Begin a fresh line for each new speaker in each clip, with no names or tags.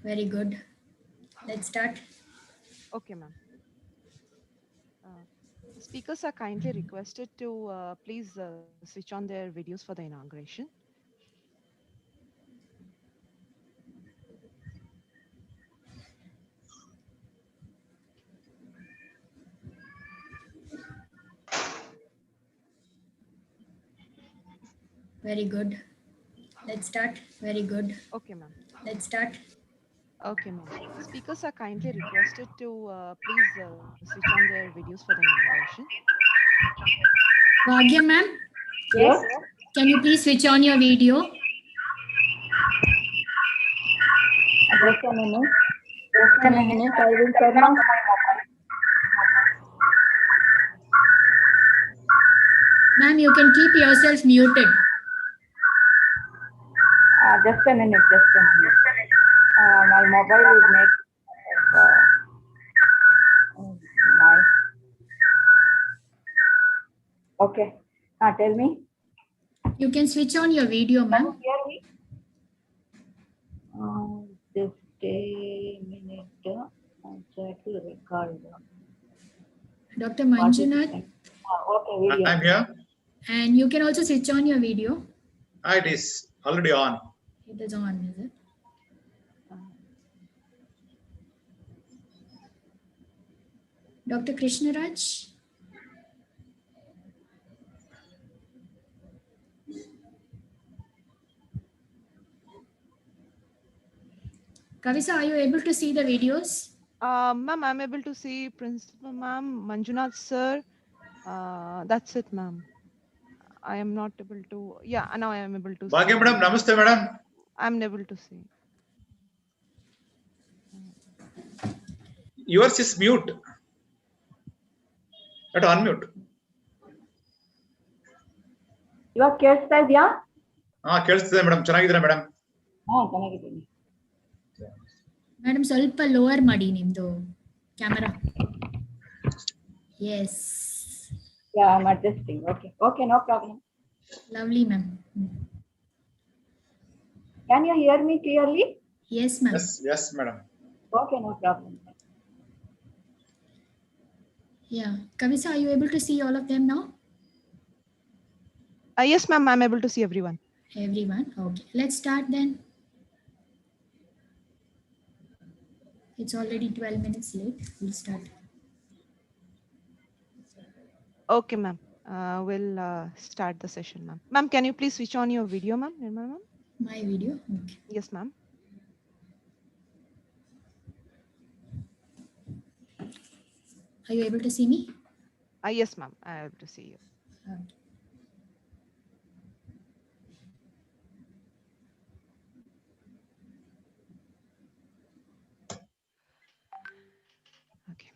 Very good. Let's start.
Okay, ma'am. Speakers are kindly requested to please switch on their videos for the inauguration.
Very good. Let's start. Very good.
Okay, ma'am.
Let's start.
Okay, ma'am. Speakers are kindly requested to please switch on their videos for the inauguration.
Bhagya ma'am,
Yes,
can you please switch on your video?
just a minute. Just a minute. I will turn on.
Ma'am, you can keep yourself muted.
Just a minute. Just a minute. My mobile is not. My. Okay. Tell me.
You can switch on your video, ma'am.
Hear me? Just a minute. I try to record.
Dr. Manjunath,
Okay, video.
I'm here.
and you can also switch on your video.
It is already on.
It is on, is it? Dr. Krishnaraj? Kavisa, are you able to see the videos?
Ma'am, I'm able to see Principal Ma'am, Manjunath sir. That's it, ma'am. I am not able to. Yeah, now I am able to see.
Bhagya madam, namaste madam.
I'm able to see.
Yours is mute. But unmute.
ಇವಾಗ ಕೇಳಿಸ್ತಾ ಇದೆಯಾ?
ಕೇಳಿಸ್ತಿದೆ madam, ಚೆನ್ನಾಗಿದ್ದೀರಾ madam?
ಚೆನ್ನಾಗಿದ್ದೀನಿ.
Madam ಸ್ವಲ್ಪ lower ಮಾಡಿ ನಿಮ್ದು camera. Yes.
Yeah, I'm adjusting. Okay. Okay, no problem.
Lovely, ma'am.
Can you hear me clearly?
Yes, ma'am.
Yes, madam.
Okay, no problem.
Yeah. Kavisa, are you able to see all of them now?
Yes, ma'am, I'm able to see everyone.
Everyone. Okay. Let's start then. It's already 12 minutes late. We'll start.
Okay, ma'am. We'll start the session, ma'am. Ma'am, can you please switch on your video, ma'am? Nirmala ma'am?
My video? Okay.
Yes, ma'am.
Are you able to see me?
Yes, ma'am. I'm able to see you.
Okay.
Okay.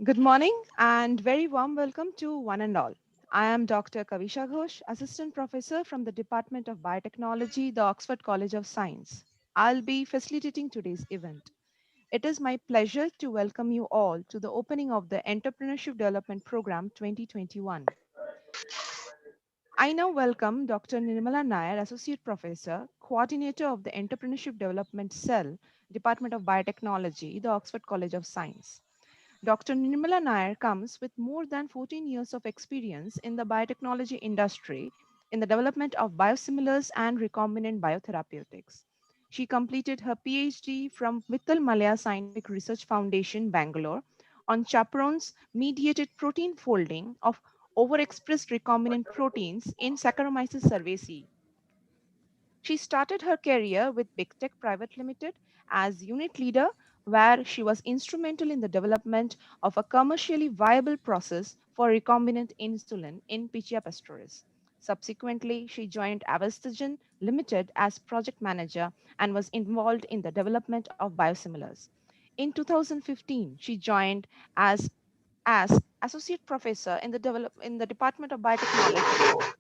Good morning and very warm welcome to one and all. I am Dr. Kavisha Ghosh, Assistant Professor from the Department of Biotechnology, the Oxford College of Science. I'll be facilitating today's event. It is my pleasure to welcome you all to the opening of the Entrepreneurship Development Program 2021. I now welcome Dr. Nirmala Nair, Associate Professor, Coordinator of the Entrepreneurship Development Cell, Department of Biotechnology, the Oxford College of Science. Dr. Nirmala Nair comes with more than 14 years of experience in the biotechnology industry in the development of biosimilars and recombinant biotherapeutics. She completed her PhD from Vittal Malaya Scientific Research Foundation, Bangalore, on chaperones mediated protein folding of overexpressed recombinant proteins in Saccharomyces cerevisiae. She started her career with Big Tech Private Limited as unit leader, where she was instrumental in the development of a commercially viable process for recombinant insulin in Pichia pastoris. Subsequently, she joined Avastagen Limited as project manager and was involved in the development of biosimilars. In 2015, she joined as associate professor in the Department of Biotechnology.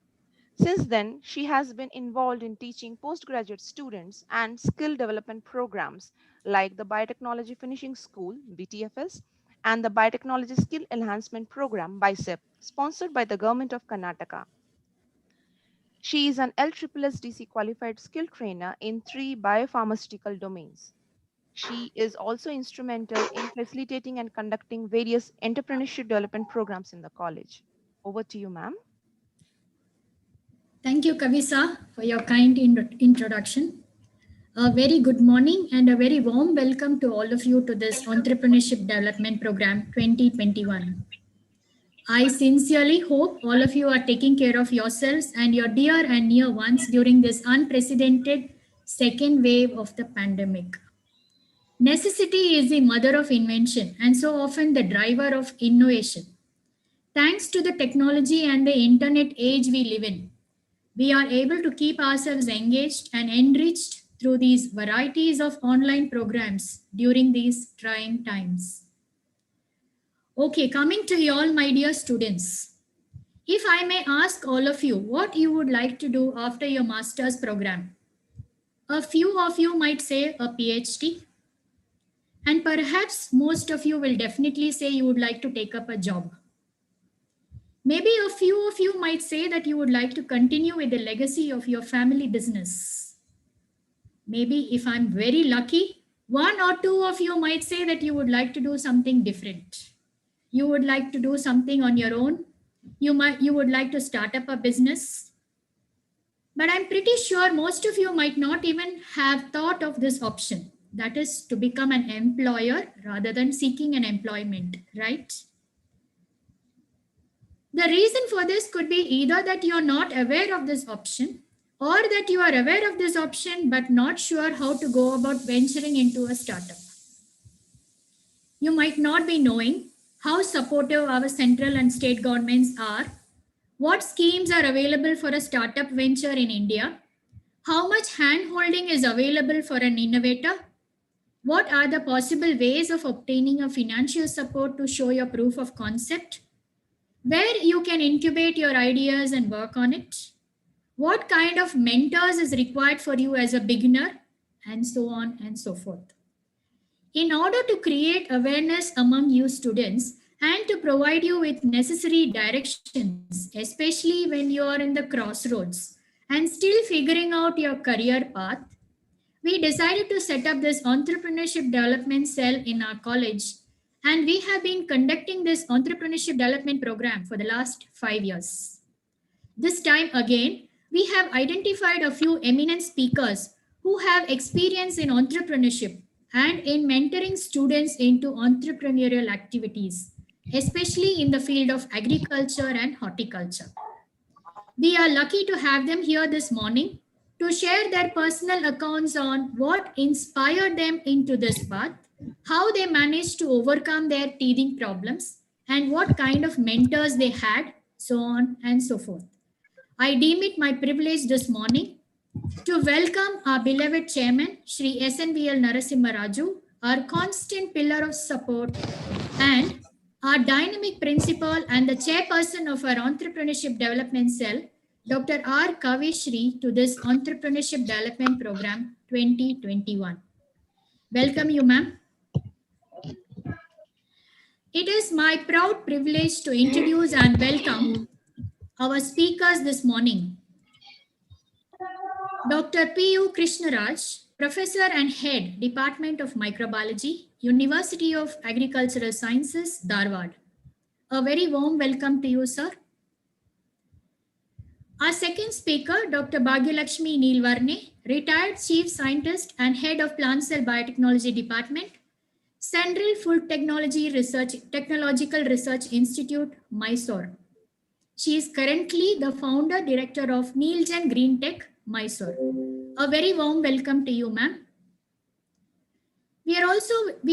Since then, she has been involved in teaching postgraduate students and skill development programs like the Biotechnology Finishing School, BTFS, and the Biotechnology Skill Enhancement Program, BICEP, sponsored by the Government of Karnataka. She is an LSSDC qualified skill trainer in 3 biopharmaceutical domains. She is also instrumental in facilitating and conducting various entrepreneurship development programs in the college. Over to you, ma'am.
Thank you, Kavisa, for your kind introduction. A very good morning and a very warm welcome to all of you to this Entrepreneurship Development Program 2021. I sincerely hope all of you are taking care of yourselves and your dear and near ones during this unprecedented second wave of the pandemic. Necessity is the mother of invention and so often the driver of innovation. Thanks to the technology and the internet age we live in, we are able to keep ourselves engaged and enriched through these varieties of online programs during these trying times. Okay, coming to you all, my dear students. If I may ask all of you what you would like to do after your master's program. A few of you might say a PhD, and perhaps most of you will definitely say you would like to take up a job. Maybe a few of you might say that you would like to continue with the legacy of your family business. Maybe if I'm very lucky, one or two of you might say that you would like to do something different. You would like to do something on your own. You would like to start up a business. But I'm pretty sure most of you might not even have thought of this option. That is to become an employer rather than seeking an employment, right? The reason for this could be either that you're not aware of this option or that you are aware of this option but not sure how to go about venturing into a startup. You might not be knowing how supportive our central and state governments are, what schemes are available for a startup venture in India, how much hand-holding is available for an innovator, what are the possible ways of obtaining a financial support to show your proof of concept, where you can incubate your ideas and work on it, what kind of mentors is required for you as a beginner, and so on and so forth. In order to create awareness among you students and to provide you with necessary directions, especially when you are in the crossroads and still figuring out your career path, we decided to set up this entrepreneurship development cell in our college, and we have been conducting this entrepreneurship development program for the last 5 years. This time again, we have identified a few eminent speakers who have experience in entrepreneurship and in mentoring students into entrepreneurial activities, especially in the field of agriculture and horticulture. We are lucky to have them here this morning to share their personal accounts on what inspired them into this path, how they managed to overcome their teething problems, and what kind of mentors they had, so on and so forth. I deem it my privilege this morning to welcome our beloved chairman, Shri SNVL Narasimha Raju, our constant pillar of support, and our dynamic principal and the chairperson of our entrepreneurship development cell, Dr. R. Kavishri, to this entrepreneurship development program 2021. Welcome you, ma'am. It is my proud privilege to introduce and welcome our speakers this morning. Dr. P.U. Krishnaraj, Professor and Head, Department of Microbiology, University of Agricultural Sciences, Dharwad. A very warm welcome to you, sir. Our second speaker, Dr. Bhagyalakshmi Neelvarne, Retired Chief Scientist and Head of Plant Cell Biotechnology Department, Central Food Technological Research Institute, Mysore. She is currently the founder director of Neelgen Green Tech, Mysore. A very warm welcome to you, ma'am. We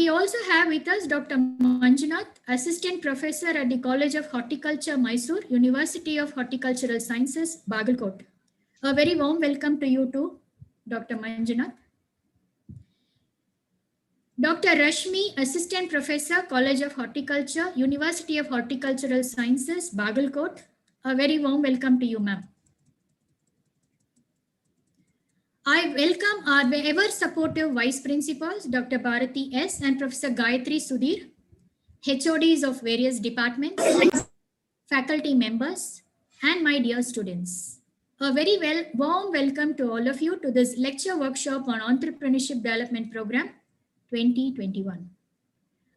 also have with us Dr. Manjunath, Assistant Professor at the College of Horticulture, Mysore, University of Horticultural Sciences, Bagalkot. A very warm welcome to you too, Dr. Manjunath. Dr. Rashmi, Assistant Professor, College of Horticulture, University of Horticultural Sciences, Bagalkot. A very warm welcome to you, ma'am. I welcome our ever supportive Vice Principals, Dr. Bharati S. and Professor Gayatri Sudhir, HODs of various departments, faculty members, and my dear students. A very warm welcome to all of you to this lecture workshop on Entrepreneurship Development Program 2021.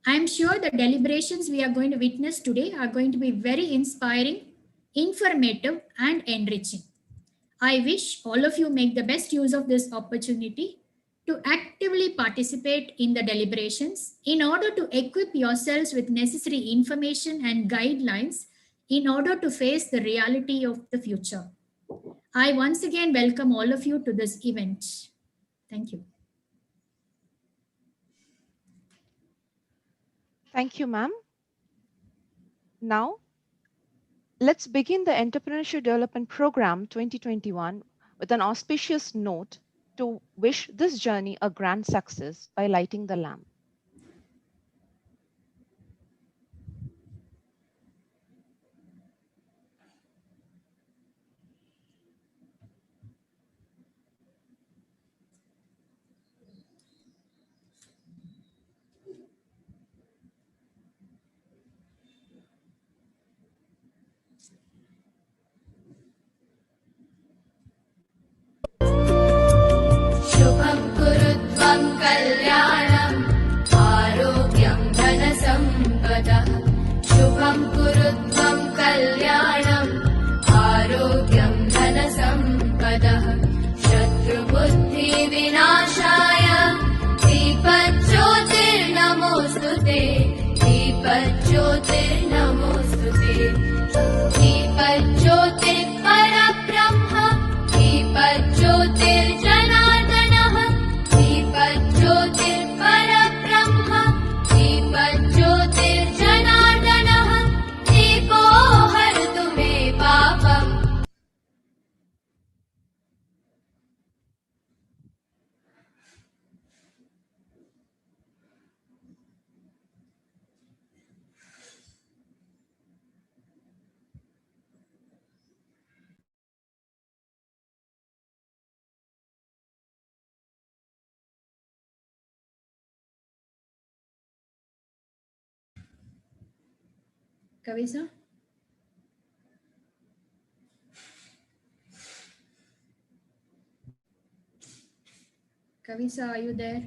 I am sure the deliberations we are going to witness today are going to be very inspiring, informative, and enriching. I wish all of you make the best use of this opportunity to actively participate in the deliberations in order to equip yourselves with necessary information and guidelines in order to face the reality of the future. I once again welcome all of you to this event. Thank you.
Thank you, ma'am. Now, let's begin the Entrepreneurship Development Program 2021 with an auspicious note to wish this journey a grand success by lighting the lamp.
शुभं कुरुत्वं कल्याणम् आरोग्यं धनसम्पदः शुभं कुरुत्वं कल्याणम् आरोग्यं धनसम्पदः शत्रुबुद्धिविनाशाय दीपज्योतिर्नमोऽस्तु ते दीपज्योतिर्नमोऽस्तु ते दीपज्योतिर्परब्रह्म दीपज्योतिर्जनार्दनः दीपज्योतिर्परब्रह्म दीपज्योतिर्जनार्दनः दीपो हरतु मे पापम्.
Kavisa? Kavisa, are you there?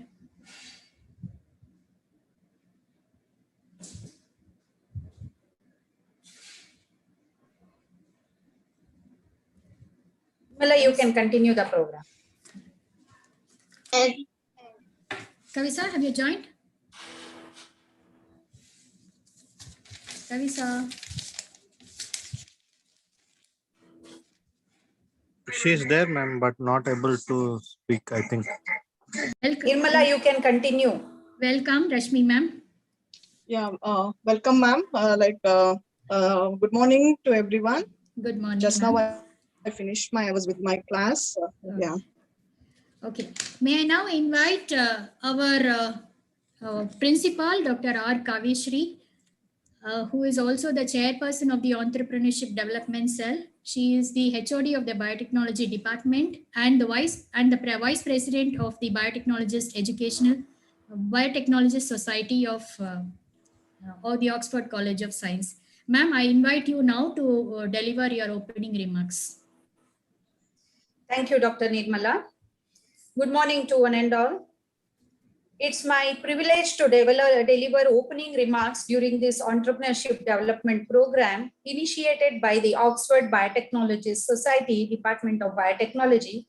Mala, you can continue the program.
Kavisa, have you joined? Kavisa?
She is there, ma'am, but not able to speak, I think.
Nirmala, you can continue.
Welcome, Rashmi ma'am.
Yeah, welcome, ma'am. Good morning to everyone.
Good morning.
Just now
ma'am.
I finished I was with my class. Yeah.
Okay. May I now invite our principal, Dr. R. Kavishri, who is also the chairperson of the Entrepreneurship Development Cell. She is the HOD of the Biotechnology Department and the vice president of the Biotechnologist Society of or the Oxford College of Science. Ma'am, I invite you now to deliver your opening remarks.
Thank you, Dr. Nirmala. Good morning to one and all. It's my privilege to deliver opening remarks during this Entrepreneurship Development Program initiated by the Oxford Biotechnologist Society, Department of Biotechnology,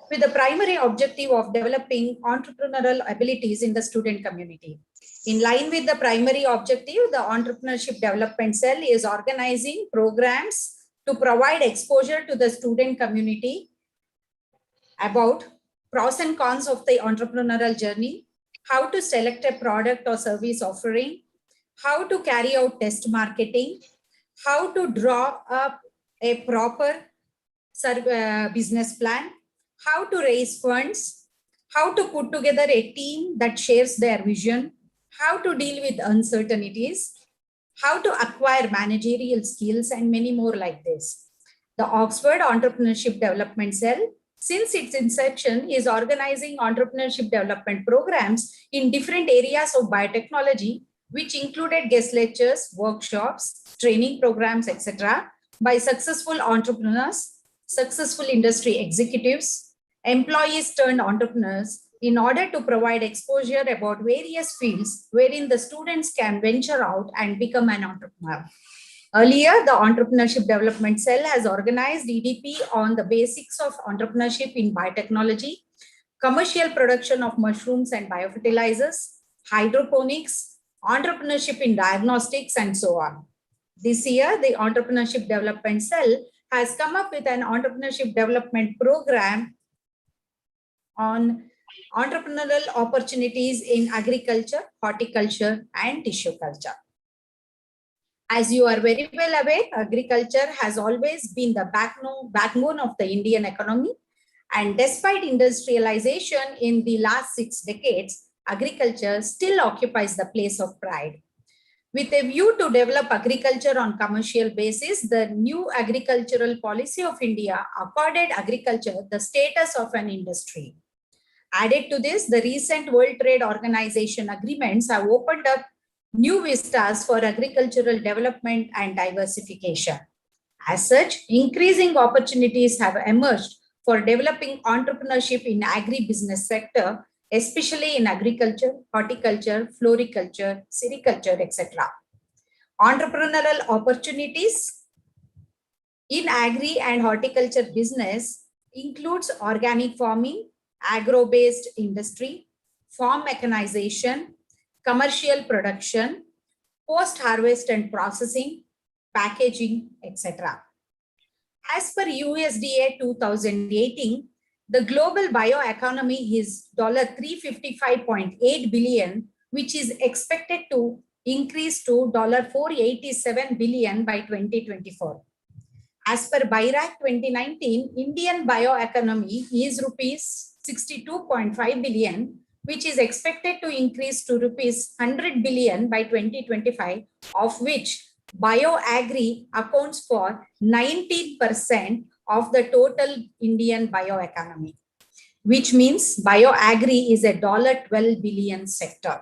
with the primary objective of developing entrepreneurial abilities in the student community. In line with the primary objective, the Entrepreneurship Development Cell is organizing programs to provide exposure to the student community about pros and cons of the entrepreneurial journey, how to select a product or service offering, how to carry out test marketing, how to draw up a proper business plan, how to raise funds, how to put together a team that shares their vision, how to deal with uncertainties, how to acquire managerial skills, and many more like this. The Oxford Entrepreneurship Development Cell, since its inception, is organizing entrepreneurship development programs in different areas of biotechnology, which included guest lectures, workshops, training programs, etc., by successful entrepreneurs, successful industry executives, employees turned entrepreneurs in order to provide exposure about various fields wherein the students can venture out and become an entrepreneur. Earlier, the Entrepreneurship Development Cell has organized EDP on the basics of entrepreneurship in biotechnology, commercial production of mushrooms and biofertilizers, hydroponics, entrepreneurship in diagnostics, and so on. This year, the Entrepreneurship Development Cell has come up with an entrepreneurship development program on entrepreneurial opportunities in agriculture, horticulture, and tissue culture. As you are very well aware, agriculture has always been the backbone of the Indian economy. And despite industrialization in the last 6 decades, agriculture still occupies the place of pride. With a view to develop agriculture on commercial basis, the new agricultural policy of India accorded agriculture the status of an industry. Added to this, the recent World Trade Organization agreements have opened up new vistas for agricultural development and diversification. As such, increasing opportunities have emerged for developing entrepreneurship in agribusiness sector, especially in agriculture, horticulture, floriculture, sericulture, etc. Entrepreneurial opportunities in agri and horticulture business includes organic farming, agro-based industry, farm mechanization, commercial production, post-harvest and processing, packaging, etc. As per USDA 2018, the global bioeconomy is $355.8 billion, which is expected to increase to $487 billion by 2024. As per BIRAC 2019, Indian bioeconomy is rupees 62.5 billion, which is expected to increase to rupees 100 billion by 2025, of which bioagri accounts for 19% of the total Indian bioeconomy, which means bioagri is a $12 billion sector.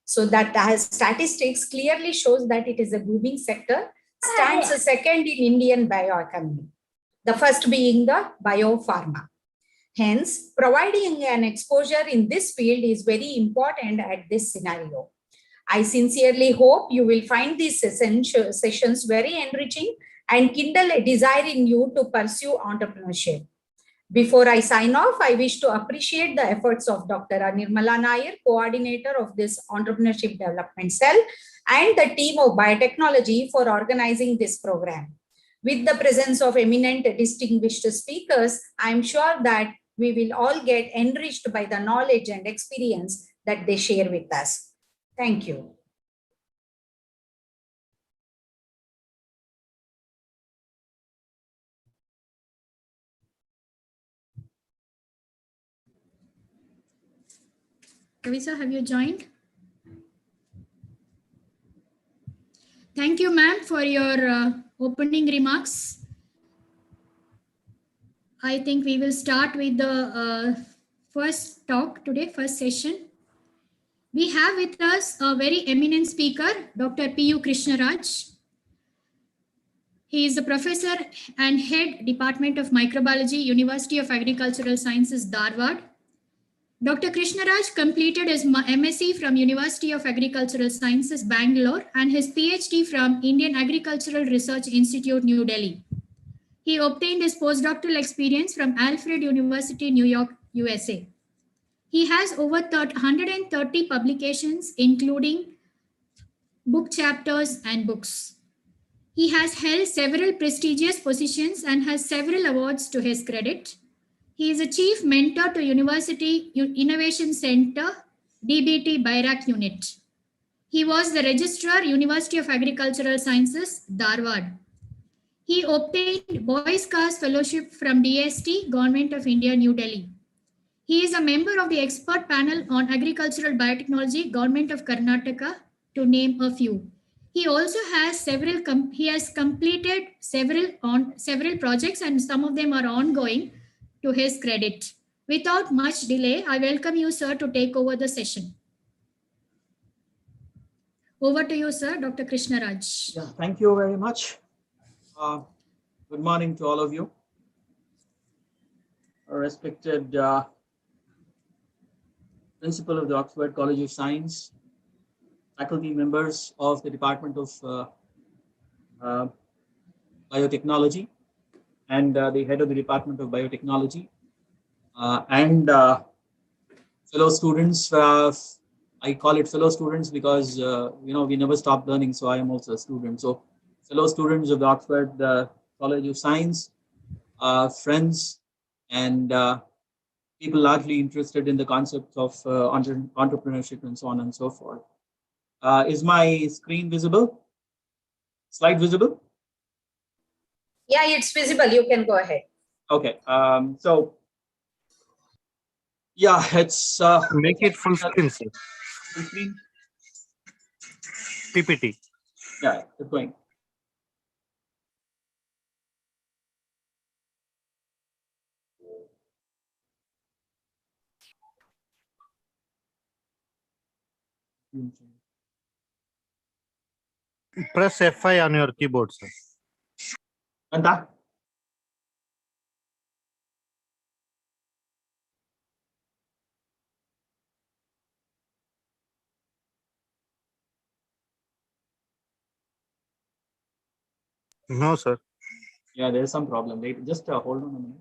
So that has statistics clearly shows that it is a booming sector, stands a second in Indian bioeconomy, the first being the biopharma. Hence, providing an exposure in this field is very important at this scenario. I sincerely hope you will find these sessions very enriching and kindle a desire in you to pursue entrepreneurship. Before I sign off, I wish to appreciate the efforts of Dr. Nirmala Nair, coordinator of this Entrepreneurship Development Cell, and the team of biotechnology for organizing this program. With the presence of eminent distinguished speakers, I am sure that we will all get enriched by the knowledge and experience that they share with us. Thank you.
Kavisa, have you joined? Thank you, ma'am, for your opening remarks. I think we will start with the first talk today, first session. We have with us a very eminent speaker, Dr. P.U. Krishnaraj. He is a professor and head Department of Microbiology, University of Agricultural Sciences, Dharwad. Dr. Krishnaraj completed his MSc from University of Agricultural Sciences, Bangalore, and his PhD from Indian Agricultural Research Institute, New Delhi. He obtained his postdoctoral experience from Alfred University, New York, USA. He has over 130 publications, including book chapters and books. He has held several prestigious positions and has several awards to his credit. He is a chief mentor to University Innovation Center, DBT BIRAC unit. He was the registrar, University of Agricultural Sciences, Dharwad. He obtained Boy Scouts Fellowship from DST, Government of India, New Delhi. He is a member of the expert panel on agricultural biotechnology, Government of Karnataka, to name a few. He also has completed several projects, and some of them are ongoing to his credit. Without much delay, I welcome you, sir, to take over the session. Over to you, sir, Dr. Krishnaraj.
Yeah, thank you very much. Good morning to all of you. Respected principal of the Oxford College of Science, faculty members of the Department of Biotechnology, and the head of the Department of Biotechnology, and fellow students. I call it fellow students because we never stop learning. So I am also a student. So fellow students of the Oxford College of Science, friends, and people largely interested in the concepts of entrepreneurship and so on and so forth. Is my screen visible? Slide visible?
Yeah, it's visible. You can go ahead.
Okay. So yeah, it's
Make it full screen, sir.
full screen.
PPT.
Yeah, it's going.
Press F5 on your keyboard, sir.
And that.
No, sir.
Yeah, there's some problem. Wait, just hold on a minute.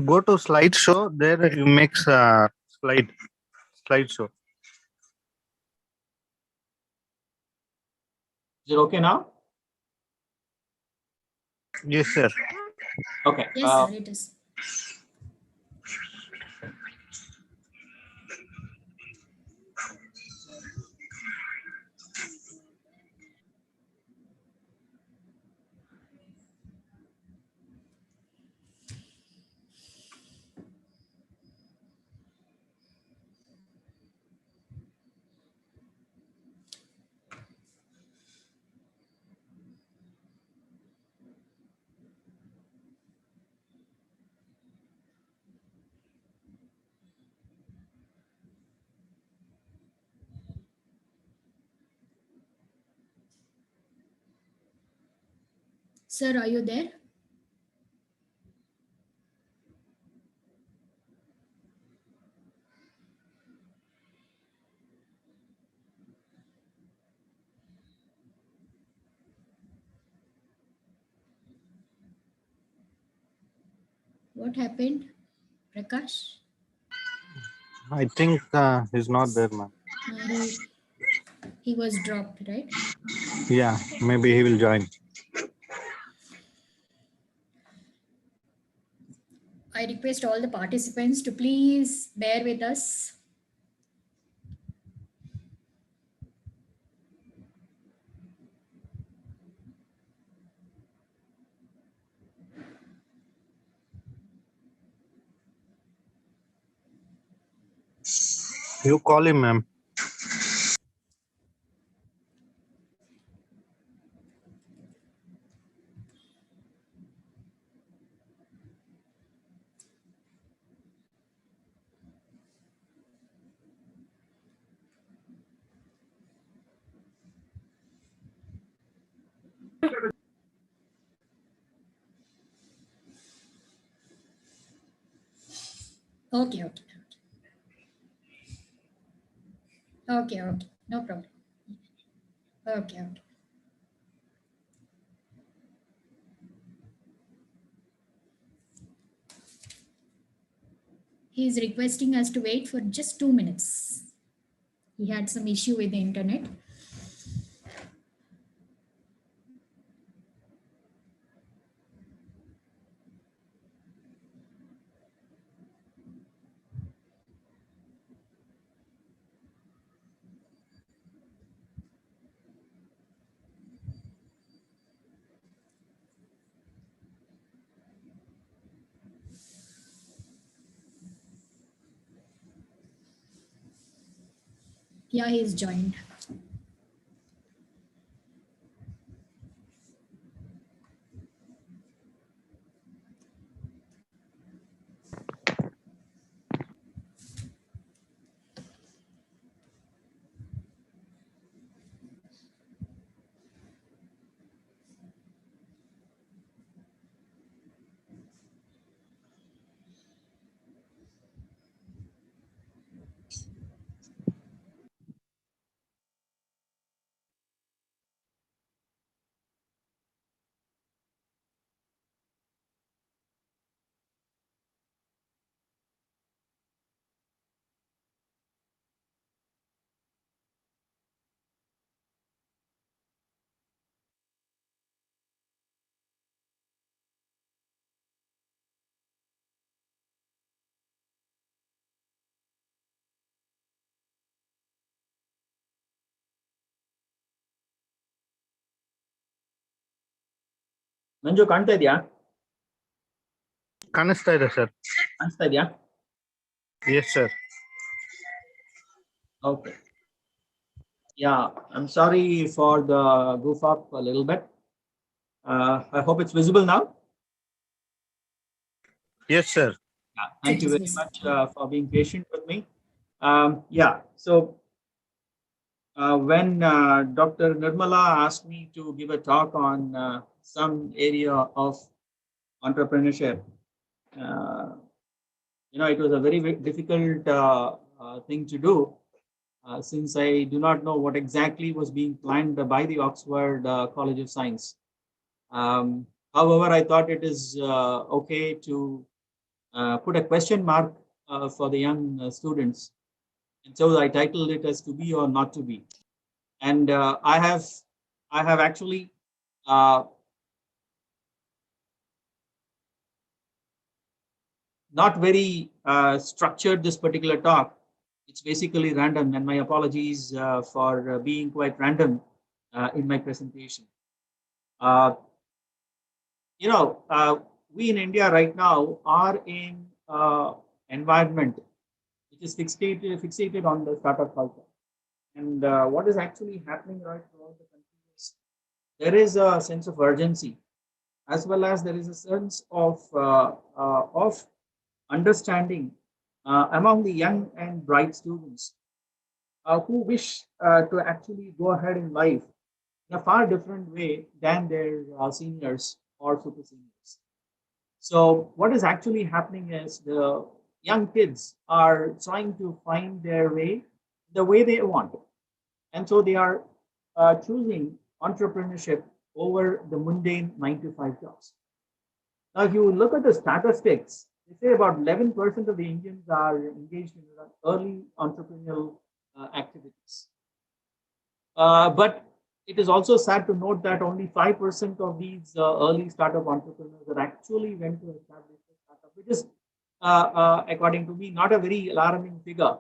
Go to slideshow. There it makes slideshow.
Is it okay now?
Yes, sir.
Okay.
Yes, sir, it is. Sir, are you there? What happened, Prakash?
I think he's not there, ma'am.
He was dropped, right?
Yeah, maybe he will join.
I request all the participants to please bear with us.
You call him, ma'am.
Okay. Okay, no problem. Okay. He is requesting us to wait for just 2 minutes. He had some issue with the internet. Yeah, he's joined.
ಮಂಜು ಕಾಣ್ತಾ ಇದೆಯಾ?
ಕಾಣಿಸ್ತಾ ಇದೆ sir.
ಕಾಣಿಸ್ತಾ ಇದೆಯಾ?
Yes sir.
Okay. Yeah, I'm sorry for the goof up a little bit. I hope it's visible now.
Yes sir.
Yeah, thank you very much for being patient with me. Yeah, so when Dr. Nirmala asked me to give a talk on some area of entrepreneurship, it was a very, very difficult thing to do. Since I do not know what exactly was being planned by the Oxford College of Science. However, I thought it is okay to put a question mark for the young students. And so I titled it as to be or not to be. And I have actually not very structured this particular talk. It's basically random, and my apologies for being quite random in my presentation. We in India right now are in environment which is fixated on the startup culture. And what is actually happening right throughout the country is there is a sense of urgency, as well as there is a sense of understanding among the young and bright students who wish to actually go ahead in life in a far different way than their seniors or super seniors. So what is actually happening is the young kids are trying to find their way the way they want. And so they are choosing entrepreneurship over the mundane 9-to-5 jobs. Now, if you look at the statistics, they say about 11% of the Indians are engaged in early entrepreneurial activities. But it is also sad to note that only 5% of these early startup entrepreneurs are actually went to establish a startup, which is, according to me, not a very alarming figure,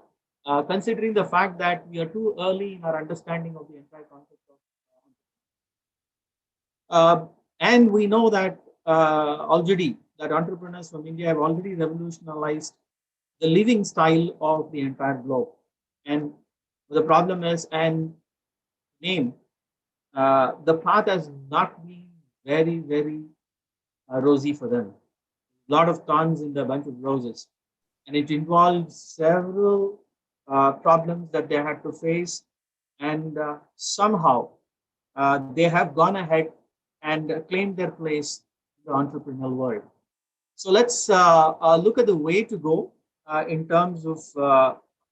considering the fact that we are too early in our understanding of the entire concept of entrepreneurship. And we know that already that entrepreneurs from India have already revolutionized the living style of the entire globe. And the problem is, and name, the path has not been very, very rosy for them. A lot of thorns in the bunch of roses. And it involves several problems that they had to face. And somehow they have gone ahead and claimed their place in the entrepreneurial world. So let's look at the way to go in terms of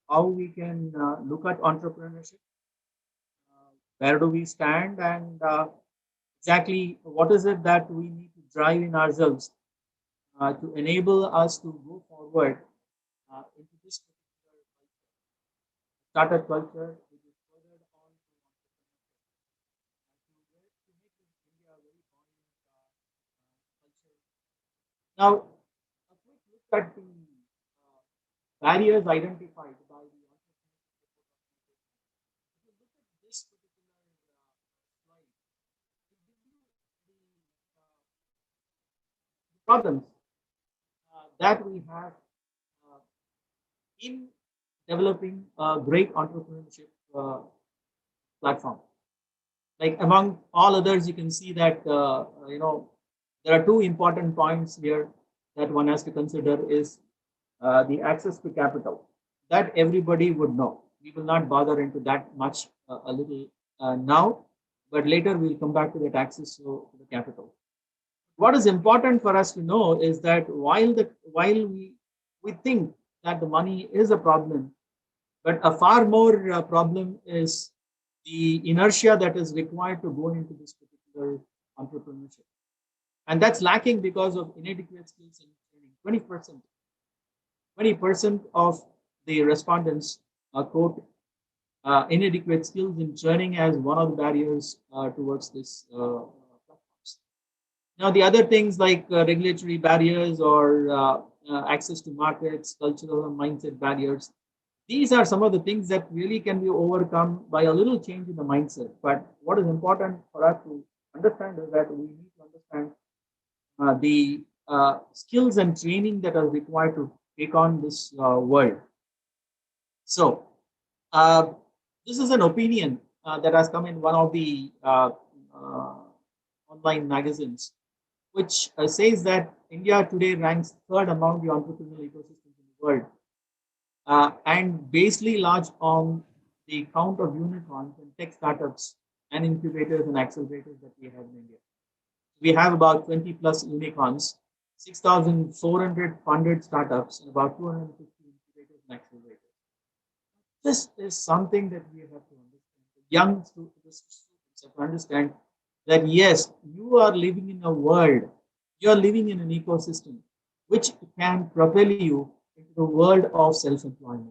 how we can look at entrepreneurship. Where do we stand, and exactly what is it that we need to drive in ourselves to enable us to go forward into this particular startup culture, which is further on to make India a very buoyant culture. Now, a quick look at the barriers identified by the problems that we have in developing a great entrepreneurship platform. Like among all others, you can see that there are two important points here that one has to consider is the access to capital that everybody would know. We will not bother into that much a little now, but later we'll come back to that access to the capital. What is important for us to know is that while we think that the money is a problem, but a far more problem is the inertia that is required to go into this particular entrepreneurship. And that's lacking because of inadequate skills in training. 20% of the respondents quote inadequate skills in training as one of the barriers towards this platforms. Now, the other things like regulatory barriers or access to markets, cultural and mindset barriers, these are some of the things that really can be overcome by a little change in the mindset. But what is important for us to understand is that we need to understand the skills and training that are required to take on this world. So, this is an opinion that has come in one of the uh, online magazines, which says that India today ranks third among the entrepreneurial ecosystems in the world, and basically large on the count of unicorns and tech startups and incubators and accelerators that we have in India. We have about 20 plus unicorns, 6,400 funded startups, and about 250 incubators and accelerators. This is something that we have to understand. The young students have to understand that yes, you are living in a world, you are living in an ecosystem which can propel you into the world of self-employment.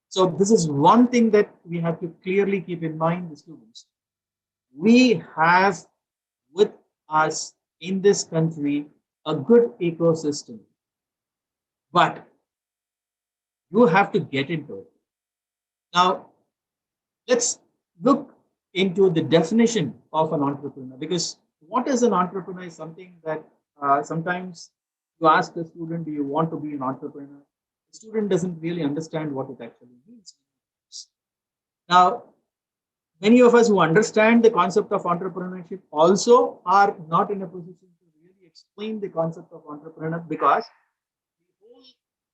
So this is one thing that we have to clearly keep in mind, the students. We have with us in this country a good ecosystem, but you have to get into it. Now, let's look into the definition of an entrepreneur, because what is an entrepreneur is something that sometimes you ask a student, do you want to be an entrepreneur? The student doesn't really understand what it actually means. Now, many of us who understand the concept of entrepreneurship also are not in a position to really explain the concept of entrepreneur, because the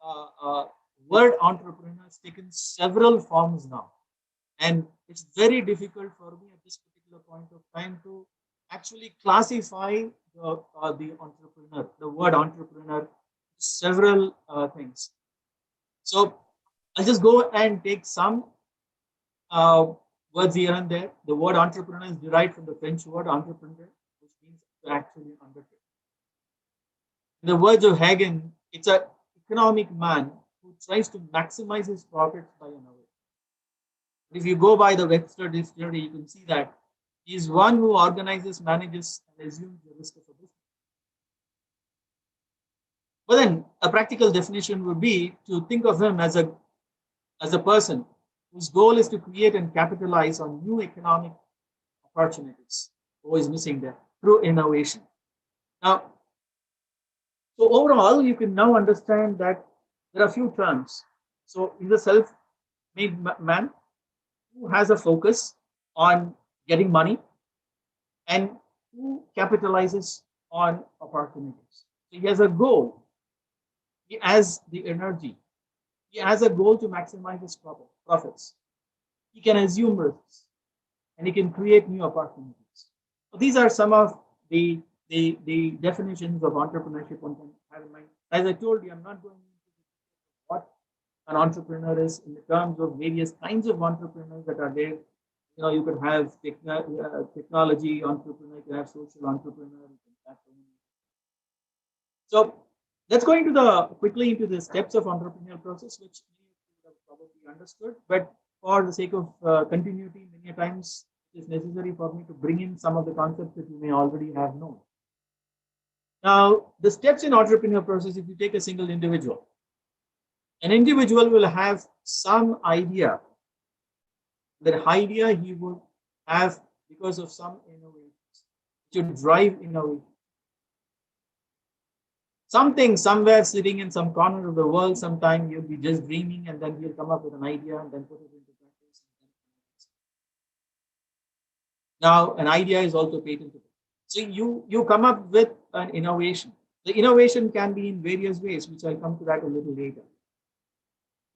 whole word entrepreneur has taken several forms now. And it's very difficult for me at this particular point of time to actually classify the entrepreneur, the word entrepreneur, several things. So I'll just go and take some words here and there. The word entrepreneur is derived from the French word entrepreneur, which means to actually undertake. In the words of Hagen, it's an economic man who tries to maximize his profits by innovation. If you go by the Webster dictionary, you can see that he is one who organizes, manages, and assumes the risk of a business. But then a practical definition would be to think of him as a person whose goal is to create and capitalize on new economic opportunities. Always missing there through innovation. Now, so overall, you can now understand that there are a few terms. So, in the self-made man who has a focus on getting money and who capitalizes on opportunities. So he has a goal. He has the energy. He has a goal to maximize his profits. He can assume risks and he can create new opportunities. So these are some of the definitions of entrepreneurship one can have in mind. As I told you, I'm not going into what an entrepreneur is in the terms of various kinds of entrepreneurs that are there. You know, you can have technology entrepreneur, you can have social entrepreneur. So let's go quickly into the steps of entrepreneurial process, which you have probably understood. But for the sake of continuity, many times it is necessary for me to bring in some of the concepts that you may already have known. Now, the steps in entrepreneurial process, if you take a single individual, an individual will have some idea. That idea he would have because of some innovations to drive innovation. Something somewhere sitting in some corner of the world, sometime you'll be just dreaming and then you'll come up with an idea and then put it into practice. Now, an idea is also patentable. So you come up with an innovation. The innovation can be in various ways, which I'll come to that a little later.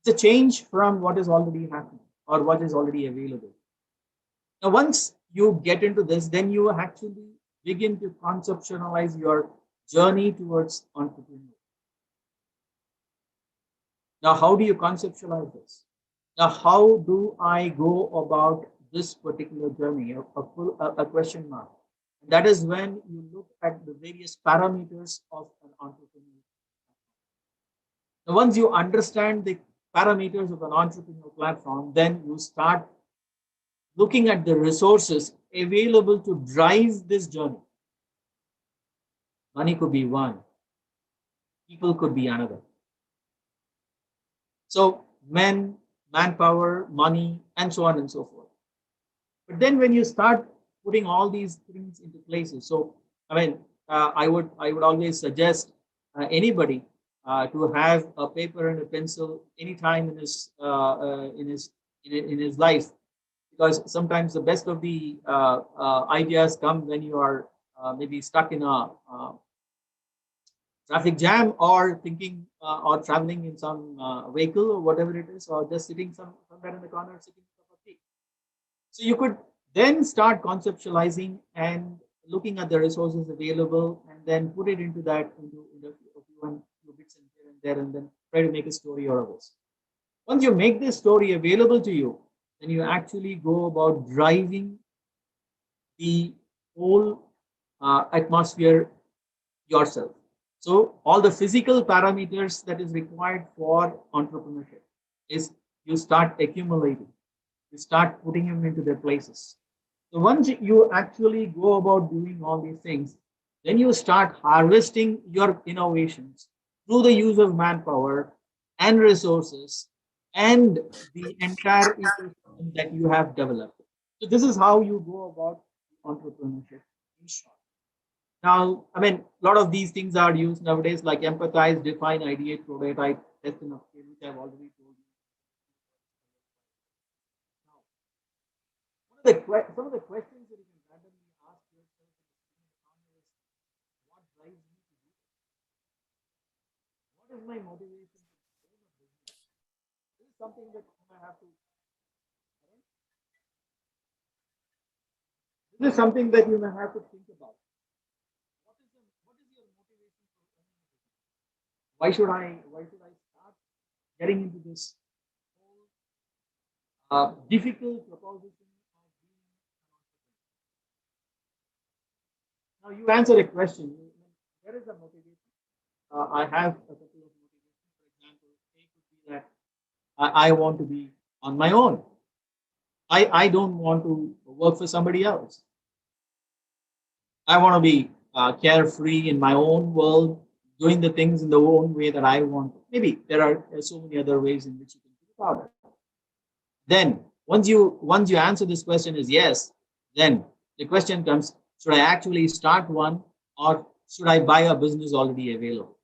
It's a change from what is already happening or what is already available. Now, once you get into this, then you actually begin to conceptualize your journey towards entrepreneurship. Now, how do you conceptualize this? Now, how do I go about this particular journey? A question mark. And that is when you look at the various parameters of an entrepreneur. Now, once you understand the parameters of an entrepreneurial platform, then you start looking at the resources available to drive this journey. Money could be one, people could be another. So manpower, money, and so on and so forth. But then when you start putting all these things into places, so I mean, I would always suggest anybody to have a paper and a pencil anytime in his life, because sometimes the best of the ideas come when you are maybe stuck in a traffic jam, or thinking or traveling in some vehicle or whatever it is, or just sitting somewhere in the corner sipping a cup of tea. So you could then start conceptualizing and looking at the resources available, and then put it into a few bits and here and there, and then try to make a story out of this. Once you make this story available to you, then you actually go about driving the whole atmosphere yourself. So all the physical parameters that is required for entrepreneurship is you start accumulating, you start putting them into their places. So once you actually go about doing all these things, then you start harvesting your innovations through the use of manpower and resources and the entire ecosystem that you have developed. So this is how you go about entrepreneurship in short. Now, I mean, a lot of these things are used nowadays, like empathize, define, ideate, prototype, test and upscale, which I've already told you. Now, some of the questions that you can randomly ask yourself is, what drives me to do this? What is my motivation to own a business? This is something that you may have to. This is something that you may have to think about. What is your motivation for owning a business? Why should I start getting into this whole difficult proposition of being an entrepreneur? Now you answer a question. Where is the motivation? I have a couple of motivations. For example, A could be that I want to be on my own. I don't want to work for somebody else. I want to be carefree in my own world, doing the things in the own way that I want. Maybe there are so many other ways in which you can think about it. Then once you answer this question is yes, then the question comes: should I actually start one, or should I buy a business already available?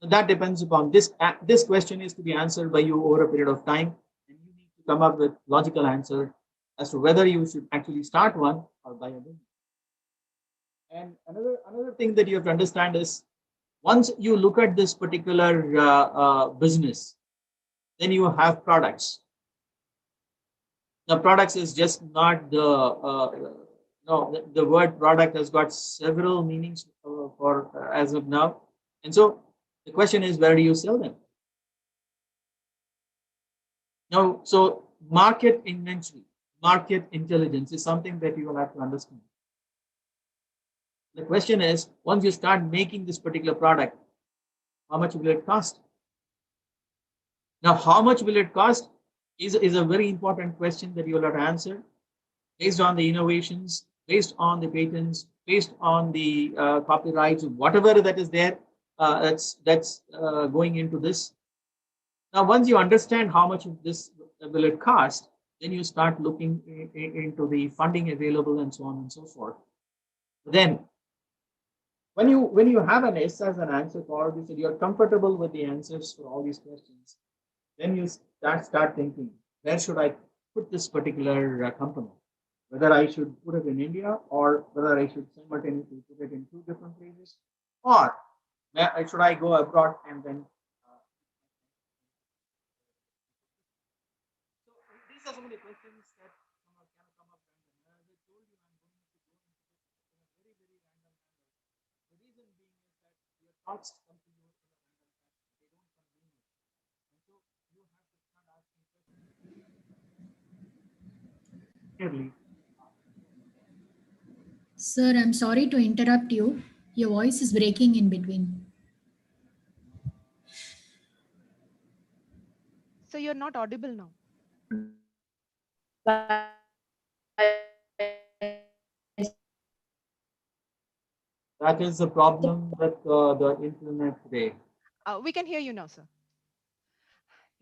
So that depends upon this. This question is to be answered by you over a period of time, and you need to come up with logical answer as to whether you should actually start one or buy a business. And another thing that you have to understand is, once you look at this particular business, then you have products. Now, products is just not no, the word product has got several meanings for as of now, and so the question is, where do you sell them? Now, so market inventory, market intelligence is something that you will have to understand. The question is, once you start making this particular product, how much will it cost? Now, how much will it cost is a very important question that you will have to answer based on the innovations, based on the patents, based on the copyrights, whatever that is there, that's going into this. Now, once you understand how much of this will it cost, then you start looking into the funding available and so on and so forth. Then, when you have an yes as an answer for all this, and you're comfortable with the answers for all these questions, then you start thinking, where should I put this particular company? Whether I should put it in India, or whether I should simultaneously put it in two different places, or should I go abroad and then. So these are some of the questions that can come up. And as I told you, I'm going to go into this in a very, very random manner. The reason being is that your thoughts come to you in a random fashion. They don't convene you. And so you have to start asking questions clearly.
Sir, I'm sorry to interrupt you. Your voice is breaking in between.
So you're not audible now.
That is the problem with the internet today.
We can hear you now, sir.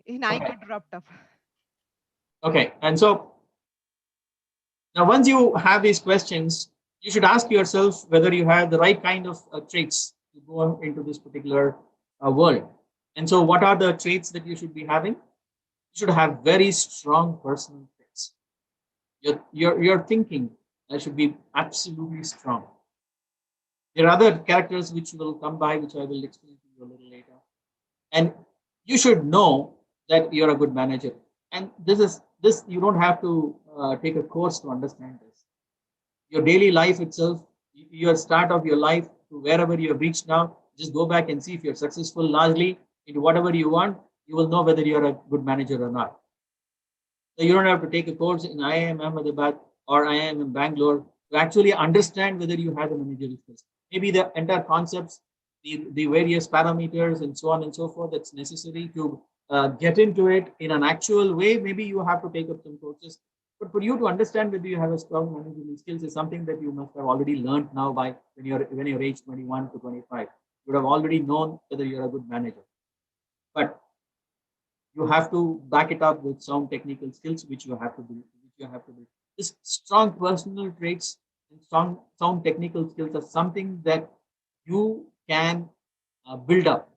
And I could dropped up.
Okay, and so now once you have these questions, you should ask yourself whether you have the right kind of traits to go on into this particular world. And so, what are the traits that you should be having? You should have very strong personal traits. Your thinking should be absolutely strong. There are other characters which will come by, which I will explain to you a little later. And you should know that you're a good manager. And this you don't have to take a course to understand this. Your daily life itself, your start of your life to wherever you have reached now, just go back and see if you're successful largely into whatever you want. You will know whether you're a good manager or not. So you don't have to take a course in IIM Ahmedabad or IIM in Bangalore to actually understand whether you have the managerial skills. Maybe the entire concepts, the various parameters and so on and so forth that's necessary to get into it in an actual way. Maybe you have to take up some courses. But for you to understand whether you have a strong managerial skills is something that you must have already learned now by when you're age 21 to 25. You would have already known whether you're a good manager. But you have to back it up with some technical skills which you have to build. This strong personal traits and sound technical skills are something that you can build up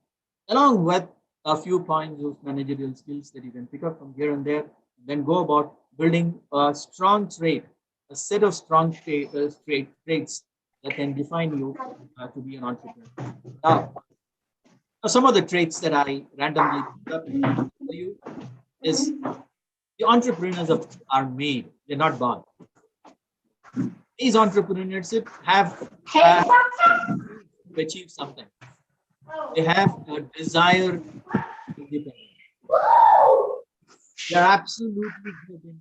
along with a few points of managerial skills that you can pick up from here and there, and then go about building a strong trait, a set of strong traits that can define you to be an entrepreneur. Now, some of the traits that I randomly picked up for you is the entrepreneurs are made, they're not born. These entrepreneurship have to achieve something. They have a desire to be independent. They're absolutely good in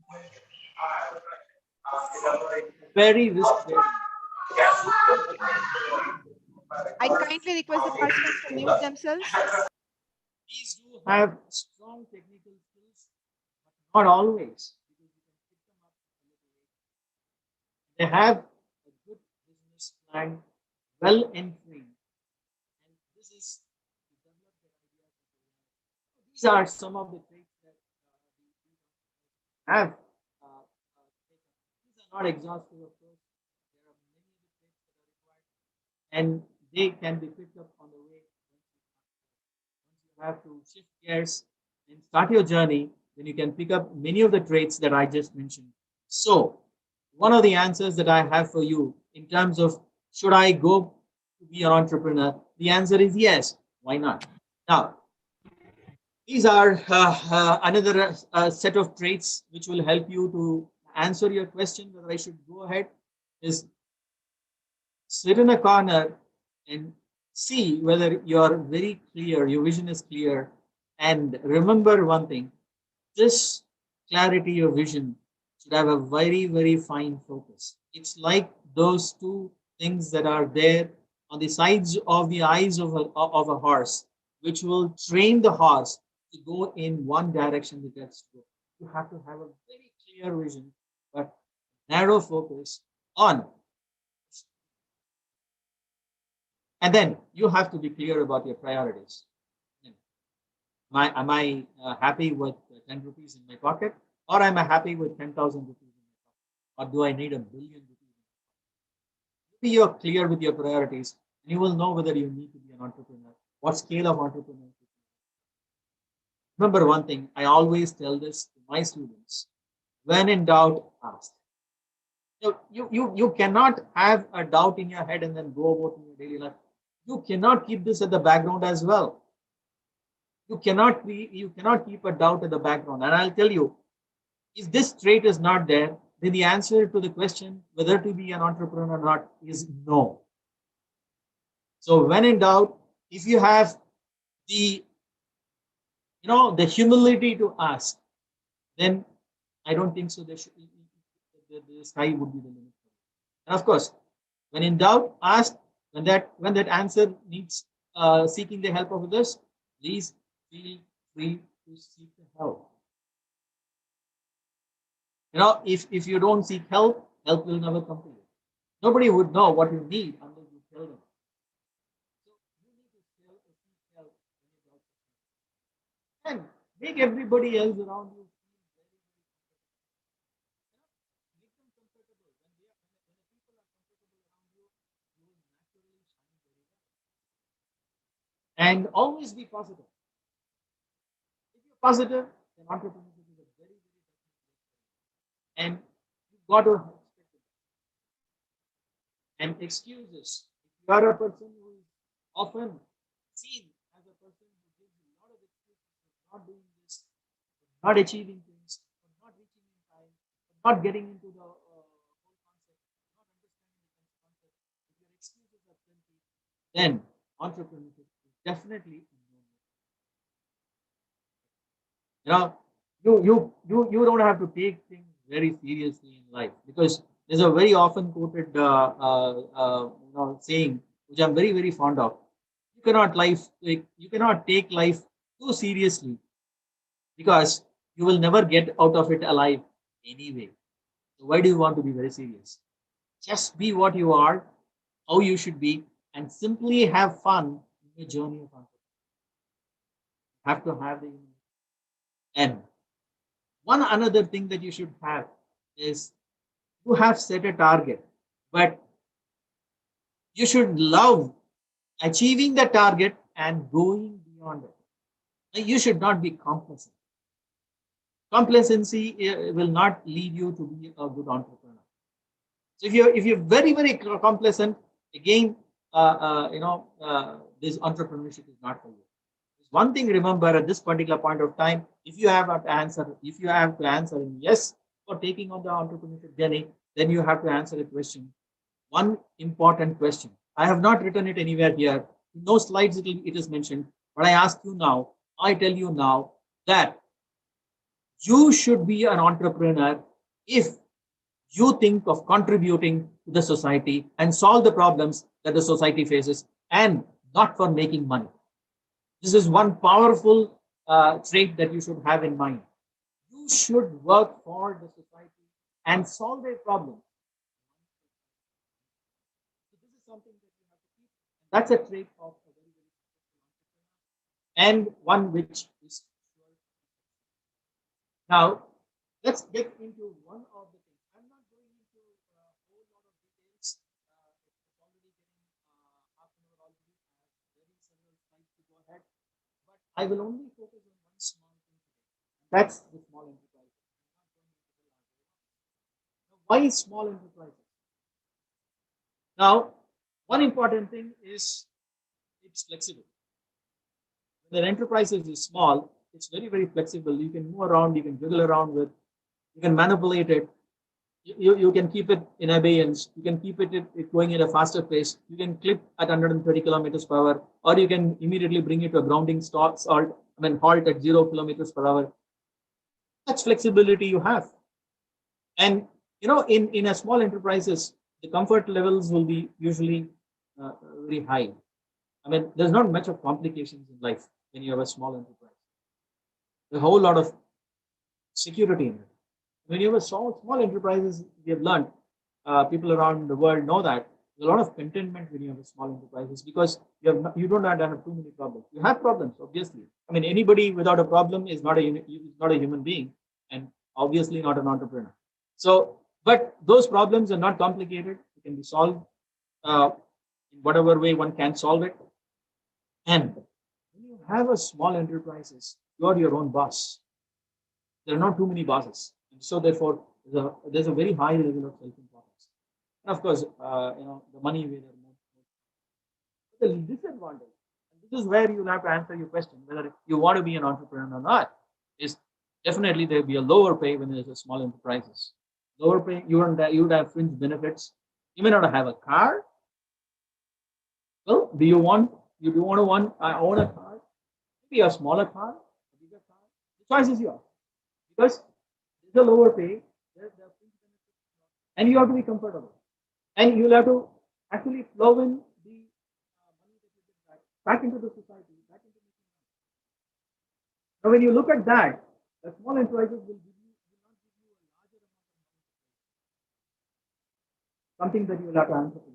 very risk bearing.
I kindly request the participants to mute themselves.
These do have strong technical skills, but not always. They have a good business plan, well trained, and this is to develop their ideas. These are some of the traits that we have. These are not exhaustive, of course. There are many other traits that are required, and they can be picked up on the way. Once you have to shift gears and start your journey, then you can pick up many of the traits that I just mentioned. So, one of the answers that I have for you in terms of should I go to be an entrepreneur, the answer is yes. Why not? Now, these are another set of traits which will help you to answer your question whether I should go ahead. Is sit in a corner and see whether you're very clear, your vision is clear, and remember one thing: this clarity of vision should have a very, very fine focus. It's like those two things that are there on the sides of the eyes of a horse, which will train the horse to go in one direction that gets to go. You have to have a very clear vision, but narrow focus on. And then you have to be clear about your priorities. Am I happy with 10 rupees in my pocket, or am I happy with 10,000 rupees in my pocket, or do I need a billion rupees? Be you're clear with your priorities, and you will know whether you need to be an entrepreneur, what scale of entrepreneur. Remember one thing, I always tell this to my students: when in doubt, ask. You cannot have a doubt in your head and then go about in your daily life. You cannot keep this at the background as well. You cannot keep a doubt at the background. And I'll tell you, if this trait is not there, then the answer to the question whether to be an entrepreneur or not is no. So when in doubt, if you have the humility to ask, then I don't think so. The sky would be the limit. And of course, when in doubt, ask. When that answer needs seeking the help of others, please feel free to seek the help. If you don't seek help, help will never come to you. Nobody would know what you need unless you tell them. So you need to seek help and make everybody else around you feel very, very comfortable. Make them comfortable. When people are comfortable and always be positive. If you're positive, then entrepreneurship is a very, very and you've got to expect it. And excuses. If you are a person who is often seen as a person who gives a lot of excuses for not doing this, for not achieving things, for not reaching in time, for not getting into the whole concept, not understanding the concept, if your excuses are plenty, then entrepreneurship is definitely a no-no. You know, you don't have to take things very seriously in life, because there's a very often quoted saying which I'm very, very fond of. You cannot take life too seriously, because you will never get out of it alive anyway. So why do you want to be very serious? Just be what you are, how you should be, and simply have fun in the journey of entrepreneurship. Have to have the end. One another thing that you should have is, you have set a target, but you should love achieving the target and going beyond it. Now, you should not be complacent. Complacency will not lead you to be a good entrepreneur. So if you're very, very complacent, again, this entrepreneurship is not for you. One thing, remember, at this particular point of time, if you have to answer in yes for taking on the entrepreneurship journey, then you have to answer a question. One important question. I have not written it anywhere here. In no slides it is mentioned, but I ask you now, I tell you now that you should be an entrepreneur if you think of contributing to the society and solve the problems that the society faces, and not for making money. This is one powerful trait that you should have in mind. You should work for the society and solve their problems. So this is something that you have to keep. That's a trait of a very, very successful entrepreneur, and one which is sure. Now, let's get into one of the things. I'm not going into a whole lot of details. It's already getting half an hour already. I have very several slides to go ahead. But I will only focus on one small thing today. That's the small enterprises. Now, why small enterprises? Now, one important thing is it's flexible. When an enterprise is small, it's very, very flexible. You can move around, you can jiggle around with, you can manipulate it. You can keep it in abeyance. You can keep it going at a faster pace. You can clip at 130 kilometers per hour, or you can immediately bring it to a grounding halt at 0 kilometers per hour. Such flexibility you have. And in a small enterprises, the comfort levels will be usually very high. I mean, there's not much of complications in life when you have a small enterprise. There's a whole lot of security in it. When you have a small enterprises, we have learned, people around the world know that there's a lot of contentment when you have a small enterprises, because you don't have to have too many problems. You have problems, obviously. I mean, anybody without a problem is not a human being, and obviously not an entrepreneur. So, but those problems are not complicated. It can be solved in whatever way one can solve it. And when you have a small enterprises, you are your own boss. There are not too many bosses. And so therefore, there's a very high level of self-importance. And of course, the money way there more. The disadvantage, and this is where you'll have to answer your question, whether you want to be an entrepreneur or not, is definitely there'll be a lower pay when there's a small enterprises. Lower pay, you would have fringe benefits. You may not have a car. Well, do you want to own a car? Maybe a smaller car, a bigger car. The choice is yours. Because there's a lower pay, and you have to be comfortable. And you'll have to actually flow in the money that you get back into the society, back into the society. Now, when you look at that, the small enterprises will not give you a larger amount of money. Something that you will have to answer to.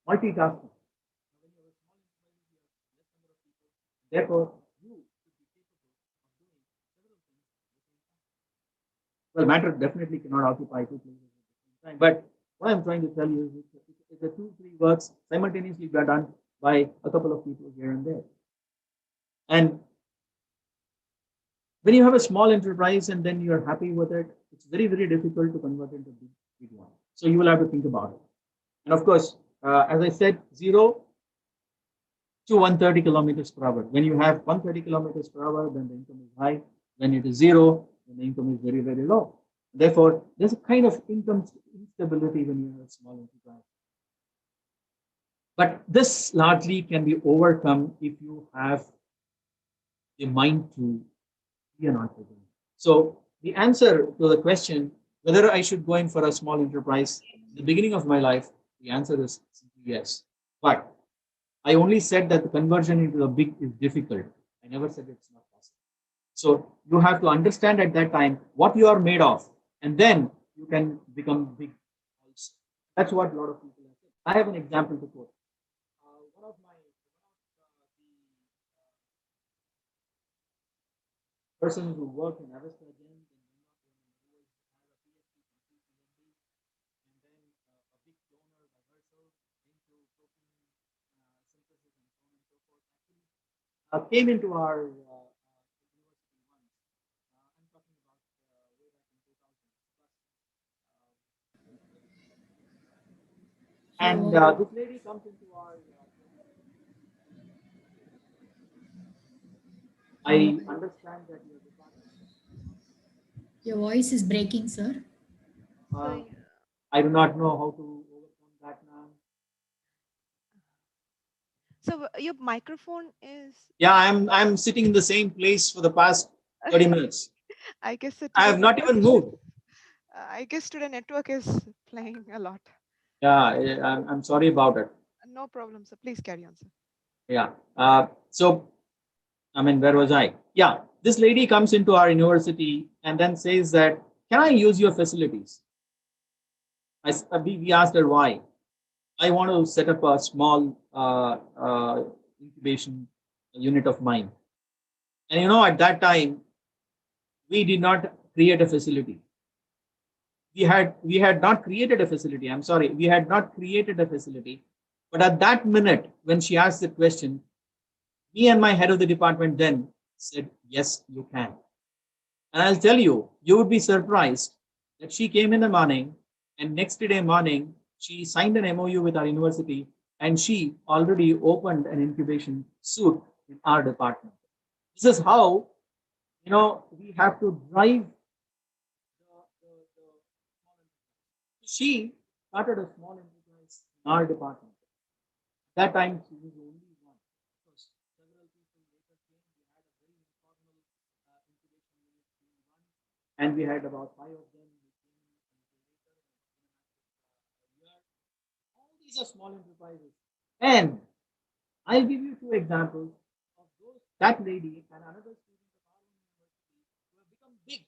Multitasking. When you have a small enterprise, you have less number of people. Therefore, you should be capable of doing several things at the same time. Well, matter definitely cannot occupy two places at the same time. But what I'm trying to tell you is the 2-3 works simultaneously be done by a couple of people here and there. And when you have a small enterprise and then you're happy with it, it's very, very difficult to convert into a big one. So you will have to think about it. And of course, as I said, 0 to 130 kilometers per hour. When you have 130 kilometers per hour, then the income is high. When it is 0, then the income is very, very low. Therefore, there's a kind of income instability when you have a small enterprise. But this largely can be overcome if you have the mind to be an entrepreneur. So the answer to the question, whether I should go in for a small enterprise in the beginning of my life, the answer is simply yes. But I only said that the conversion into the big is difficult. I never said it's not possible. So you have to understand at that time what you are made of, and then you can become big also. That's what a lot of people have said. I have an example to quote. One of the persons who work in Avesta Gens and then a big donor by herself into protein synthesis and so on and so forth, actually came into our university once. I'm talking about way back in 2000. And this lady comes into our. I understand that your department.
Your voice is breaking, sir.
I do not know how to overcome that now.
So your microphone is.
Yeah, I'm sitting in the same place for the past 30 minutes.
I guess
I have not even moved.
I guess today network is playing a lot.
Yeah, I'm sorry about it.
No problem, sir. Please carry on, sir.
Yeah. So, I mean, where was I? Yeah, this lady comes into our university and then says that, can I use your facilities? We asked her why. I want to set up a small incubation unit of mine. And at that time, we did not create a facility. We had not created a facility. I'm sorry, we had not created a facility. But at that minute, when she asked the question, me and my head of the department then said, yes, you can. And I'll tell you, you would be surprised that she came in the morning and next day morning, she signed an MOU with our university and she already opened an incubation suite in our department. This is how, we have to drive. She started a small enterprise in our department. At that time, she was the only one. Because several people later came, we had a very informal incubation unit being run, and we had about 5 of them who came later. All these are small enterprises. And I'll give you 2 examples of those, that lady and another student of our university who have become big.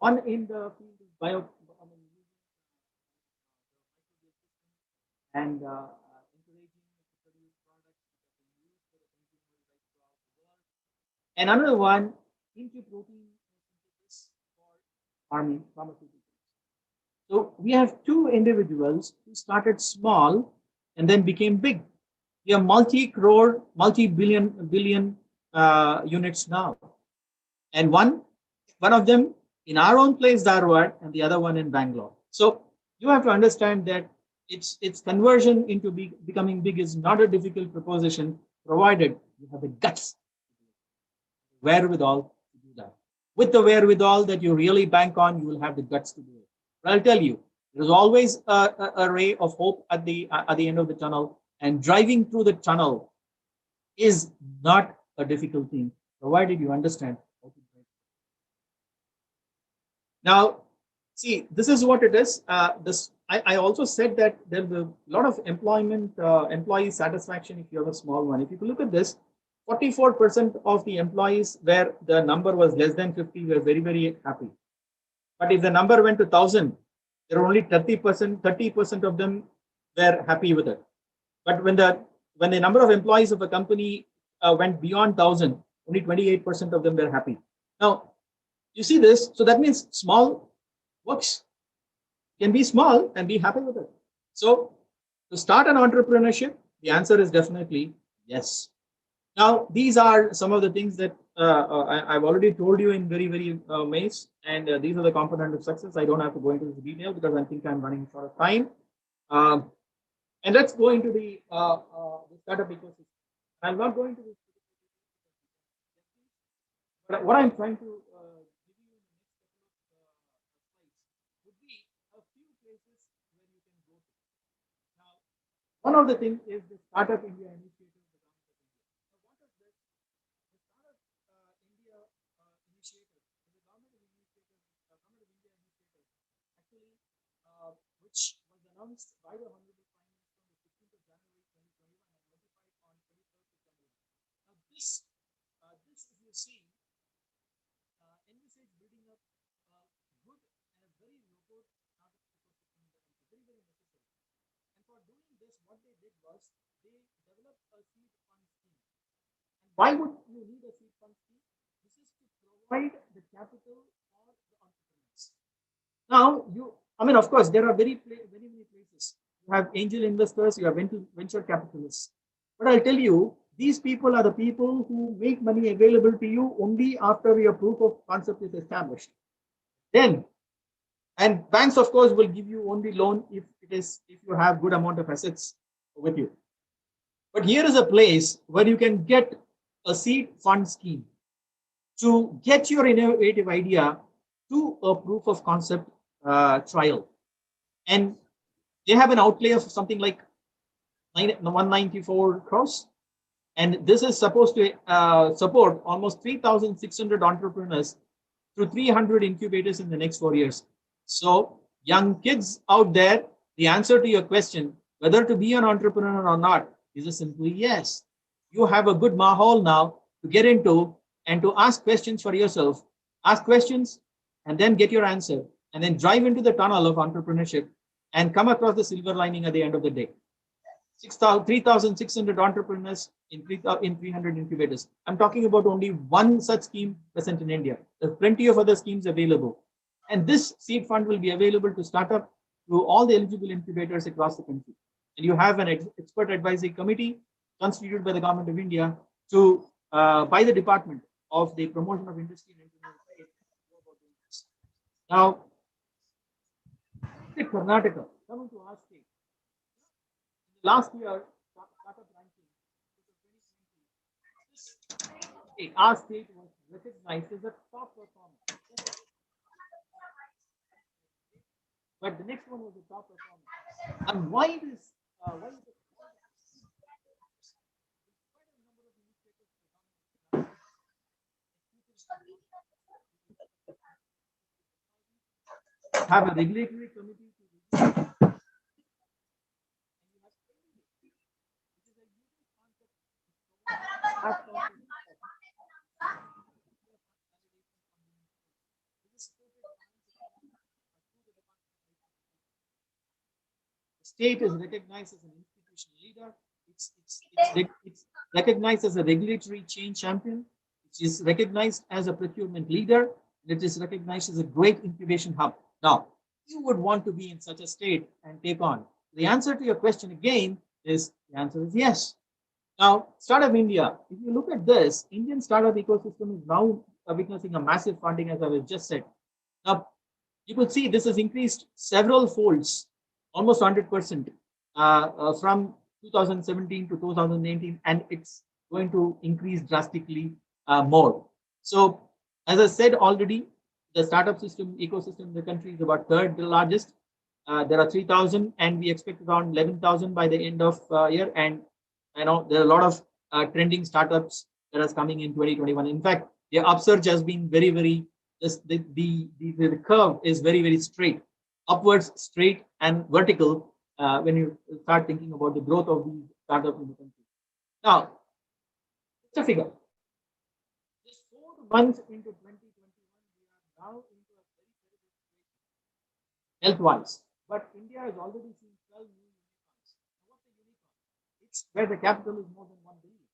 One in the field of and encouraging to produce products that can be used for the consumers right throughout the world. And another one into protein synthesis for pharmaceuticals. So we have 2 individuals who started small and then became big. We are multi-crore, multi-billion units now. And one of them in our own place, Dharwad, and the other one in Bangalore. So you have to understand that its conversion into becoming big is not a difficult proposition, provided you have the guts, wherewithal to do that. With the wherewithal that you really bank on, you will have the guts to do it. But I'll tell you, there is always a ray of hope at the end of the tunnel, and driving through the tunnel is not a difficult thing, provided you understand how to drive. Now, see, this is what it is. I also said that there's a lot of employee satisfaction if you have a small one. If you look at this, 44% of the employees where the number was less than 50 were very, very happy. But if the number went to 1,000, there were only 30% of them were happy with it. But when the number of employees of a company went beyond 1,000, only 28% of them were happy. Now, you see this, so that means small works. Can be small and be happy with it. So to start an entrepreneurship, The answer is definitely yes. Now, these are some of the things that I've already told you in very ways, and these are the components of success. I don't have to go into this detail because I think I'm running short of time. Um, and let's go into the startup ecosystem. I'm not going to this, but what I'm trying to give you in the next couple of slides would be a few places where you can go to. Now, one of the things is the Startup India initiative. What is this? The Startup India initiative, the government of initiative, government of India initiative, actually, which was announced by the Honorable Prime Minister on the 16th of January 2021 and notified on 23rd of January. Now, this, if you see, envisage building up a good and a very robust startup ecosystem in the country, very necessary. And for doing this, what they did was they developed a seed fund scheme. And why would you need a seed fund scheme? This is to provide the capital for the entrepreneurs. Now, of course, there are very many places. You have angel investors, you have venture capitalists. But I'll tell you, these people are the people who make money available to you only after your proof of concept is established. Then, and banks, of course, will give you only loan if you have good amount of assets with you. But here is a place where you can get a seed fund scheme to get your innovative idea to a proof of concept trial. And they have an outlay of something like 194 crores. And this is supposed to support almost 3,600 entrepreneurs through 300 incubators in the next 4 years. So, young kids out there, the answer to your question, whether to be an entrepreneur or not, is a simple yes. You have a good mahal now to get into and to ask questions for yourself. Ask questions and then get your answer and then drive into the tunnel of entrepreneurship and come across the silver lining at the end of the day. 3,600 entrepreneurs in 300 incubators. I'm talking about only one such scheme present in India. There's plenty of other schemes available. And this seed fund will be available to start up through all the eligible incubators across the country. And you have an expert advisory committee constituted by the government of India by the Department of the Promotion of Industry and Enterprise. Now, Karnataka, coming to our state. Last year, startup ranking, our state was recognized as a top performer. But the next one was the top performer. And why this? Why is it? Have a regulatory committee to state is recognized as an institutional leader. It's recognized as a regulatory change champion. It is recognized as a procurement leader. It is recognized as a great incubation hub. Now, you would want to be in such a state and take on. The answer to your question again is the answer is yes. Now, Startup India, if you look at this, Indian startup ecosystem is now witnessing a massive funding, as I was just said. Now, you could see this has increased several folds, almost 100% from 2017 to 2019, and it's going to increase drastically more. So, as I said already, the startup ecosystem in the country is about third largest. There are 3,000, and we expect around 11,000 by the end of year. And there are a lot of trending startups that are coming in 2021. In fact, the upsurge has been very. The curve is very straight, upwards, straight, and vertical when you start thinking about the growth of these startups in the country. Now, it's a figure. Just 4 months into 2021, we are now into a very situation health-wise. But India has already seen 12 new unicorns. What's a unicorn? It's where the capital is more than 1 billion.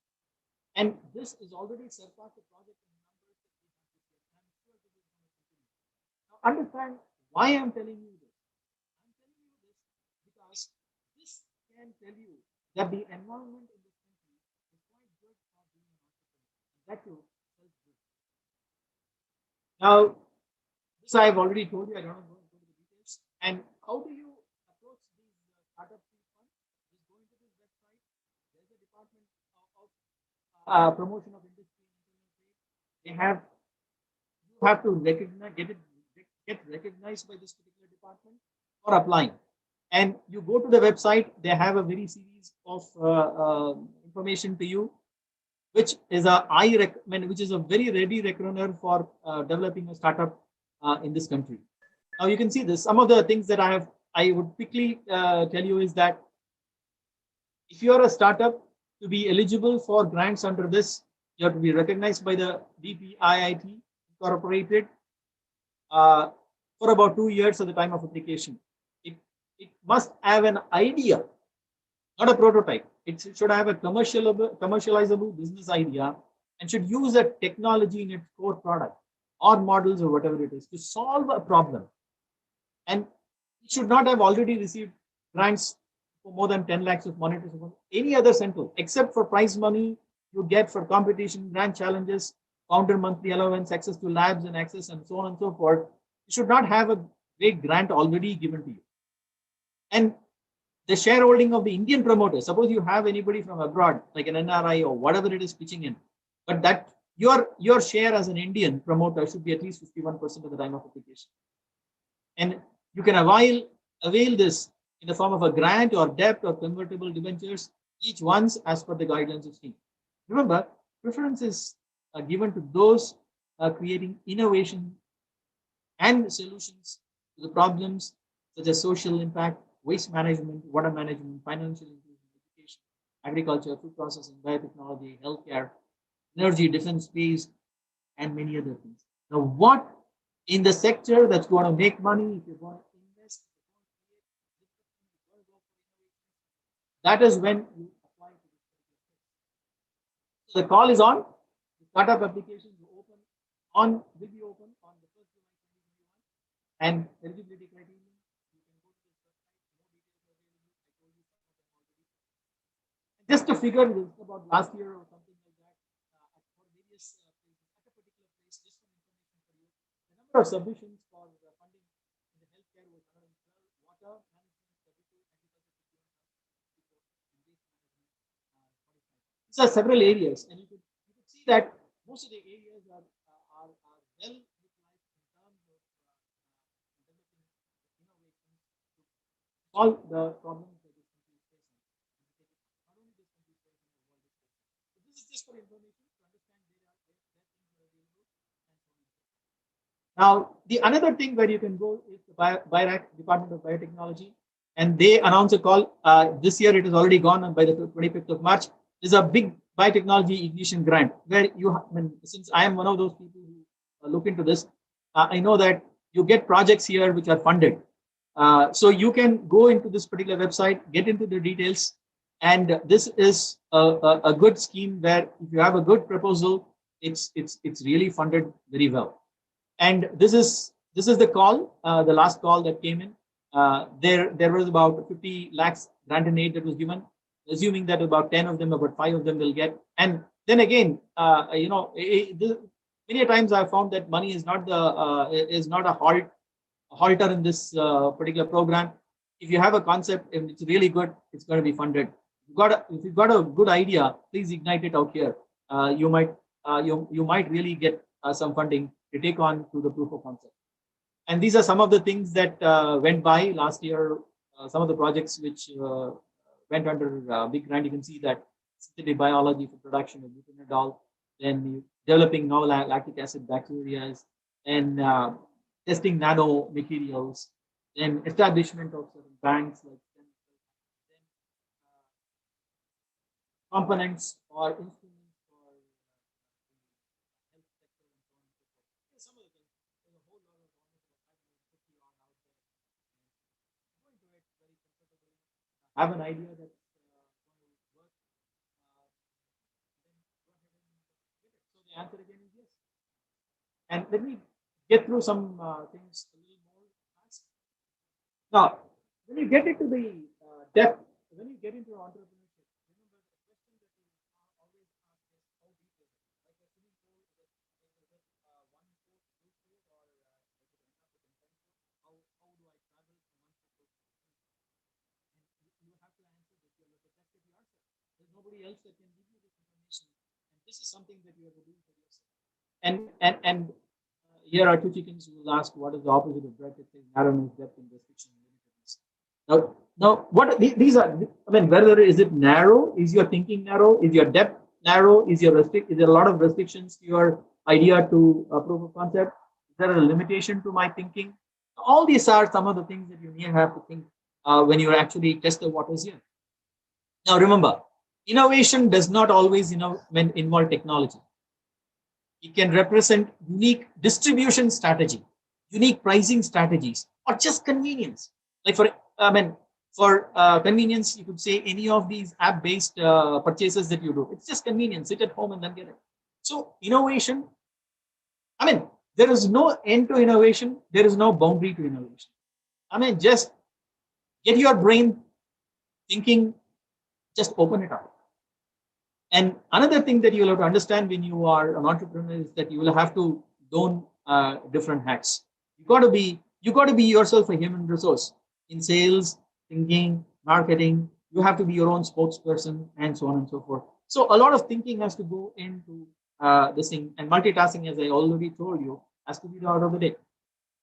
And this is already surpassed the project in numbers that we have this year. I'm sure this is going to continue. Now, understand why I'm telling you this. I'm telling you this because this can tell you that the environment in this country is quite good for being an entrepreneur. That too, self-driven. Now, this I have already told you. I don't want to go into the details. And how do you approach these startup funds? Just go into this website. There's a department of promotion of industry and internal trade. They have you have to recognize get recognized by this particular department for applying. And you go to the website. They have a very series of information to you, which is I recommend, which is a very ready reckoner for developing a startup in this country. Now you can see this. Some of the things that I would quickly tell you is that if you are a startup, to be eligible for grants under this, you have to be recognized by the DPIIT Incorporated for about 2 years at the time of application. It must have an idea, not a prototype. It should have a commercializable business idea and should use a technology in its core product or models or whatever it is to solve a problem. And it should not have already received grants for more than 10 lakhs of monetary support, any other central, except for prize money you get for competition, grant challenges, founder monthly allowance, access to labs and access, and so on and so forth. You should not have a great grant already given to you. And the shareholding of the Indian promoter, suppose you have anybody from abroad, like an NRI or whatever it is pitching in, but that your share as an Indian promoter should be at least 51% at the time of application. And you can avail this in the form of a grant or debt or convertible debentures, each once as per the guidelines of scheme. Remember, preference is given to those creating innovation and solutions to the problems such as social impact, waste management, water management, financial inclusion, education, agriculture, food processing, biotechnology, healthcare, energy, defense, space, and many other things. Now, what in the sector that's going to make money, if you're going to invest, that is when you apply to this. So the call is on. The startup applications will be open on the 1st July 2021, and eligibility criteria. You can go to this website. More details are available. I told you some of them already. Just a figure is about last year or something like that. For various places, at a particular place, just some information for you. The number of submissions for funding in the healthcare was 112, water management 32, agriculture 51, and waste management 45. These are several areas, and you could see that most of the areas are well utilized in terms of developing innovations to solve the problems that this country is facing. Not only this country is facing, the world is facing. So this is just for information to understand where things are available and so on. Now, the another thing where you can go is the BIRAC, Department of Biotechnology, and they announce a call. This year it is already gone, and by the 25th of March, there's a big biotechnology ignition grant where since I am one of those people who look into this, I know that you get projects here which are funded. So you can go into this particular website, get into the details, and this is a good scheme where if you have a good proposal, it's really funded very well. And this is the call, the last call that came in. There was about 50 lakhs grant and aid that was given, assuming that about 10 of them, about 5 of them will get. And then again, many times I've found that money is not a halter in this particular program. If you have a concept and it's really good, it's going to be funded. If you've got a good idea, please ignite it out here. You might really get some funding to take on to the proof of concept. And these are some of the things that went by last year. Some of the projects which went under big grant. You can see that synthetic biology for production of butanol, then developing novel lactic acid bacteria, and testing nano materials, then establishment of certain banks like components or instruments for health sector and so on and so forth. Some of the things, there's a whole lot of on out there. Go into it very comfortably. Have an idea that going to work. Then go ahead and get it. So the answer again is yes. And let me get through some things a little more fast. Now, when you get into the depth, when you get into entrepreneurship, There's nobody else that can give you this information. And this is something that you have to do for yourself. And here are two chickens who will ask, what is the opposite of breadth? It says narrowness, depth, and restriction, and limitedness. Now, what these are? I mean, whether is it narrow? Is your thinking narrow? Is your depth narrow? Is there a lot of restrictions to your idea to proof of concept? Is there a limitation to my thinking? All these are some of the things that you may have to think when you actually test the waters here. Now, remember, innovation does not always involve technology. It can represent unique distribution strategy, unique pricing strategies, or just convenience. Like for convenience, you could say any of these app-based purchases that you do. It's just convenience. Sit at home and then get it. So innovation, there is no end to innovation. There is no boundary to innovation. Just get your brain thinking, just open it up. And another thing that you will have to understand when you are an entrepreneur is that you will have to don different hats. You got to be yourself a human resource in sales, thinking, marketing. You have to be your own spokesperson, and so on and so forth. So a lot of thinking has to go into this thing, and multitasking, as I already told you, has to be the order of the day.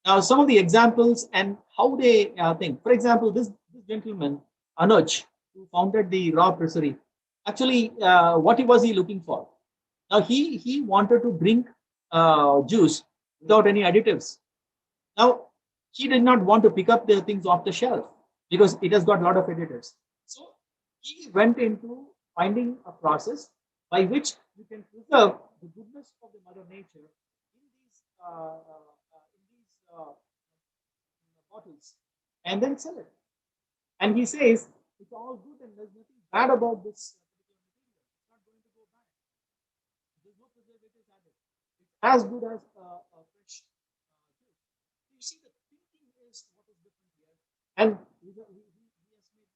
Now, some of the examples and how they think. For example, this gentleman, Anuj, who founded the Raw Pressery, actually, what was he looking for? Now, he wanted to drink juice without any additives. Now, he did not want to pick up the things off the shelf because it has got a lot of additives. So he went into finding a process by which you can preserve the goodness of the Mother Nature in these bottles and then sell it. And he says it's all good and there's nothing bad about this particular material. It's not going to go bad. There's no preservatives added. It's as good as a fresh juice. You see, the thinking is what is different here. And he has made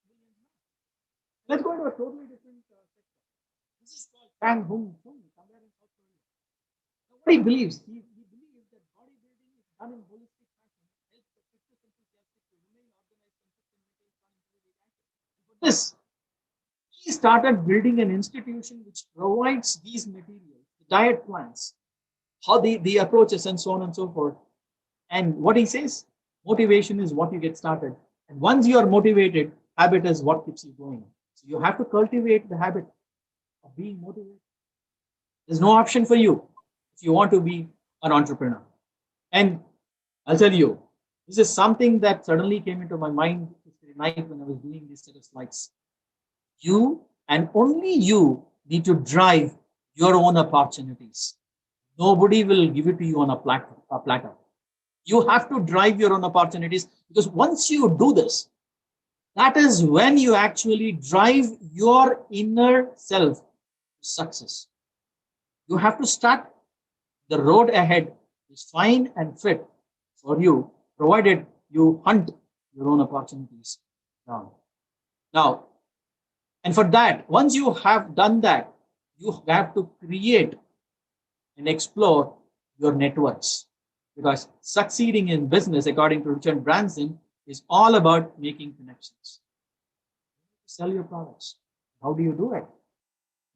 millions more. Let's go into a totally different sector. This is called Kang Hung Chung, somewhere in South Korea. Now, what he believes, he believes that bodybuilding is done in holistic fashion, helps the fitness enthusiastic to remain organized, consistent, maintain fun, and active. And for this, he started building an institution which provides these materials, the diet plans, how the approaches, and so on and so forth. And what he says, motivation is what you get started. And once you are motivated, habit is what keeps you going. So you have to cultivate the habit of being motivated. There's no option for you if you want to be an entrepreneur. And I'll tell you, this is something that suddenly came into my mind yesterday night when I was doing this set of slides. You and only you need to drive your own opportunities. Nobody will give it to you on a platter. You have to drive your own opportunities, because once you do this, that is when you actually drive your inner self to success. You have to start. The road ahead is fine and fit for you, provided you hunt your own opportunities down. Now, and for that, once you have done that, you have to create and explore your networks. Because succeeding in business, according to Richard Branson, is all about making connections. Sell your products. How do you do it?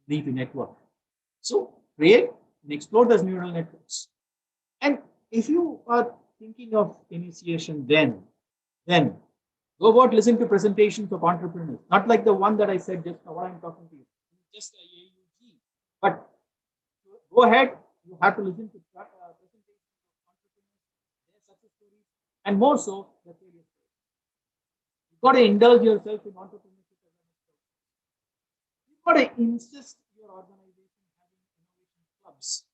You need to network. So create and explore those neural networks. And if you are thinking of initiation, then go about listening to presentations of entrepreneurs, not like the one that I said just now, what I'm talking to you, just a AUG. But go ahead, you have to listen to presentations of entrepreneurs, their success stories, and more so, the failure stories. You've got to indulge yourself in entrepreneurship. You've got to insist your organization having innovation clubs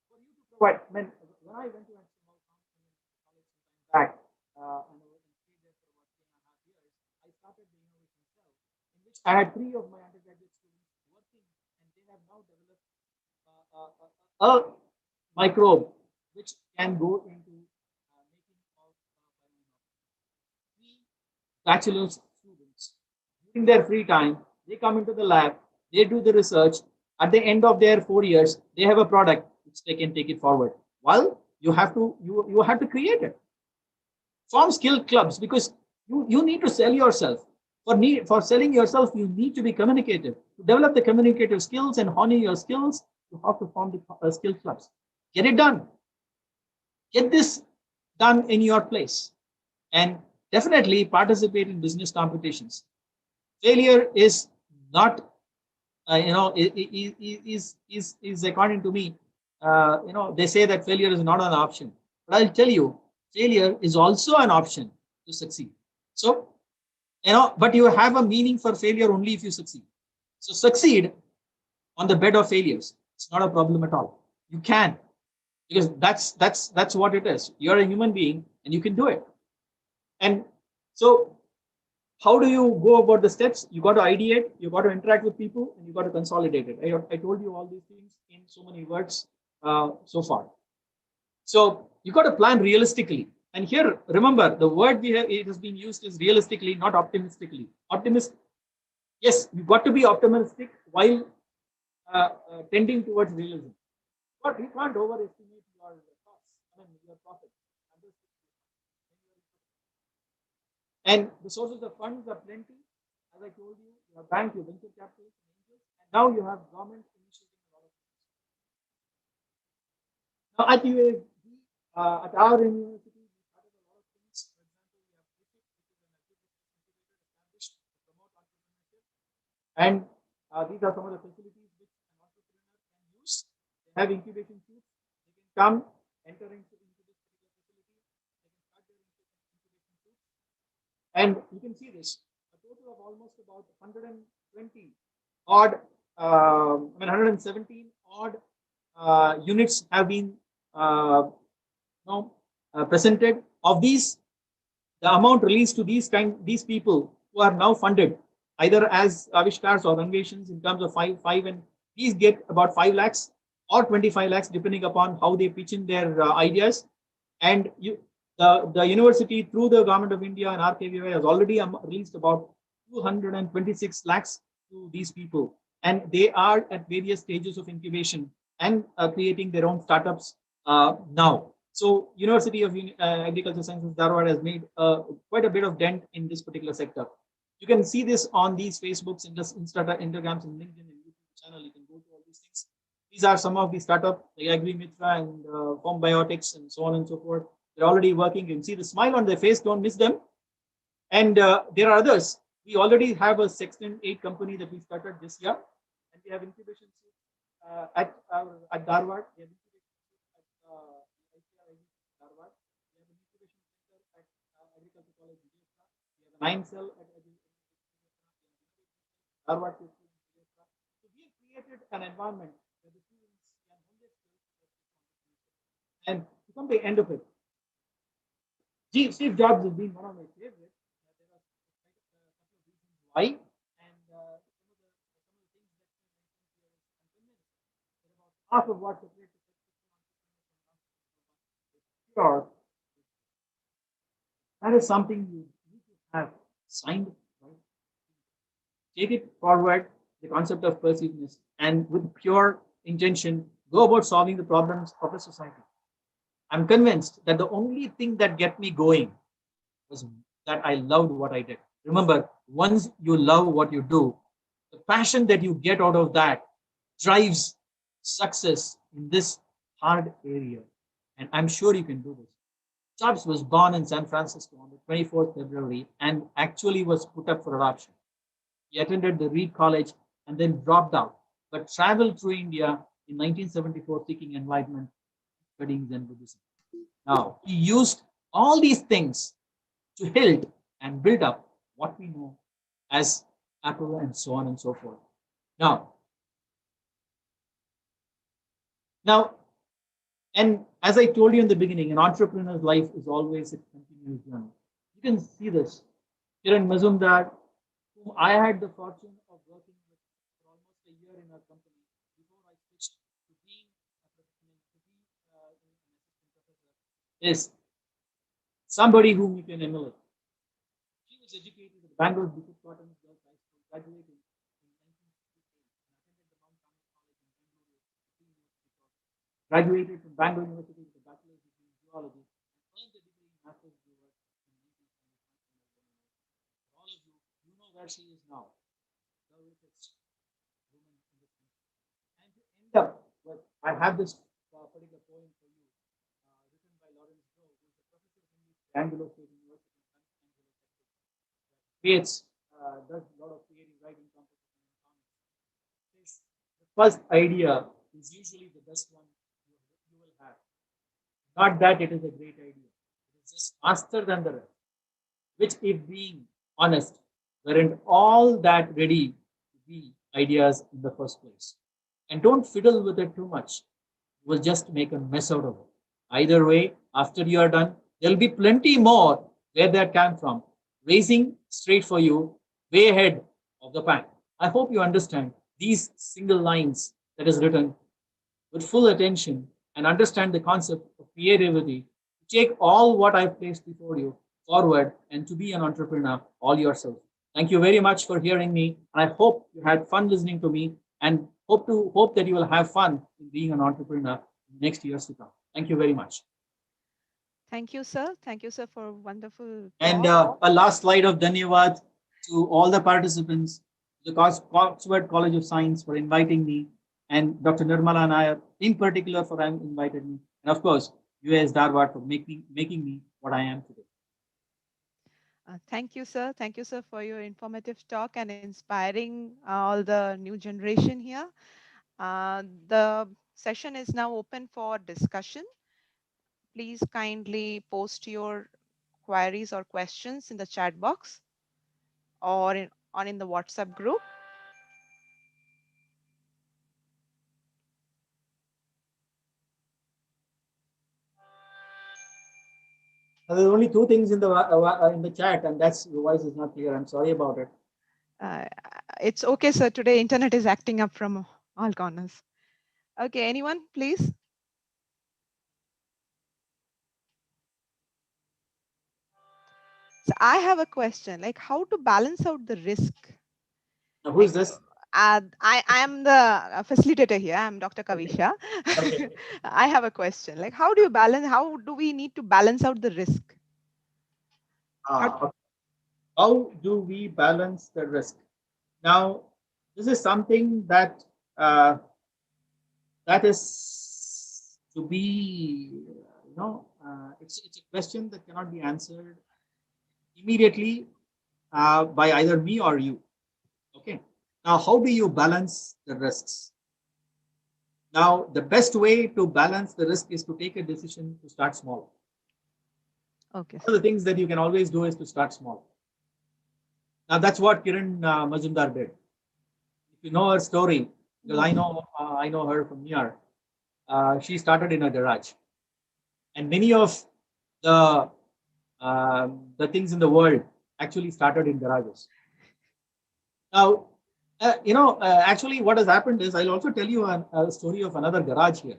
for you to provide. When I went to a small company in college back, and I stayed there for about 3.5 years, I started the innovation cell, in which I had 3 of my undergraduate students working, and they have now developed a microbe which can go into making of biology. 3 bachelor's students, during their free time, they come into the lab, they do the research. At the end of their 4 years, they have a product which they can take it forward. Well, you have to create it. Form skill clubs, because you need to sell yourself. For selling yourself, you need to be communicative. To develop the communicative skills and hone your skills, you have to form the skill clubs. Get it done. Get this done in your place, and definitely participate in business competitions. Failure is not, is according to me, they say that failure is not an option. But I'll tell you, failure is also an option to succeed. So, but you have a meaning for failure only if you succeed. So succeed on the bed of failures. It's not a problem at all. You can, because that's what it is. You're a human being and you can do it. And so how do you go about the steps? You got to ideate, you got to interact with people, and you got to consolidate it. I told you all these things in so many words so far. So you got to plan realistically. And here, remember, the word it has been used is realistically, not optimistically. Yes, you got to be optimistic while tending towards realism. But you can't overestimate your costs, your profit. And the sources of funds are plenty. As I told you, you have bank, you have venture capital, and now you have government initiating a lot of things. Now at UAB, at our university, we started a lot of things. For example, we have established to promote entrepreneurship, and these are some of the facilities which an entrepreneur can use. They have incubation suites. They can come, enter into this particular facility. They can start their incubation suites. And you can see this, a total of almost about 120 odd, 117 odd units have been presented. Of these, the amount released to these people who are now funded either as avishkars or innovations in terms of five, and these get about 5 lakhs or 25 lakhs depending upon how they pitch in their ideas. And the university through the government of India and RKVY has already released about 226 lakhs to these people, and they are at various stages of incubation and creating their own startups now. So University of Agricultural Sciences Dharwad has made quite a bit of dent in this particular sector. You can see this on these Facebooks, Instagrams, and LinkedIn and YouTube channel. You can go to all these things. These are some of the startups like AgriMitra and Form Biotics and so on and so forth. They're already working. You can see the smile on their face. Don't miss them. And there are others. We already have a Section 8 company that we started this year, and we have incubation at Dharwad. We have incubation at Dharwad. We have an incubation center at Agricultural College of India. We have a 9-cell at Dharwad. So we have created an environment where the students can hone their skills. And to come to the end of it, Steve Jobs has been one of my favorites. There are a couple of reasons why, and some of the things that I'm convinced that about half of what separates the pure. That is something you need to have signed. Right? Take it forward, the concept of persiveness, and with pure intention, go about solving the problems of a society. I'm convinced that the only thing that kept me going was that I loved what I did. Remember, once you love what you do, the passion that you get out of that drives success in this hard area. And I'm sure you can do this. Jobs was born in San Francisco on the 24th February and actually was put up for adoption. He attended the Reed College and then dropped out, but traveled through India in 1974 seeking enlightenment, studying Zen Buddhism. Now, he used all these things to build and build up what we know as Apple and so on and so forth. Now, and as I told you in the beginning, an entrepreneur's life is always a continuous journey. You can see this here in Mazumdar, whom I had the fortune of working with for almost a year in our company before I switched to being an assistant professor, is somebody whom you can emulate. She was educated at Bangalore Bishop Cotton Girls High School, graduated in 1968, and attended the Mount Carmel College in Bangalore, graduated from Bangalore University with a bachelor's degree in zoology, and earned a degree in master's degree in 1975. All of you, you know where she is now, the richest woman in the country. And to end up with, I have this particular poem for you, written by Lawrence Rowe, who is a professor of English at Angelo State University in San Angelo, Texas. Creates, does a lot of creative writing, composition, and comics. The first idea is usually the best one you will have. Not that it is a great idea, it is just faster than the rest, which, if being honest, weren't all that ready to be ideas in the first place. And don't fiddle with it too much. You will just make a mess out of it. Either way, after you are done, there'll be plenty more where that came from, racing straight for you, way ahead of the pack. I hope you understand these single lines that is written with full attention and understand the concept of creativity. Take all what I've placed before you forward and to be an entrepreneur all yourself. Thank you very much for hearing me. And I hope you had fun listening to me and hope that you will have fun in being an entrepreneur in the next years to come. Thank you very much.
Thank you, sir. Thank you, sir, for a wonderful
And
talk.
a last slide of Dhanyavad to all the participants, the Oxford College of Science for inviting me, and Dr. Nirmala Nair in particular for invited me, and of course, US Dharwad for making me what I am today.
Thank you, sir. Thank you, sir, for your informative talk and inspiring all the new generation here. The session is now open for discussion. Please kindly post your queries or questions in the chat box or in the WhatsApp group.
There's only two things in the chat, and that's your voice is not clear. I'm sorry about it.
It's okay, sir. Today, internet is acting up from all corners. Okay, anyone, please? So I have a question, like how to balance out the risk.
Now, who is this?
I am the facilitator here. I'm Dr. Kavisha.
Okay.
I have a question, like how do we need to balance out the risk?
Okay. How do we balance the risk? Now, this is something that is to be, it's a question that cannot be answered immediately by either me or you. Okay. Now, how do you balance the risks? Now, the best way to balance the risk is to take a decision to start small.
Okay.
One of the things that you can always do is to start small. Now, that's what Kiran Majumdar did. If you know her story, because I know her from near, she started in a garage. And many of the things in the world actually started in garages. Now, actually what has happened is, I'll also tell you a story of another garage here.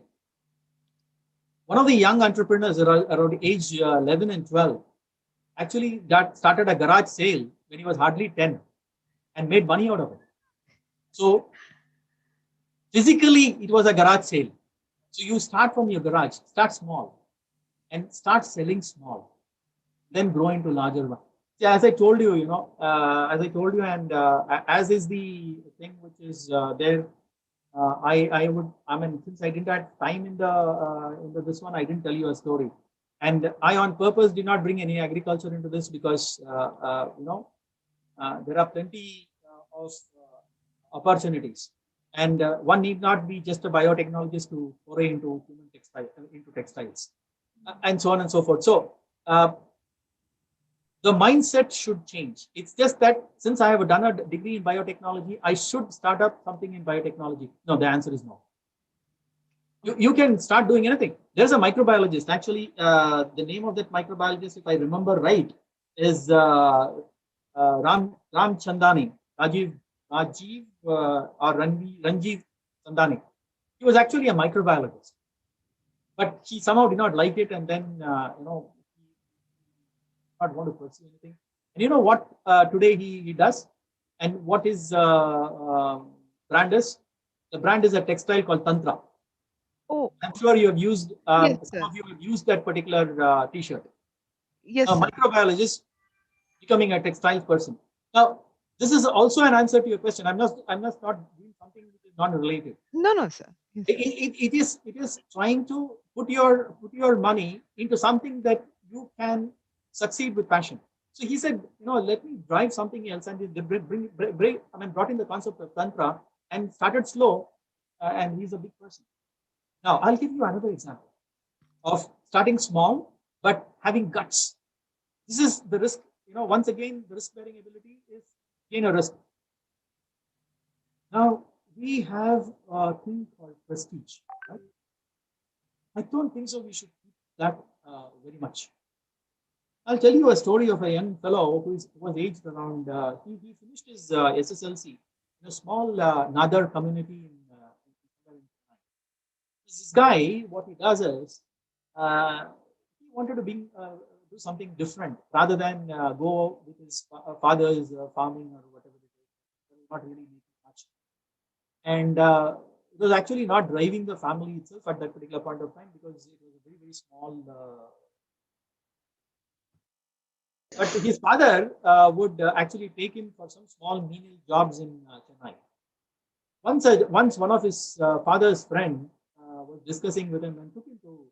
One of the young entrepreneurs around age 11 and 12 actually started a garage sale when he was hardly 10 and made money out of it. So physically, it was a garage sale. So you start from your garage, start small and start selling small, then grow into larger one. Yeah, as I told you, and as is the thing which is there, since I didn't have time in the this one, I didn't tell you a story, and I on purpose did not bring any agriculture into this because there are plenty of opportunities, and one need not be just a biotechnologist to foray into textiles, and so on and so forth. So. The mindset should change. It's just that since I have done a degree in biotechnology, I should start up something in biotechnology. No, the answer is no. You can start doing anything. There's a microbiologist. Actually, the name of that microbiologist, if I remember right, is Ram Chandani, Rajiv or Ranjiv Chandani. He was actually a microbiologist, but he somehow did not like it, and then not want to pursue anything. And you know what today he does, and what his brand is? The brand is a textile called Tantra.
Oh,
I'm sure you have used,
yes,
some of you have used that particular t-shirt.
Yes,
a microbiologist becoming a textile person. Now, This is also an answer to your question. I'm not doing something which is not related.
No, sir. Yes, sir.
It is trying to put your money into something that you can succeed with passion. So he said, let me drive something else, and they brought in the concept of tantra and started slow, and he's a big person. Now I'll give you another example of starting small but having guts. This is the risk. Once again, the risk bearing ability is gain a risk. Now we have a thing called prestige, right? I don't think so. We should keep that very much. I'll tell you a story of a young fellow who was aged around. He finished his SSLC in a small Nadar community in this guy. What he does is he wanted to do something different rather than go with his father's farming or whatever it is. Not really making much, and it was actually not driving the family itself at that particular point of time because it was a very very small. But his father would actually take him for some small menial jobs in Chennai. Once one of his father's friend was discussing with him and took him to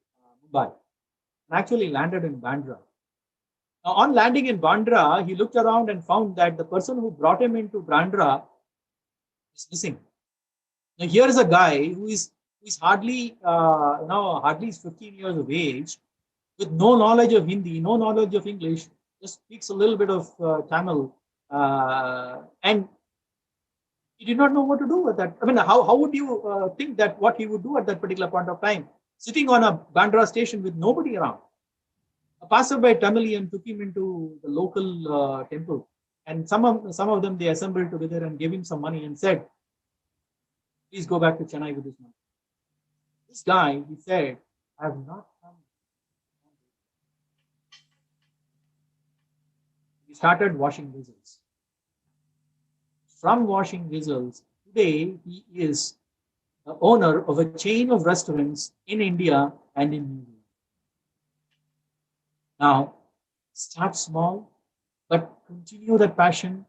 Mumbai and actually landed in Bandra. Now, on landing in Bandra, he looked around and found that the person who brought him into Bandra is missing. Now, here is a guy who is hardly hardly 15 years of age, with no knowledge of Hindi, no knowledge of English, just speaks a little bit of Tamil, and he did not know what to do with that. I mean, how would you think that what he would do at that particular point of time, sitting on a Bandra station with nobody around? A passerby Tamilian took him into the local temple, and some of them they assembled together and gave him some money and said, "Please go back to Chennai with this money." This guy, he said, "I have not come." He started washing vessels. From washing vessels, today he is the owner of a chain of restaurants in India and in New Zealand. Now, start small, but continue that passion,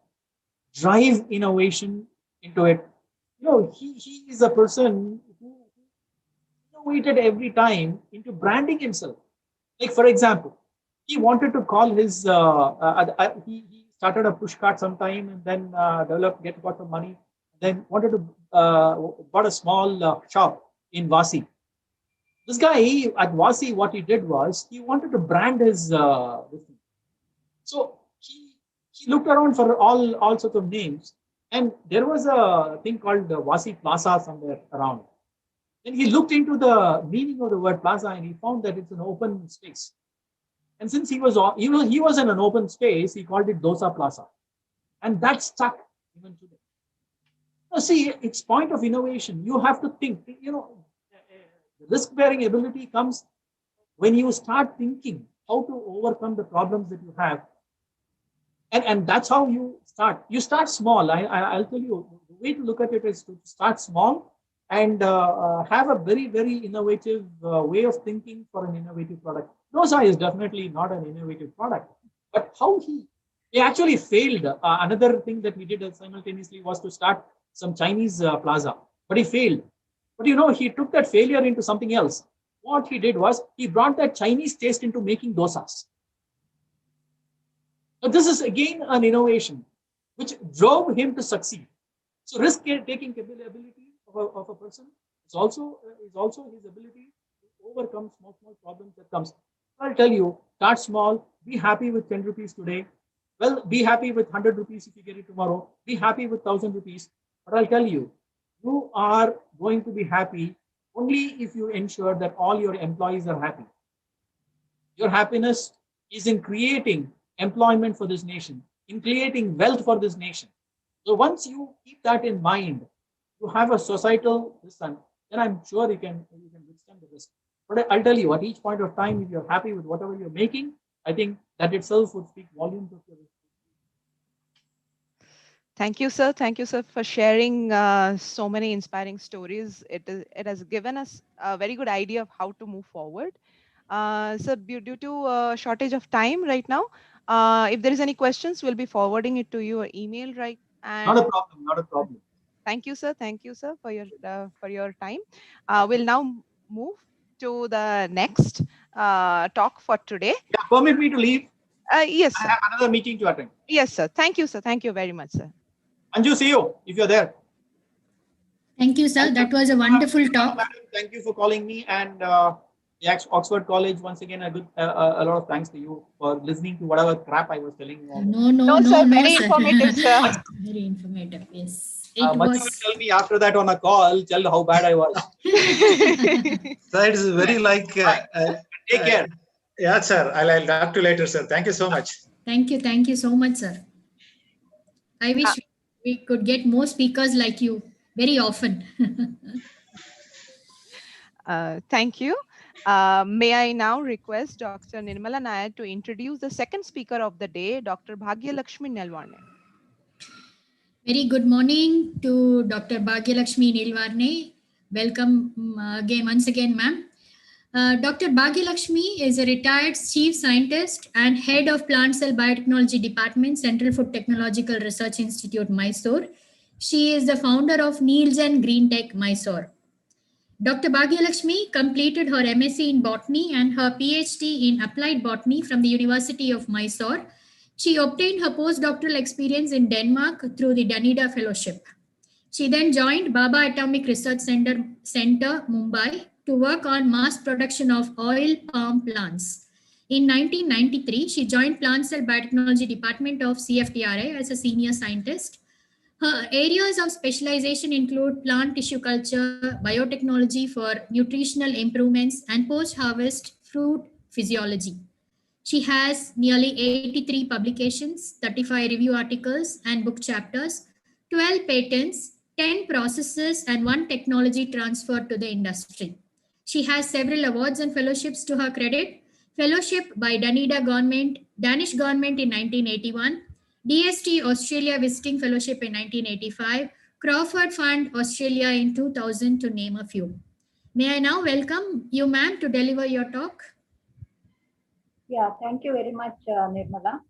drive innovation into it. He is a person who innovated every time into branding himself. Like, for example, he wanted to call his, he started a push cart sometime and then got some money, then wanted to, bought a small shop in Vasi. This guy at Vasi, what he did was he wanted to brand his business. So he looked around for all sorts of names, and there was a thing called the Vasi Plaza somewhere around. Then he looked into the meaning of the word plaza, and he found that it's an open space. And since he was in an open space, he called it Dosa Plaza, and that stuck even today. Now, see, it's point of innovation. You have to think. The risk-bearing ability comes when you start thinking how to overcome the problems that you have, and that's how you start. You start small. I'll tell you the way to look at it is to start small and have a very very innovative way of thinking for an innovative product. Dosa is definitely not an innovative product, but how he actually failed. Another thing that we did simultaneously was to start some Chinese plaza, but he failed. But he took that failure into something else. What he did was he brought that Chinese taste into making dosas. But this is again an innovation which drove him to succeed. So risk-taking ability of a person is also his ability to overcome small problems that comes. I'll tell you, start small, be happy with 10 rupees today. Well, be happy with 100 rupees if you get it tomorrow. Be happy with 1,000 rupees. But I'll tell you, you are going to be happy only if you ensure that all your employees are happy. Your happiness is in creating employment for this nation, in creating wealth for this nation. So once you keep that in mind, you have a societal system, then I'm sure you can withstand the risk. But I'll tell you, at each point of time, if you're happy with whatever you're making, I think that itself would speak volumes of your risk.
Thank you, sir. Thank you, sir, for sharing so many inspiring stories. It has given us a very good idea of how to move forward. So due to shortage of time right now, if there is any questions, we'll be forwarding it to your email right And
Not a problem. Not a problem.
thank you, sir. Thank you, sir, for your time. We'll now move to the next talk for today.
Yeah, permit me to leave.
Yes,
I
sir.
have another meeting to attend.
Yes, sir. Thank you, sir. Thank you very much, sir.
Anju, see you if you're there.
Thank you, sir. That was a wonderful talk.
Madam, thank you for calling me, and Oxford College, once again, a lot of thanks to you for listening to whatever crap I was telling you all.
No, sir. Very
Sir.
informative, sir.
Very informative. Yes, it
Manju will
was.
tell me after that on a call, tell how bad I was.
So it is very like.
Take care.
Yeah, sir. I'll talk to you later, sir. Thank you so much.
Thank you. Thank you so much, sir. I wish we could get more speakers like you very often.
Thank you. May I now request Dr. Nirmala Nair to introduce the second speaker of the day, Dr. Bhagyalakshmi Nelvarne.
Very good morning to Dr. Bhagyalakshmi Nilwarne. Welcome once again, ma'am. Dr. Bhagyalakshmi is a retired chief scientist and head of Plant Cell Biotechnology Department, Central Food Technological Research Institute, Mysore. She is the founder of Nielsen Green Tech, Mysore. Dr. Bhagyalakshmi completed her MSc in botany and her PhD in applied botany from the University of Mysore. She obtained her postdoctoral experience in Denmark through the Danida Fellowship. She then joined Baba Atomic Research Center, Mumbai, to work on mass production of oil palm plants. In 1993, she joined Plant Cell Biotechnology Department of CFTRI as a senior scientist. Her areas of specialization include plant tissue culture, biotechnology for nutritional improvements, and post-harvest fruit physiology. She has nearly 83 publications, 35 review articles and book chapters, 12 patents, 10 processes, and 1 technology transfer to the industry. She has several awards and fellowships to her credit. Fellowship by Danish government in 1981, DST Australia Visiting Fellowship in 1985, Crawford Fund Australia in 2000, to name a few. May I now welcome you, ma'am, to deliver your talk?
Yeah, thank you very much, Nirmala.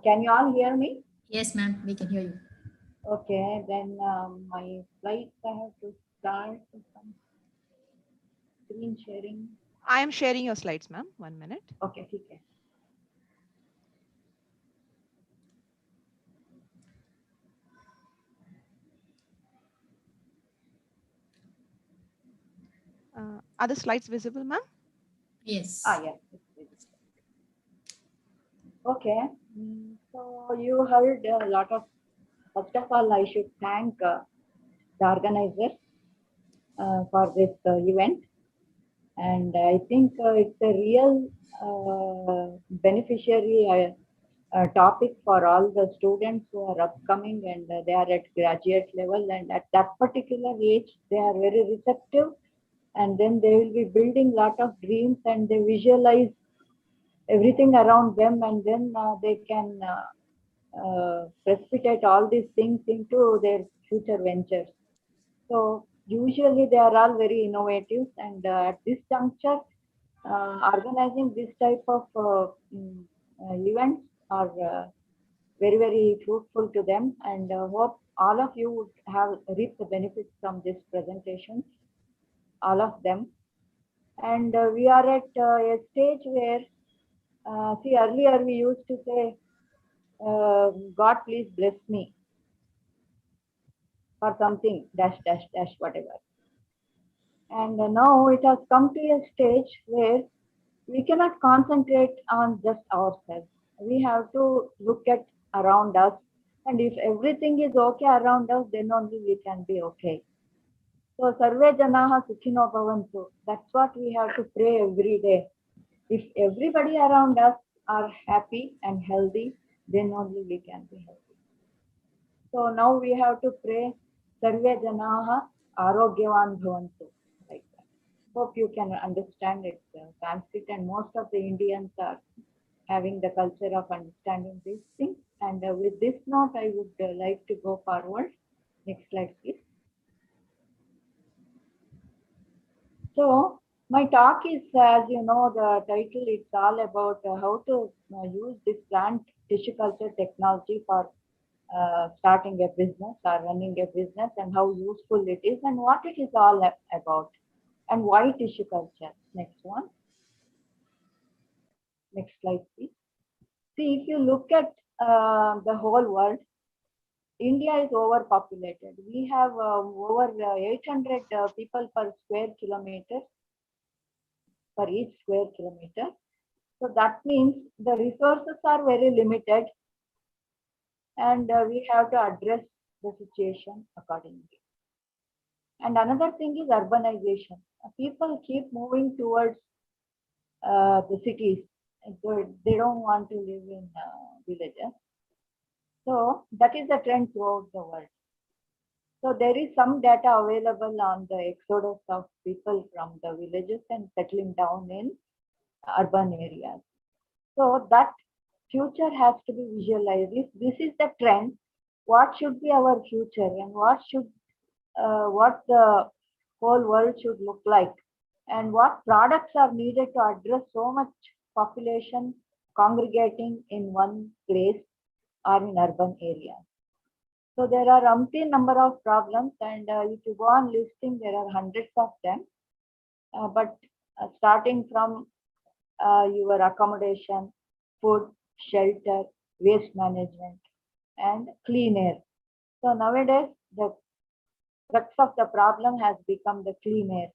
Can you all hear me?
Yes, ma'am, we can hear you.
Okay, then my slides, I have to start with some screen sharing.
I am sharing your slides, ma'am. 1 minute.
Okay, okay.
Are the slides visible, ma'am?
Yes.
Yes. Okay, so you heard a lot of, first of all, I should thank the organizers for this event. And I think it's a real beneficiary topic for all the students who are upcoming, and they are at graduate level, and at that particular age they are very receptive, and then they will be building lot of dreams, and they visualize everything around them, and then they can precipitate all these things into their future ventures. So usually they are all very innovative, and at this juncture, organizing this type of events are very, very fruitful to them, and hope all of you would have reaped the benefits from this presentation, all of them. And we are at a stage where, see, earlier we used to say, God, please bless me for something, dash, dash, dash, whatever. And now it has come to a stage where we cannot concentrate on just ourselves. We have to look at around us. And if everything is okay around us, then only we can be okay. So, Sarve Janaha Sukhino Bhavantu. That's what we have to pray every day. If everybody around us are happy and healthy, then only we can be healthy. So now we have to pray Sarve Janaha Arogyavan Bhavantu. Like that. Hope you can understand it, Sanskrit, and most of the Indians are having the culture of understanding these things. And with this note, I would like to go forward. Next slide, please. So my talk is, as you know, the title, it's all about how to use this plant tissue culture technology for starting a business or running a business, and how useful it is and what it is all about, and why tissue culture. Next one. Next slide, please. See, if you look at the whole world, India is overpopulated. We have over 800 people per square kilometer, per each square kilometer. So that means the resources are very limited, and we have to address the situation accordingly. And another thing is urbanization. People keep moving towards the cities. They don't want to live in villages. So that is the trend throughout the world. So there is some data available on the exodus of people from the villages and settling down in urban areas. So that future has to be visualized. If this is the trend, what should be our future, and what the whole world should look like, and what products are needed to address so much population congregating in one place or in urban areas. So there are umpteen number of problems, and if you go on listing, there are hundreds of them. But starting from your accommodation, food, shelter, waste management, and clean air. So nowadays, the crux of the problem has become the clean air.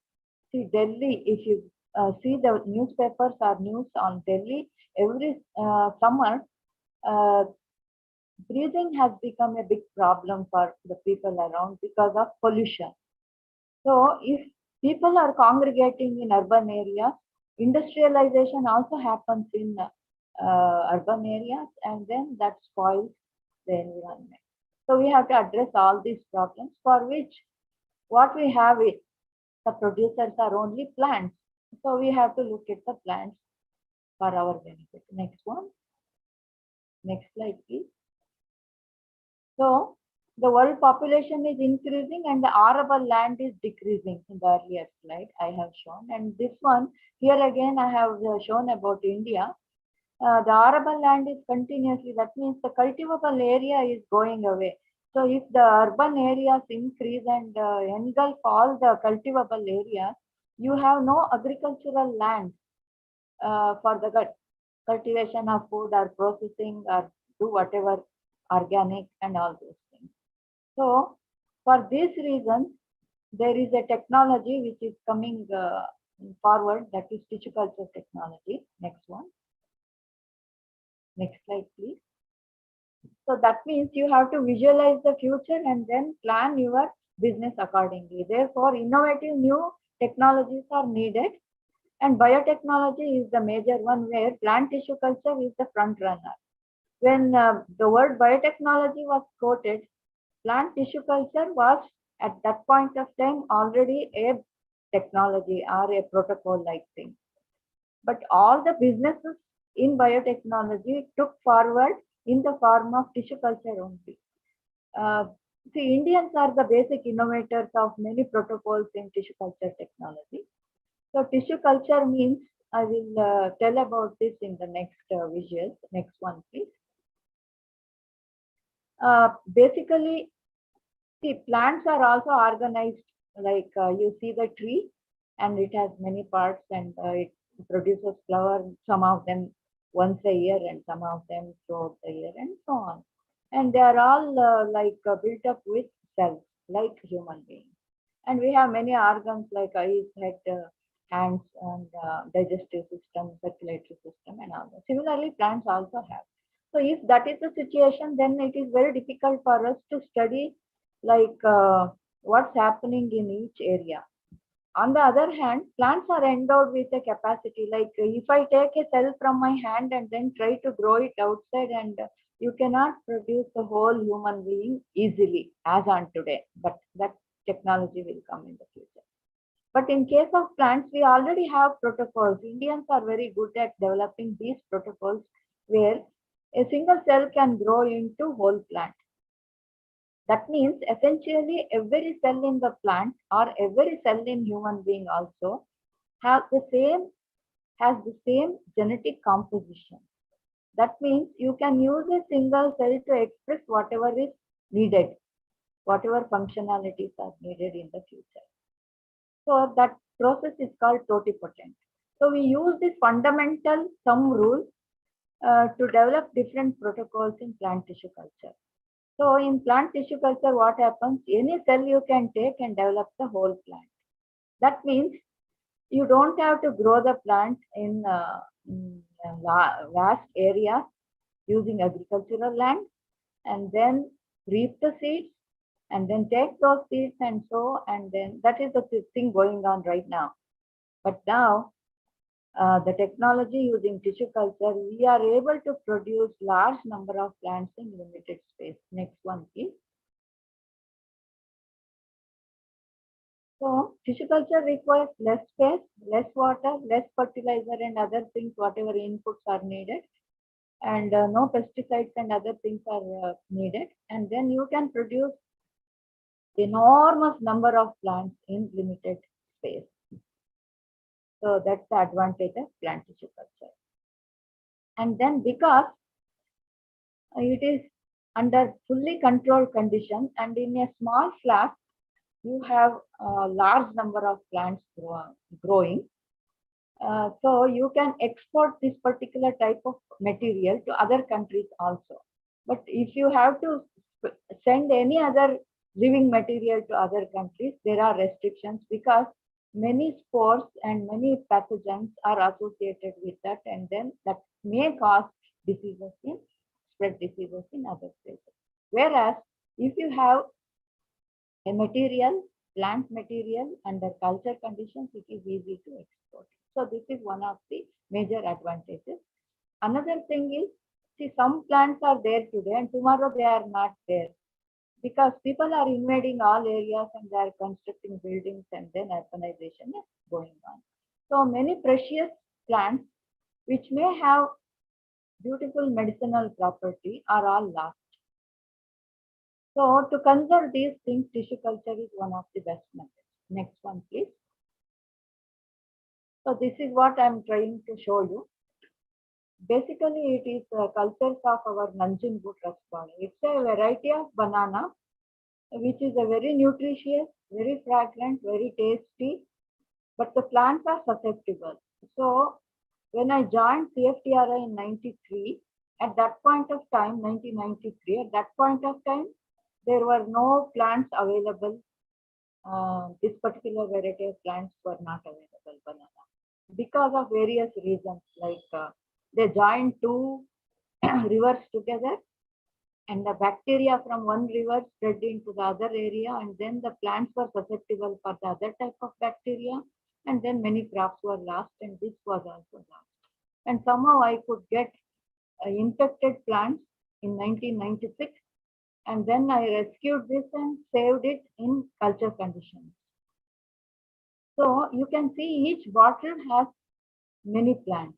See, Delhi, if you see the newspapers or news on Delhi, every summer, breathing has become a big problem for the people around because of pollution. So if people are congregating in urban areas, industrialization also happens in urban areas, and then that spoils the environment. So we have to address all these problems, for which what we have is the producers are only plants. So we have to look at the plants for our benefit. Next one. Next slide, please. So the world population is increasing and the arable land is decreasing. In the earlier slide I have shown, and this one here again I have shown about India. The arable land is continuously, that means the cultivable area is going away. So if the urban areas increase and engulf all the cultivable areas, you have no agricultural land for the cultivation of food or processing or do whatever organic and all those things. So for this reason, there is a technology which is coming forward, that is tissue culture technology. Next one. Next slide, please. So that means you have to visualize the future and then plan your business accordingly. Therefore, innovative new technologies are needed, and biotechnology is the major one, where plant tissue culture is the front runner. When the word biotechnology was quoted, plant tissue culture was at that point of time already a technology or a protocol like thing. But all the businesses in biotechnology took forward in the form of tissue culture only. See, Indians are the basic innovators of many protocols in tissue culture technology. So tissue culture means, I will tell about this in the next visuals. Next one, please. Basically, see, plants are also organized like you see the tree, and it has many parts, and it produces flowers, some of them once a year and some of them throughout the year and so on. And they are all built up with cells like human beings. And we have many organs like eyes, head, hands, and digestive system, circulatory system, and all that. Similarly, plants also have. So if that is the situation, then it is very difficult for us to study what's happening in each area. On the other hand, plants are endowed with a capacity. Like if I take a cell from my hand and then try to grow it outside, and you cannot produce the whole human being easily as on today, but that technology will come in the future. But in case of plants, we already have protocols. Indians are very good at developing these protocols, where a single cell can grow into whole plant. That means essentially every cell in the plant or every cell in human being also has the same genetic composition. That means you can use a single cell to express whatever is needed, whatever functionalities are needed in the future. So that process is called totipotent. So we use this fundamental thumb rule to develop different protocols in plant tissue culture. So in plant tissue culture, what happens? Any cell you can take and develop the whole plant. That means you don't have to grow the plant in vast areas using agricultural land and then reap the seeds and then take those seeds and sow, and then that is the thing going on right now. But now the technology using tissue culture, we are able to produce large number of plants in limited space. Next one, please. So tissue culture requires less space, less water, less fertilizer and other things, whatever inputs are needed, and no pesticides and other things are needed. And then you can produce enormous number of plants in limited space. So that's the advantage of plant tissue culture. And then because it is under fully controlled conditions and in a small flat, you have a large number of plants growing. So you can export this particular type of material to other countries also. But if you have to send any other living material to other countries, there are restrictions because many spores and many pathogens are associated with that, and then that may cause diseases in spread diseases in other places. Whereas if you have a material, plant material under culture conditions, it is easy to export. So this is one of the major advantages. Another thing is, see, some plants are there today and tomorrow they are not there because people are invading all areas and they are constructing buildings and then urbanization is going on. So many precious plants which may have beautiful medicinal property are all lost. So to conserve these things, tissue culture is one of the best methods. Next one, please. So this is what I'm trying to show you. Basically, it is cultures of our Nanjingud Raspada. It's a variety of banana, which is a very nutritious, very fragrant, very tasty, but the plants are susceptible. So when I joined CFTRI in 93, at that point of time, 1993, at that point of time, there were no plants available. This particular variety of plants were not available, banana, because of various reasons, like they joined two rivers together and the bacteria from one river spread into the other area, and then the plants were susceptible for the other type of bacteria, and then many crops were lost, and this was also lost. And somehow I could get infected plants in 1996, and then I rescued this and saved it in culture conditions. So you can see each bottle has many plants.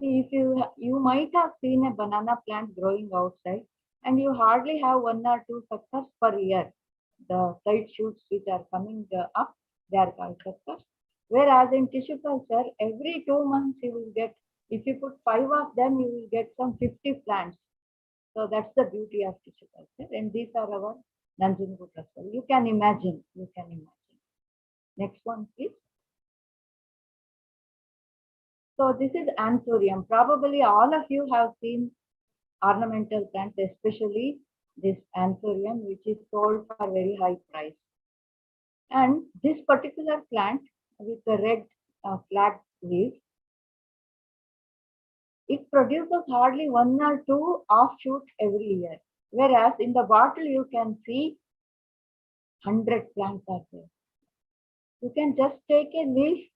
See, if you might have seen a banana plant growing outside, and you hardly have one or two suckers per year. The side shoots which are coming up, they are called suckers. Whereas in tissue culture, every 2 months you will get, if you put 5 of them, you will get some 50 plants. So that's the beauty of tissue culture. And these are our Nanjingud Raspada. You can imagine, you can imagine. Next one, please. So this is anthurium. Probably all of you have seen ornamental plants, especially this anthurium, which is sold for very high price. And this particular plant with the red flat leaves, it produces hardly 1 or 2 offshoots every year. Whereas in the bottle, you can see 100 plants are there. You can just take a leaf,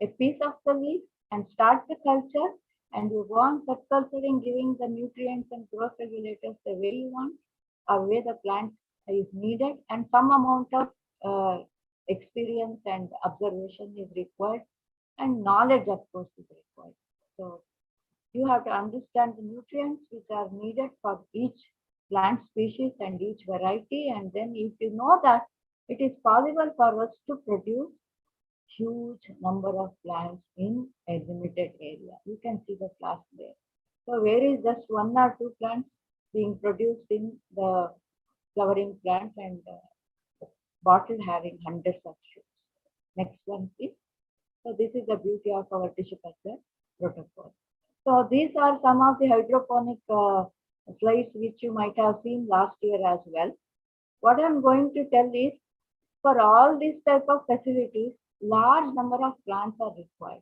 a piece of the leaf, and start the culture, and you go on subculturing, giving the nutrients and growth regulators the way you want, or where the plant is needed, and some amount of experience and observation is required, and knowledge, of course, is required. So you have to understand the nutrients which are needed for each plant species and each variety, and then if you know that, it is possible for us to produce huge number of plants in a limited area. You can see the class there. So where is just 1 or 2 plants being produced in the flowering plant and bottle having hundreds of shoots. Next one, please. So this is the beauty of our tissue culture protocol. So these are some of the hydroponic slides which you might have seen last year as well. What I'm going to tell is, for all these type of facilities, large number of plants are required.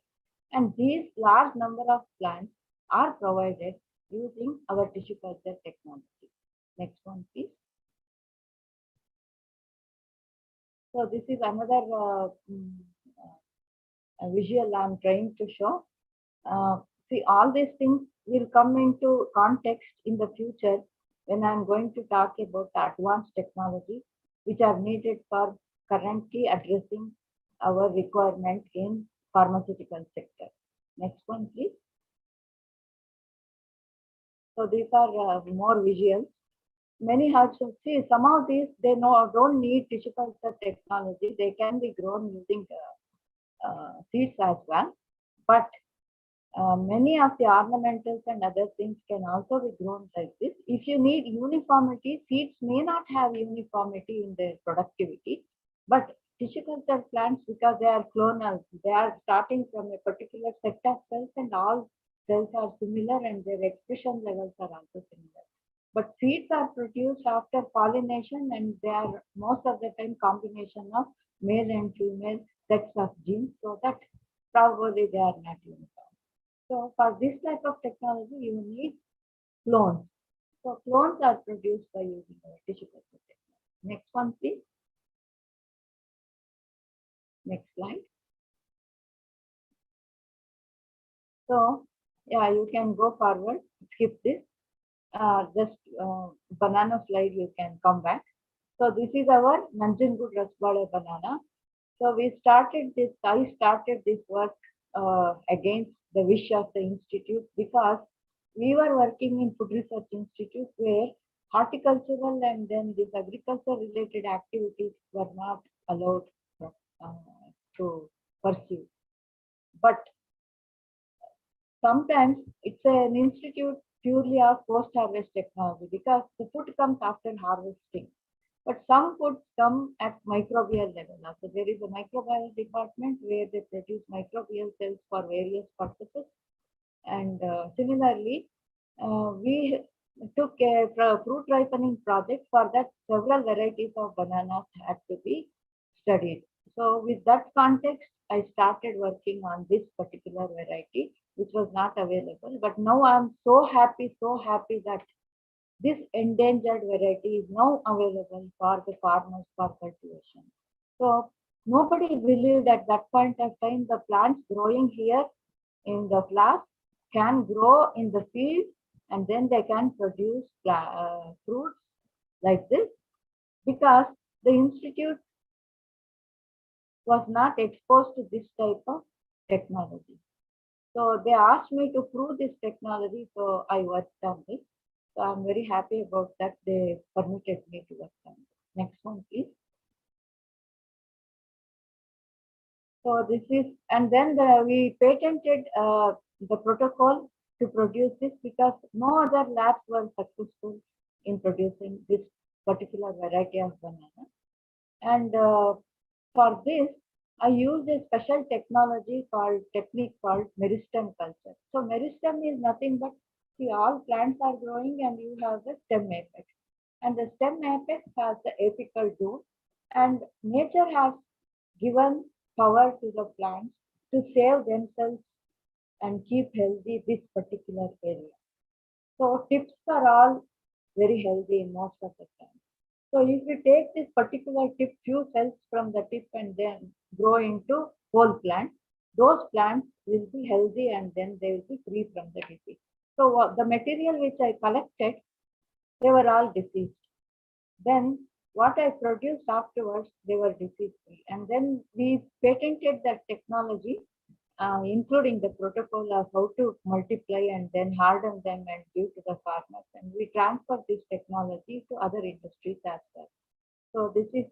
And these large number of plants are provided using our tissue culture technology. Next one, please. So this is another visual I'm trying to show. See, all these things will come into context in the future when I'm going to talk about the advanced technology which are needed for currently addressing our requirement in pharmaceutical sector. Next one, please. So these are more visuals. Many have to see some of these, they don't need tissue culture technology. They can be grown using seeds as well. But many of the ornamentals and other things can also be grown like this. If you need uniformity, seeds may not have uniformity in their productivity, but tissue culture plants, because they are clonal, they are starting from a particular set of cells and all cells are similar and their expression levels are also similar. But seeds are produced after pollination and they are most of the time combination of male and female sets of genes, so that probably they are not uniform. So for this type of technology, you need clones. So clones are produced by using tissue culture technology. Next one, please. Next slide. So yeah, you can go forward, skip this. Just banana slide, you can come back. So this is our Nanjangud Rasbala banana. So I started this work against the wish of the institute, because we were working in Food Research Institute where horticultural and then this agriculture related activities were not allowed to pursue. But sometimes it's an institute purely of post-harvest technology because the food comes after harvesting. But some foods come at microbial level. So there is a microbial department where they produce microbial cells for various purposes. And similarly, we took a fruit ripening project. For that, several varieties of bananas had to be studied. So with that context, I started working on this particular variety, which was not available. But now I'm so happy that this endangered variety is now available for the farmers for cultivation. So nobody believed at that point of time the plants growing here in the flask can grow in the field and then they can produce fruits like this, because the institute was not exposed to this type of technology. So they asked me to prove this technology, so I worked on this. So I'm very happy about that. They permitted me to work on this. Next one, please. So this is, and then we patented the protocol to produce this because no other labs were successful in producing this particular variety of banana. And for this, I used a special technique called meristem culture. So meristem is nothing but, see, all plants are growing and you have the stem apex. And the stem apex has the apical dome, and nature has given power to the plants to save themselves and keep healthy this particular area. So tips are all very healthy most of the time. So if you take this particular tip, few cells from the tip and then grow into whole plant, those plants will be healthy and then they will be free from the disease. So the material which I collected, they were all diseased. Then what I produced afterwards, they were disease free. And then we patented that technology, including the protocol of how to multiply and then harden them and give to the farmers. And we transferred this technology to other industries as well. So this is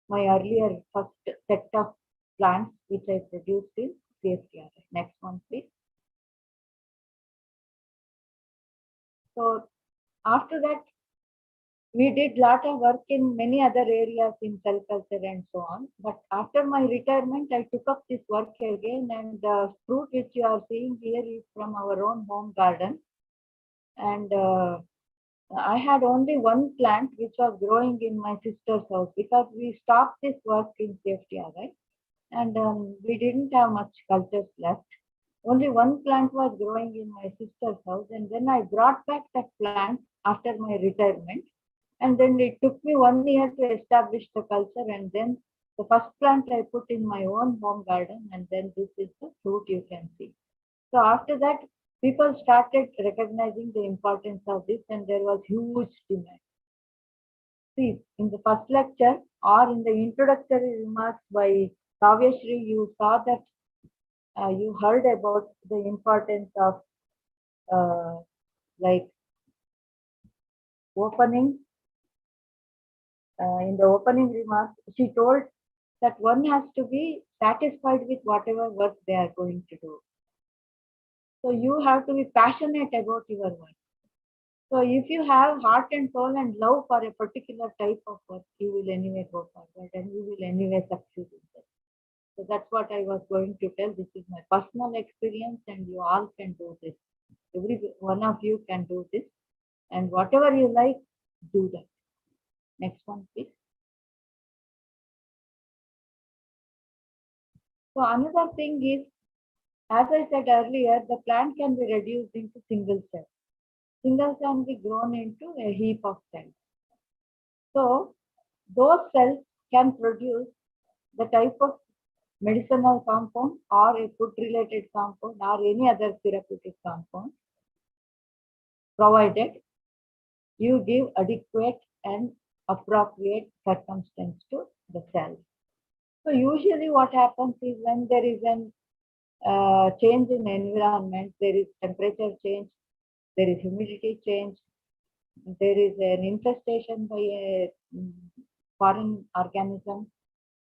my earlier first set of plants which I produced in CSTR. Next one, please. So after that, we did lot of work in many other areas in cell culture and so on. But after my retirement, I took up this work again, and the fruit which you are seeing here is from our own home garden. And I had only one plant which was growing in my sister's house because we stopped this work in safety, right? And we didn't have much cultures left. Only one plant was growing in my sister's house, and then I brought back that plant after my retirement. And then it took me 1 year to establish the culture, and then the first plant I put in my own home garden, and then this is the fruit you can see. So after that, people started recognizing the importance of this, and there was huge demand. See, in the first lecture or in the introductory remarks by Kavyashri, you saw that you heard about the importance of like opening. In the opening remarks, she told that one has to be satisfied with whatever work they are going to do. So you have to be passionate about your work. So if you have heart and soul and love for a particular type of work, you will anyway go forward and you will anyway succeed in that. So that's what I was going to tell. This is my personal experience, and you all can do this. Every one of you can do this, and whatever you like, do that. Next one, please. So another thing is, as I said earlier, the plant can be reduced into single cells. Single can be grown into a heap of cells. So those cells can produce the type of medicinal compound or a food related compound or any other therapeutic compound, provided you give adequate and appropriate circumstance to the cell. So usually what happens is when there is an change in environment, there is temperature change, there is humidity change, there is an infestation by a foreign organism,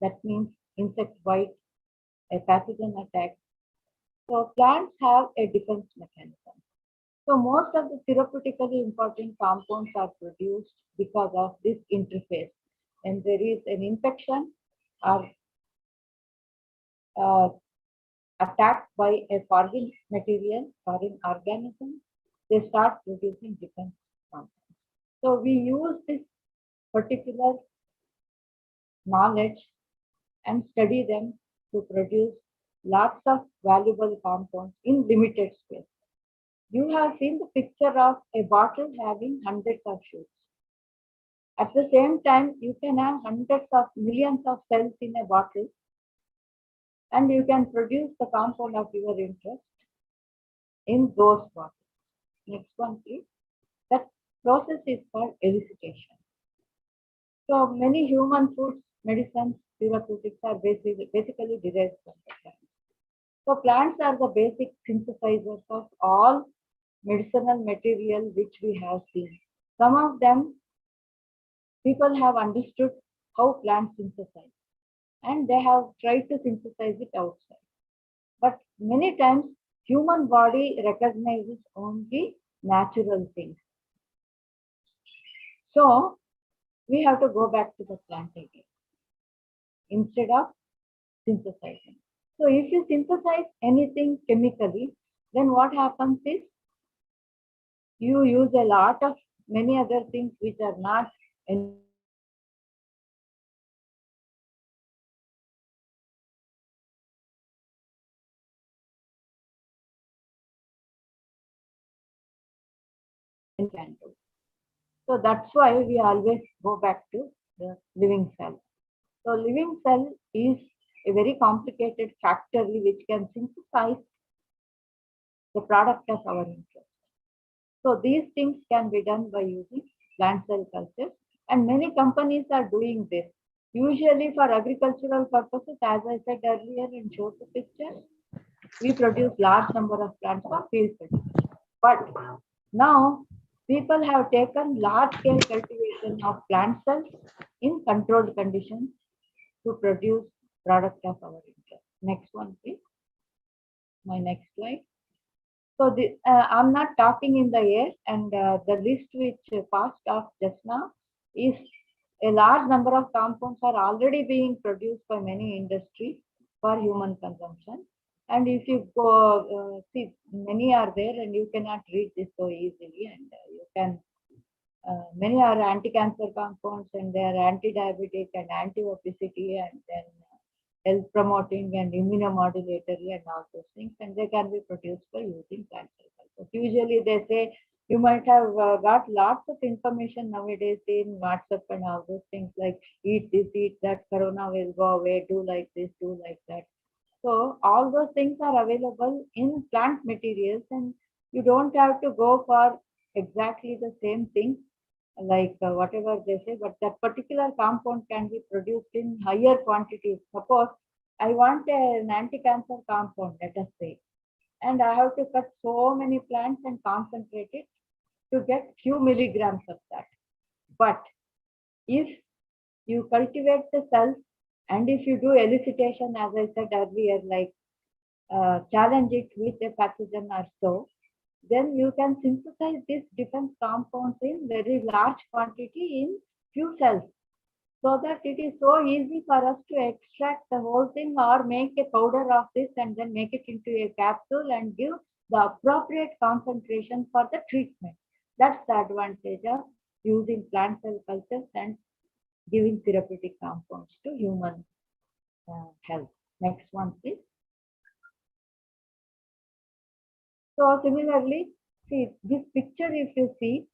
that means insect bite, a pathogen attack. So plants have a defense mechanism. So most of the therapeutically important compounds are produced because of this interface. And there is an infection or attacked by a foreign material, foreign organism, they start producing defense compounds. So we use this particular knowledge and study them to produce lots of valuable compounds in limited space. You have seen the picture of a bottle having hundreds of shoots. At the same time, you can have hundreds of millions of cells in a bottle, and you can produce the compound of your interest in those bottles. Next one, please. That process is called elicitation. So many human foods, medicines, therapeutics are basically derived from the plants. So plants are the basic synthesizers of all medicinal material which we have seen. Some of them, people have understood how plants synthesize, and they have tried to synthesize it outside. But many times, human body recognizes only natural things. So we have to go back to the plant again instead of synthesizing. So if you synthesize anything chemically, then what happens is you use a lot of many other things which are not can do. So that's why we always go back to the living cell. So living cell is a very complicated factory which can synthesize the product of our interest. So these things can be done by using plant cell culture, and many companies are doing this. Usually for agricultural purposes, as I said earlier and showed the picture, we produce large number of plants for field fertilization. But now people have taken large scale cultivation of plant cells in controlled conditions to produce product of our interest. Next one, please. My next slide. So I'm not talking in the air, and the list which passed off just now is a large number of compounds are already being produced by many industries for human consumption. And if you go see, many are there, and you cannot read this so easily, and you can. Many are anti-cancer compounds, and they are anti-diabetic and anti-obesity, and then health promoting and immunomodulatory and all those things, and they can be produced by using plant cell cultures. Usually they say you might have got lots of information nowadays in WhatsApp and all those things like eat this, eat that, corona will go away, do like this, do like that. So all those things are available in plant materials, and you don't have to go for exactly the same thing like whatever they say, but that particular compound can be produced in higher quantities. Suppose I want an anti-cancer compound, let us say, and I have to cut so many plants and concentrate it to get few milligrams of that. But if you cultivate the cells and if you do elicitation, as I said earlier, like challenge it with a pathogen or so, then you can synthesize these different compounds in very large quantity in few cells, so that it is so easy for us to extract the whole thing or make a powder of this and then make it into a capsule and give the appropriate concentration for the treatment. That's the advantage of using plant cell cultures and giving therapeutic compounds to human health. Next one, please. So similarly, see this picture, if you see,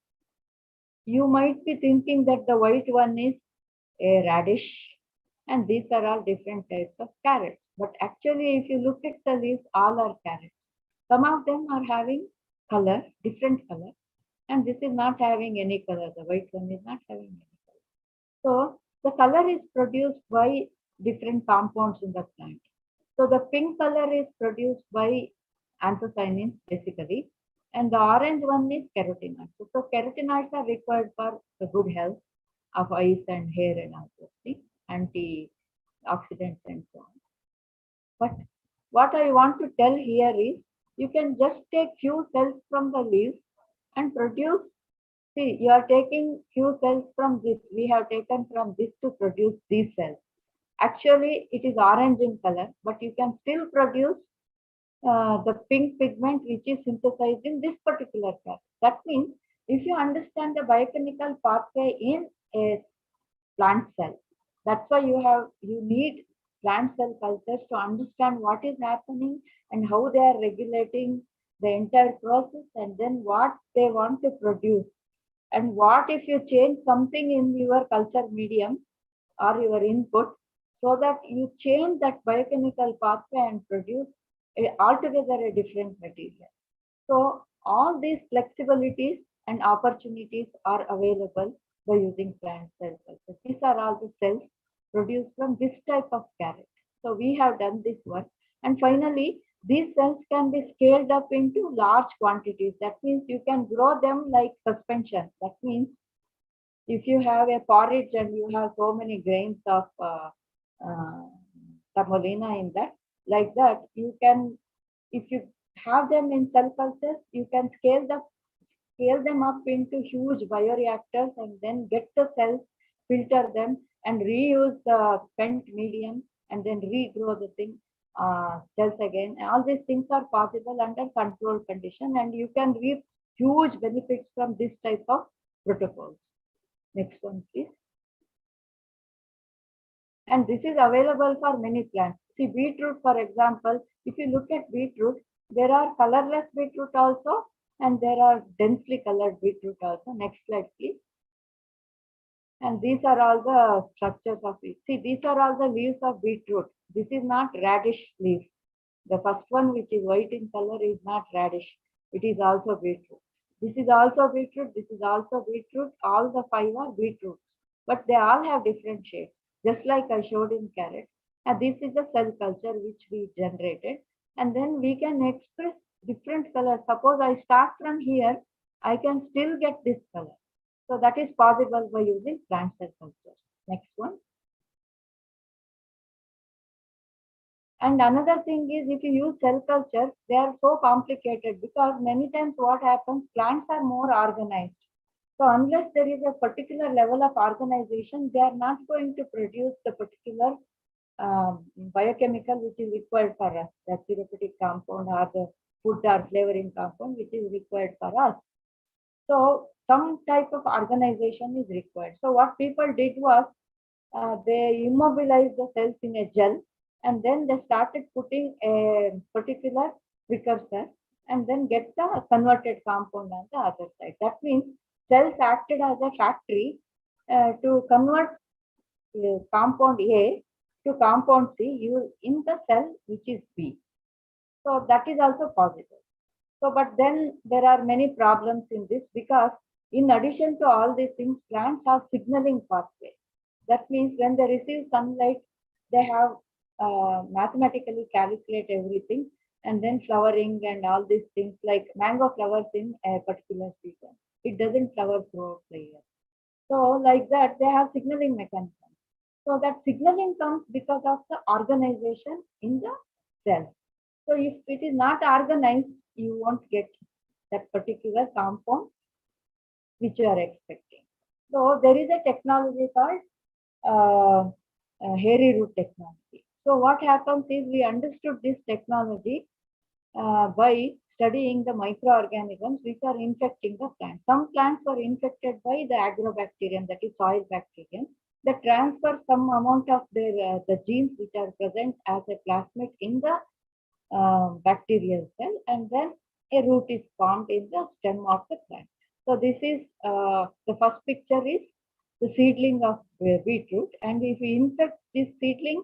you might be thinking that the white one is a radish, and these are all different types of carrots. But actually, if you look at the leaves, all are carrots. Some of them are having color, different color, and this is not having any color. The white one is not having any color. So the color is produced by different compounds in the plant. So the pink color is produced by anthocyanins basically, and the orange one is carotenoids. So carotenoids are required for the good health of eyes and hair and all those things, antioxidants and so on. But what I want to tell here is you can just take few cells from the leaves and produce. See, you are taking few cells from this. We have taken from this to produce these cells. Actually, it is orange in color, but you can still produce the pink pigment which is synthesized in this particular cell. That means if you understand the biochemical pathway in a plant cell, that's why you need plant cell cultures to understand what is happening and how they are regulating the entire process, and then what they want to produce. And what if you change something in your culture medium or your input, so that you change that biochemical pathway and produce altogether a different material. So all these flexibilities and opportunities are available by using plant cell culture. These are all the cells produced from this type of carrot. So we have done this work. And finally, these cells can be scaled up into large quantities. That means you can grow them like suspension. That means if you have a porridge and you have so many grains of semolina in that, like that, you can, if you have them in cell cultures, you can scale them up into huge bioreactors and then get the cells, filter them, and reuse the spent medium and then regrow the thing cells again. All these things are possible under controlled condition, and you can reap huge benefits from this type of protocols. Next one, please. And this is available for many plants. See, beetroot, for example, if you look at beetroot, there are colorless beetroot also, and there are densely colored beetroot also. Next slide, please. And these are all the structures of it. See, these are all the leaves of beetroot. This is not radish leaf. The first one, which is white in color, is not radish. It is also beetroot. This is also beetroot. This is also beetroot. All the five are beetroot, but they all have different shapes, just like I showed in carrot. And this is the cell culture which we generated. And then we can express different colors. Suppose I start from here, I can still get this color. So that is possible by using plant cell culture. Next one. And another thing is, if you use cell culture, they are so complicated because many times what happens, plants are more organized. So unless there is a particular level of organization, they are not going to produce the particular biochemical which is required for us, the therapeutic compound or the food or flavoring compound which is required for us. So some type of organization is required. So what people did was they immobilized the cells in a gel, and then they started putting a particular precursor and then get the converted compound on the other side. That means cells acted as a factory to convert compound A to compound C in the cell which is B. So that is also possible. So, but then there are many problems in this because in addition to all these things, plants have signaling pathways. That means when they receive sunlight, they have mathematically calculate everything, and then flowering and all these things, like mango flowers in a particular season. It doesn't flower throughout the year. So like that, they have signaling mechanism. So that signaling comes because of the organization in the cell. So if it is not organized, you won't get that particular compound which you are expecting. So there is a technology called hairy root technology. So what happens is, we understood this technology by studying the microorganisms which are infecting the plant. Some plants are infected by the agrobacterium, that is soil bacterium. They transfer some amount of their the genes which are present as a plasmid in the bacterial cell, and then a root is formed in the stem of the plant. So this is the first picture is the seedling of beetroot, and if we infect this seedling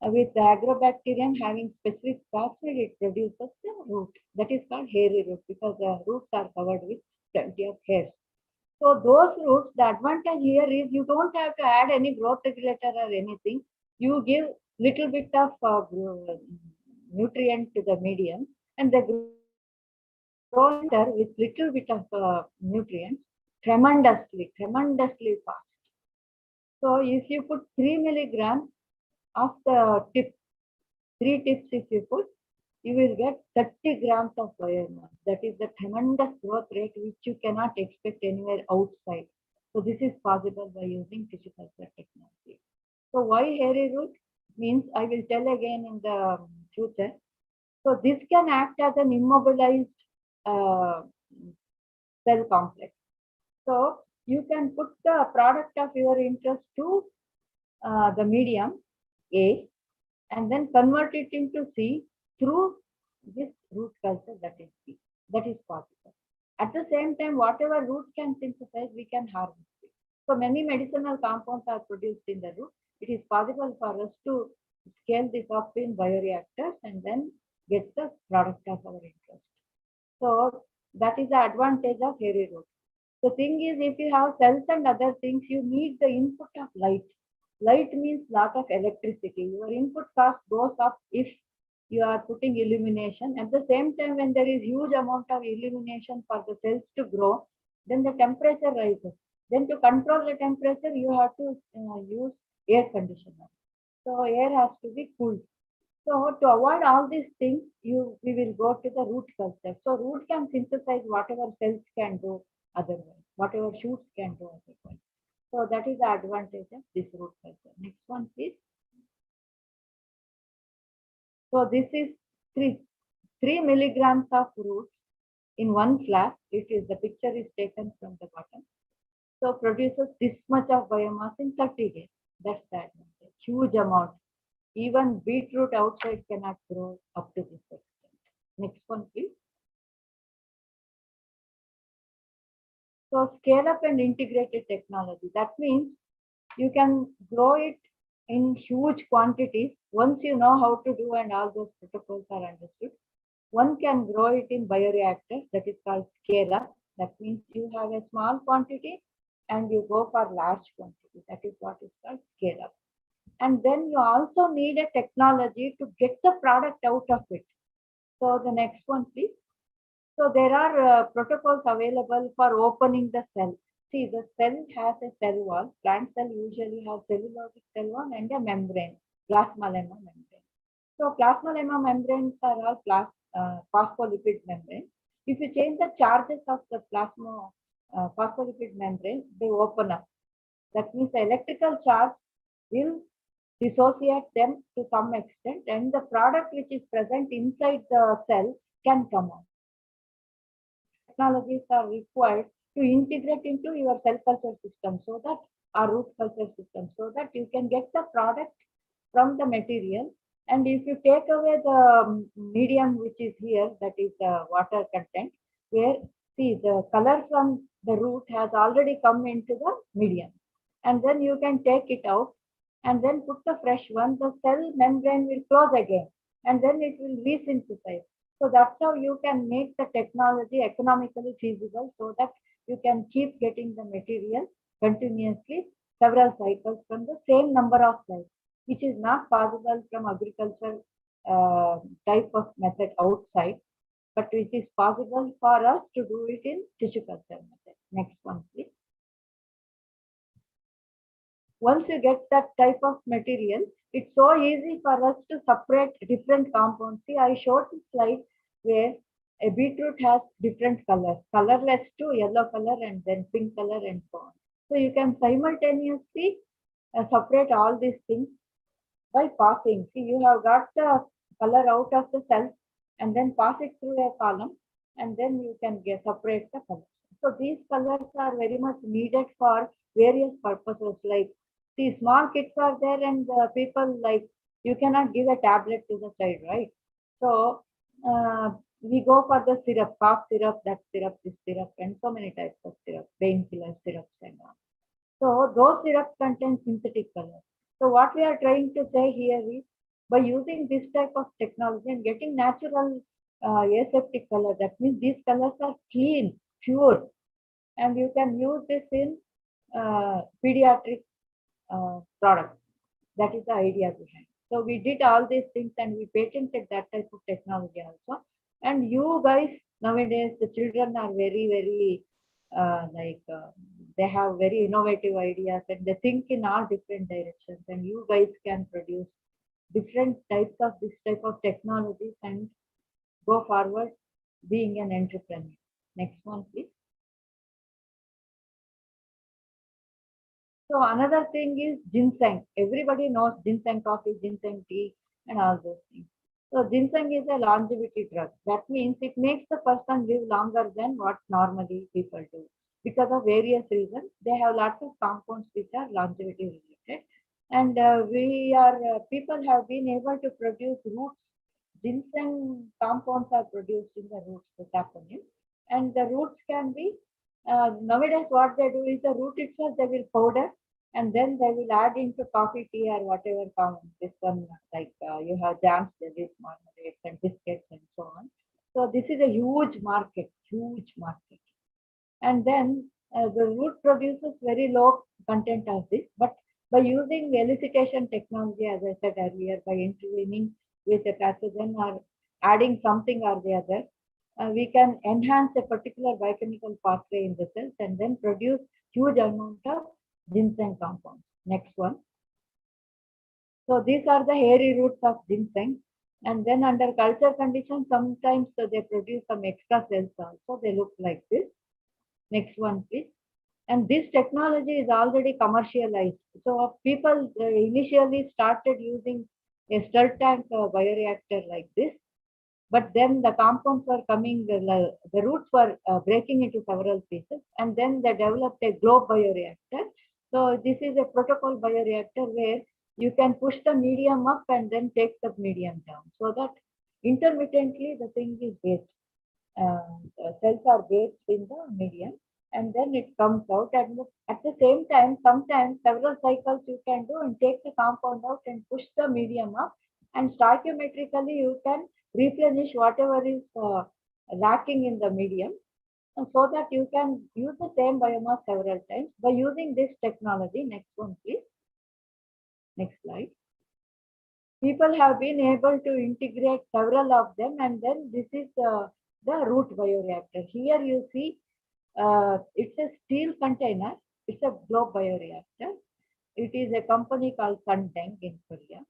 with the agrobacterium having specific plasmid, it produces the root. That is called hairy root because the roots are covered with plenty of hairs. So those roots, the advantage here is you don't have to add any growth regulator or anything. You give little bit of nutrient to the medium, and they grow with little bit of nutrients tremendously fast. So if you put 3 milligrams of the tip, 3 tips if you put, you will get 30 grams of biomass. That is the tremendous growth rate which you cannot expect anywhere outside. So this is possible by using tissue culture technology. So why hairy root? Means I will tell again in the future. So this can act as an immobilized cell complex. So you can put the product of your interest to the medium A and then convert it into C through this root culture, that is C. That is possible. At the same time, whatever root can synthesize, we can harvest it. So many medicinal compounds are produced in the root. It is possible for us to scale this up in bioreactors and then get the product of our interest. So that is the advantage of hairy root. The thing is, if you have cells and other things, you need the input of light. Light means lot of electricity. Your input cost goes up if you are putting illumination. At the same time, when there is huge amount of illumination for the cells to grow, then the temperature rises. Then to control the temperature, you have to use air conditioner. So air has to be cooled. So to avoid all these things, we will go to the root culture. So root can synthesize whatever cells can do otherwise, whatever shoots can do otherwise. So that is the advantage of this root culture. Next one, please. So this is 3 milligrams of roots in one flask. It is, the picture is taken from the bottom. So produces this much of biomass in 30 days. That's the advantage. Huge amount. Even beetroot outside cannot grow up to this extent. Next one, please. So scale up and integrated technology. That means you can grow it in huge quantities. Once you know how to do and all those protocols are understood, one can grow it in bioreactors. That is called scale up. That means you have a small quantity and you go for large quantity. That is what is called scale up. And then you also need a technology to get the product out of it. So the next one, please. So there are protocols available for opening the cell. See, the cell has a cell wall. Plant cell usually has cellulosic cell wall and a membrane, plasma lemma membrane. So plasma membranes are all phospholipid membranes. If you change the charges of the plasma phospholipid membrane, they open up. That means the electrical charge will dissociate them to some extent, and the product which is present inside the cell can come out. Technologies are required to integrate into your cell culture system so that our root culture system, so that you can get the product from the material. And if you take away the medium which is here, that is the water content, where see the color from the root has already come into the medium, and then you can take it out and then put the fresh one, the cell membrane will close again, and then it will resynthesize. So that's how you can make the technology economically feasible, so that you can keep getting the material continuously several cycles from the same number of cells, which is not possible from agriculture type of method outside, but which is possible for us to do it in tissue culture method. Next one, please. Once you get that type of material, it's so easy for us to separate different compounds. See, I showed this slide where a beetroot has different colors, colorless to yellow color and then pink color and so on. So you can simultaneously separate all these things by passing. See, you have got the color out of the cell and then pass it through a column, and then you can separate the colors. So these colors are very much needed for various purposes, like see, small kids are there, and people, like, you cannot give a tablet to the child, right? So we go for the syrup, cough syrup, that syrup, this syrup, and so many types of syrup, painkiller syrups and all. So those syrups contain synthetic colors. So what we are trying to say here is, by using this type of technology and getting natural aseptic color, that means these colors are clean, pure, and you can use this in pediatric products. That is the idea behind. So we did all these things and we patented that type of technology also. And you guys nowadays, the children are very, very they have very innovative ideas and they think in all different directions. And you guys can produce different types of this type of technologies and go forward being an entrepreneur. Next one, please. So another thing is ginseng. Everybody knows ginseng coffee, ginseng tea, and all those things. So ginseng is a longevity drug. That means it makes the person live longer than what normally people do. Because of various reasons, they have lots of compounds which are longevity related. And people have been able to produce roots. Ginseng compounds are produced in the roots, the saponin. And the roots can be, nowadays what they do is the root itself they will powder, and then they will add into coffee, tea, or whatever comes. This one, like you have jams, jellies, marmalades, and biscuits, and so on. So this is a huge market, huge market. And then the root produces very low content of this, but by using elicitation technology, as I said earlier, by intervening with a pathogen or adding something or the other, we can enhance a particular biochemical pathway in the cells and then produce huge amount of ginseng compounds. Next one. So these are the hairy roots of ginseng. And then under culture conditions, sometimes they produce some extra cells also. They look like this. Next one, please. And this technology is already commercialized. So people initially started using a stir tank bioreactor like this. But then the compounds were coming, the roots were breaking into several pieces, and then they developed a globe bioreactor. So this is a protocol bioreactor where you can push the medium up and then take the medium down, so that intermittently the thing is baked. Cells are baked in the medium, and then it comes out. And at the same time, sometimes several cycles you can do and take the compound out and push the medium up, and stoichiometrically you can replenish whatever is lacking in the medium, so that you can use the same biomass several times by using this technology. Next one, please. Next slide. People have been able to integrate several of them, and then this is the root bioreactor. Here you see it's a steel container. It's a globe bioreactor. It is a company called Sundeng in Korea.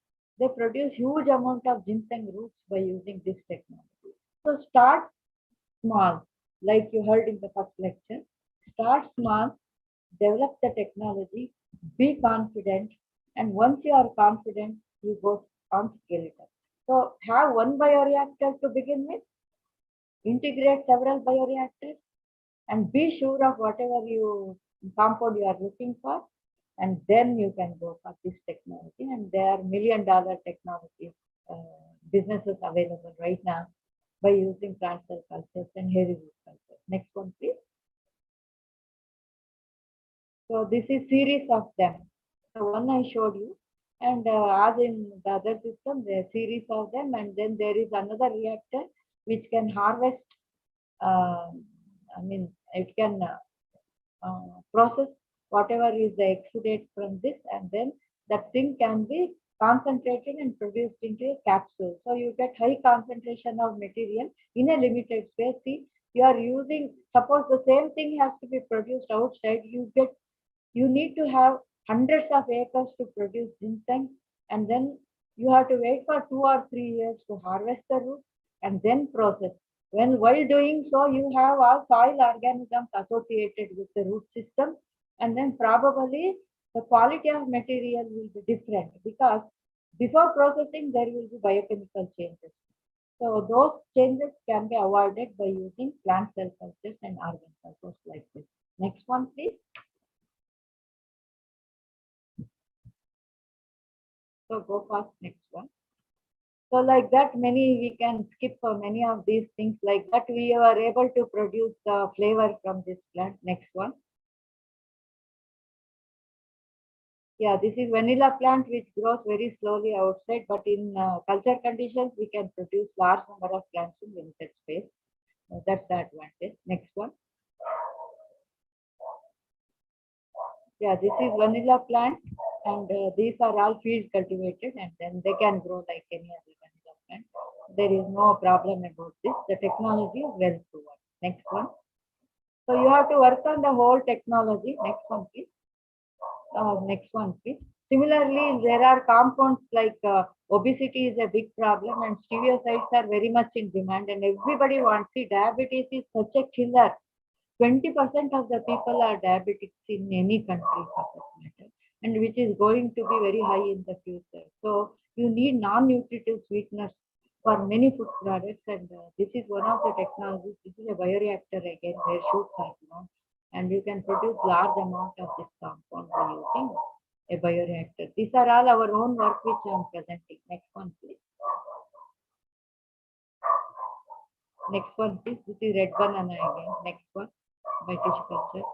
they produce huge amount of ginseng roots by using this technology. So start small, like you heard in the first lecture. Start small, develop the technology, be confident, and once you are confident, you go on scale it up. So have one bioreactor to begin with, integrate several bioreactors, and be sure of whatever you compound you are looking for, and then you can go for this technology. And there are $1 million technology businesses available right now by using plant cell cultures and hairy root cultures. Next one, please. So this is series of them. So one I showed you, and as in the other system, there are series of them, and then there is another reactor which can harvest. It can process whatever is the exudate from this, and then that thing can be concentrated and produced into a capsule. So you get high concentration of material in a limited space. See, you are using, suppose the same thing has to be produced outside, you need to have hundreds of acres to produce ginseng, and then you have to wait for 2 or 3 years to harvest the root and then process. While doing so, you have all soil organisms associated with the root system, and then probably the quality of material will be different because before processing there will be biochemical changes. So those changes can be avoided by using plant cell cultures and organ cultures like this. Next one, please. So go fast, next one. So like that, we can skip for many of these things. Like that, we are able to produce the flavor from this plant. Next one. Yeah, this is vanilla plant which grows very slowly outside, but in culture conditions, we can produce large number of plants in limited space. That's the advantage. Next one. Yeah, this is vanilla plant, and these are all field cultivated, and then they can grow like any other vanilla plant. There is no problem about this. The technology is well proven. Next one. So you have to work on the whole technology. Next one, please. Next one, please. Similarly, there are compounds like obesity is a big problem, and stereotypes are very much in demand, and everybody wants it. Diabetes is such a killer. 20% of the people are diabetics in any country for that matter, and which is going to be very high in the future. So you need non-nutritive sweeteners for many food products, and this is one of the technologies. This is a bioreactor again where shoots are grown, and you can produce large amount of this compound by using a bioreactor. These are all our own work which I am presenting. Next one, please. Next one, please. This is red banana again. Next one, by tissue culture.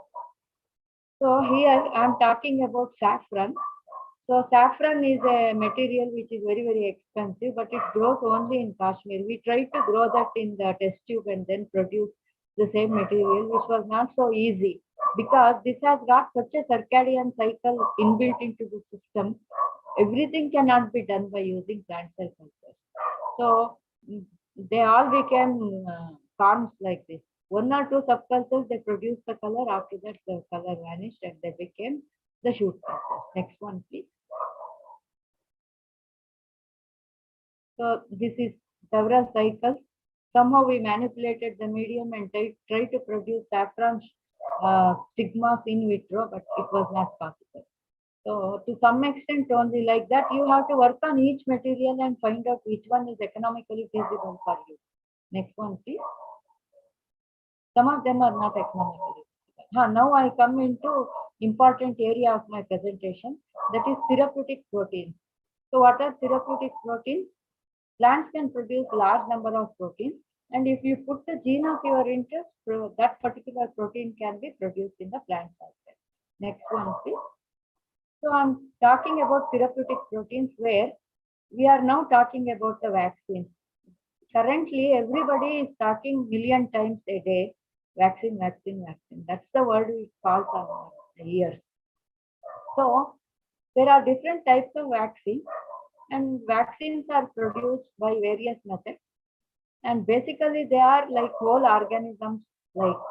So here I am talking about saffron. So saffron is a material which is very, very expensive, but it grows only in Kashmir. We tried to grow that in the test tube and then produce the same material, which was not so easy because this has got such a circadian cycle inbuilt into the system. Everything cannot be done by using plant cell cultures. So they all became farms like this. 1 or 2 subcultures, they produce the color. After that, the color vanished and they became the shoot cultures. Next one, please. So this is several cycles. Somehow we manipulated the medium and tried to produce saffron stigmas in vitro, but it was not possible. So to some extent only like that, you have to work on each material and find out which one is economically feasible for you. Next one, please. Some of them are not economically feasible. Now I come into important area of my presentation, that is therapeutic proteins. So what are therapeutic proteins? Plants can produce large number of proteins, and if you put the gene of your interest, that particular protein can be produced in the plant cycle. Next one, please. So I'm talking about therapeutic proteins where we are now talking about the vaccines. Currently, everybody is talking 1,000,000 times a day, vaccine, vaccine, vaccine. That's the word we call on our ears. So there are different types of vaccines, and vaccines are produced by various methods. And basically, they are like whole organisms, like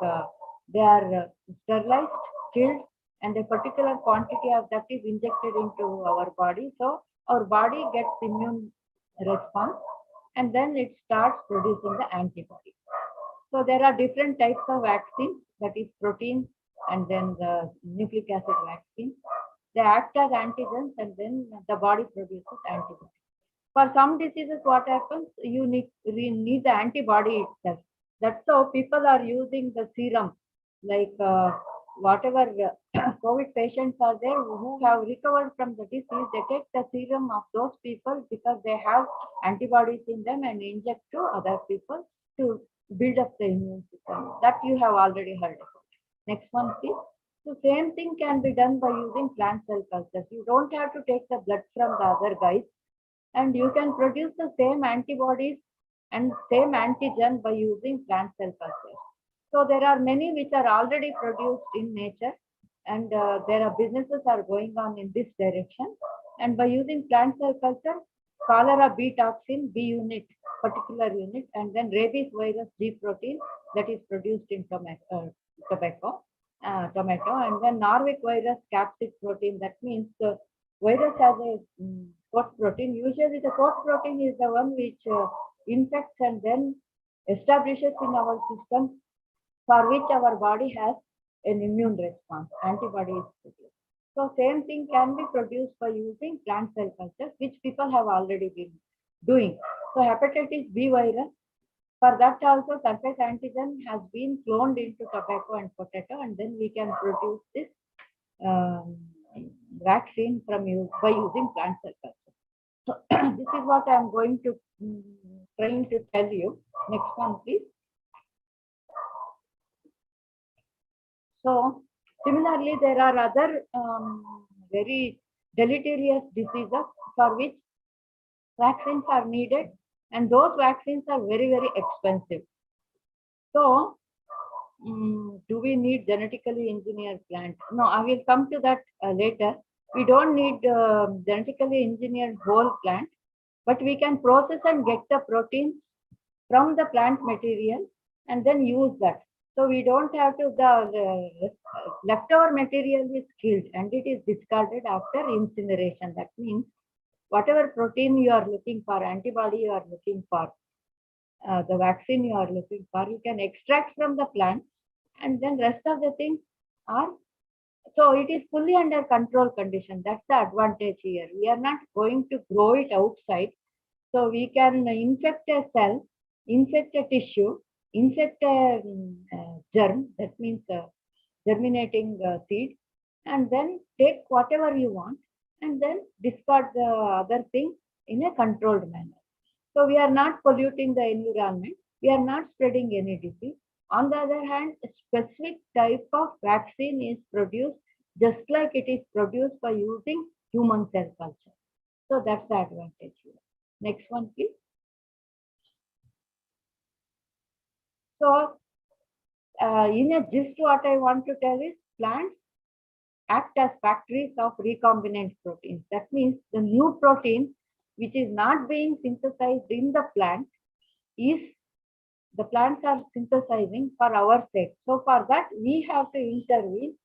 they are sterilized, killed, and a particular quantity of that is injected into our body. So our body gets immune response, and then it starts producing the antibody. So there are different types of vaccines, that is protein and then the nucleic acid vaccine. They act as antigens and then the body produces antibody. For some diseases, what happens? You need the antibody itself. That's how people are using the serum, like whatever COVID patients are there who have recovered from the disease, they take the serum of those people because they have antibodies in them and inject to other people to build up the immune system. That you have already heard about. Next one, please. So same thing can be done by using plant cell cultures. You don't have to take the blood from the other guys, and you can produce the same antibodies and same antigen by using plant cell cultures. So there are many which are already produced in nature, and there are businesses are going on in this direction. And by using plant cell culture, cholera B toxin B unit, particular unit, and then rabies virus G protein that is produced in tomato, and then Norwich virus capsid protein. That means the virus has a coat protein. Usually the coat protein is the one which infects and then establishes in our system, for which our body has an immune response, antibody is produced. So same thing can be produced by using plant cell cultures, which people have already been doing. So hepatitis B virus, for that also surface antigen has been cloned into tobacco and potato, and then we can produce this vaccine from by using plant cell culture. So this is what I am going to trying to tell you. Next one, please. So similarly, there are other very deleterious diseases for which vaccines are needed, and those vaccines are very, very expensive. So do we need genetically engineered plants? No, I will come to that later. We don't need genetically engineered whole plant, but we can process and get the proteins from the plant material and then use that. So we don't have to, the leftover material is killed and it is discarded after incineration. That means whatever protein you are looking for, antibody you are looking for, the vaccine you are looking for, you can extract from the plant, and then rest of the things are, so it is fully under control condition. That's the advantage here. We are not going to grow it outside. So we can infect a cell, infect a tissue, infect a germ, that means germinating seed, and then take whatever you want and then discard the other thing in a controlled manner. So we are not polluting the environment. We are not spreading any disease. On the other hand, a specific type of vaccine is produced just like it is produced by using human cell culture. So that's the advantage here. Next one, please. So in a gist, what I want to tell is plants act as factories of recombinant proteins. That means the new protein which is not being synthesized in the plant is the plants are synthesizing for our sake. So for that, we have to intervene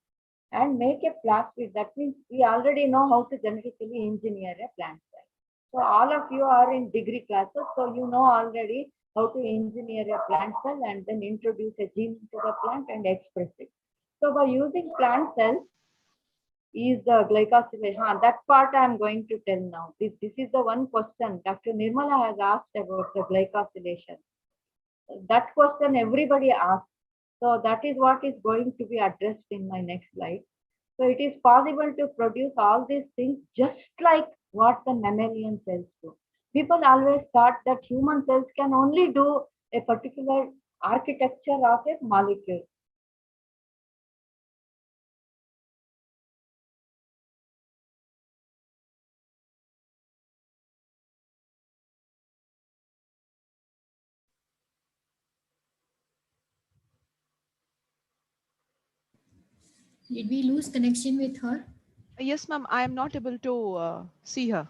and make a plasmid. That means we already know how to genetically engineer a plant cell. So all of you are in degree classes, so you know already how to engineer a plant cell and then introduce a gene into the plant and express it. So by using plant cells is the glycosylation. That part I am going to tell now. This is the one question Dr. Nirmala has asked about the glycosylation. That question everybody asks. So that is what is going to be addressed in my next slide. So it is possible to produce all these things just like what the mammalian cells do. People always thought that human cells can only do a particular architecture of a molecule.
Did we lose connection with her?
Yes, ma'am. I am not able to see her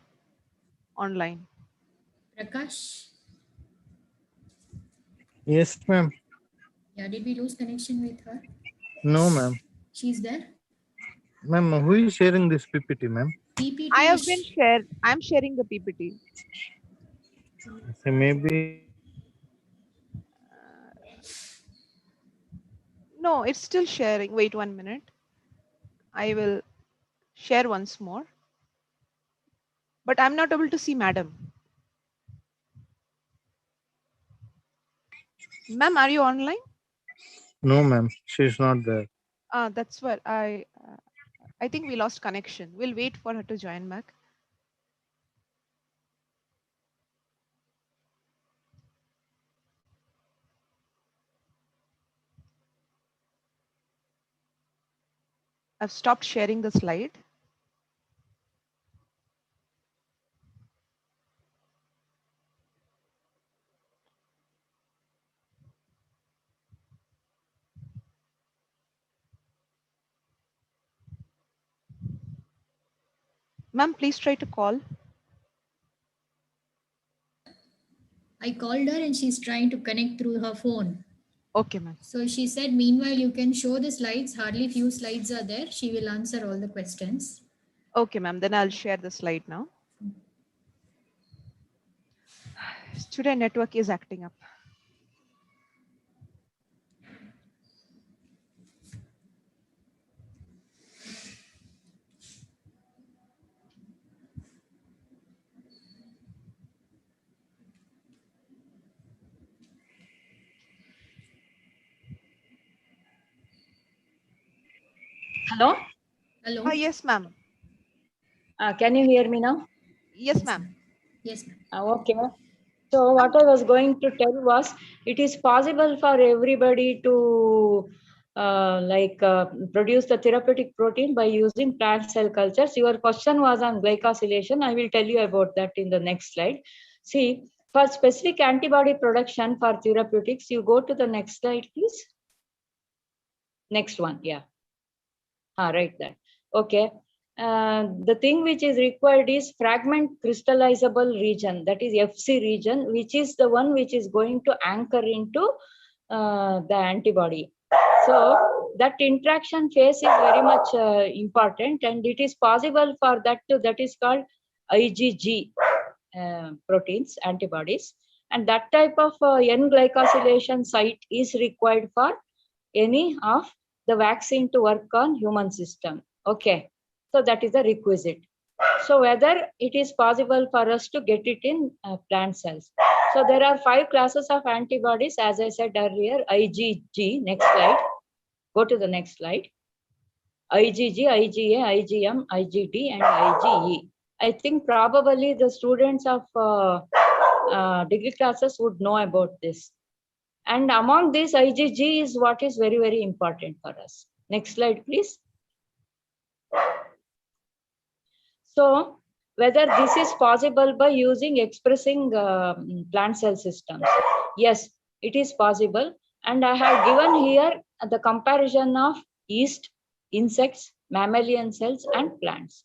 online.
Prakash?
Yes, ma'am.
Yeah, did we lose connection with her?
No, ma'am.
She's there?
Ma'am, who is sharing this PPT, ma'am?
PPT.
I have been shared. I'm sharing the PPT.
So maybe
No, it's still sharing. Wait 1 minute. I will share once more. But I'm not able to see madam. Ma'am, are you online?
no, ma'am. She's not there.
That's what I think we lost connection. We'll wait for her to join back. I've stopped sharing the slide. Ma'am, please try to call.
I called her and she's trying to connect through her phone.
Okay, ma'am.
So she said, meanwhile, you can show the slides. Hardly few slides are there. She will answer all the questions.
Okay, ma'am. Then I'll share the slide now. Today network is acting up.
Hello?
Hello?
Yes, ma'am.
Can you hear me now?
Yes, ma'am.
Yes, ma'am.
Okay. So what I was going to tell was, it is possible for everybody to produce the therapeutic protein by using plant cell cultures. Your question was on glycosylation. I will tell you about that in the next slide. See, for specific antibody production for therapeutics, you go to the next slide, please. Next one, yeah. Right there. Okay. The thing which is required is fragment crystallizable region, that is FC region, which is the one which is going to anchor into the antibody. So that interaction phase is very much important, and it is possible for that to, that is called IgG proteins, antibodies, and that type of N-glycosylation site is required for any of the vaccine to work on human system. Okay, so that is a requisite. So whether it is possible for us to get it in plant cells. So there are 5 classes of antibodies, as I said earlier. IgG, next slide, go to the next slide. IgG, IgA, IgM, IgD, and IgE. I think probably the students of degree classes would know about this. And among these, IgG is what is very, very important for us. Next slide, please. So whether this is possible by using expressing plant cell systems. Yes, it is possible. And I have given here the comparison of yeast, insects, mammalian cells, and plants.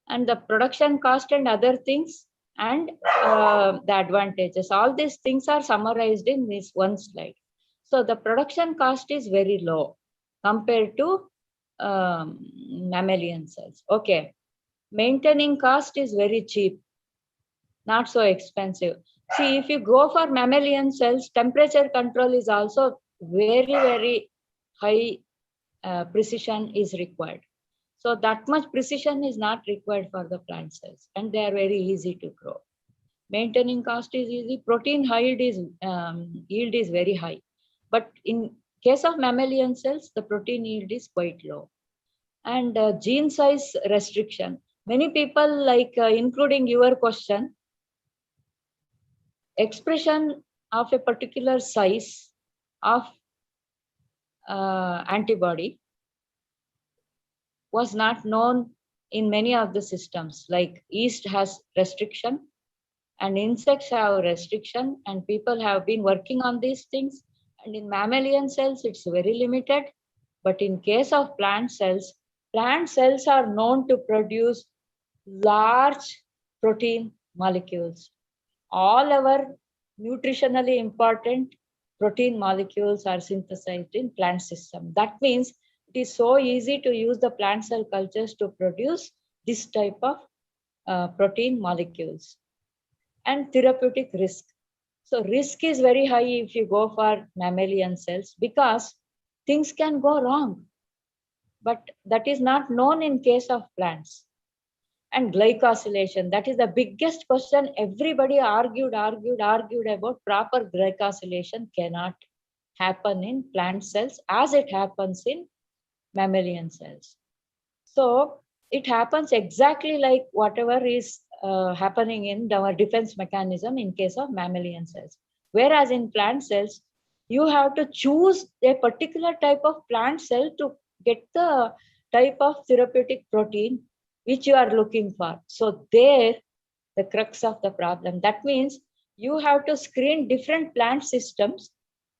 And the production cost and other things, and the advantages. All these things are summarized in this one slide. So the production cost is very low compared to mammalian cells. Okay. Maintaining cost is very cheap, not so expensive. See, if you go for mammalian cells, temperature control is also very, very high precision is required. So that much precision is not required for the plant cells, and they are very easy to grow. Maintaining cost is easy. Protein yield is very high, but in case of mammalian cells, the protein yield is quite low. And gene size restriction. Many people, like including your question, expression of a particular size of antibody was not known in many of the systems. Like yeast has restriction, and insects have restriction, and people have been working on these things. And in mammalian cells, it's very limited. But in case of plant cells are known to produce large protein molecules. All our nutritionally important protein molecules are synthesized in plant system. That means it is so easy to use the plant cell cultures to produce this type of protein molecules. And therapeutic risk. So risk is very high if you go for mammalian cells because things can go wrong. But that is not known in case of plants. And glycosylation, that is the biggest question. Everybody argued about. Proper glycosylation cannot happen in plant cells as it happens in mammalian cells. So it happens exactly like whatever is happening in our defense mechanism in case of mammalian cells. Whereas in plant cells, you have to choose a particular type of plant cell to get the type of therapeutic protein which you are looking for. So there, the crux of the problem. That means you have to screen different plant systems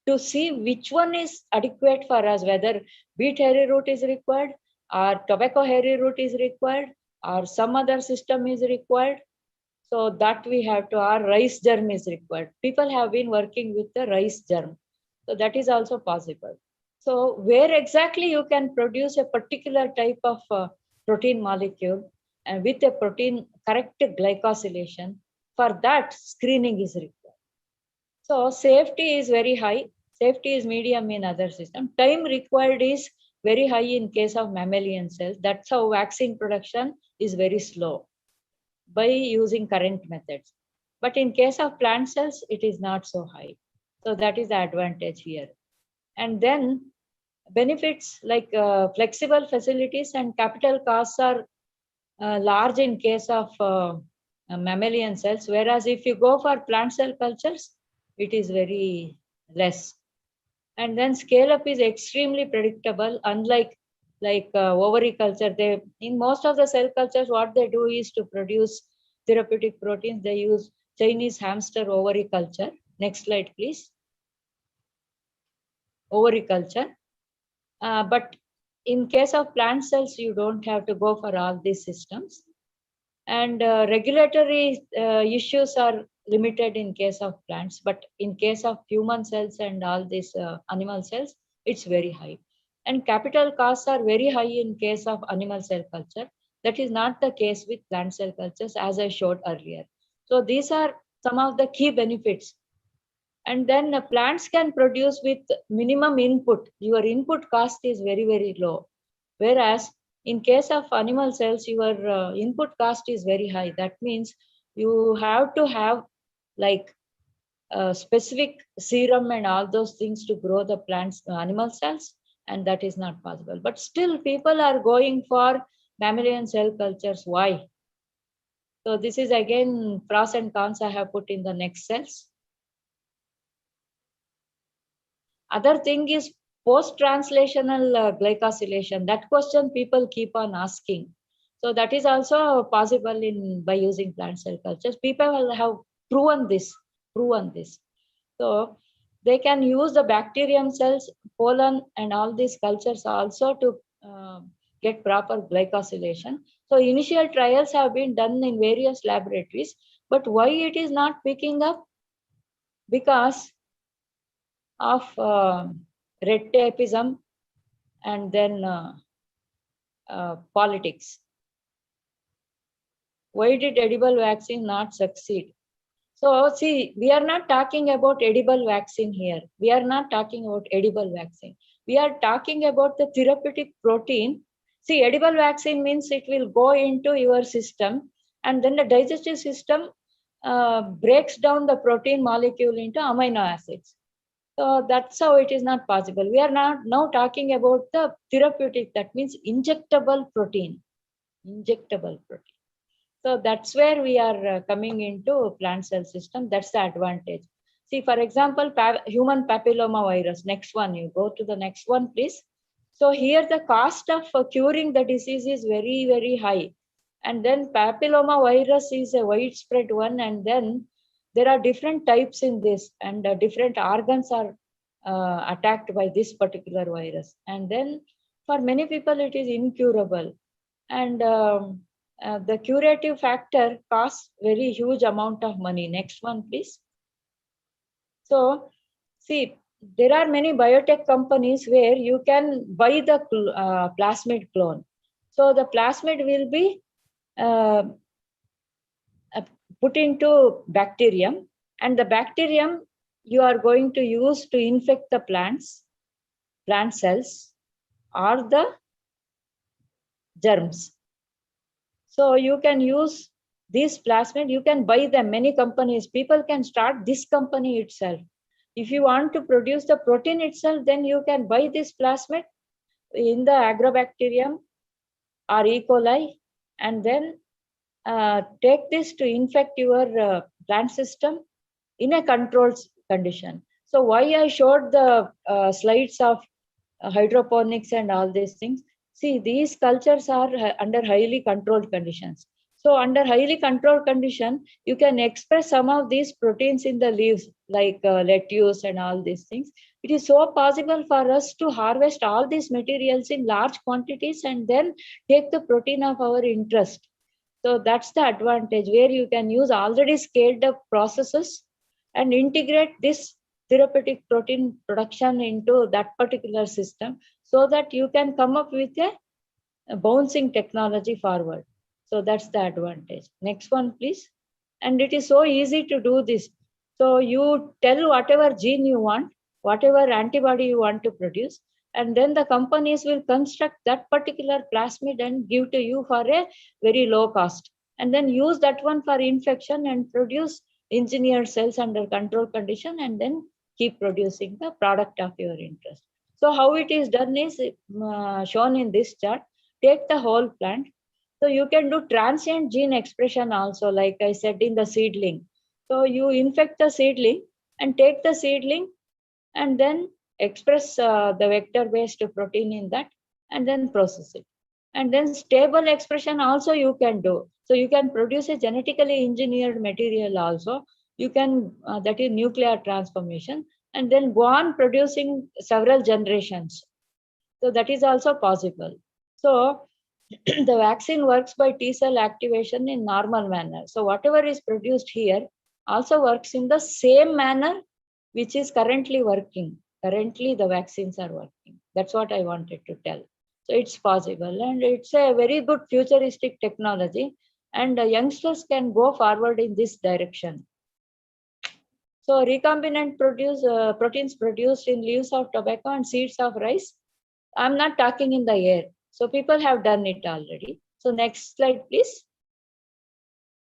to see which one is adequate for us, whether beet hairy root is required, or tobacco hairy root is required, or some other system is required. So that we have to, our rice germ is required. People have been working with the rice germ. So that is also possible. So where exactly you can produce a particular type of protein molecule and with a protein correct glycosylation, for that screening is required. So safety is very high. Safety is medium in other systems. Time required is very high in case of mammalian cells. That's how vaccine production is very slow by using current methods. But in case of plant cells, it is not so high. So that is the advantage here. And then benefits like flexible facilities and capital costs are large in case of mammalian cells, whereas if you go for plant cell cultures, it is very less. And then scale up is extremely predictable, unlike ovary culture. They, in most of the cell cultures, what they do is to produce therapeutic proteins. They use Chinese hamster ovary culture. Next slide, please. Ovary culture. But in case of plant cells, you don't have to go for all these systems. And regulatory issues are limited in case of plants, but in case of human cells and all these animal cells, it's very high. And capital costs are very high in case of animal cell culture. That is not the case with plant cell cultures, as I showed earlier. So these are some of the key benefits. And then plants can produce with minimum input. Your input cost is very, very low. Whereas in case of animal cells, your input cost is very high. That means you have to have like specific serum and all those things to grow the plants, animal cells, and that is not possible. But still people are going for mammalian cell cultures. Why? So this is again pros and cons I have put in the next cells. Other thing is post-translational glycosylation. That question people keep on asking. So that is also possible by using plant cell cultures. People have proven this. So they can use the bacterium cells, pollen, and all these cultures also to get proper glycosylation. So initial trials have been done in various laboratories, but why it is not picking up? Because of red tapeism and then politics. Why did edible vaccine not succeed? So see, we are not talking about edible vaccine here. We are not talking about edible vaccine. We are talking about the therapeutic protein. See, edible vaccine means it will go into your system and then the digestive system breaks down the protein molecule into amino acids. So that's how it is not possible. We are not now talking about the therapeutic, that means injectable protein. So that's where we are coming into plant cell system. That's the advantage. See, for example, human papilloma virus. Next one, you go to the next one, please. So here the cost of curing the disease is very, very high. And then papilloma virus is a widespread one. And then there are different types in this, and different organs are attacked by this particular virus. And then for many people, it is incurable. And the curative factor costs very huge amount of money. Next one, please. So see, there are many biotech companies where you can buy the plasmid clone. So the plasmid will be put into bacterium, and the bacterium you are going to use to infect the plant cells or the germs. So you can use these plasmid, you can buy them, many companies, people can start this company itself. If you want to produce the protein itself, then you can buy this plasmid in the agrobacterium or E. coli, and then take this to infect your plant system in a controlled condition. So why I showed the slides of hydroponics and all these things. See, these cultures are under highly controlled conditions. So under highly controlled condition, you can express some of these proteins in the leaves, like lettuce and all these things. It is so possible for us to harvest all these materials in large quantities and then take the protein of our interest. So that's the advantage, where you can use already scaled up processes and integrate this therapeutic protein production into that particular system, so that you can come up with a bouncing technology forward. So that's the advantage. Next one, please. And it is so easy to do this. So you tell whatever gene you want, whatever antibody you want to produce, and then the companies will construct that particular plasmid and give to you for a very low cost. And then use that one for infection and produce engineered cells under control condition, and then keep producing the product of your interest. So how it is done is shown in this chart. Take the whole plant. So you can do transient gene expression also, like I said, in the seedling. So you infect the seedling and take the seedling and then express the vector-based protein in that and then process it. And then stable expression also you can do. So you can produce a genetically engineered material also. You can, that is nuclear transformation, and then go on producing several generations. So that is also possible. So the vaccine works by T cell activation in normal manner. So whatever is produced here also works in the same manner which is currently working. Currently the vaccines are working. That's what I wanted to tell. So it's possible, and it's a very good futuristic technology, and youngsters can go forward in this direction. So recombinant proteins produced in leaves of tobacco and seeds of rice. I'm not talking in the air. So people have done it already. So next slide, please.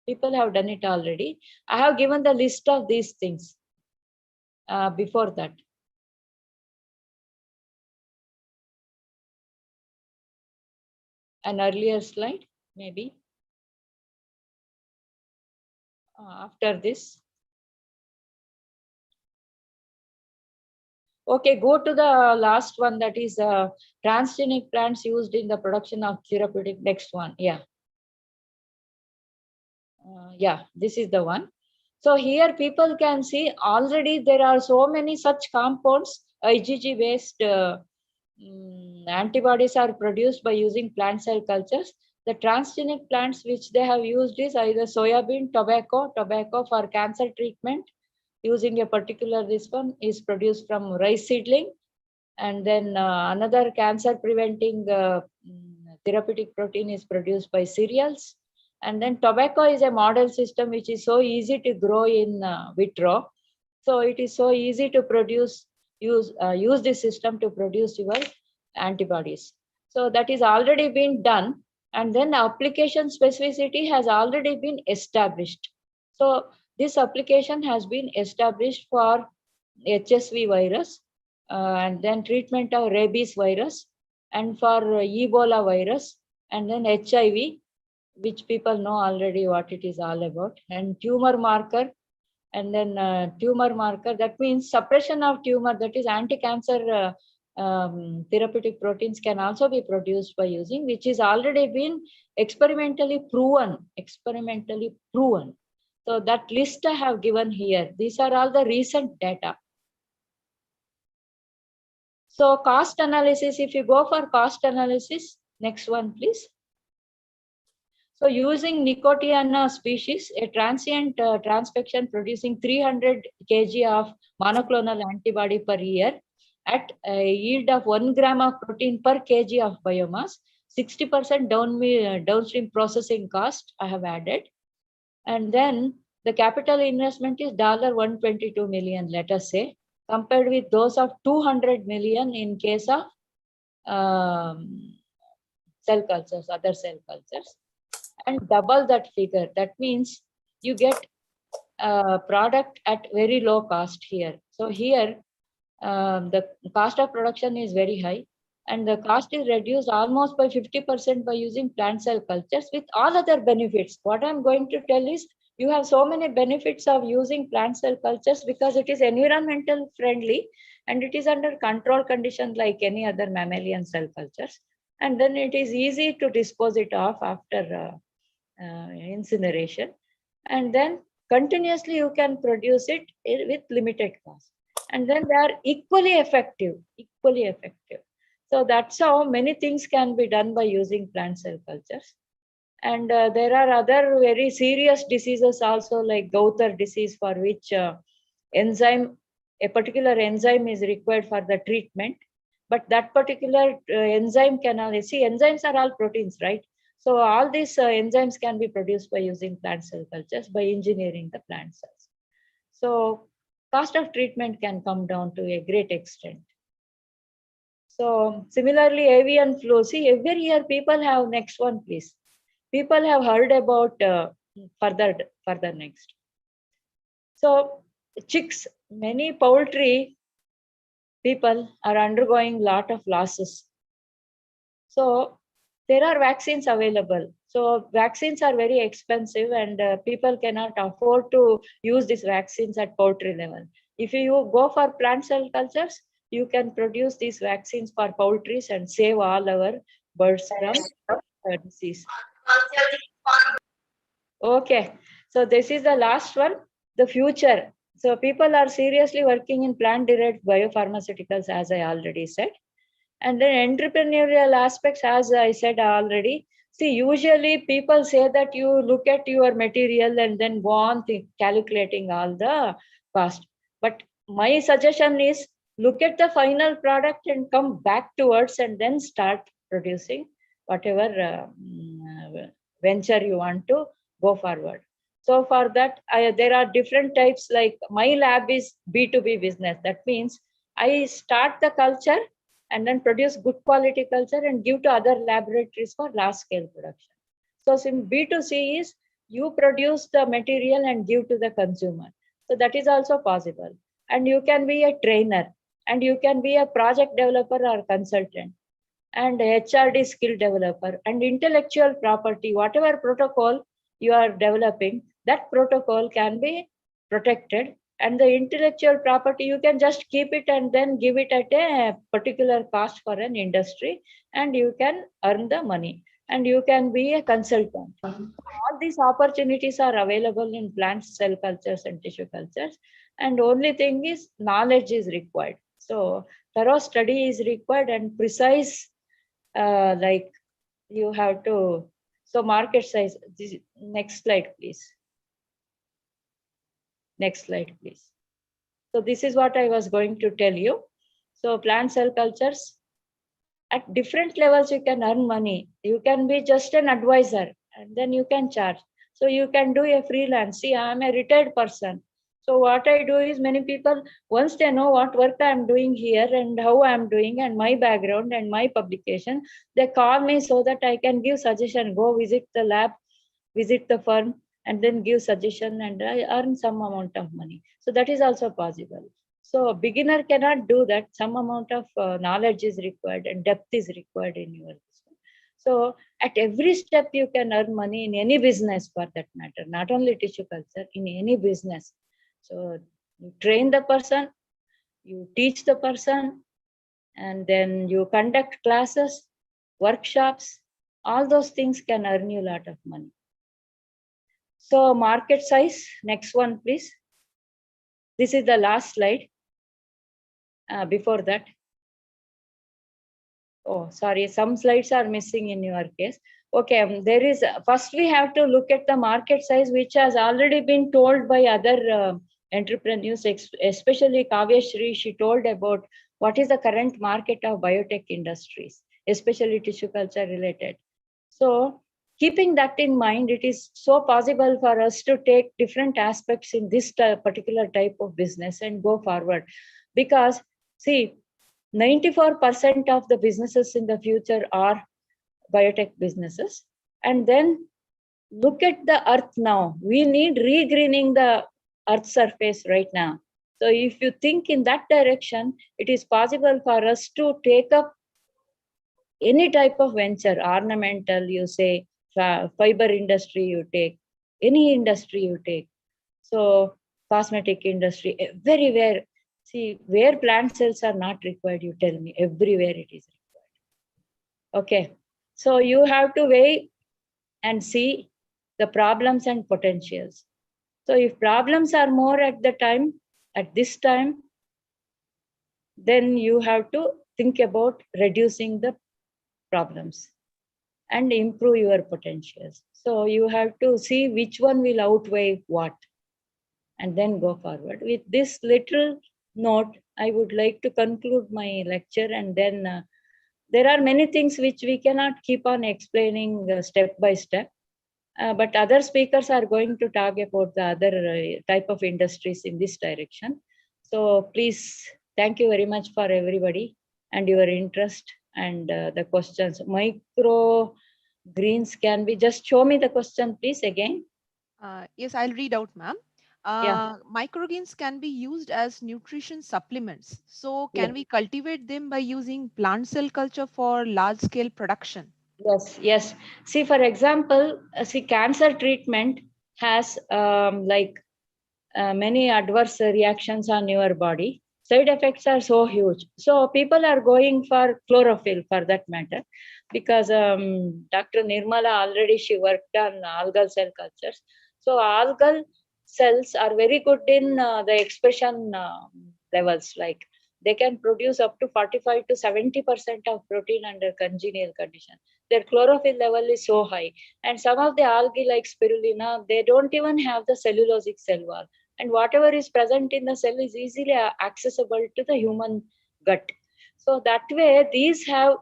People have done it already. I have given the list of these things before that. An earlier slide, maybe. After this. Okay, go to the last one, that is transgenic plants used in the production of therapeutic. Next one, yeah. Yeah, this is the one. So here people can see already there are so many such compounds, IgG based antibodies are produced by using plant cell cultures. The transgenic plants which they have used is either soybean, tobacco for cancer treatment using a particular, this one is produced from rice seedling, and then another cancer preventing therapeutic protein is produced by cereals. And then tobacco is a model system which is so easy to grow in vitro. So it is so easy to produce, use this system to produce your antibodies. So that is already been done. And then application specificity has already been established. So this application has been established for HSV virus, and then treatment of rabies virus, and for Ebola virus, and then HIV, which people know already what it is all about, and tumor marker, and then tumor marker, that means suppression of tumor, that is anti-cancer therapeutic proteins can also be produced by using, which is already been experimentally proven. So that list I have given here. These are all the recent data. So cost analysis, if you go for cost analysis, next one, please. So using Nicotiana species, a transient transfection producing 300 kg of monoclonal antibody per year at a yield of 1 gram of protein per kg of biomass, 60% downstream processing cost I have added. And then the capital investment is $122 million, let us say, compared with those of 200 million in case of cell cultures, other cell cultures, and double that figure. That means you get a product at very low cost here. So here, the cost of production is very high, and the cost is reduced almost by 50% by using plant cell cultures with all other benefits. What I'm going to tell is you have so many benefits of using plant cell cultures because it is environmental friendly and it is under control conditions like any other mammalian cell cultures. And then it is easy to dispose it off after incineration. And then continuously you can produce it with limited cost. And then they are equally effective. So that's how many things can be done by using plant cell cultures. And there are other very serious diseases also, like Gaucher disease, for which a particular enzyme is required for the treatment. But that particular enzyme cannot, see, enzymes are all proteins, right? So all these enzymes can be produced by using plant cell cultures by engineering the plant cells. So cost of treatment can come down to a great extent. So similarly, avian flu. See, every year people have, next one please. People have heard about further next. So chicks, many poultry people are undergoing lot of losses. So there are vaccines available. So vaccines are very expensive and people cannot afford to use these vaccines at poultry level. If you go for plant cell cultures, you can produce these vaccines for poultries and save all our birds from disease. Okay, so this is the last one, the future. So people are seriously working in plant-derived biopharmaceuticals, as I already said. And then entrepreneurial aspects, as I said already. See, usually people say that you look at your material and then go on calculating all the cost. But my suggestion is look at the final product and come back towards and then start producing whatever venture you want to go forward. So for that, there are different types, like my lab is B2B business. That means I start the culture and then produce good quality culture and give to other laboratories for large scale production. So B2C is you produce the material and give to the consumer. So that is also possible. And you can be a trainer and you can be a project developer or consultant and HRD skill developer and intellectual property, whatever protocol you are developing, that protocol can be protected. And the intellectual property, you can just keep it and then give it at a particular cost for an industry and you can earn the money and you can be a consultant. All these opportunities are available in plant cell cultures and tissue cultures. And only thing is knowledge is required. So thorough study is required and precise, like you have to, so market size. Next slide, please. Next slide, please. So this is what I was going to tell you. So plant cell cultures, at different levels you can earn money. You can be just an advisor and then you can charge. So you can do a freelance. See, I am a retired person. So what I do is, many people, once they know what work I am doing here and how I am doing and my background and my publication, they call me so that I can give suggestion, go visit the lab, visit the firm, and then give suggestion and I earn some amount of money. So that is also possible. So a beginner cannot do that. Some amount of knowledge is required and depth is required in your business. So at every step you can earn money in any business for that matter, not only tissue culture, in any business. So you train the person, you teach the person, and then you conduct classes, workshops, all those things can earn you a lot of money. So market size, next one, please. This is the last slide. Before that, oh, sorry, some slides are missing in your case. Okay, there is, first we have to look at the market size, which has already been told by other entrepreneurs, especially Kavya Shri. She told about what is the current market of biotech industries, especially tissue culture related. So keeping that in mind, it is so possible for us to take different aspects in this particular type of business and go forward. Because see, 94% of the businesses in the future are biotech businesses. And then look at the earth now. We need regreening the earth surface right now. So if you think in that direction, it is possible for us to take up any type of venture, ornamental, you say, fiber industry, you take, any industry you take. So cosmetic industry, everywhere. See, where plant cells are not required, you tell me, everywhere it is required. Okay. So you have to weigh and see the problems and potentials. So if problems are more at this time, then you have to think about reducing the problems and improve your potentials. So you have to see which one will outweigh what, and then go forward. With this little note, I would like to conclude my lecture, and then there are many things which we cannot keep on explaining step by step. But other speakers are going to talk about the other type of industries in this direction. So please, thank you very much for everybody and your interest and the questions. Micro greens, can we just show me the question, please, again?
Yes, I'll read out, ma'am. Microgreens can be used as nutrition supplements. So can we cultivate them by using plant cell culture for large scale production?
Yes, yes. See, for example, see, cancer treatment has many adverse reactions on your body. Side effects are so huge. So people are going for chlorophyll for that matter, because Dr. Nirmala already, she worked on algal cell cultures. So algal cells are very good in the expression levels, like they can produce up to 45 to 70% of protein under congenial condition. Their chlorophyll level is so high. And some of the algae like spirulina, they don't even have the cellulosic cell wall. And whatever is present in the cell is easily accessible to the human gut. So that way, these have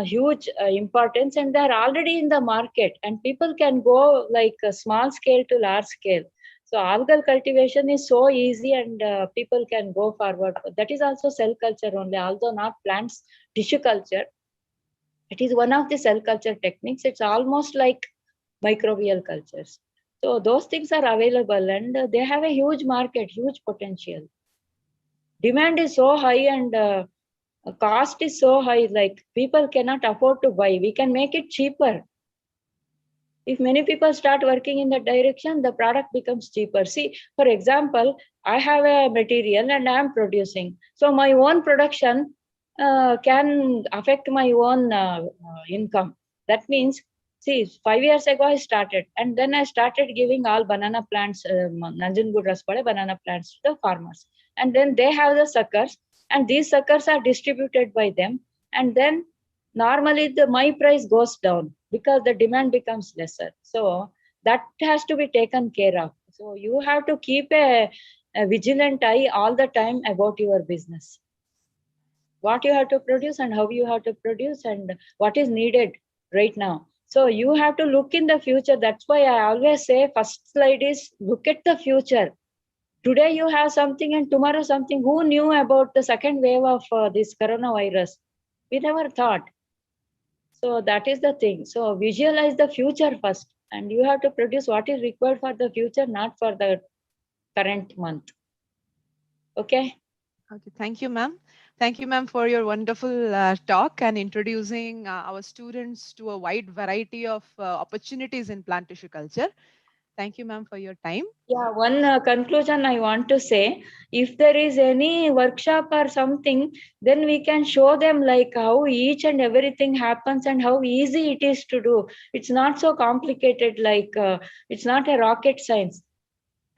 huge importance, and they're already in the market, and people can go like a small scale to large scale. So algal cultivation is so easy, and people can go forward. That is also cell culture only, although not plants, tissue culture. It is one of the cell culture techniques. It's almost like microbial cultures. So those things are available, and they have a huge market, huge potential. Demand is so high, and cost is so high, like people cannot afford to buy. We can make it cheaper. If many people start working in that direction, the product becomes cheaper. See, for example, I have a material and I am producing. So my own production can affect my own income. That means, see, 5 years ago I started, and then I started giving all banana plants, Nanjangud Raspade banana plants to the farmers. And then they have the suckers, and these suckers are distributed by them. And then normally my price goes down because the demand becomes lesser. So that has to be taken care of. So you have to keep a vigilant eye all the time about your business. What you have to produce and how you have to produce and what is needed right now. So you have to look in the future. That's why I always say first slide is look at the future. Today you have something and tomorrow something. Who knew about the second wave of this coronavirus? We never thought. So that is the thing. So visualize the future first, and you have to produce what is required for the future, not for the current month. Okay.
Okay, thank you, ma'am. Thank you, ma'am, for your wonderful talk and introducing our students to a wide variety of opportunities in plant tissue culture. Thank you, ma'am, for your time.
Yeah, one conclusion I want to say, if there is any workshop or something, then we can show them like how each and everything happens and how easy it is to do. It's not so complicated, like it's not a rocket science,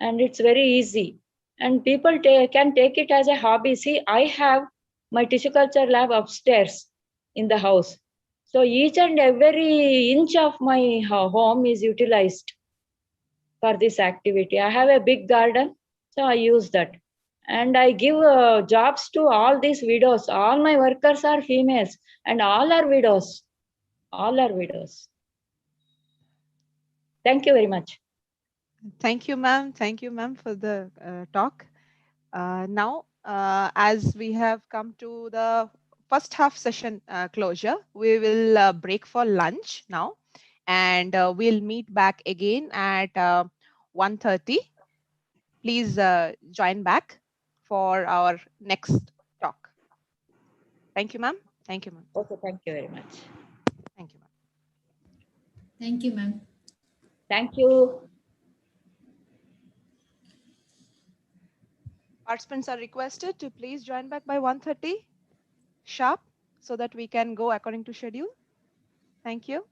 and it's very easy. And people can take it as a hobby. See, I have my tissue culture lab upstairs in the house. So each and every inch of my home is utilized for this activity. I have a big garden, so I use that. And I give jobs to all these widows. All my workers are females and all are widows. All are widows. Thank you very much.
Thank you, ma'am. Thank you, ma'am, for the talk. Now, as we have come to the first half session closure, we will break for lunch now, and we'll meet back again at 1:30. Please join back for our next talk. Thank you, ma'am. Thank you, ma'am.
Okay, thank you very much.
Thank you, ma'am.
Thank you, ma'am.
Thank you.
Participants are requested to please join back by 1:30 sharp so that we can go according to schedule. Thank you.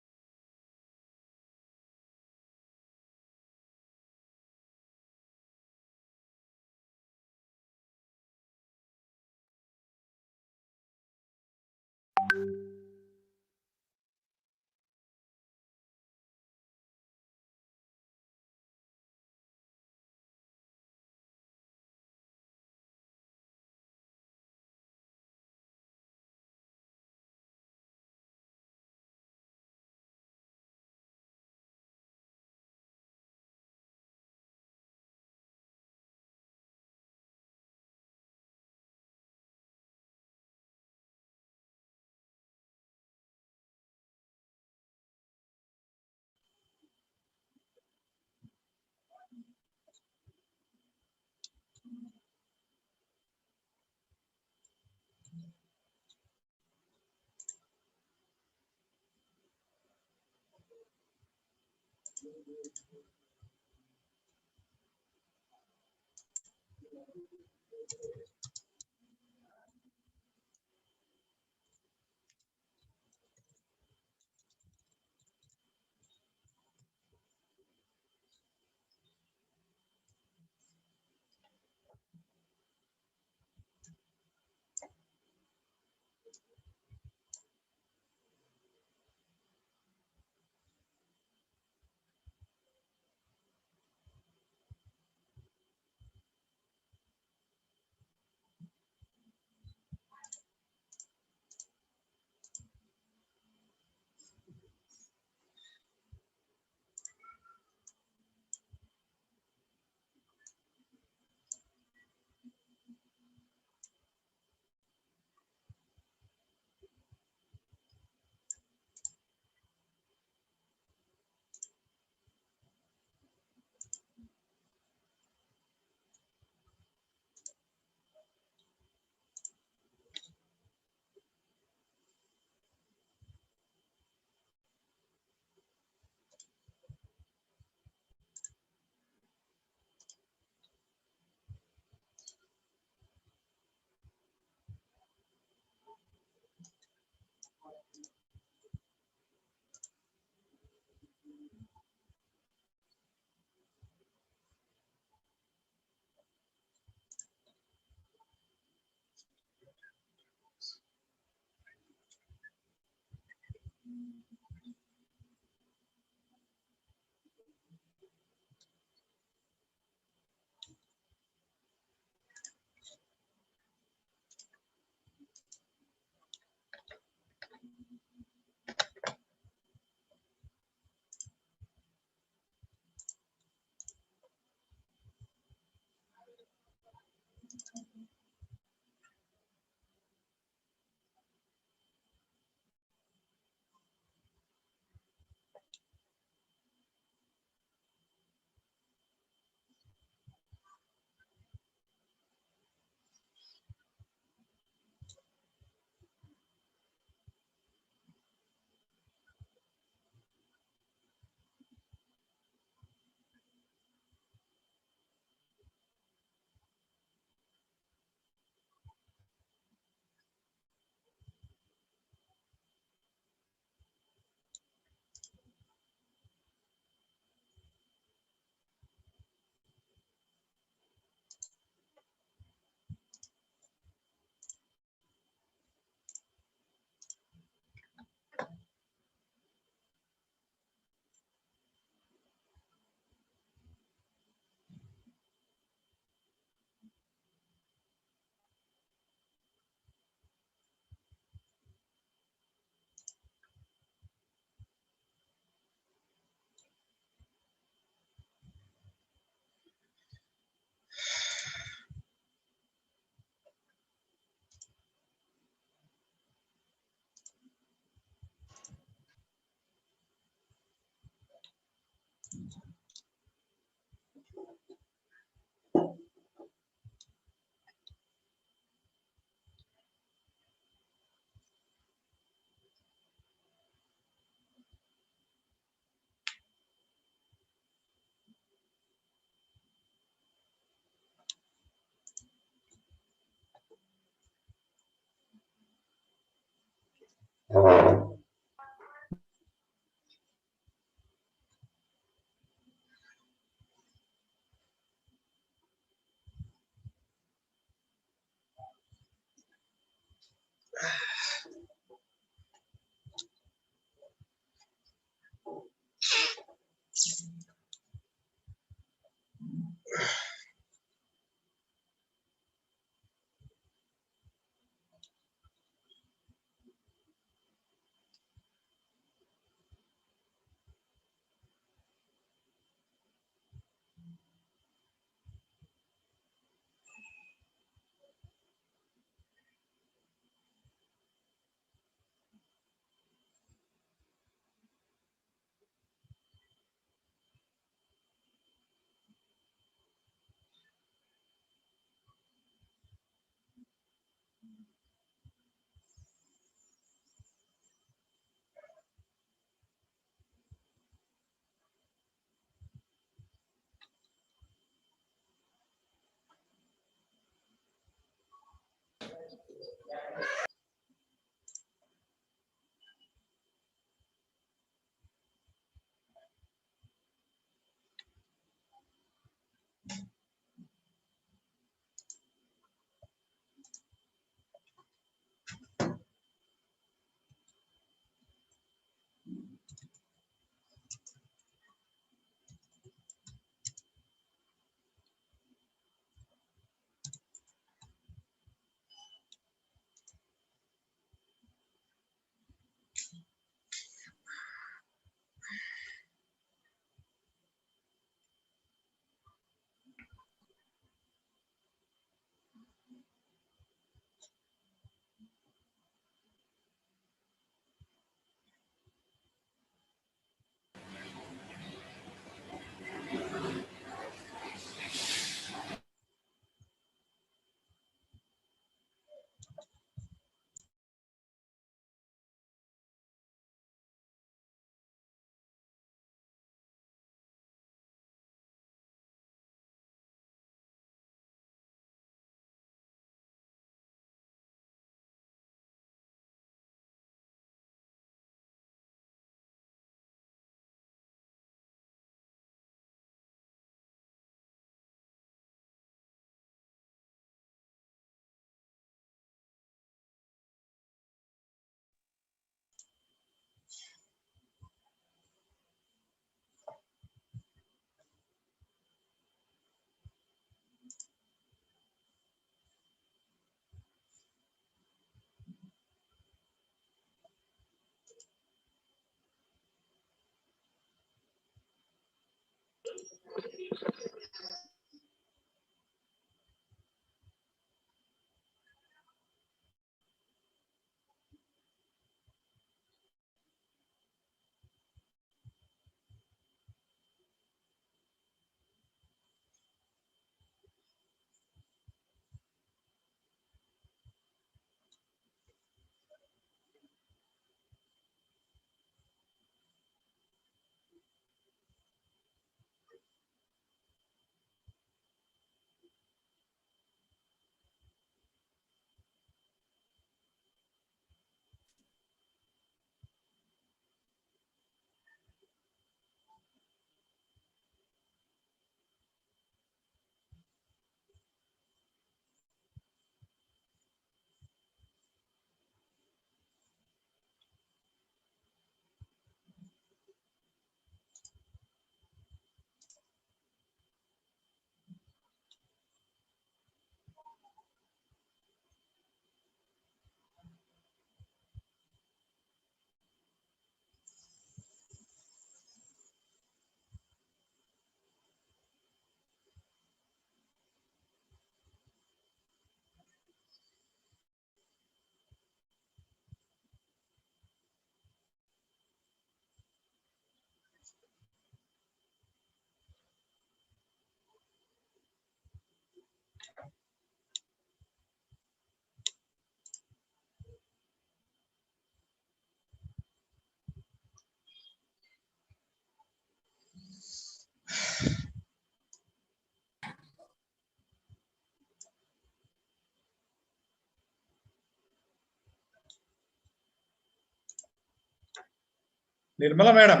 Nirmala madam.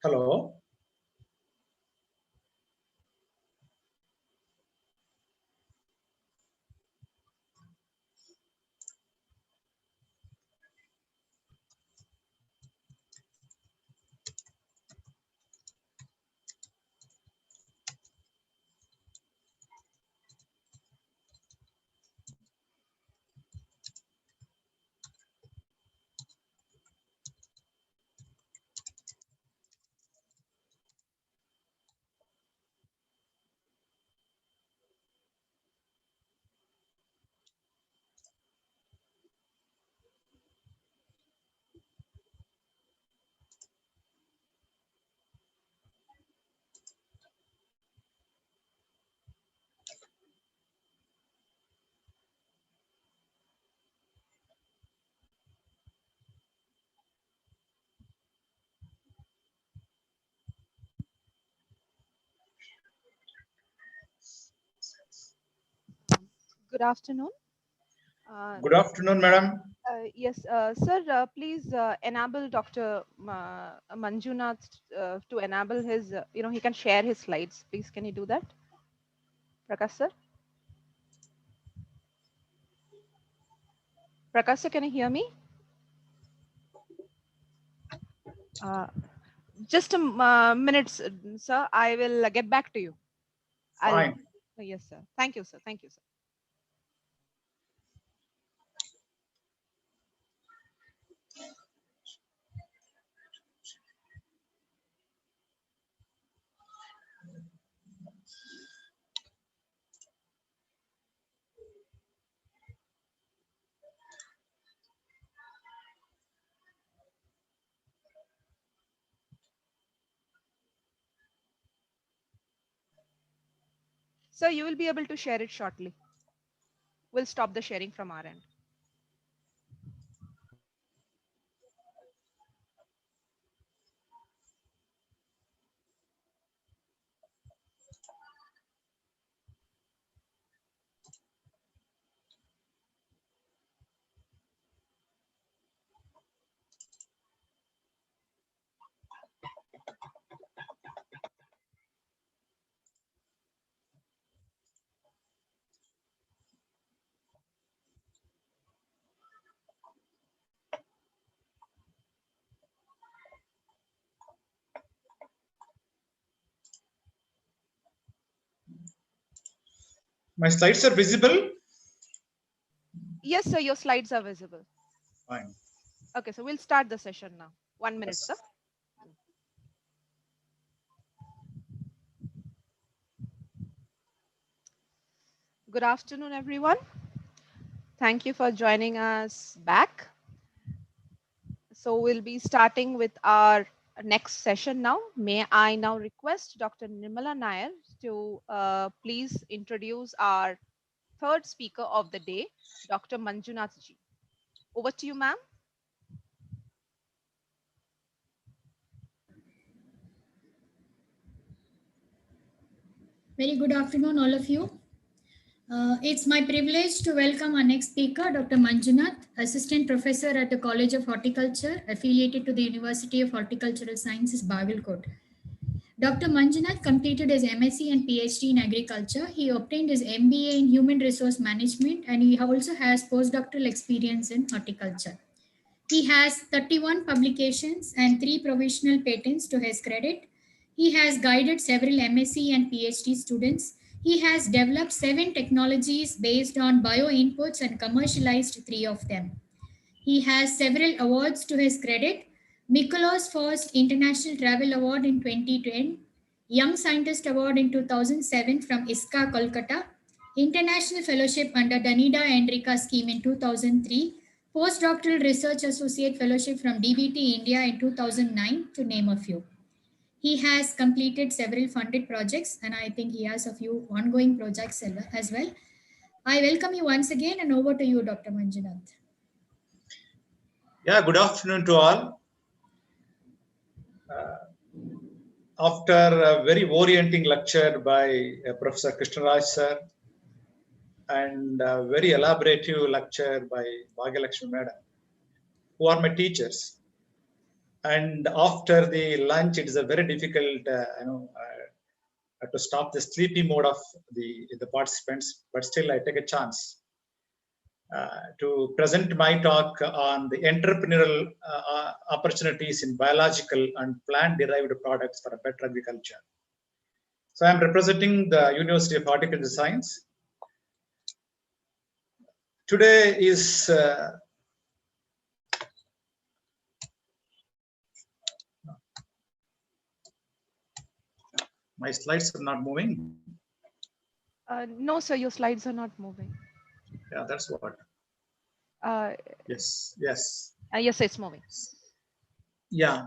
Hello.
Good afternoon.
Good afternoon, madam.
Yes, sir, please enable Dr. Manjunath to enable his, he can share his slides. Please, can you do that? Prakash sir? Prakash sir, can you hear me? Just a minute, sir. I will get back to you.
Fine.
Yes, sir. Thank you, sir. Thank you, sir. So you will be able to share it shortly. We'll stop the sharing from our end.
My slides are visible?
Yes, sir. Your slides are visible.
Fine.
Okay, so we'll start the session now. 1 minute,
Yes.
sir. Good afternoon, everyone. Thank you for joining us back. So we'll be starting with our next session now. May I now request Dr. Nirmala Nair to please introduce our third speaker of the day, Dr. Manjunath ji. Over to you, ma'am.
Very good afternoon, all of you. It's my privilege to welcome our next speaker, Dr. Manjunath, Assistant Professor at the College of Horticulture, affiliated to the University of Horticultural Sciences, Bagalkot. Dr. Manjunath completed his MSc and PhD in Agriculture. He obtained his MBA in Human Resource Management, and he also has postdoctoral experience in horticulture. He has 31 publications and 3 provisional patents to his credit. He has guided several MSc and PhD students. He has developed 7 technologies based on bio inputs and commercialized 3 of them. He has several awards to his credit. Mikola's First International Travel Award in 2010, Young Scientist Award in 2007 from ISCA, Kolkata, International Fellowship under Danida Enrica Scheme in 2003, Postdoctoral Research Associate Fellowship from DBT India in 2009, to name a few. He has completed several funded projects, and I think he has a few ongoing projects as well. I welcome you once again, and over to you, Dr. Manjunath.
Yeah, good afternoon to all. After a very orienting lecture by Professor Krishnaraj sir and a very elaborative lecture by Bhagyalakshmi madam, who are my teachers. And after the lunch, it is a very difficult, to stop the sleepy mode of the participants, but still I take a chance to present my talk on the entrepreneurial opportunities in biological and plant-derived products for a better agriculture. So I'm representing the University of Horticulture Science. Today is my slides are not moving.
No, sir, your slides are not moving.
Yeah, that's what. Yes.
Yes, it's moving.
Yeah.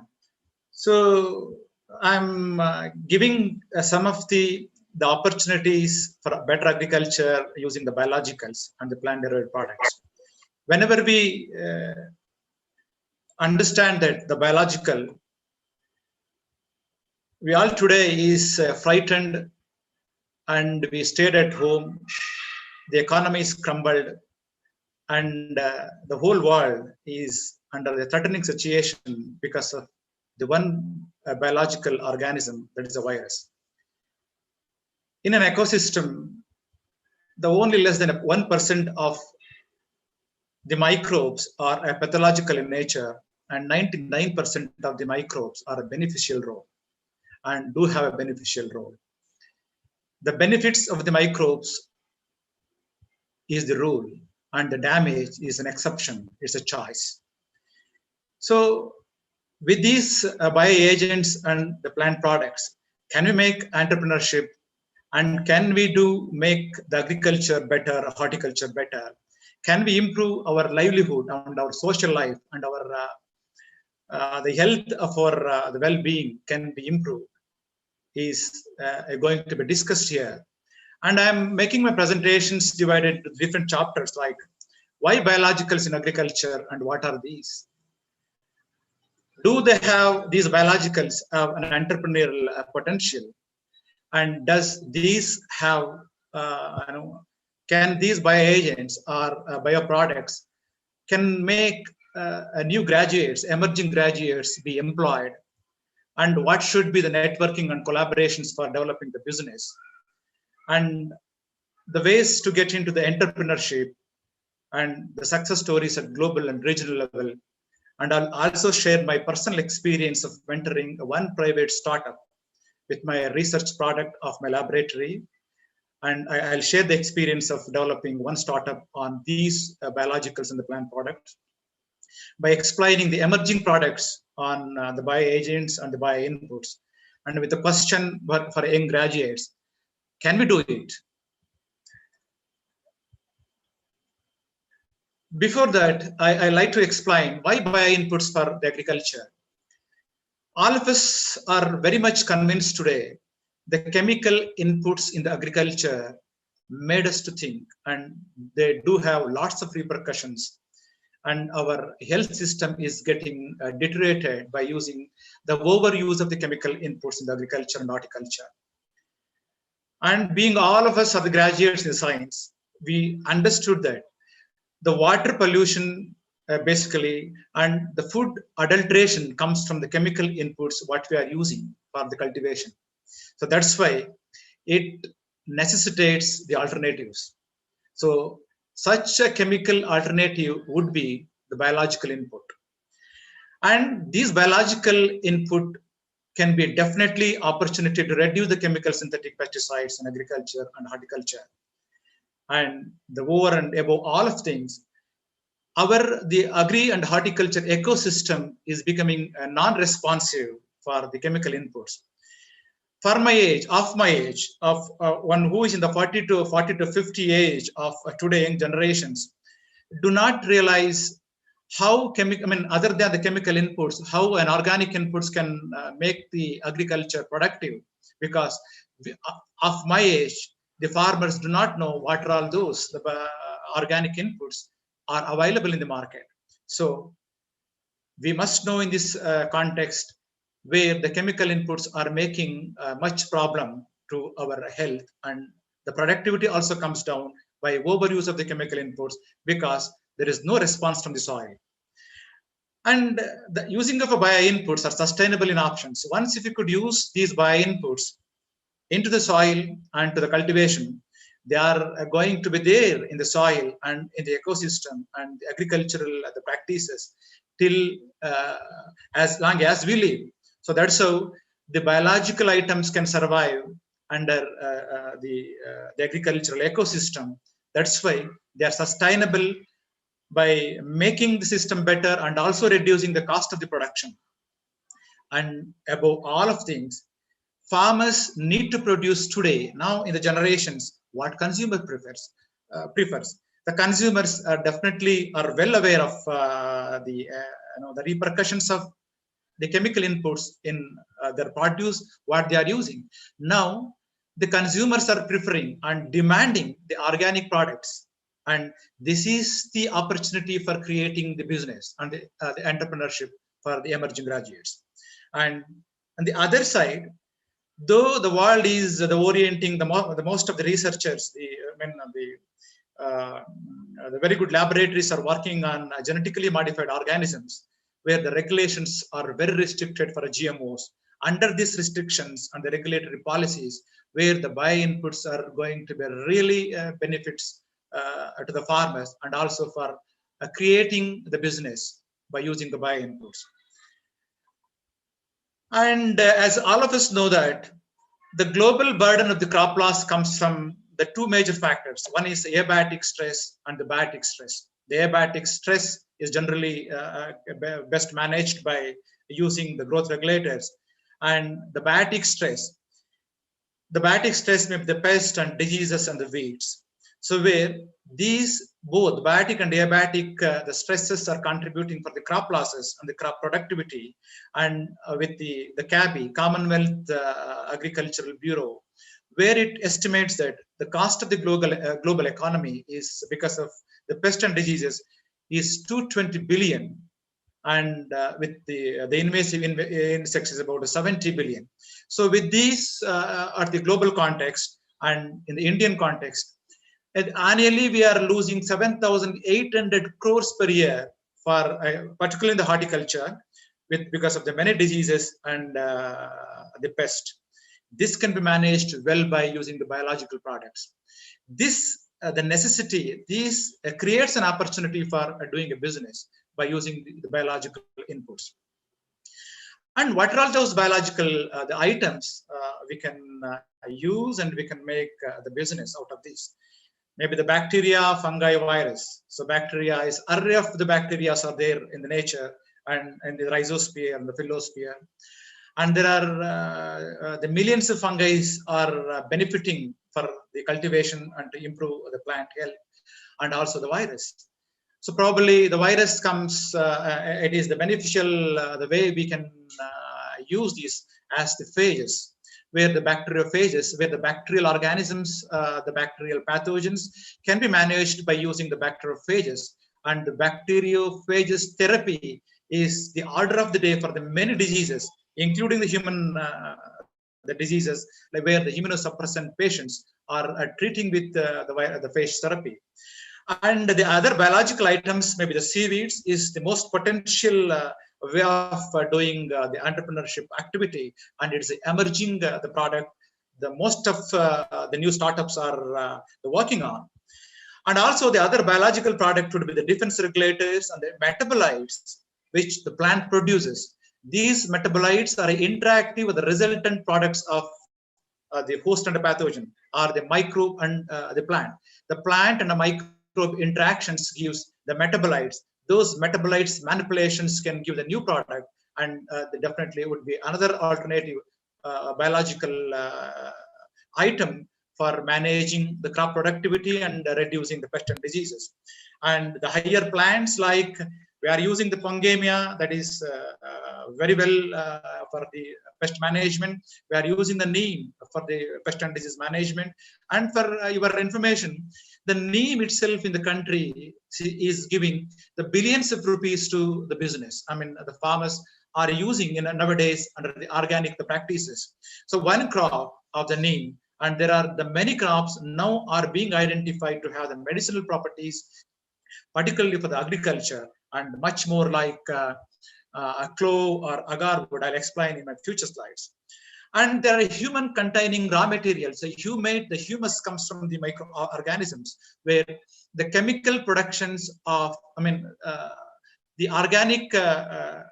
So I'm giving some of the opportunities for better agriculture using the biologicals and the plant-derived products. Whenever we understand that the biological, we all today is frightened and we stayed at home, the economy is crumbled, and the whole world is under a threatening situation because of the one biological organism, that is a virus. In an ecosystem, the only less than 1% of the microbes are pathological in nature, and 99% of the microbes are a beneficial role and do have a beneficial role. The benefits of the microbes is the rule, and the damage is an exception, it's a choice. So with these bioagents and the plant products, can we make entrepreneurship, and can we make the agriculture better, horticulture better? Can we improve our livelihood and our social life and our the health for the well-being can be improved? Is going to be discussed here. And I'm making my presentations divided into different chapters, like why biologicals in agriculture and what are these? Do they have these biologicals have an entrepreneurial potential? And does these have, can these bioagents or bioproducts can make new graduates, emerging graduates be employed? And what should be the networking and collaborations for developing the business? And the ways to get into the entrepreneurship and the success stories at global and regional level. And I'll also share my personal experience of mentoring one private startup with my research product of my laboratory. And I'll share the experience of developing one startup on these biologicals and the plant products by explaining the emerging products on the bioagents and the bio-inputs. And with the question for young graduates, can we do it? Before that, I like to explain why bio-inputs for the agriculture. All of us are very much convinced today the chemical inputs in the agriculture made us to think, and they do have lots of repercussions. And our health system is getting deteriorated by using the overuse of the chemical inputs in the agriculture and horticulture. And being all of us are the graduates in science, we understood that the water pollution basically and the food adulteration comes from the chemical inputs what we are using for the cultivation. So that's why it necessitates the alternatives. So such a chemical alternative would be the biological input. And these biological input can be definitely opportunity to reduce the chemical synthetic pesticides in agriculture and horticulture. And the over and above all of things, the agri and horticulture ecosystem is becoming non-responsive for the chemical inputs. For my age, of one who is in the 40 to 50 age of today young generations, do not realize how chemical, I mean, other than the chemical inputs, how an organic inputs can make the agriculture productive. Because of my age, the farmers do not know what are all those organic inputs are available in the market. So we must know in this context where the chemical inputs are making much problem to our health, and the productivity also comes down by overuse of the chemical inputs because there is no response from the soil. And the using of a bio inputs are sustainable in options. Once if you could use these bio inputs into the soil and to the cultivation, they are going to be there in the soil and in the ecosystem and the agricultural the practices till as long as we live. So that's how the biological items can survive under the agricultural ecosystem. That's why they are sustainable by making the system better and also reducing the cost of the production. And above all of things, farmers need to produce today, now in the generations, what consumer prefers. The consumers are definitely are well aware of the repercussions of the chemical inputs in their produce, what they are using. Now, the consumers are preferring and demanding the organic products. And this is the opportunity for creating the business and the entrepreneurship for the emerging graduates. And on the other side, though the world is the orienting the most of the researchers, the very good laboratories are working on genetically modified organisms, where the regulations are very restricted for GMOs. Under these restrictions and the regulatory policies, where the bio inputs are going to be really benefits to the farmers and also for creating the business by using the bio inputs. And as all of us know that the global burden of the crop loss comes from the two major factors. One is abiotic stress and the biotic stress. The abiotic stress is generally best managed by using the growth regulators. And the biotic stress may be the pest and diseases and the weeds. So where these both biotic and abiotic the stresses are contributing for the crop losses and the crop productivity, and with the CABI, Commonwealth Agricultural Bureau, where it estimates that the cost of the global economy is because of the pest and diseases is 220 billion, and with the invasive insects is about 70 billion. So with these at the global context and in the Indian context, annually we are losing 7,800 crores per year for particularly in the horticulture because of the many diseases and the pest. This can be managed well by using the biological products. This the necessity, this creates an opportunity for doing a business by using the biological inputs. And what are all those biological the items we can use and we can make the business out of these? Maybe the bacteria, fungi, virus. So bacteria is array of the bacteria are there in the nature and the rhizosphere and the phyllosphere. And there are the millions of fungi are benefiting for the cultivation and to improve the plant health, and also the virus. So probably the virus comes, it is the beneficial, the way we can use these as the phages, where the bacteriophages, where the bacterial organisms, the bacterial pathogens can be managed by using the bacteriophages. And the bacteriophages therapy is the order of the day for the many diseases, including the human the diseases, like where the immunosuppressant patients are treating with the phage therapy. And the other biological items, maybe the seaweeds, is the most potential way of doing the entrepreneurship activity, and it's emerging the product. The most of the new startups are working on. And also the other biological product would be the defense regulators and the metabolites which the plant produces. These metabolites are interactive with the resultant products of the host and the pathogen, or the microbe and the plant. The plant and the microbe interactions gives the metabolites. Those metabolites manipulations can give the new product, and definitely would be another alternative biological item for managing the crop productivity and reducing the pest and diseases. And the higher plants like We are using the Pangemia, that is very well for the pest management. We are using the neem for the pest and disease management. And for your information, the neem itself in the country is giving the billions of rupees to the business. I mean, the farmers are using nowadays under the organic practices. So one crop of the neem, and there are the many crops now are being identified to have the medicinal properties, particularly for the agriculture, and much more like a clove or agar wood. I'll explain in my future slides. And there are human containing raw materials. So the humus comes from the microorganisms, where the chemical productions of, the organic the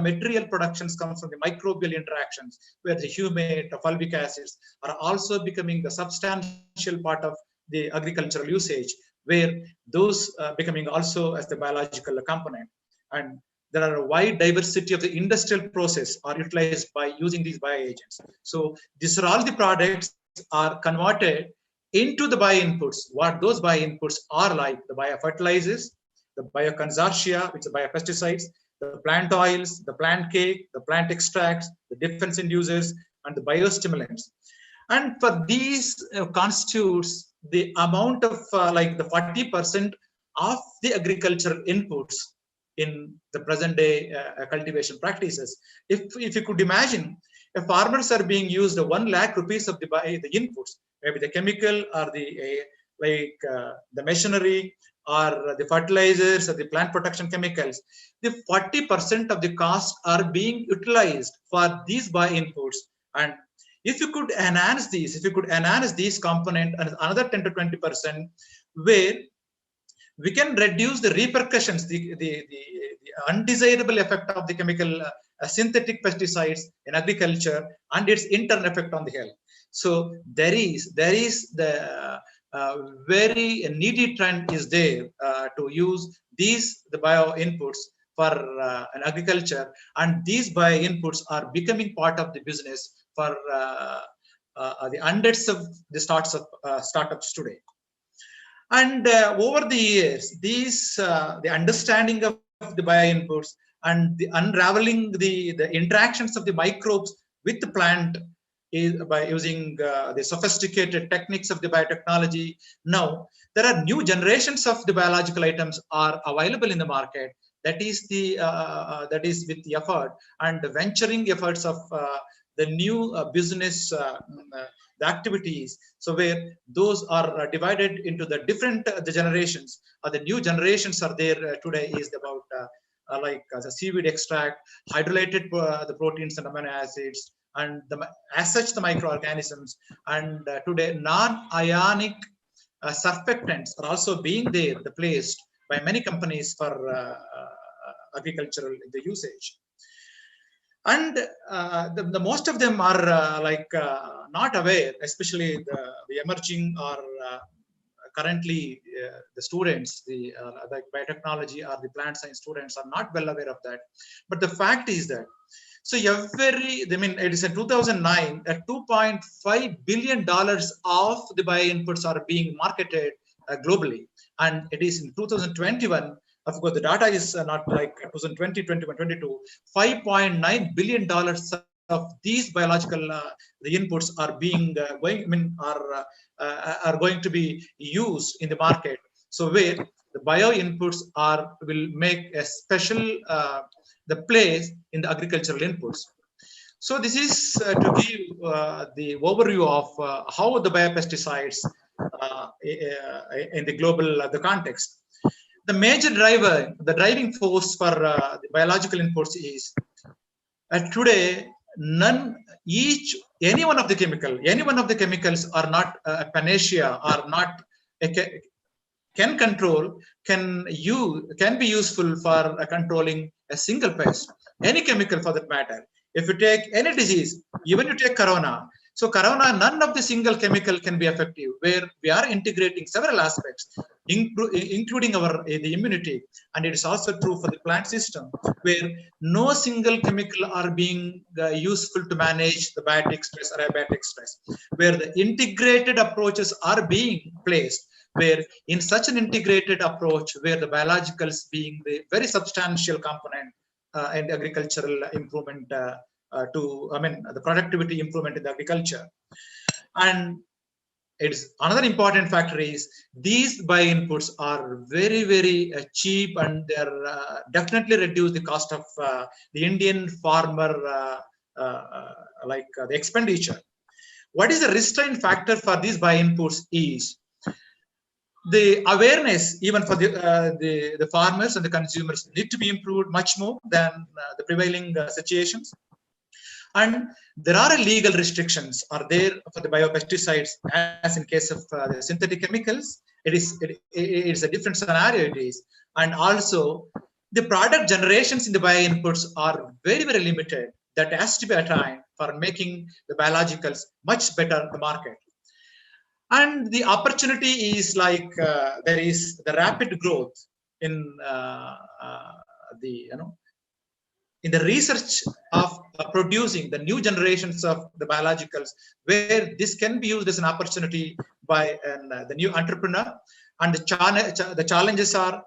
material productions comes from the microbial interactions, where the humate, the fulvic acids are also becoming the substantial part of the agricultural usage, where those becoming also as the biological component. And there are a wide diversity of the industrial process are utilized by using these bioagents. So these are all the products are converted into the bio-inputs. What those bio-inputs are like: the biofertilizers, the bioconsortia, which are biopesticides, the plant oils, the plant cake, the plant extracts, the defense inducers, and the biostimulants. And for these constitutes the amount of like the 40% of the agricultural inputs in the present day cultivation practices. If you could imagine, if farmers are being used 1 lakh rupees of the inputs, maybe the chemical or the the machinery or the fertilizers or the plant protection chemicals, the 40% of the cost are being utilized for these bio inputs. And if you could enhance these component and another 10 to 20%, where we can reduce the repercussions, the undesirable effect of the chemical synthetic pesticides in agriculture and its internal effect on the health. So there is the very needy trend is there to use the bio inputs for an agriculture, and these bio inputs are becoming part of the business for the hundreds of the startups today. And over the years, the understanding of the bio inputs and the unraveling the interactions of the microbes with the plant is by using the sophisticated techniques of the biotechnology. Now there are new generations of the biological items are available in the market. That is that is with the effort and the venturing efforts of the new business the activities. So where those are divided into the different the generations, or the new generations are there today is about like the seaweed extract, hydrolyzed the proteins and amino acids, and as such the microorganisms. And today non-ionic surfactants are also being there, placed by many companies for agricultural the usage. And the most of them are not aware, especially the emerging or currently the students, the biotechnology or the plant science students are not well aware of that. But the fact is that, so it is in 2009 that $2.5 billion of the bio inputs are being marketed globally. And it is in 2021, of course, the data is not like 2020, 21, 22, $5.9 billion of these biological the inputs are being are going to be used in the market. So where the bio inputs will make a special the place in the agricultural inputs. So this is to give the overview of how the biopesticides in the global the context. The major driver, the driving force for the biological inputs is today any one of the chemicals are not a panacea, are not can be useful for controlling a single pest. Any chemical for that matter. If you take any disease, even you take corona. So corona, none of the single chemical can be effective, where we are integrating several aspects, including the immunity. And it is also true for the plant system, where no single chemical are being useful to manage the biotic stress or abiotic stress, where the integrated approaches are being placed where in such an integrated approach, where the biologicals being the very substantial component in the agricultural improvement the productivity improvement in the agriculture. And it's another important factor is these bio-inputs are very, very cheap, and they're definitely reduce the cost of the Indian farmer, the expenditure. What is the restraint factor for these bio-inputs is the awareness, even for the farmers and the consumers, need to be improved much more than the prevailing situations. And there are legal restrictions are there for the biopesticides, as in case of the synthetic chemicals. It's a different scenario it is. And also the product generations in the bio-inputs are very, very limited. That has to be a time for making the biologicals much better the market. And the opportunity is like there is the rapid growth in in the research of producing the new generations of the biologicals, where this can be used as an opportunity by the new entrepreneur. And the challenges are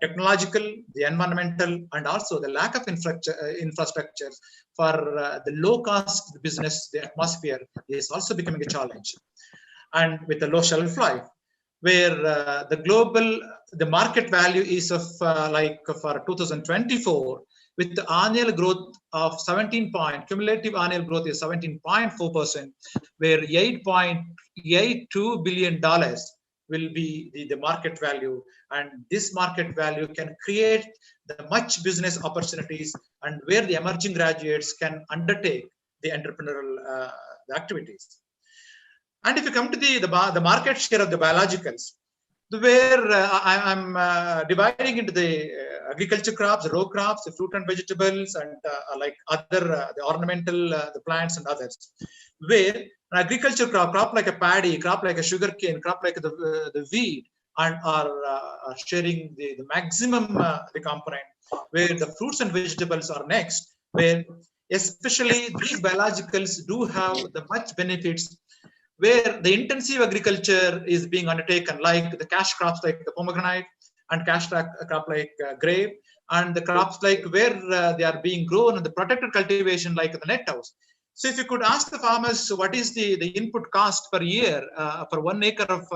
technological, the environmental, and also the lack of infrastructures for the low cost business. The atmosphere is also becoming a challenge. And with the low shelf life, where the market value is of for 2024, with the annual growth of cumulative annual growth is 17.4%, where $8.82 billion will be the market value. And this market value can create the much business opportunities, and where the emerging graduates can undertake the entrepreneurial activities. And if you come to the market share of the biologicals, where I'm dividing into the agriculture crops, row crops, the fruit and vegetables, and like other the ornamental the plants and others, where an agriculture crop like a paddy, crop like a sugarcane, crop like the wheat, and are sharing the maximum the component, where the fruits and vegetables are next, where especially these biologicals do have the much benefits, where the intensive agriculture is being undertaken, like the cash crops like the pomegranate, and cash crop like grape, and the crops like where they are being grown, and the protected cultivation like the net house. So if you could ask the farmers what is the input cost per year for 1 acre of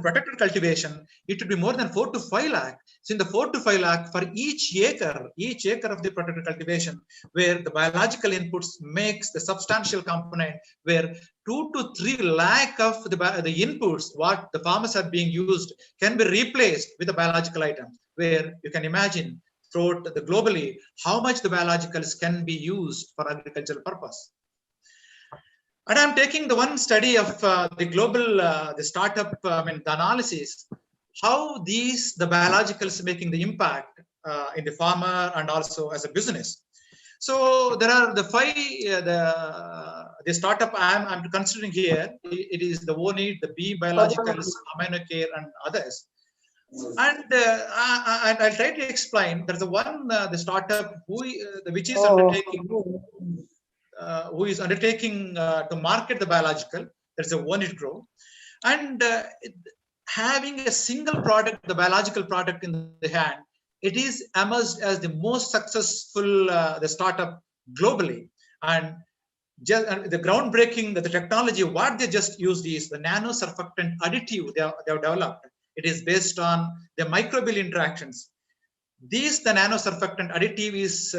protected cultivation, it would be more than 4 to 5 lakh. So in the 4 to 5 lakh for each acre of the protected cultivation, where the biological inputs makes the substantial component, where 2 to 3 lakh of the inputs what the farmers are being used can be replaced with the biological items, where you can imagine throughout the globally how much the biologicals can be used for agricultural purpose. And I'm taking the one study of the global, the startup, the analysis, how the biologicals making the impact in the farmer and also as a business. So there are the 5, the startup I'm considering here. It is the ONID, the B biologicals, AminoCare, and others. And I'll try to explain. There's the startup which is undertaking. Who is undertaking to market the biological. There's a ONID Grow, and having a single product, the biological product in the hand, it is emerged as the most successful the startup globally. And just the groundbreaking, the technology what they just used is the nanosurfactant additive they have developed. It is based on the microbial interactions. The nanosurfactant additive is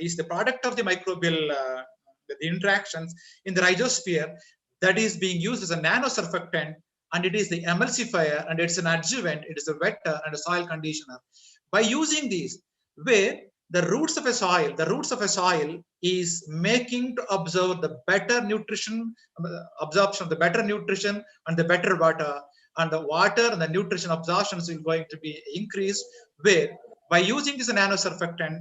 is the product of the microbial the interactions in the rhizosphere that is being used as a nanosurfactant, and it is the emulsifier, and it's an adjuvant, it is a wetter and a soil conditioner. By using these, where the roots of a soil is making to absorb the better nutrition, absorption of the better nutrition and the better water, and the water and the nutrition absorptions is going to be increased, where by using this nanosurfactant,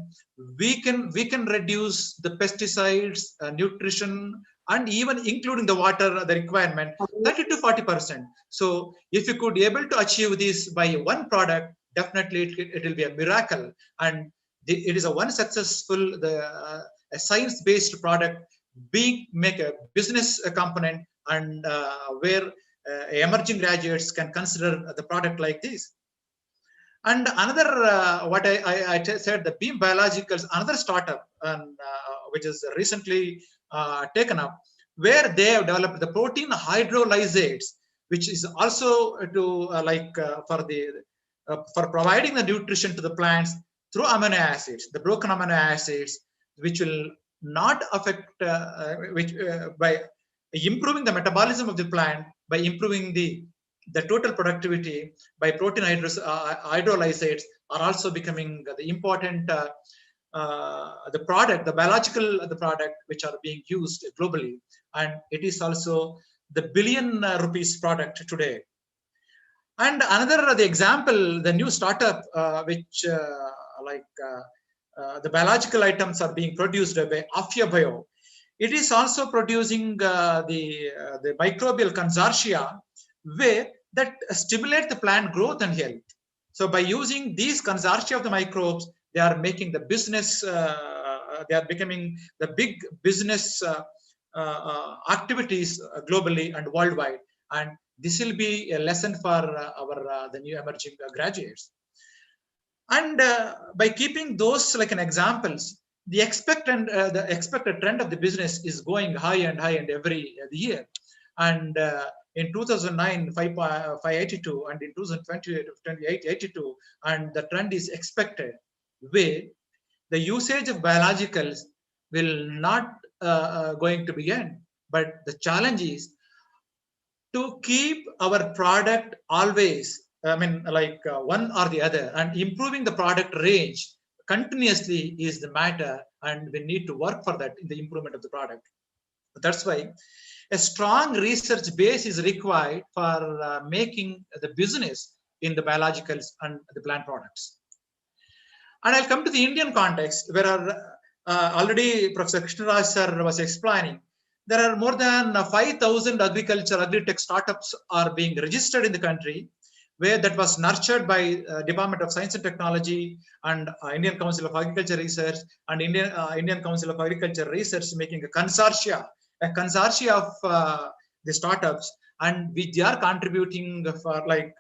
we can reduce the pesticides, nutrition, and even including the water, the requirement 30 to 40%. So if you could be able to achieve this by one product, definitely it will be a miracle. And it is a one successful a science-based product being make a business component, and where emerging graduates can consider the product like this. And another, what I said, the Beam Biologicals, another startup, which is recently taken up, where they have developed the protein hydrolysates, which is also to for providing the nutrition to the plants through amino acids, the broken amino acids, which will not affect, by improving the metabolism of the plant, by improving the total productivity, by protein hydrolysates are also becoming the important the product which are being used globally, and it is also the billion rupees product today. And another the example, the new startup which the biological items are being produced by Afia Bio. It is also producing the microbial consortia where that stimulate the plant growth and health. So by using these consortia of the microbes, they are making the business, they are becoming the big business activities globally and worldwide. And this will be a lesson for the new emerging graduates. And by keeping those like an examples, the expected trend of the business is going high and every year. And in 2009, 582, and in 2020, 882, and the trend is expected where the usage of biologicals will not going to begin. But the challenge is to keep our product always, one or the other, and improving the product range continuously is the matter, and we need to work for that in the improvement of the product. That's why a strong research base is required for making the business in the biologicals and the plant products. And I'll come to the Indian context, where already Professor Krishnaraj sir was explaining. There are more than 5,000 agri-tech startups are being registered in the country, where that was nurtured by Department of Science and Technology and Indian Council of Agriculture Research and Indian Council of Agriculture Research, making a consortia of the startups, and they are contributing for when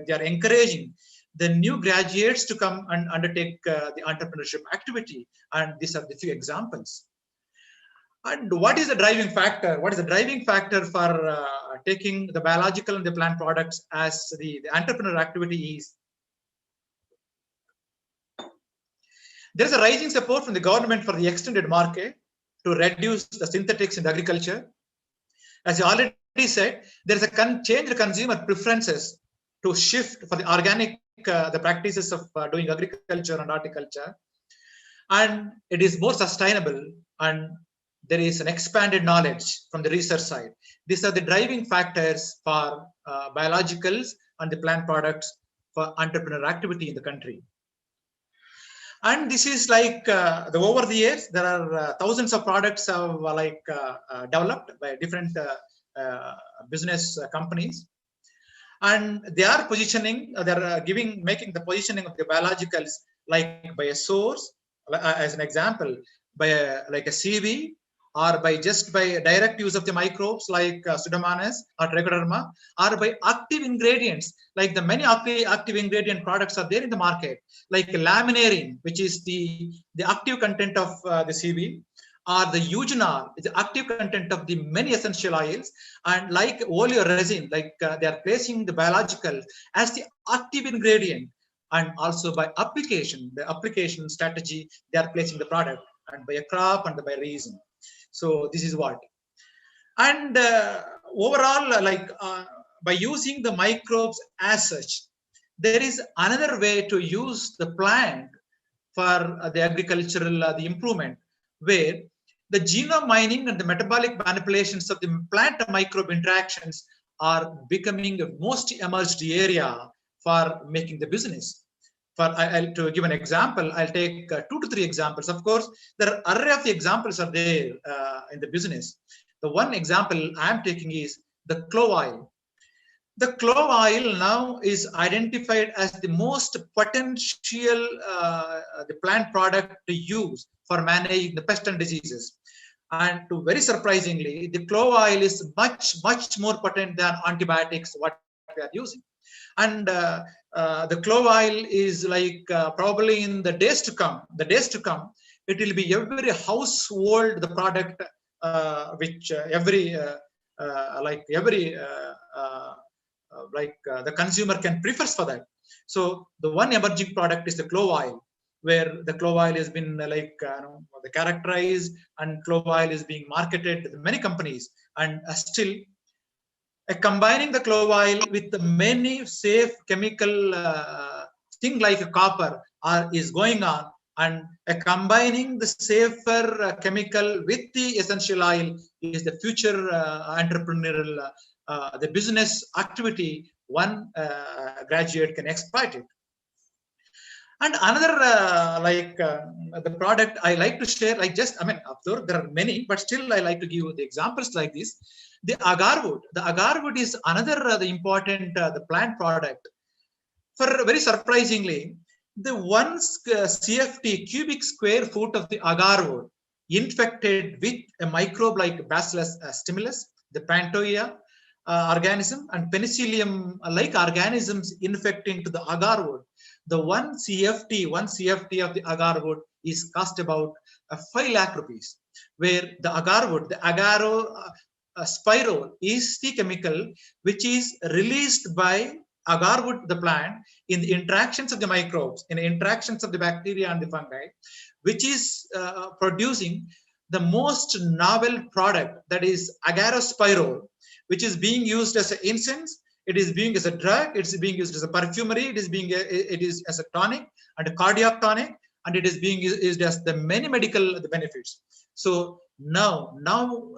they are encouraging the new graduates to come and undertake the entrepreneurship activity. And these are the few examples. And what is the driving factor? What is the driving factor for taking the biological and the plant products as the entrepreneur activity is? There's a rising support from the government for the extended market to reduce the synthetics in agriculture. As I already said, there's a change in consumer preferences to shift for the organic, the practices of doing agriculture and horticulture. And it is more sustainable, and there is an expanded knowledge from the research side. These are the driving factors for biologicals and the plant products for entrepreneur activity in the country. And this is over the years, there are thousands of products have developed by different business companies. And they are positioning, making the positioning of the biologicals like by a source, as an example, by a CV, or by direct use of the microbes like Pseudomonas or Trichoderma, or by active ingredients, like the many active ingredient products are there in the market, like laminarin, which is the active content of the CV, or the eugenol, the active content of the many essential oils, and like oleoresin, they are placing the biological as the active ingredient, and also by the application strategy, they are placing the product, and by a crop and by reason. So this is what. And overall, by using the microbes as such, there is another way to use the plant for the agricultural the improvement, where the genome mining and the metabolic manipulations of the plant microbe interactions are becoming a most emerged area for making the business. To give an example, I'll take 2 to 3 examples. Of course, there are array of the examples are there in the business. The one example I'm taking is the clove oil. The clove oil now is identified as the most potential the plant product to use for managing the pest and diseases. And to very surprisingly, the clove oil is much more potent than antibiotics what we are using. And the clove oil is like probably in the days to come, it will be every household the product which the consumer can prefer for that. So the one emerging product is the clove oil, where the clove oil has been characterized, and clove oil is being marketed to many companies, and still combining the clove oil with the many safe chemical thing like copper is going on, and combining the safer chemical with the essential oil is the future entrepreneurial the business activity one graduate can exploit it. And another the product I like to share, although there are many, but still I like to give the examples like this. The agarwood. The agarwood is another the important the plant product. For very surprisingly, the one CFT cubic square foot of the agarwood infected with a microbe like Bacillus stimulus, the Pantoia organism, and penicillium like organisms infecting to the agarwood. The one CFT of the agarwood is cost about 5 lakh rupees, where the agarwood, the agaro spirol is the chemical which is released by agarwood, the plant, in the interactions of the microbes, in the interactions of the bacteria and the fungi, which is producing the most novel product, that is agarospirol, which is being used as an incense. It is being as a drug. It's being used as a perfumery. It is as a tonic and a cardiac tonic, and it is being used as the many medical benefits. So now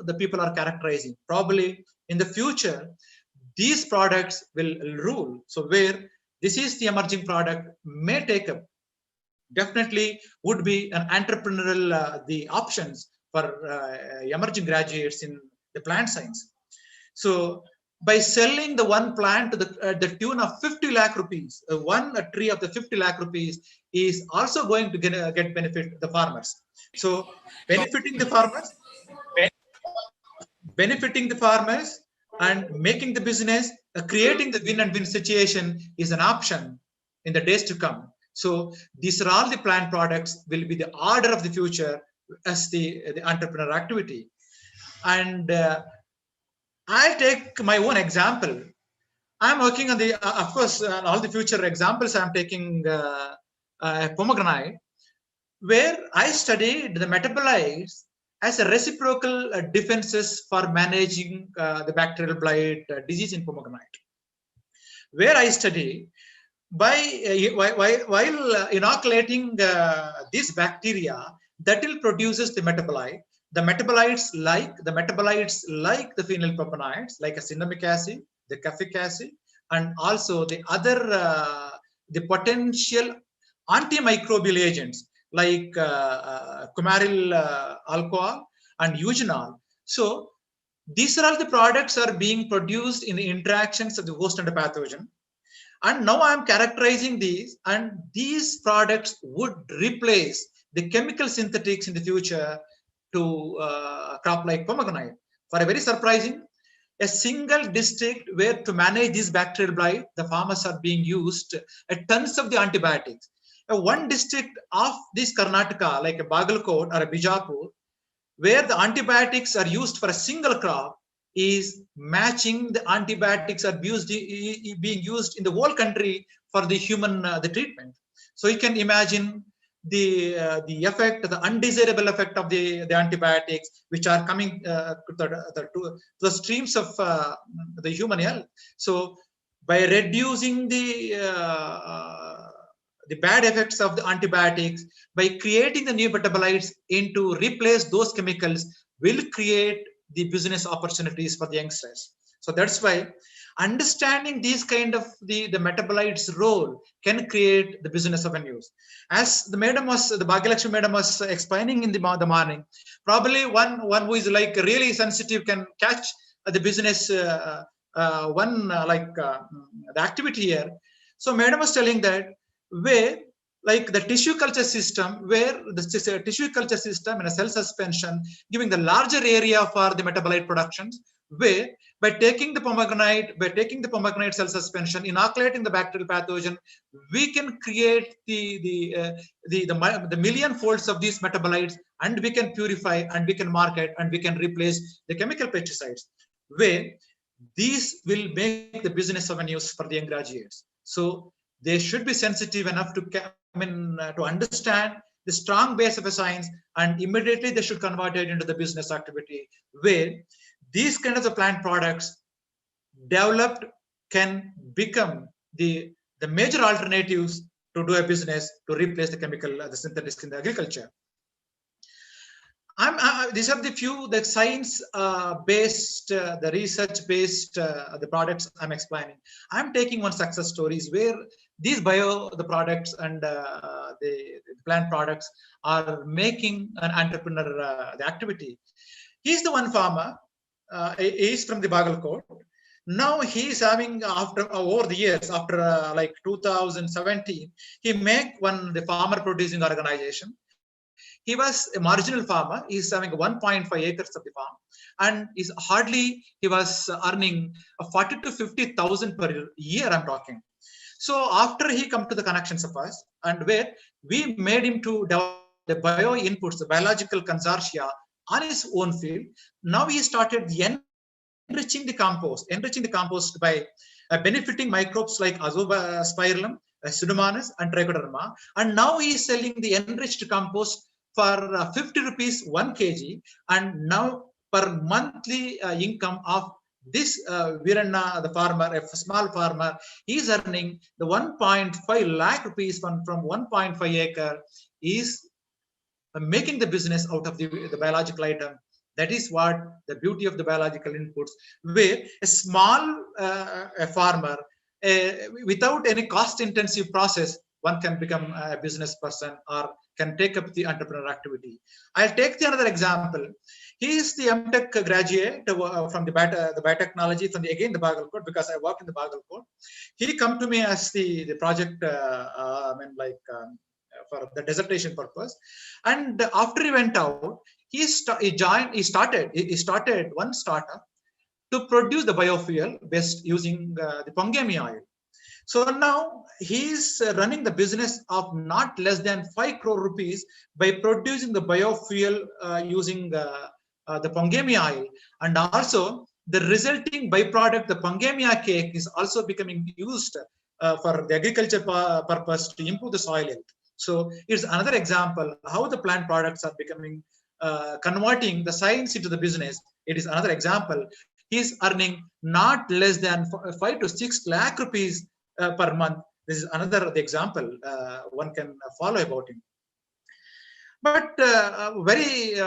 the people are characterizing. Probably in the future, these products will rule. So where this is the emerging product may take up, definitely would be an entrepreneurial the options for emerging graduates in the plant science. So by selling the one plant to the tune of 50 lakh rupees, one tree of the 50 lakh rupees is also going to get benefit the farmers. So benefiting the farmers and making the business, creating the win and win situation is an option in the days to come. So these are all the plant products will be the order of the future as the entrepreneur activity. And I'll take my own example. I'm working on the, of course, all the future examples I'm taking pomegranate, where I studied the metabolites as a reciprocal defenses for managing the bacterial blight disease in pomegranate, where I study by while inoculating this bacteria that will produces the metabolite. The metabolites like the phenylpropanoids, like a cinnamic acid, the caffeic acid, and also the other the potential antimicrobial agents like coumaryl alcohol and eugenol. So these are all the products are being produced in the interactions of the host and the pathogen. And now I'm characterizing these, and these products would replace the chemical synthetics in the future to crop like pomegranate. For a very surprising, a single district where to manage this bacterial blight, the farmers are being used tons of the antibiotics. One district of this Karnataka, like a Bagalkot or a Bijapur, where the antibiotics are used for a single crop, is matching the antibiotics are being used in the whole country for the human the treatment. So you can imagine the effect, the undesirable effect of the antibiotics, which are coming to the streams of the human health. So by reducing the bad effects of the antibiotics, by creating the new metabolites into replace those chemicals, will create the business opportunities for the youngsters. So that's why understanding these kind of the metabolites role can create the business avenues. As the Bhagyalakshmi madam was explaining in the morning, probably one who is like really sensitive can catch the business the activity here. So madam was telling that where like the tissue culture system, where this is a tissue culture system and a cell suspension, giving the larger area for the metabolite productions, where by taking the pomegranate cell suspension, inoculating the bacterial pathogen, we can create the million folds of these metabolites, and we can purify and we can market and we can replace the chemical pesticides, where these will make the business avenues for the young graduates. So they should be sensitive enough to to understand the strong base of a science, and immediately they should convert it into the business activity, where these kinds of plant products developed can become the major alternatives to do a business to replace the chemical, the synthetics in the agriculture. These are the few the science based, the research based the products I'm explaining. I'm taking one success stories where these the products and the plant products are making an entrepreneur the activity. He's the one farmer. He's from the Bagalkot. Now he's having, after over the years, after like 2017, he make the farmer producing organization. He was a marginal farmer. He's having 1.5 acres of the farm, and he was earning 40 to 50,000 per year. I'm talking. So after he come to the connections of us, and where we made him to develop the bio inputs, the biological consortia on his own field. Now he started enriching the compost by benefiting microbes like Azospirillum, Pseudomonas, and Trichoderma. And now he is selling the enriched compost for 50 rupees 1 kg, and now per monthly income of this Viranna, the farmer, a small farmer, he is earning the 1.5 lakh rupees from 1.5 acre, is making the business out of the biological item. That is what the beauty of the biological inputs, where a small a farmer, without any cost intensive process, one can become a business person or can take up the entrepreneur activity. I'll take another example. He is the MTech graduate from the biotechnology from the Bagalkot, because I work in the Bagalkot. He come to me as the project, for the dissertation purpose. And after he went out, he started one startup to produce the biofuel based using the Pongemi oil. So now he's running the business of not less than 5 crore rupees by producing the biofuel using the Pongemi oil, and also the resulting byproduct, the Pongemia cake, is also becoming used for the agriculture purpose to improve the soil health. So it's another example how the plant products are becoming converting the science into the business. It is another example. He's earning not less than 5 to 6 lakh rupees per month. This is another example one can follow about him. But the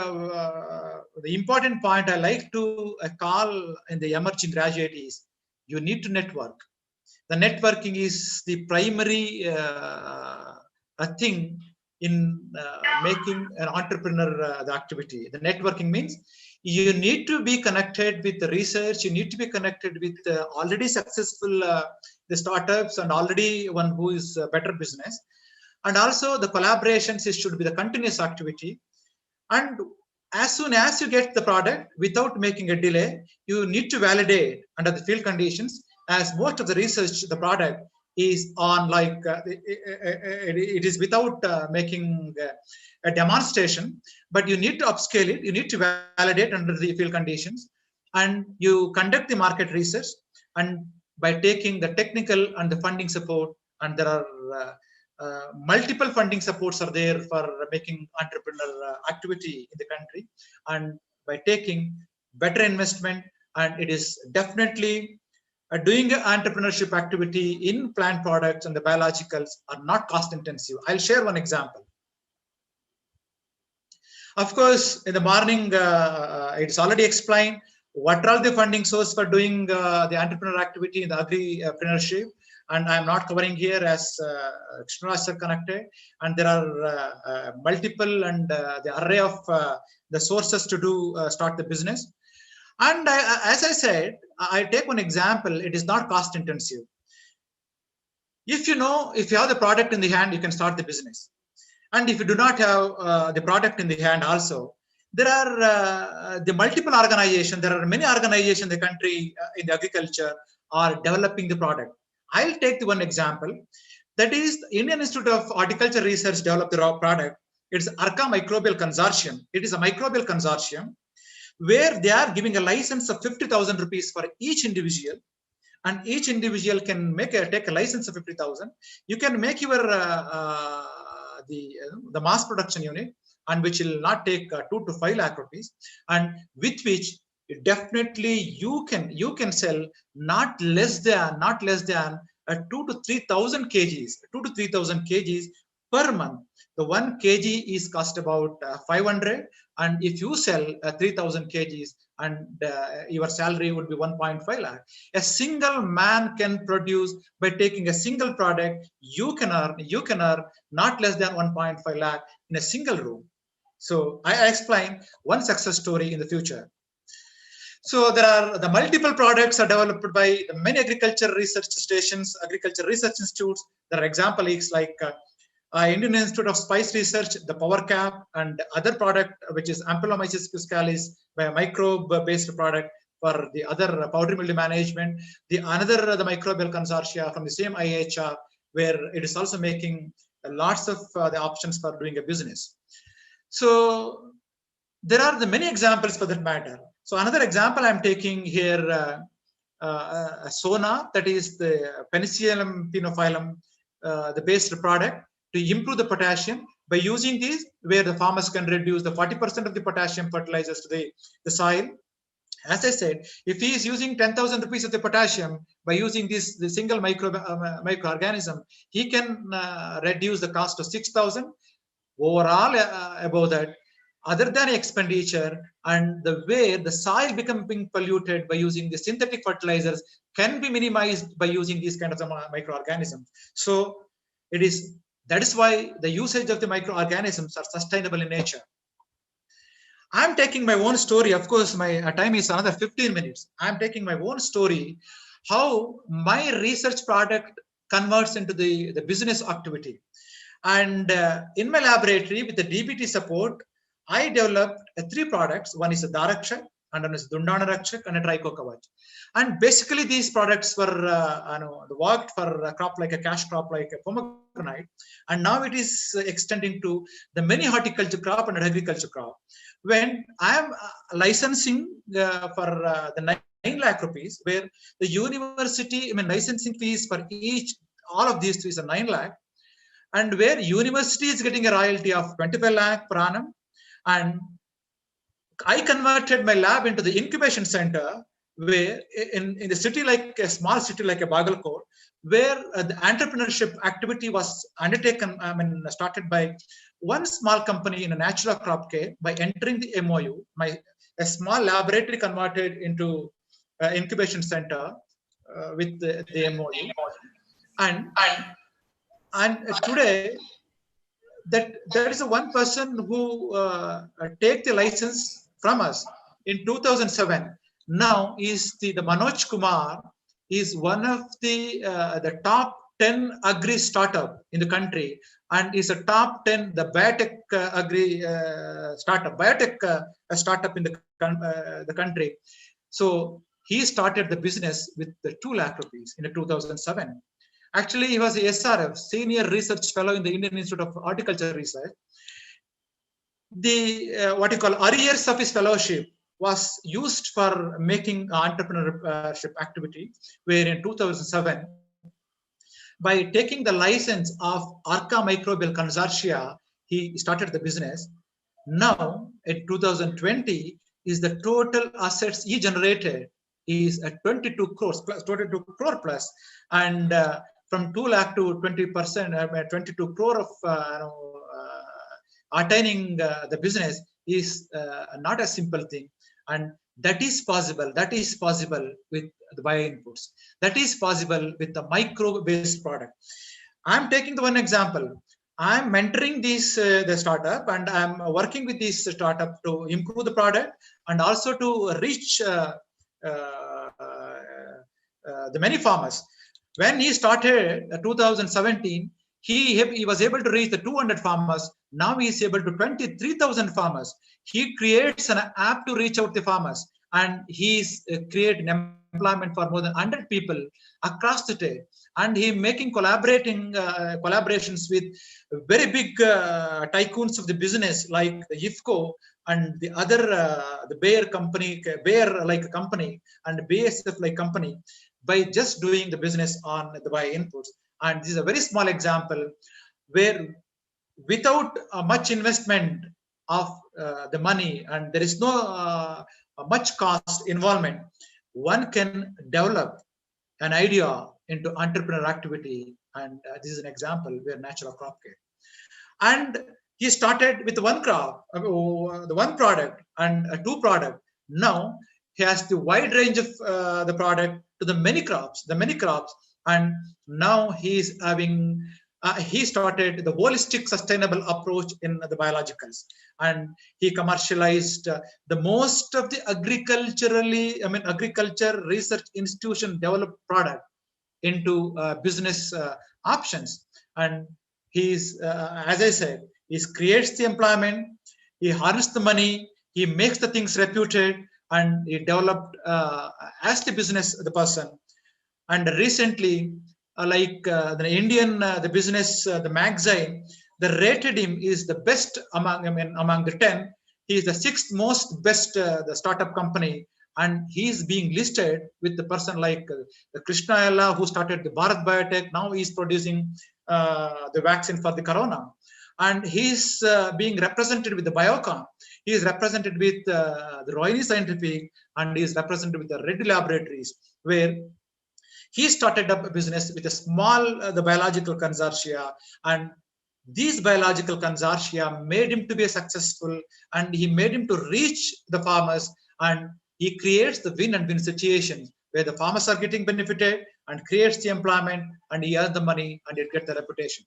important point I like to call in the emerging graduate is you need to network. The networking is the primary thing in making an entrepreneur the activity. The networking means you need to be connected with the research. You need to be connected with already successful the startups and already one who is a better business. And also the collaborations should be the continuous activity. And as soon as you get the product, without making a delay, you need to validate under the field conditions, as most of the research, the product is on like, it is without making a demonstration, but you need to upscale it. You need to validate under the field conditions, and you conduct the market research, and by taking the technical and the funding support, and there are multiple funding supports are there for making entrepreneur activity in the country, and by taking better investment, and it is definitely doing entrepreneurship activity in plant products and the biologicals are not cost intensive. I'll share one example. Of course, in the morning, it's already explained what are the funding source for doing the entrepreneur activity in the agripreneurship. And I'm not covering here as external connected. And there are multiple and the array of the sources to do start the business. And as I said, I take one example. It is not cost intensive. If you have the product in the hand, you can start the business. And if you do not have the product in the hand also, there are the multiple organizations, there are many organizations in the country in the agriculture are developing the product. I'll take the one example. That is the Indian Institute of Horticulture Research developed the raw product. It's Arca Microbial Consortium. It is a microbial consortium where they are giving a license of 50,000 rupees for each individual. And each individual can take a license of 50,000. You can make your the mass production unit, and which will not take 2 to 5 lakh rupees, and with which definitely you can sell not less than 2 to 3,000 kgs, 2 to 3,000 kgs per month. The 1 kg is cost about 500, and if you sell 3,000 kgs, and your salary would be 1.5 lakh. A single man can produce, by taking a single product, you can earn not less than 1.5 lakh in a single room. So I explain one success story in the future. So there are the multiple products are developed by the many agriculture research stations, agriculture research institutes. There are examples like Indian Institute of Spice Research, the Power Cap, and other product which is Ampelomyces fuscalis, a microbe-based product for the other powdery mildew management. The microbial consortia from the same IHR, where it is also making lots of the options for doing a business. So there are the many examples for that matter. So another example I'm taking here, Sona, that is the Penicillium pinophyllum, the based product to improve the potassium by using these, where the farmers can reduce the 40% of the potassium fertilizers to the soil. As I said, if he is using 10,000 rupees of the potassium by using the single microorganism, he can reduce the cost to 6,000. Overall, above that, other than expenditure and the way the soil becoming polluted by using the synthetic fertilizers can be minimized by using these kinds of microorganisms. So that is why the usage of the microorganisms are sustainable in nature. I'm taking my own story. Of course, my time is another 15 minutes. I'm taking my own story, how my research product converts into the business activity. And in my laboratory, with the DBT support, I developed 3 products. One is a Darakshak, and one is Dundana Rakshak, and a Trichokavach. And basically, these products were worked for a crop like a cash crop like a pomegranate. And now it is extending to the many horticulture crop and agriculture crop. When I am licensing for the 9 lakh rupees, where the university, licensing fees for all of these 3 is 9 lakh, and where university is getting a royalty of 25 lakh per annum. And I converted my lab into the incubation center, where in the city, like a small city like a Bagalkot, where the entrepreneurship activity was undertaken, started by one small company in a natural crop care by entering the MOU. A small laboratory converted into incubation center with the MOU. And today, that there is one person who take the license from us in 2007. Now is the Manoj Kumar is one of the top 10 agri startup in the country, and is a top 10 the biotech agri startup in the country. So he started the business with the 2 lakh rupees in 2007. Actually, he was a SRF, Senior Research Fellow in the Indian Institute of Horticulture Research. The what you call arrears of his fellowship was used for making entrepreneurship activity, where in 2007, by taking the license of Arca Microbial Consortia, he started the business. Now, in 2020, is the total assets he generated is at 22 crores plus, 22 crore plus, and from 2 lakh to 20%, 22 crore of attaining the business is not a simple thing. And that is possible. That is possible with the bio inputs. That is possible with the micro-based product. I'm taking the one example. I'm mentoring the startup, and I'm working with this startup to improve the product and also to reach the many farmers. When he started 2017, he was able to reach the 200 farmers. Now he is able to 23,000 farmers. He creates an app to reach out to farmers, and he's creating employment for more than 100 people across the state. And he making collaborations with very big tycoons of the business like the IFCO and the other the Bayer company, Bayer like company, and BASF like company, by just doing the business on the bio inputs. And this is a very small example where without much investment of the money, and there is no much cost involvement, one can develop an idea into entrepreneur activity. And this is an example where natural crop care. And he started with one crop, the one product and two product. Now he has the wide range of the product to the many crops, and now he is having. He started the holistic sustainable approach in the biologicals, and he commercialized the most of the agriculture research institution developed product into business options. And he's, as I said, he creates the employment, he harvests the money, he makes the things reputed, and he developed as the business the person. And recently, the Indian the business the magazine, they rated him is the best among the 10. He is the 6th most best the startup company, and he is being listed with the person like the Krishna Alla, who started the Bharat Biotech. Now he is producing the vaccine for the corona, and he is being represented with the Biocon. He is represented with the Royal Scientific, and he is represented with the Red Laboratories, where he started up a business with a small the biological consortia, and these biological consortia made him to be successful, and he made him to reach the farmers, and he creates the win and win situation where the farmers are getting benefited and creates the employment, and he earns the money and it gets the reputation.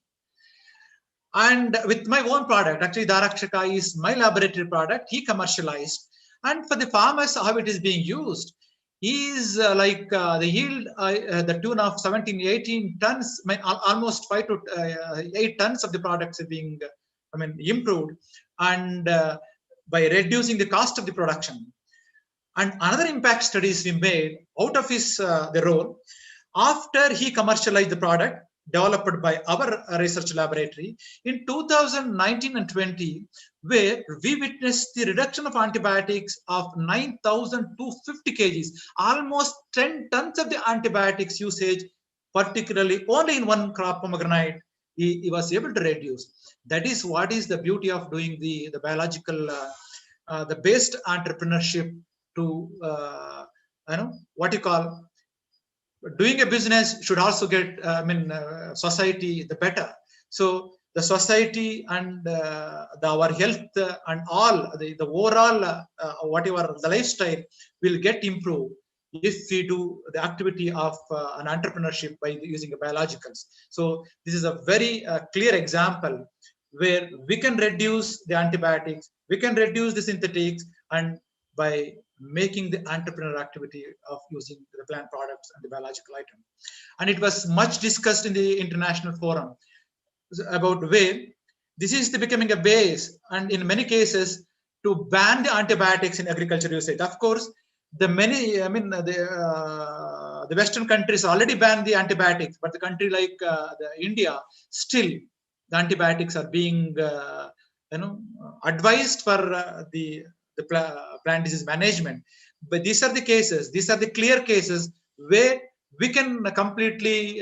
And with my own product, actually Darakshaka is my laboratory product, he commercialized. And for the farmers, how it is being used is the yield, the tune of 17, 18 tons, almost 5 to 8 tons of the products are being improved, and by reducing the cost of the production. And another impact studies we made out of his the role after he commercialized the product developed by our research laboratory in 2019 and 20, where we witnessed the reduction of antibiotics of 9,250 kgs, almost 10 tons of the antibiotics usage, particularly only in one crop pomegranate, he was able to reduce. That is what is the beauty of doing the biological, the based entrepreneurship to, what you call, doing a business should also get society the better. So the society and our health and all the overall whatever the lifestyle will get improved if we do the activity of an entrepreneurship by using biologicals. So this is a very clear example where we can reduce the antibiotics, we can reduce the synthetics, and by making the entrepreneur activity of using the plant products and the biological item. And it was much discussed in the international forum about where this is becoming a base, and in many cases to ban the antibiotics in agriculture usage. Of course, the Western countries already banned the antibiotics, but the country like the India, still the antibiotics are being advised for the plant disease management. But these are the cases, these are the clear cases where we can completely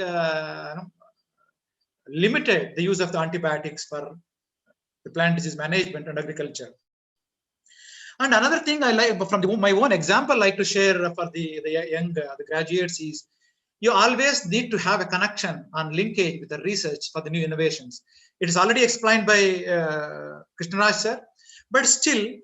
limit the use of the antibiotics for the plant disease management and agriculture. And another thing I like from my own example, like to share for the young the graduates is, you always need to have a connection and linkage with the research for the new innovations. It is already explained by Krishnaraj sir, but still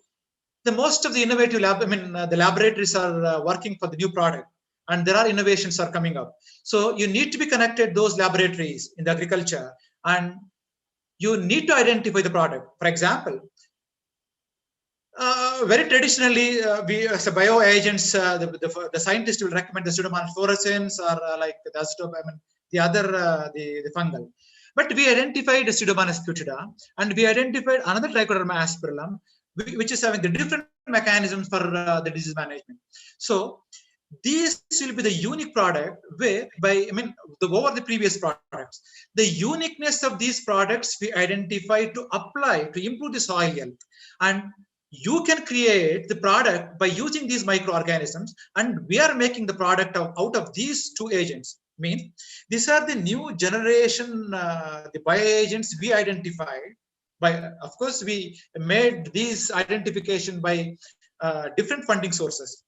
the most of the innovative the laboratories are working for the new product, and there are innovations are coming up. So you need to be connected those laboratories in the agriculture, and you need to identify the product. For example, Very traditionally, we as a bio agents, the scientist will recommend the Pseudomonas fluorescens or like the the other the fungal. But we identified the Pseudomonas cutida, and we identified another Trichoderma aspergillum, which is having the different mechanisms for the disease management. So these will be the unique product where over the previous products, the uniqueness of these products we identify to apply to improve the soil health. And you can create the product by using these microorganisms, and we are making the product out of these two agents. These are the new generation the bioagents we identified by, of course we made these identification by different funding sources.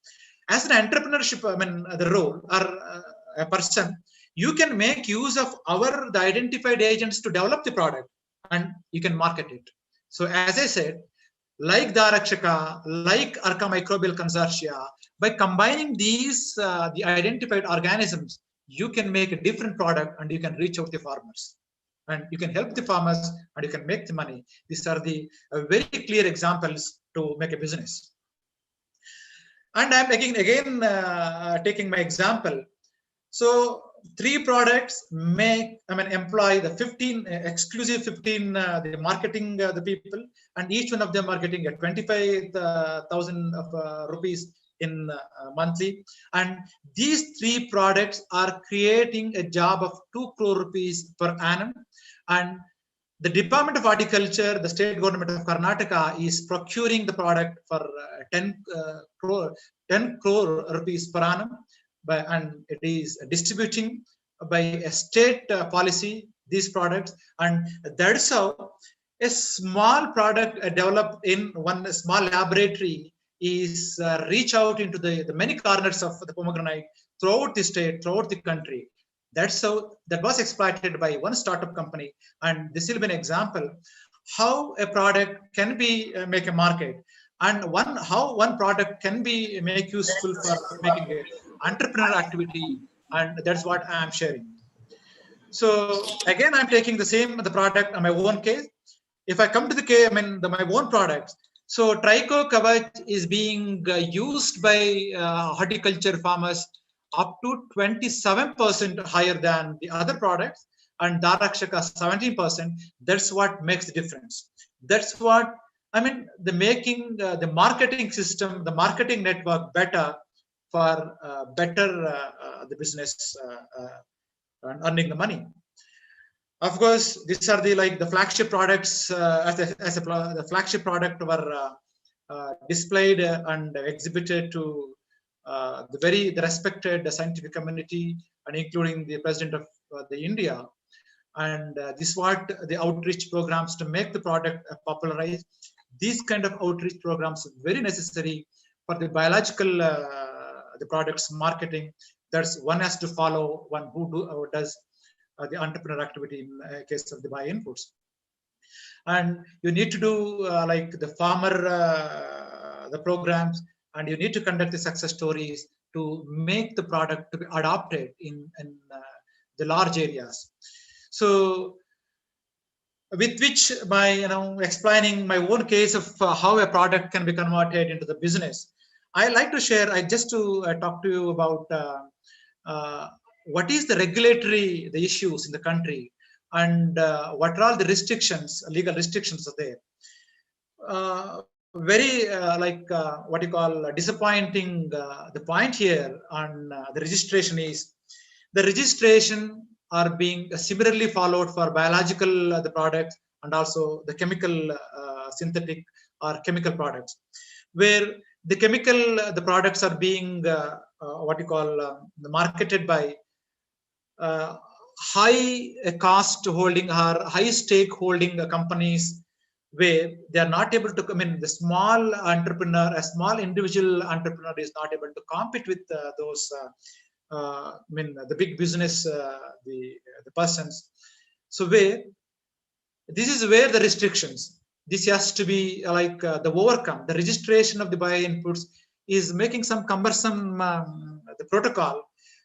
As an entrepreneurship, the role or a person, you can make use of the identified agents to develop the product, and you can market it. So as I said, like Darakshaka, like Arca Microbial Consortia, by combining these the identified organisms, you can make a different product and you can reach out to farmers. And you can help the farmers and you can make the money. These are the very clear examples to make a business. And I'm again taking my example. So 3 products employ the 15 exclusive 15 the marketing the people, and each one of them are getting a 25,000 rupees in monthly. And these 3 products are creating a job of 2 crore rupees per annum. And the Department of Horticulture, the state government of Karnataka, is procuring the product for 10 crore rupees per annum, and it is distributing by a state policy these products. And that's how a small product developed in one small laboratory is reach out into the many corners of the pomegranate throughout the state, throughout the country. That's how that was exploited by one startup company. And this will be an example how a product can be make a market, and how one product can be make useful for making an entrepreneur activity. And that's what I'm sharing. So again, I'm taking the product on my own case. If I come to the case, my own products. So Tricho Kavach is being used by horticulture farmers up to 27% higher than the other products, and Darakshaka 17%. That's what makes the difference. That's what the making the marketing system, the marketing network better for better the business and earning the money. Of course, these are the flagship products. The flagship product were displayed and exhibited to the respected scientific community, and including the president of the India. And this what the outreach programs to make the product popularized. These kind of outreach programs are very necessary for the biological the products marketing. That's one has to follow, one who does the entrepreneur activity in case of the bio inputs. And you need to do like the farmer the programs, and you need to conduct the success stories to make the product to be adopted in the large areas. So with which by explaining my own case of how a product can be converted into the business, I like to share, I just to talk to you about what is the regulatory the issues in the country, and what are all the restrictions, legal restrictions are there. Very what you call disappointing the point here on the registration is the registration are being similarly followed for biological the products and also the chemical synthetic or chemical products, where the chemical the products are being what you call marketed by high cost holding or high stake holding companies, where they are not able to the small entrepreneur, a small individual entrepreneur is not able to compete with those the big business the persons. So where this is where the restrictions, this has to be the overcome. The registration of the bio inputs is making some cumbersome the protocol.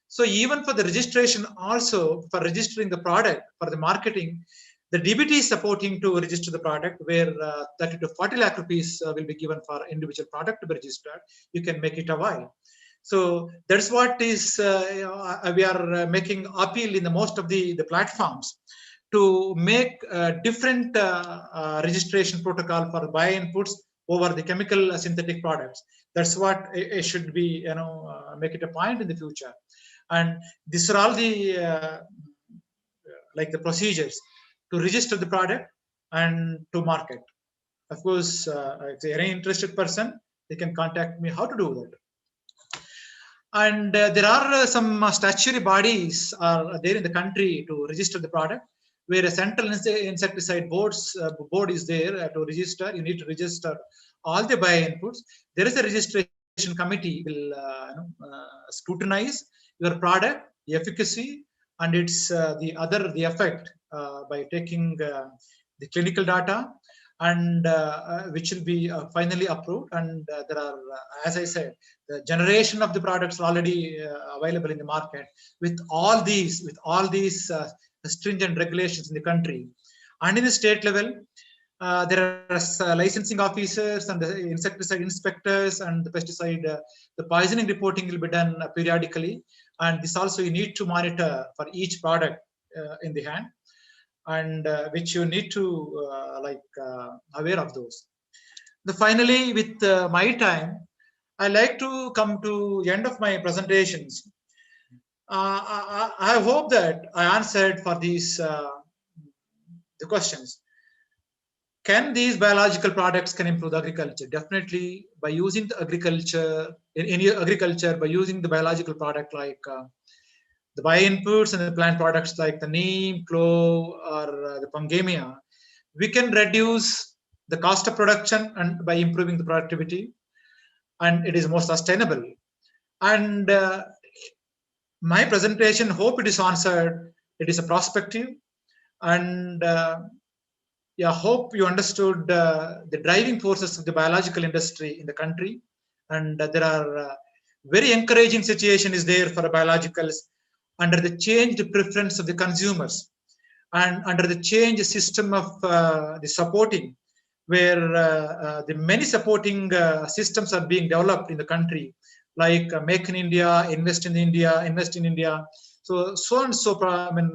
So even for the registration, also for registering the product for the marketing, The DBT is supporting to register the product, where 30 to 40 lakh rupees will be given for individual product to be registered. You can make it a while. So that's what is we are making appeal in the most of the platforms to make different registration protocol for bio-inputs over the chemical synthetic products. That's what it should be, make it a point in the future. And these are all the like the procedures to register the product and to market. Of course, if any interested person, they can contact me how to do that. And there are some statutory bodies are there in the country to register the product, where a central insecticide board is there to register. You need to register all the bio inputs. There is a registration committee will scrutinize your product, the efficacy, and its the effect by taking the clinical data, and which will be finally approved. And there are, as I said, the generation of the products already available in the market with all these stringent regulations in the country. And in the state level, there are licensing officers and the insecticide inspectors and the pesticide, the poisoning reporting will be done periodically. And this also you need to monitor for each product in the hand, and which you need to aware of those. Finally, with my time, I like to come to the end of my presentations. I hope that I answered for these the questions. Can these biological products can improve agriculture? Definitely, by using the agriculture in agriculture, by using the biological product like the bio-inputs and the plant products like the neem, clove, or the pangemia, we can reduce the cost of production and by improving the productivity, and it is more sustainable. And my presentation, hope it is answered. It is a prospective, and yeah, hope you understood the driving forces of the biological industry in the country, and there are very encouraging situation is there for the biologicals under the changed preference of the consumers, and under the changed system of the supporting, where the many supporting systems are being developed in the country, like Make in India, Invest in India. So and so, I mean,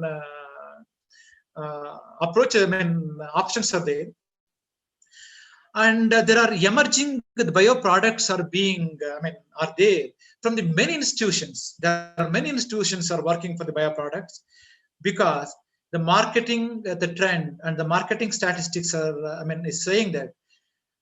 approach, I mean, options are there. And there are emerging the bioproducts are being, are there from the many institutions. There are many institutions are working for the bioproducts, because the marketing, the trend and the marketing statistics are, is saying that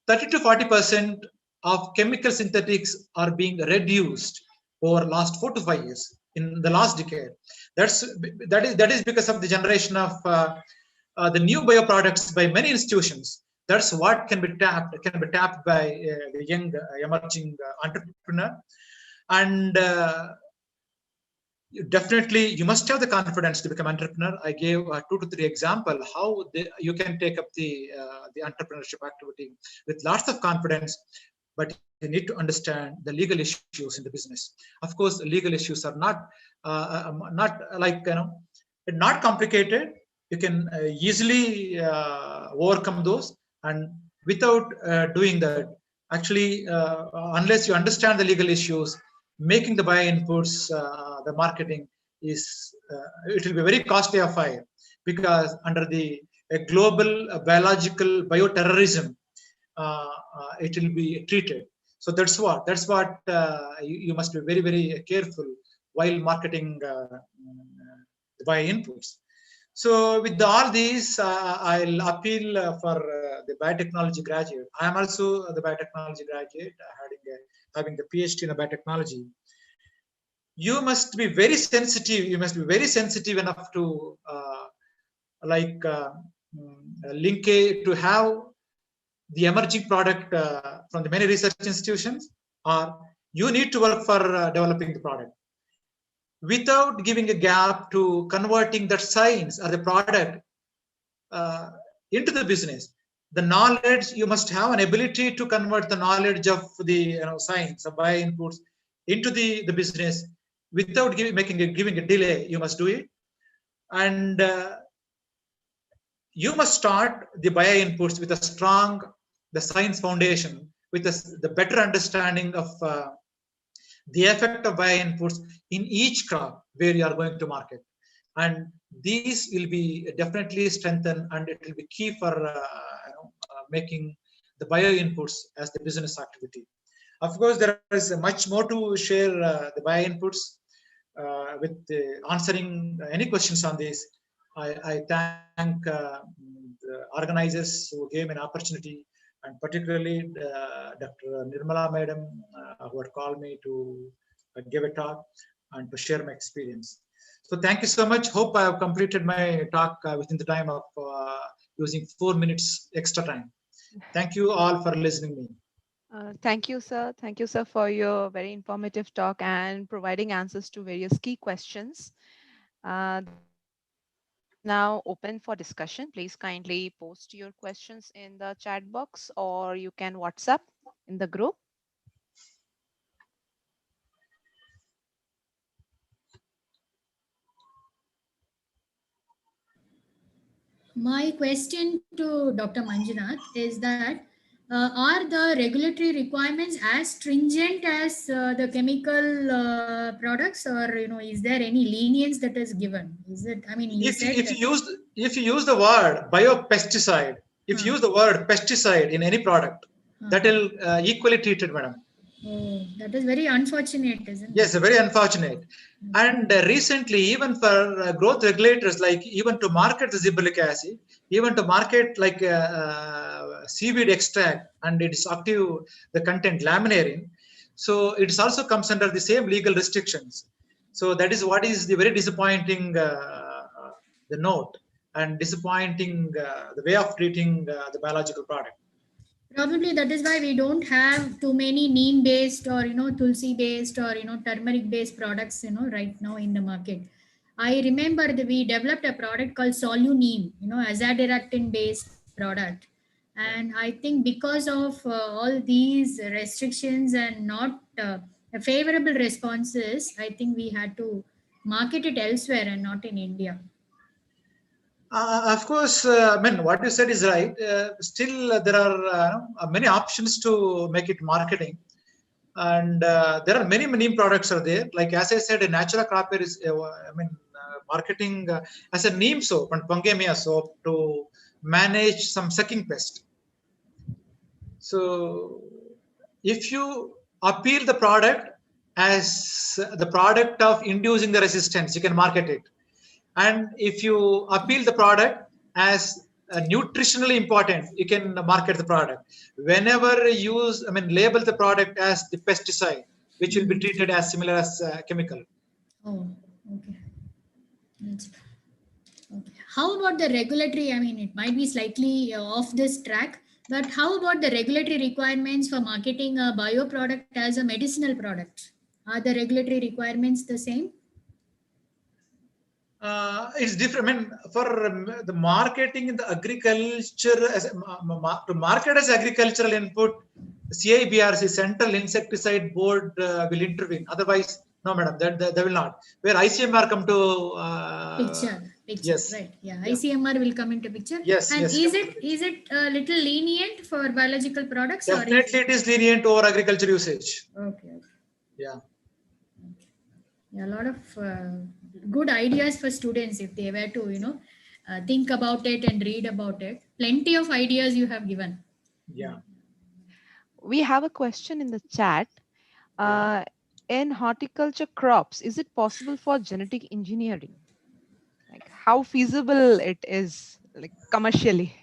30 to 40% of chemical synthetics are being reduced over last 4 to 5 years in the last decade. That is because of the generation of the new bioproducts by many institutions. That's what can be tapped by the young emerging entrepreneur. And definitely you must have the confidence to become entrepreneur. I gave 2 to 3 examples how you can take up the entrepreneurship activity with lots of confidence, but you need to understand the legal issues in the business. Of course, the legal issues are not like, not complicated. You can easily overcome those, and without doing that, actually, unless you understand the legal issues, making the bio inputs, the marketing is, it will be very costly affair, because under the global biological bioterrorism, it will be treated. So that's what you must be very, very careful while marketing the bio inputs. So with all these, I'll appeal for the biotechnology graduate. I am also the biotechnology graduate, having the PhD in biotechnology. You must be very sensitive. You must be very sensitive enough to link it, to have the emerging product from the many research institutions, or you need to work for developing the product, without giving a gap to converting that science or the product into the business. The knowledge, you must have an ability to convert the knowledge of the science of bio inputs into the business without giving a delay. You must do it. And you must start the bio inputs with a strong, the science foundation, with the better understanding of the effect of bio inputs in each crop where you are going to market. And these will be definitely strengthened, and it will be key for making the bio inputs as the business activity. Of course, there is much more to share the bio inputs with answering any questions on this. I thank the organizers who gave me an opportunity, and particularly Dr. Nirmala Madam, who had called me to give a talk and to share my experience. So thank you so much. Hope I have completed my talk within the time of using 4 minutes extra time. Thank you all for listening to me.
Thank you, sir. Thank you, sir, for your very informative talk and providing answers to various key questions. The floor is now open for discussion. Please kindly post your questions in the chat box, or you can WhatsApp in the group.
My question to Dr. Manjunath is that are the regulatory requirements as stringent as the chemical products, or is there any lenience that is given? Is it? I mean, you said
If you use the word biopesticide, if you use the word pesticide in any product, that will equally treated, madam.
Oh, that is very unfortunate, isn't it?
Yes, very unfortunate. And recently, even for growth regulators, like even to market the zeolic acid, even to market like seaweed extract, and it is active, the content laminarin. So it also comes under the same legal restrictions. So that is what is the very disappointing the note, and disappointing the way of treating the biological product.
Probably that is why we don't have too many neem based, or tulsi based, or turmeric based products right now in the market. I remember that we developed a product called Solu Neem, azadirachtin based product. And I think because of all these restrictions and not favorable responses, I think we had to market it elsewhere and not in India.
Of course, I mean, what you said is right. Still, there are many options to make it marketing. And there are many products are there. Like, as I said, a natural crop is, marketing as a neem soap and Pangemia soap to manage some sucking pest. So if you appeal the product as the product of inducing the resistance, you can market it. And if you appeal the product as nutritionally important, you can market the product. Whenever you use, label the product as the pesticide, which will be treated as similar as chemical.
Oh, okay. Okay. How about the regulatory? I mean, it might be slightly off this track, but how about the regulatory requirements for marketing a bio product as a medicinal product? Are the regulatory requirements the same?
It's different. I mean, for the marketing in the agriculture, to market as agricultural input, CIBRC, Central Insecticide Board, will intervene. Otherwise, no, madam, they will not. Where ICMR come to
picture,
yes,
right? Yeah, ICMR will come into picture.
Yes,
and
yes.
Is it a little lenient for biological products?
Definitely, it is lenient over agriculture usage.
Okay.
Yeah.
Yeah, a lot of good ideas for students if they were to think about it and read about it. Plenty of ideas you have given.
Yeah.
We have a question in the chat. In horticulture crops, is it possible for genetic engineering? Like, how feasible it is, like, commercially?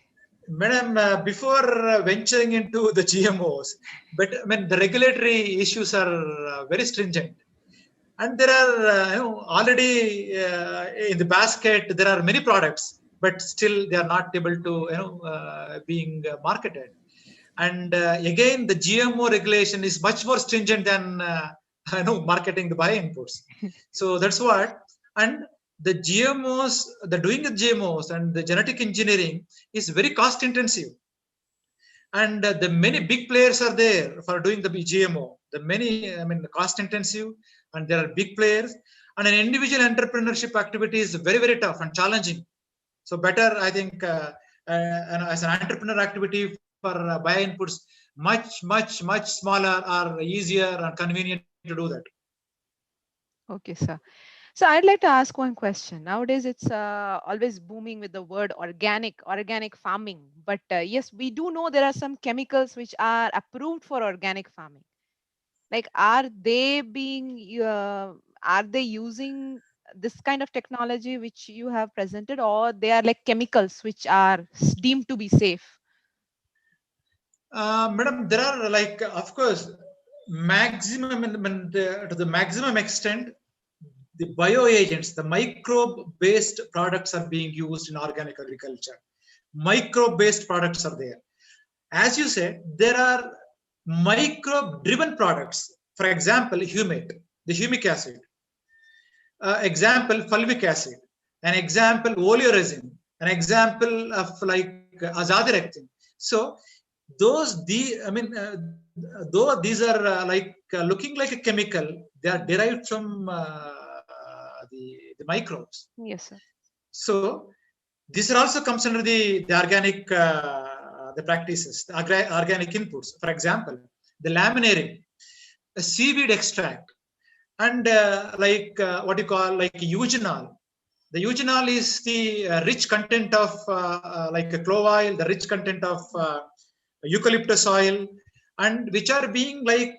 Madam, before venturing into the GMOs, but the regulatory issues are very stringent. And there are already in the basket, there are many products, but still they are not able to being marketed. And again, the GMO regulation is much more stringent than marketing the bio inputs. So that's what. And the GMOs, the doing the GMOs and the genetic engineering is very cost intensive. And the many big players are there for doing the GMO. The many, cost intensive, and there are big players. And an individual entrepreneurship activity is very, very tough and challenging. So better, I think, and as an entrepreneur activity for bio inputs, much smaller or easier and convenient to do that.
Okay, sir. So I'd like to ask one question. Nowadays, it's always booming with the word organic farming. But yes, we do know there are some chemicals which are approved for organic farming. Like, are they using this kind of technology which you have presented, or they are like chemicals which are deemed to be safe?
Madam, there are, like, of course, maximum, to the maximum extent, the bioagents, the microbe-based products are being used in organic agriculture. Microbe-based products are there. As you said, there are microbe-driven products. For example, humate, the humic acid. Example, fulvic acid. An example, oleoresin. An example of like azadirachtin. So though these are looking like a chemical, they are derived from the microbes.
Yes, sir.
So these are also comes under the organic the practices, the organic inputs. For example, the laminating, a seaweed extract, and what you call like eugenol. The eugenol is the rich content of like a clove oil, the rich content of eucalyptus oil, and which are being like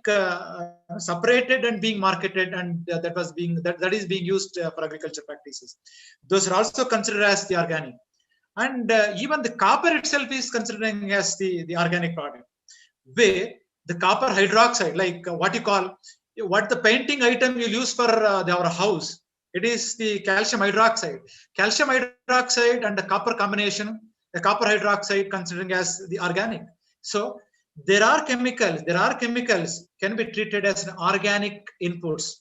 separated and being marketed, and that is being used for agriculture practices. Those are also considered as the organic, and even the copper itself is considering as the organic product, where the copper hydroxide, like what the painting item you use for our house, it is the calcium hydroxide. Calcium hydroxide and the copper combination, the copper hydroxide considering as the organic. So there are chemicals can be treated as an organic inputs,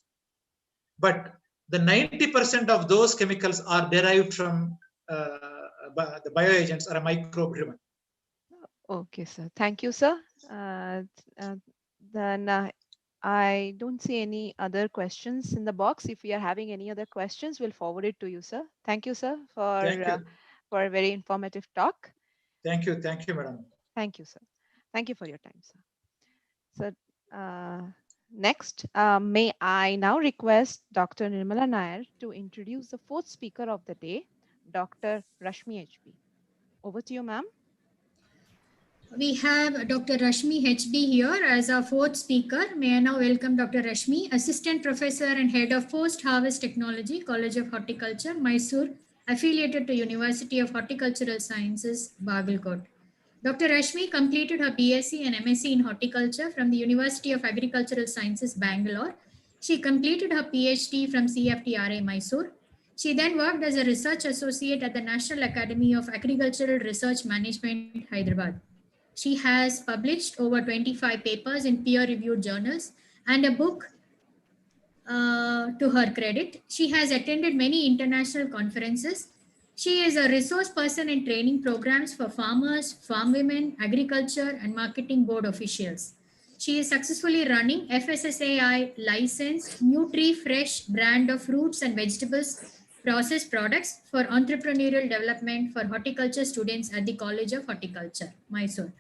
but the 90% of those chemicals are derived from the bioagents or a microbe driven.
Okay, sir. Thank you, sir. Then I don't see any other questions in the box. If we are having any other questions, we'll forward it to you, sir. Thank you, sir, for a very informative talk.
Thank you, madam.
Thank you, sir. Thank you for your time, sir. So next, may I now request Dr. Nirmala Nair to introduce the fourth speaker of the day, Dr. Rashmi HB. Over to you, ma'am.
We have Dr. Rashmi HB here as our fourth speaker. May I now welcome Dr. Rashmi, Assistant Professor and Head of Post-Harvest Technology, College of Horticulture, Mysore, affiliated to University of Horticultural Sciences, Bagalkot. Dr. Rashmi completed her BSc and MSc in Horticulture from the University of Agricultural Sciences, Bangalore. She completed her PhD from CFTRA, Mysore. She then worked as a research associate at the National Academy of Agricultural Research Management, Hyderabad. She has published over 25 papers in peer-reviewed journals and a book to her credit. She has attended many international conferences. She is a resource person in training programs for farmers, farm women, agriculture, and marketing board officials. She is successfully running FSSAI licensed NutriFresh brand of fruits and vegetables processed products for entrepreneurial development for horticulture students at the College of Horticulture, Mysore.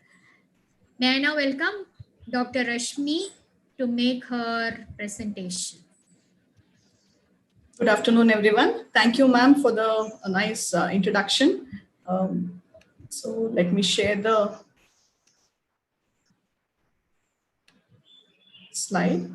May I now welcome Dr. Rashmi to make her presentation.
Good afternoon, everyone. Thank you, ma'am, for the nice introduction. So let me share the slide.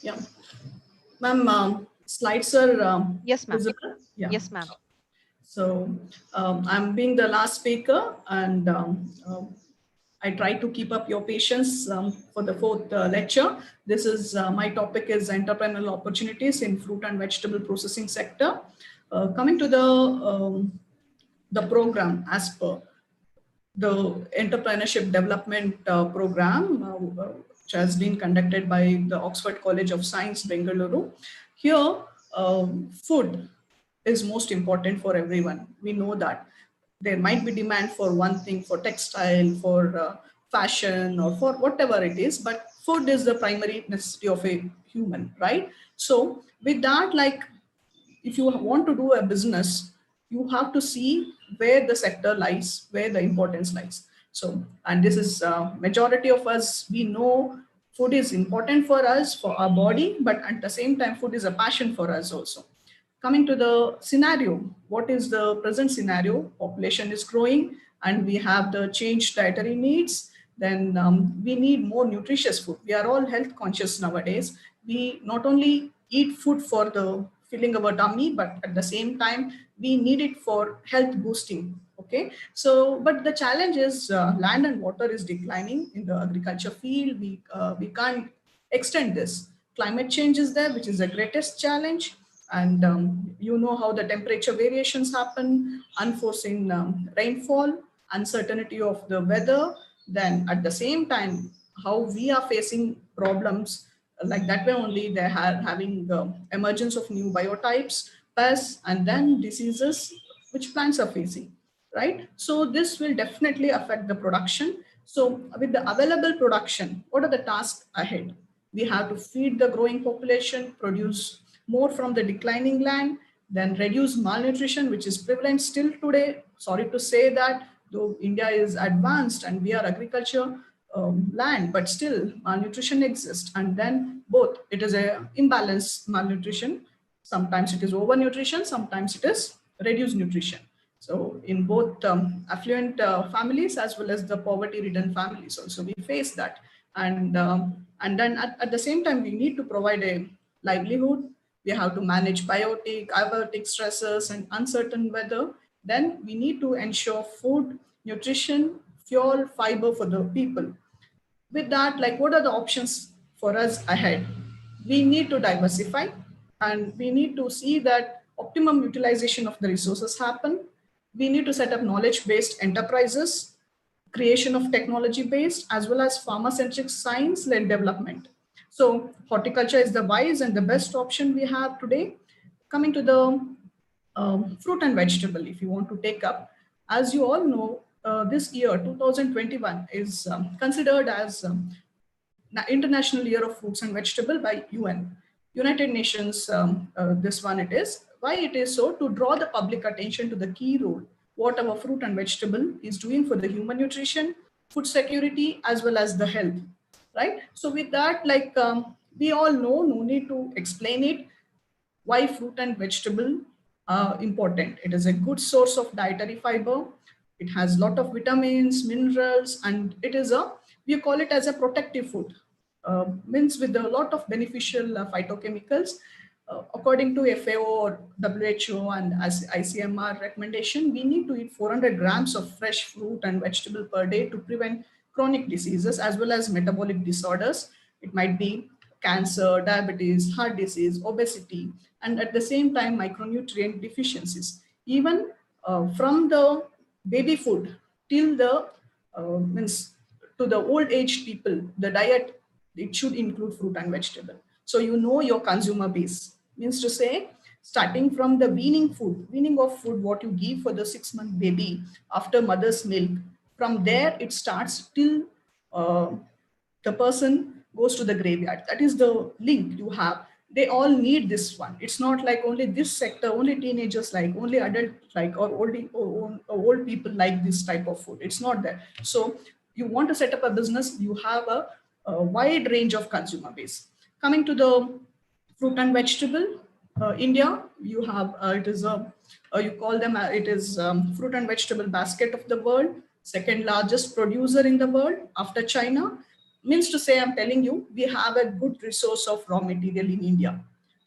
Yeah, ma'am, slides are
yes, ma'am.
visible? Yeah.
Yes, ma'am.
So I'm being the last speaker, and I try to keep up your patience for the fourth lecture. This is my topic is entrepreneurial opportunities in fruit and vegetable processing sector. Coming to the program as per the entrepreneurship development program, which has been conducted by the Oxford College of Science, Bengaluru. Here, food is most important for everyone. We know that there might be demand for one thing, for textile, for fashion, or for whatever it is, but food is the primary necessity of a human, right? So with that, like, if you want to do a business, you have to see where the sector lies, where the importance lies. So, and this is majority of us, we know food is important for us, for our body, but at the same time, food is a passion for us also. Coming to the scenario, what is the present scenario? Population is growing and we have the changed dietary needs. Then we need more nutritious food. We are all health conscious nowadays. We not only eat food for the filling our tummy, but at the same time, we need it for health boosting. Okay, so but the challenge is land and water is declining in the agriculture field. We can't extend this. Climate change is there, which is the greatest challenge. And you know how the temperature variations happen, unforeseen rainfall, uncertainty of the weather. Then at the same time, how we are facing problems like that way only, they are having the emergence of new biotypes, pests, and then diseases which plants are facing, right? So this will definitely affect the production. So with the available production, what are the tasks ahead? We have to feed the growing population, produce more from the declining land, then reduce malnutrition, which is prevalent still today. Sorry to say that, though India is advanced and we are agriculture land, but still malnutrition exists. And then both, it is a imbalanced malnutrition. Sometimes it is overnutrition, sometimes it is reduced nutrition. So in both affluent families as well as the poverty-ridden families also, we face that. And then at the same time, we need to provide a livelihood. We have to manage biotic, abiotic stresses and uncertain weather. Then we need to ensure food, nutrition, fuel, fiber for the people. With that, like, what are the options for us ahead? We need to diversify and we need to see that optimum utilization of the resources happen. We need to set up knowledge-based enterprises, creation of technology-based as well as farmer-centric science-led development. So horticulture is the wise and the best option we have today. Coming to the fruit and vegetable, if you want to take up, as you all know, this year 2021 is considered as International Year of Fruits and Vegetable by UN, United Nations. This one it is. Why it is so? To draw the public attention to the key role what our fruit and vegetable is doing for the human nutrition, food security, as well as the health, right? So with that, like, we all know, no need to explain it, why fruit and vegetable are important. It is a good source of dietary fiber. It has a lot of vitamins, minerals, and it is a, we call it as a protective food. Means with a lot of beneficial phytochemicals. According to FAO or WHO and as ICMR recommendation, we need to eat 400 grams of fresh fruit and vegetable per day to prevent chronic diseases as well as metabolic disorders. It might be cancer, diabetes, heart disease, obesity, and at the same time, micronutrient deficiencies. Even from the baby food till the means to the old age people, the diet, it should include fruit and vegetable. So you know your consumer base. Means to say, starting from the weaning of food, what you give for the 6-month baby after mother's milk, from there it starts till the person goes to the graveyard. That is the link you have. They all need this one. It's not like only this sector, only teenagers like, only adult like, or old people like this type of food. It's not that. So you want to set up a business, you have a wide range of consumer base. Coming to the fruit and vegetable, India, you have, it is a, you call them, it is fruit and vegetable basket of the world, second largest producer in the world after China. Means to say, I'm telling you, we have a good resource of raw material in India.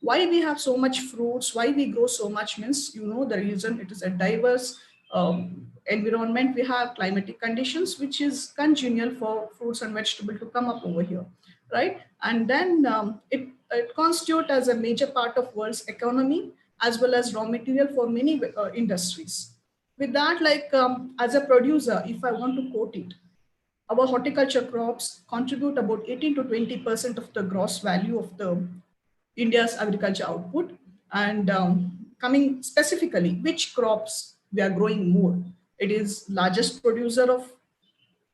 Why we have so much fruits, why we grow so much means, you know, the reason it is a diverse environment. We have climatic conditions, which is congenial for fruits and vegetables to come up over here, right? And then it constitutes as a major part of world's economy, as well as raw material for many industries. With that, like, as a producer, if I want to quote it, our horticulture crops contribute about 18 to 20% of the gross value of the India's agriculture output. And coming specifically, which crops we are growing more? It is largest producer of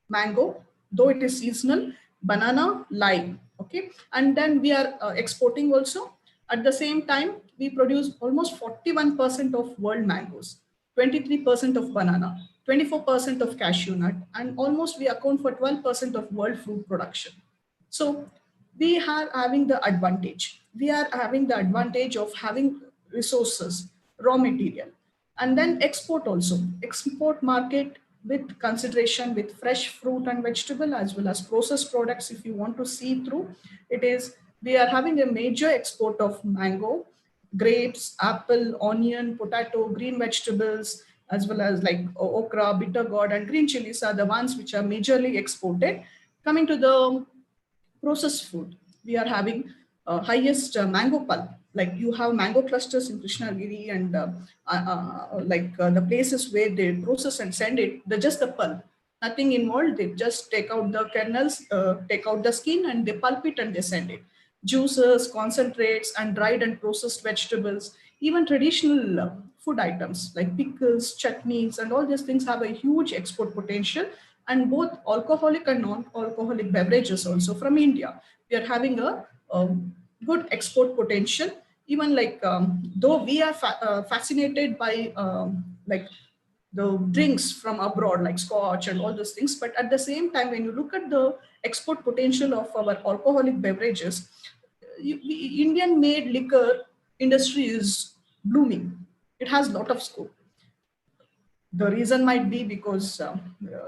mango, though it is seasonal, banana, lime. Okay, and then we are exporting also. At the same time, we produce almost 41% of world mangoes, 23% of banana, 24% of cashew nut, and almost we account for 12% of world fruit production. So we are having the advantage. We are having the advantage of having resources, raw material, and then export also. Export market with consideration with fresh fruit and vegetable as well as processed products. If you want to see through, it is we are having a major export of mango, grapes, apple, onion, potato, green vegetables, as well as like okra, bitter gourd, and green chilies are the ones which are majorly exported. Coming to the processed food, we are having highest mango pulp. Like you have mango clusters in Krishnagiri and the places where they process and send it, they're just the pulp, nothing involved. They just take out the kernels, take out the skin, and they pulp it and they send it. Juices, concentrates, and dried and processed vegetables, even traditional food items like pickles, chutneys, and all these things have a huge export potential. And both alcoholic and non-alcoholic beverages also from India, we are having a good export potential. Even like though we are fascinated by like the drinks from abroad like scotch and all those things, but at the same time, when you look at the export potential of our alcoholic beverages, Indian made liquor industry is blooming. It has a lot of scope. The reason might be because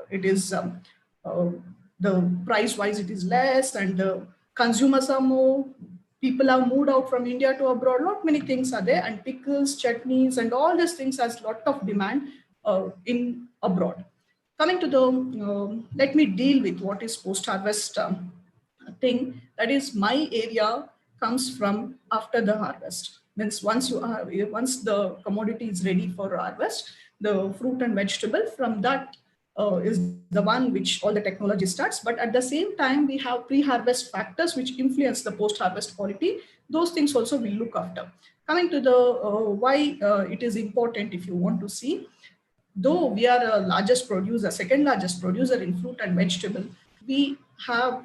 it is the price wise it is less, and the consumers are more. People have moved out from India to abroad. Not many things are there, and pickles, chutneys, and all these things has lot of demand in abroad. Coming to the let me deal with what is post harvest thing. That is my area comes from after the harvest. Means once the commodity is ready for harvest, the fruit and vegetable from that is the one which all the technology starts. But at the same time, we have pre-harvest factors which influence the post-harvest quality. Those things also we look after. Coming to the why it is important, if you want to see, though we are a largest producer, second largest producer in fruit and vegetable, we have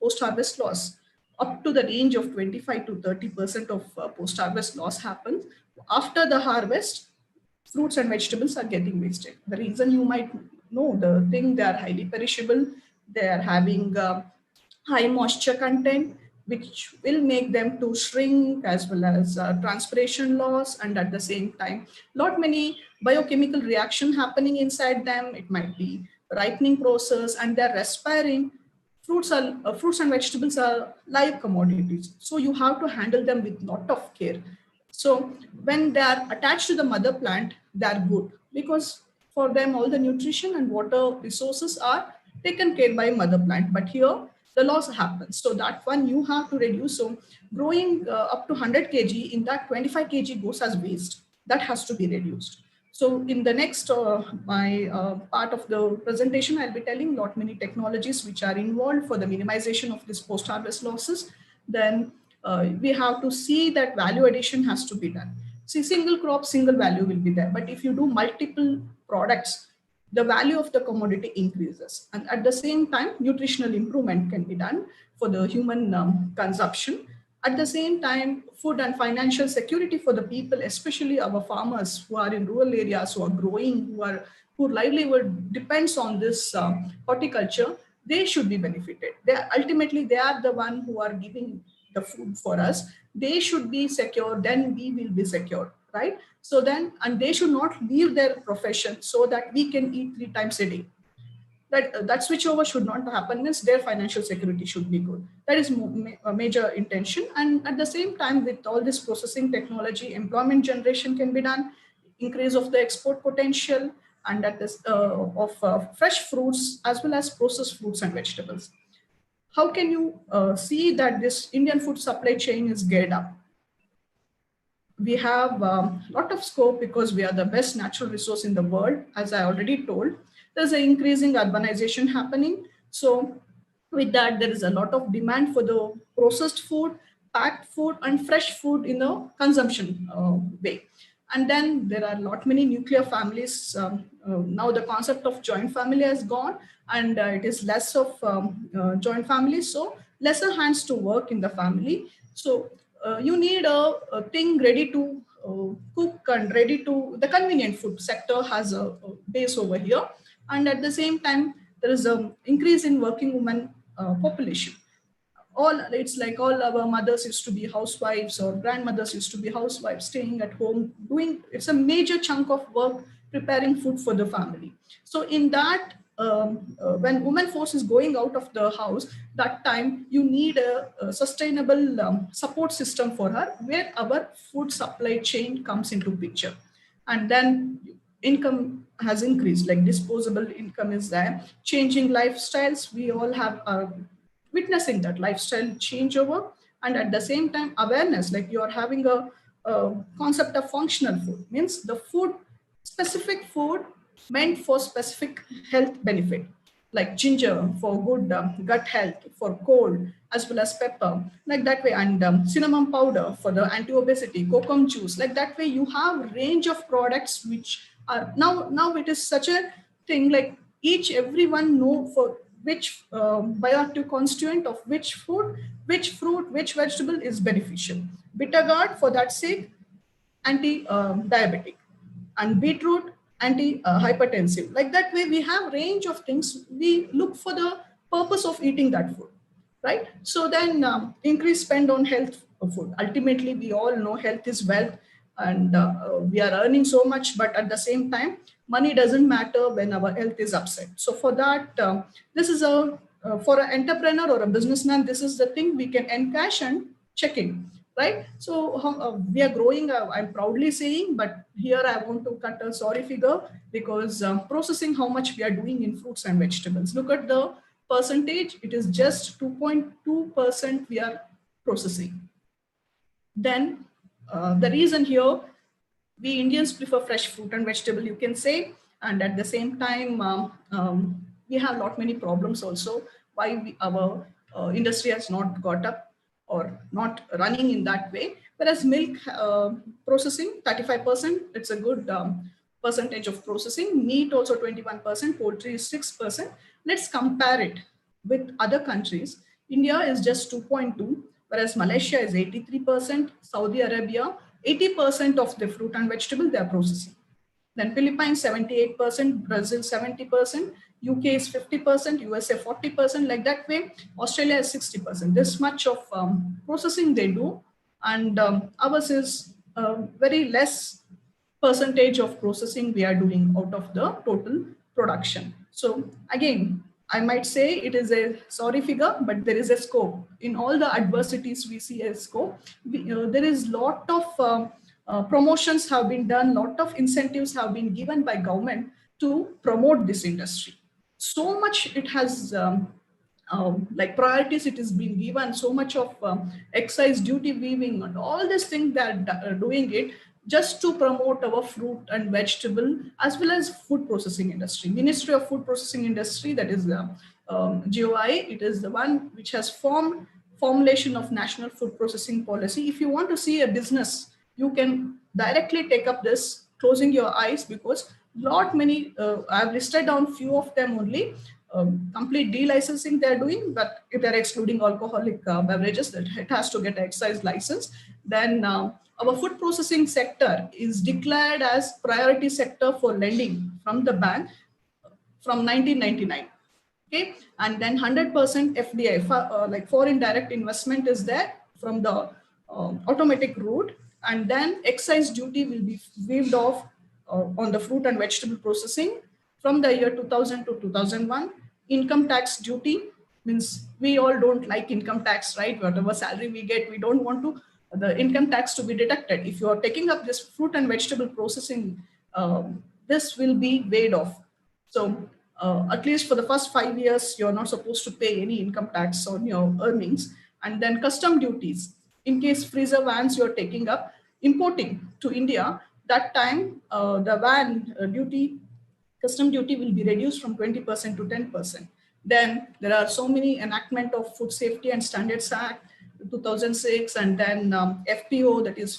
post-harvest loss up to the range of 25 to 30% of post-harvest loss happens. After the harvest, fruits and vegetables are getting wasted. The reason you might know, the thing, they are highly perishable, they are having high moisture content, which will make them to shrink, as well as transpiration loss, and at the same time, lot many biochemical reaction happening inside them. It might be ripening process, and they're respiring. Fruits and vegetables are live commodities, so you have to handle them with lot of care. So when they are attached to the mother plant, they are good because for them all the nutrition and water resources are taken care by mother plant. But here the loss happens, so that one you have to reduce. So growing up to 100 kg, in that 25 kg goes as waste. That has to be reduced. So in the next my part of the presentation, I'll be telling lot many technologies which are involved for the minimization of this post-harvest losses. Then we have to see that value addition has to be done. See, single crop, single value will be there. But if you do multiple products, the value of the commodity increases. And at the same time, nutritional improvement can be done for the human consumption. At the same time, food and financial security for the people, especially our farmers who are in rural areas, who are growing, whose livelihood depends on this horticulture, they should be benefited. Ultimately, they are the one who are giving the food for us. They should be secure, then we will be secure, right? So then, and they should not leave their profession so that we can eat 3 times a day. That switchover should not happen. Means their financial security should be good. That is a major intention. And at the same time, with all this processing technology, employment generation can be done, increase of the export potential, and at this of fresh fruits as well as processed fruits and vegetables. How can you see that this Indian food supply chain is geared up? We have a lot of scope because we are the best natural resource in the world. As I already told, there's an increasing urbanization happening. So with that, there is a lot of demand for the processed food, packed food, and fresh food in the consumption way. And then there are a lot many nuclear families. Now the concept of joint family has gone, and it is less of joint families, so lesser hands to work in the family. So you need a thing ready to cook and ready to, the convenient food sector has a base over here. And at the same time, there is an increase in working women population. All, it's like all our mothers used to be housewives, or grandmothers used to be housewives, staying at home doing, it's a major chunk of work preparing food for the family. So in that, when woman force is going out of the house, that time you need a sustainable support system for her, where our food supply chain comes into picture. And then income has increased, like disposable income is there, changing lifestyles, we all have witnessing that lifestyle changeover. And at the same time, awareness, like you are having a concept of functional food, means the food, specific food meant for specific health benefit, like ginger for good gut health, for cold, as well as pepper, like that way, and cinnamon powder for the anti-obesity, kokum juice, like that way. You have range of products which are now it is such a thing, like each everyone know for which bioactive constituent of which food, which fruit, which vegetable is beneficial. Bitter gourd, for that sake, anti-diabetic, and beetroot, anti-hypertensive. Like that way, we have range of things. We look for the purpose of eating that food, right? So then increase spend on health food. Ultimately, we all know health is wealth, and we are earning so much, but at the same time, money doesn't matter when our health is upset. So for that, this is a for an entrepreneur or a businessman, this is the thing we can encash and check in, right? So we are growing, I'm proudly saying, but here I want to cut a sorry figure, because processing how much we are doing in fruits and vegetables. Look at the percentage, it is just 2.2% we are processing. Then the reason here, we Indians prefer fresh fruit and vegetable, you can say, and at the same time, we have lot many problems also why our industry has not got up or not running in that way. Whereas milk processing 35%, it's a good percentage of processing. Meat also 21%, poultry is 6%. Let's compare it with other countries. India is just 2.2, whereas Malaysia is 83%, Saudi Arabia 80% of the fruit and vegetable they are processing. Then Philippines 78%, Brazil 70%, UK is 50%, USA 40%, like that way. Australia is 60%. This much of processing they do, and ours is very less percentage of processing we are doing out of the total production. So again, I might say it is a sorry figure, but there is a scope. In all the adversities, we see a scope. There is lot of promotions have been done, lot of incentives have been given by government to promote this industry. So much it has like priorities it is being given, so much of excise duty weaving and all these things that are doing it just to promote our fruit and vegetable as well as food processing industry. Ministry of Food Processing Industry, that is the GOI, it is the one which has formed formulation of national food processing policy. If you want to see a business, you can directly take up this closing your eyes, because lot many I've listed down few of them only. Complete delicensing they're doing, but if they're excluding alcoholic beverages, that it has to get excise license. Then our food processing sector is declared as priority sector for lending from the bank from 1999. Okay, and then 100% FDI, like foreign direct investment is there from the automatic route, and then excise duty will be waived off on the fruit and vegetable processing from the year 2000 to 2001. Income tax duty, means we all don't like income tax, right? Whatever salary we get, we don't want to the income tax to be deducted. If you are taking up this fruit and vegetable processing, this will be waived off. So at least for the first 5 years, you're not supposed to pay any income tax on your earnings. And then custom duties, in case freezer vans you're taking up, importing to India, that time the van duty, custom duty will be reduced from 20% to 10%. Then there are so many enactment of Food Safety and Standards Act 2006, and then FPO, that is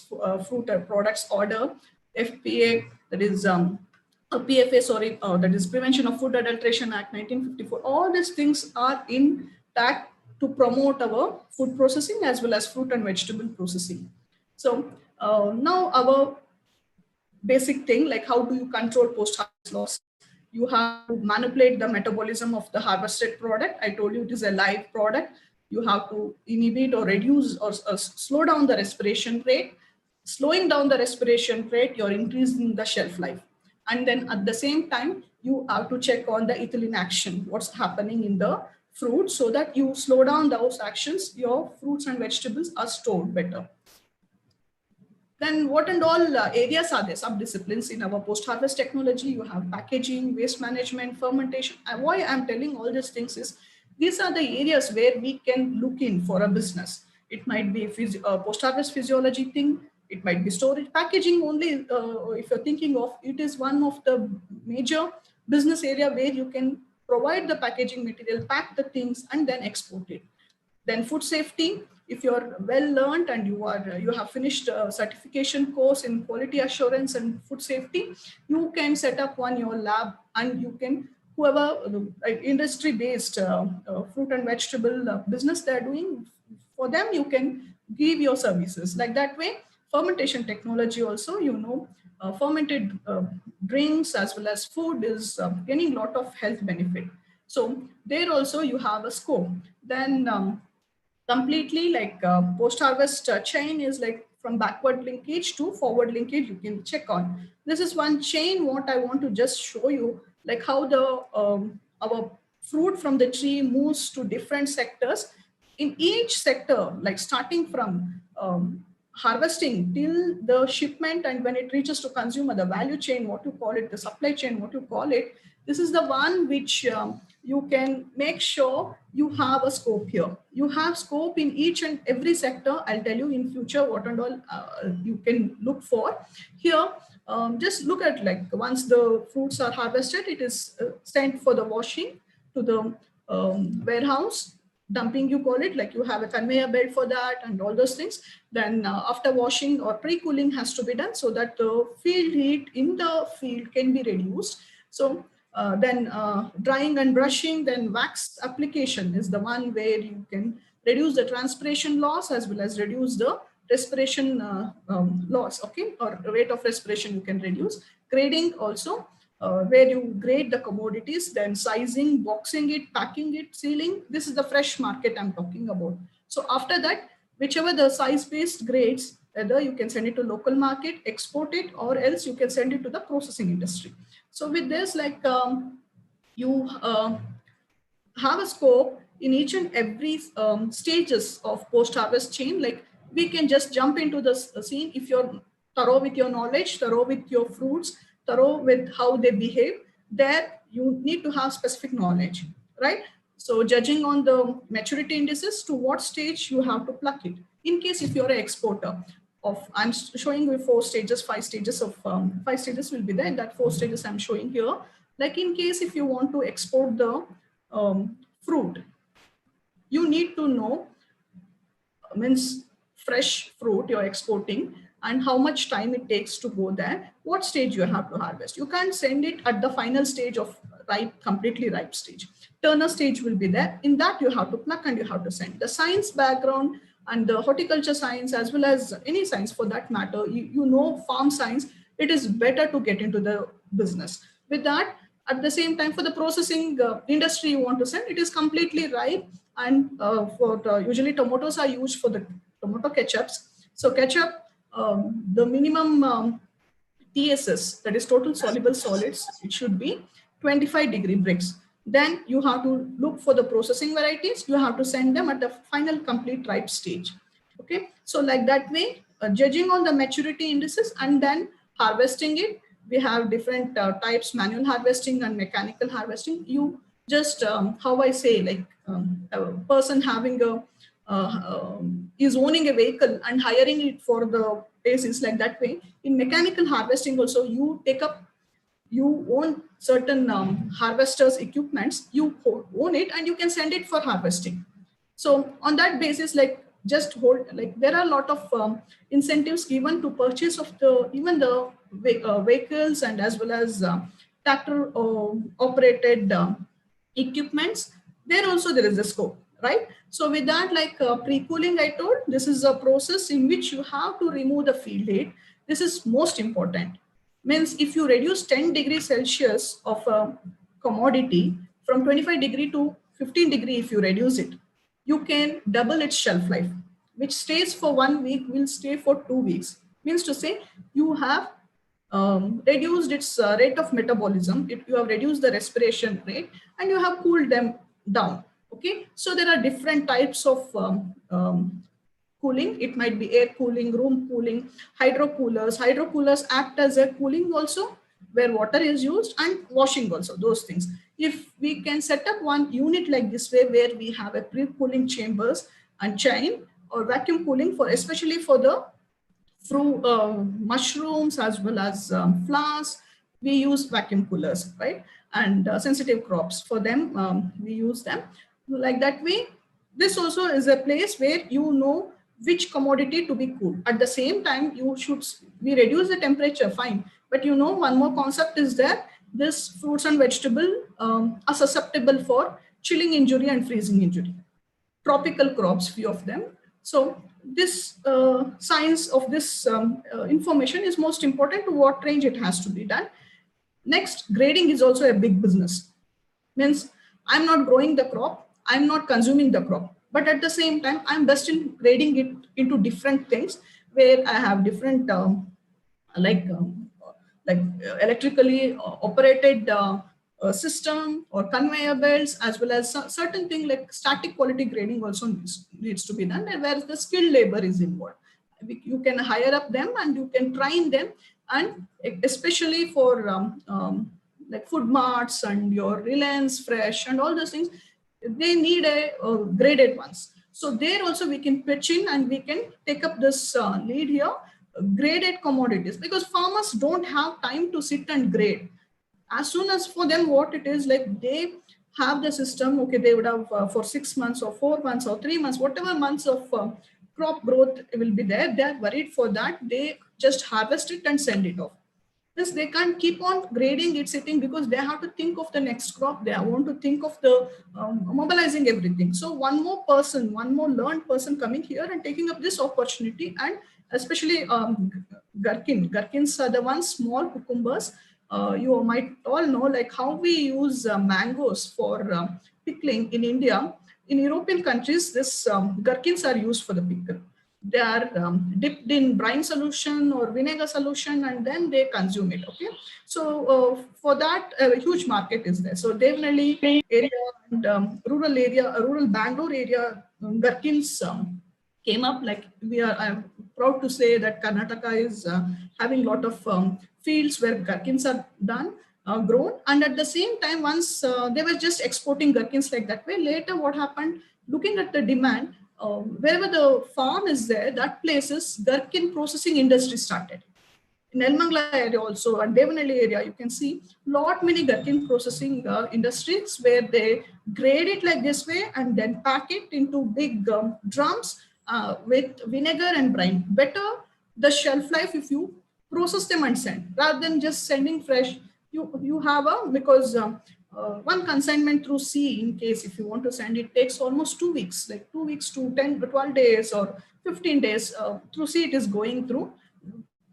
Food Products Order, FPA, that is PFA, sorry, that is Prevention of Food Adulteration Act 1954. All these things are intact to promote our food processing as well as fruit and vegetable processing. So now our basic thing, like how do you control post-harvest loss? You have to manipulate the metabolism of the harvested product. I told you it is a live product. You have to inhibit or reduce or slow down the respiration rate. Slowing down the respiration rate, you're increasing the shelf life. And then at the same time, you have to check on the ethylene action, what's happening in the fruit, so that you slow down those actions, your fruits and vegetables are stored better. Then what and all areas are there, sub-disciplines in our post-harvest technology? You have packaging, waste management, fermentation. And why I'm telling all these things is, these are the areas where we can look in for a business. It might be post-harvest physiology thing. It might be storage. Packaging only, if you're thinking of, it is one of the major business area where you can provide the packaging material, pack the things, and then export it. Then food safety, if you're well learned and you have finished a certification course in quality assurance and food safety, you can set up your lab, and you can, whoever industry based fruit and vegetable business they're doing, for them you can give your services. Like that way, fermentation technology also, fermented drinks as well as food is gaining a lot of health benefit. So there also you have a scope. Then completely like post-harvest chain is like from backward linkage to forward linkage, you can check on. This is one chain what I want to just show you, like how the our fruit from the tree moves to different sectors. In each sector, like starting from harvesting till the shipment, and when it reaches to consumer, the value chain, what you call it, the supply chain, what you call it, this is the one which you can make sure you have a scope here. You have scope in each and every sector. I'll tell you in future what and all you can look for. Here, just look at, like, once the fruits are harvested, it is sent for the washing to the warehouse. Dumping, you call it, like you have a conveyor belt for that and all those things. Then after washing or pre-cooling has to be done so that the field heat in the field can be reduced. So then drying and brushing, then wax application is the one where you can reduce the transpiration loss as well as reduce the respiration loss, okay, or rate of respiration you can reduce. Grading also, where you grade the commodities, then sizing, boxing it, packing it, sealing. This is the fresh market I'm talking about. So after that, whichever the size-based grades, either you can send it to local market, export it, or else you can send it to the processing industry. So with this, like you have a scope in each and every stages of post-harvest chain. Like we can just jump into the scene if you're thorough with your knowledge, thorough with your fruits, thorough with how they behave. There you need to have specific knowledge, right? So judging on the maturity indices, to what stage you have to pluck it. In case if you're an exporter of, I'm showing you 4 stages, 5 stages of 5 stages will be there. In that 4 stages I'm showing here. Like in case if you want to export the fruit, you need to know, means fresh fruit you're exporting, and how much time it takes to go there, what stage you have to harvest. You can't send it at the final stage of ripe, completely ripe stage. Turner stage will be there. In that you have to pluck and you have to send. The science background and the horticulture science, as well as any science for that matter, you know, farm science, it is better to get into the business. With that, at the same time, for the processing industry you want to send, it is completely ripe. And usually tomatoes are used for the tomato ketchups. So ketchup, the minimum TSS, that is total soluble solids, it should be 25-degree Brix. Then you have to look for the processing varieties. You have to send them at the final complete ripe stage. Okay, so like that way, judging on the maturity indices and then harvesting it. We have different types: manual harvesting and mechanical harvesting. You just how I say, like a person having a is owning a vehicle and hiring it for the basis, like that way. In mechanical harvesting also, you take up you own certain harvesters equipments, you own it and you can send it for harvesting. So on that basis, like just hold, like there are a lot of incentives given to purchase of the even the vehicles and as well as tractor operated equipments. There also there is a scope, right? So with that, like pre-cooling, I told, this is a process in which you have to remove the field heat. This is most important. Means if you reduce 10 degrees Celsius of a commodity from 25 degree to 15 degree, if you reduce it, you can double its shelf life, which stays for 1 week will stay for 2 weeks. Means to say you have reduced its rate of metabolism, you have reduced the respiration rate, and you have cooled them down. Okay, so there are different types of cooling. It might be air cooling, room cooling, hydro coolers. Hydro coolers act as a cooling also, where water is used, and washing also, those things. If we can set up one unit like this way, where we have a pre-cooling chambers and chain or vacuum cooling for, especially for the through mushrooms as well as flowers, we use vacuum coolers, right? And sensitive crops, for them, we use them. Like that way, this also is a place where you know which commodity to be cooled. At the same time, you should, we reduce the temperature, fine. But you know, one more concept is that this fruits and vegetable are susceptible for chilling injury and freezing injury. Tropical crops, few of them. So this science of this information is most important, to what range it has to be done. Next, grading is also a big business. Means I'm not growing the crop, I'm not consuming the crop, but at the same time, I'm best in grading it into different things, where I have different like electrically operated system or conveyor belts, as well as certain thing like static quality grading also needs to be done, and where the skilled labor is involved. You can hire up them and you can train them, and especially for like food marts and your Reliance Fresh and all those things, they need a graded ones. So there also we can pitch in and we can take up this lead here, graded commodities, because farmers don't have time to sit and grade. As soon as for them, what it is, like they have the system, okay, they would have for 6 months or 4 months or 3 months, whatever months of crop growth will be there, they're worried for that, they just harvest it and send it off. Yes, they can't keep on grading it sitting, because they have to think of the next crop, they want to think of the mobilizing everything. So one more person, one more learned person coming here and taking up this opportunity, and especially gherkins are the ones, small cucumbers. You might all know like how we use mangoes for pickling in India. In European countries, this gherkins are used for the pickle. They are dipped in brine solution or vinegar solution, and then they consume it. Okay, so for that, a huge market is there. So Devnalli area and rural Bangalore area, gherkins came up. Like I'm proud to say that Karnataka is having a lot of fields where gherkins are done, grown, and at the same time, once they were just exporting gherkins like that way. Later, what happened? Looking at the demand, wherever the farm is there, that places gherkin processing industry started. In Elmangla area also, and Devnalli area, you can see lot many gherkin processing industries, where they grade it like this way and then pack it into big drums with vinegar and brine. Better the shelf life if you process them and send, rather than just sending fresh. You have a, because one consignment through sea, in case if you want to send it, takes almost 2 weeks, like 2 weeks to 10 to 12 days or 15 days through sea it is going through.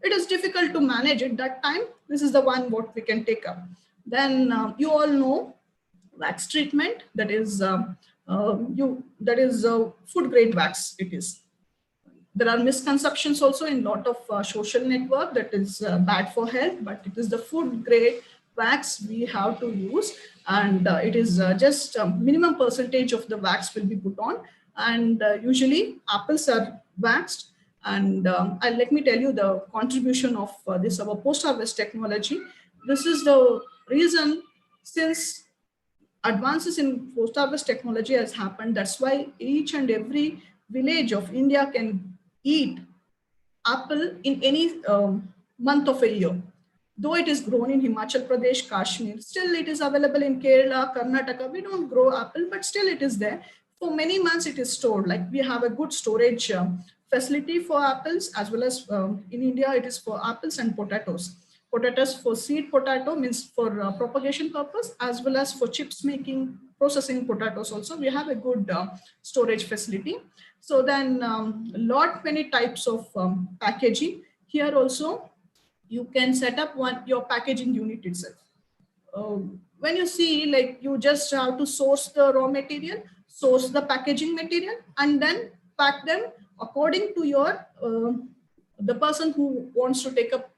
It is difficult to manage at that time. This is the one what we can take up. Then you all know wax treatment, that is food grade wax. It is. There are misconceptions also in lot of social network that is bad for health, but it is the food grade wax we have to use, and it is just minimum percentage of the wax will be put on, and usually apples are waxed. And let me tell you the contribution of this our post-harvest technology. This is the reason, since advances in post-harvest technology has happened, that's why each and every village of India can eat apple in any month of a year. though it is grown in Himachal Pradesh, Kashmir, still it is available in Kerala, Karnataka. We don't grow apple, but still it is there. For many months it is stored. Like we have a good storage facility for apples, as well as in India it is for apples and potatoes. Potatoes for seed potato means for propagation purpose, as well as for chips making, processing potatoes also. We have a good storage facility. So then lot many types of packaging. Here also you can set up your packaging unit itself. When you see, like, you just have to source the raw material, source the packaging material, and then pack them according to your the person who wants to take up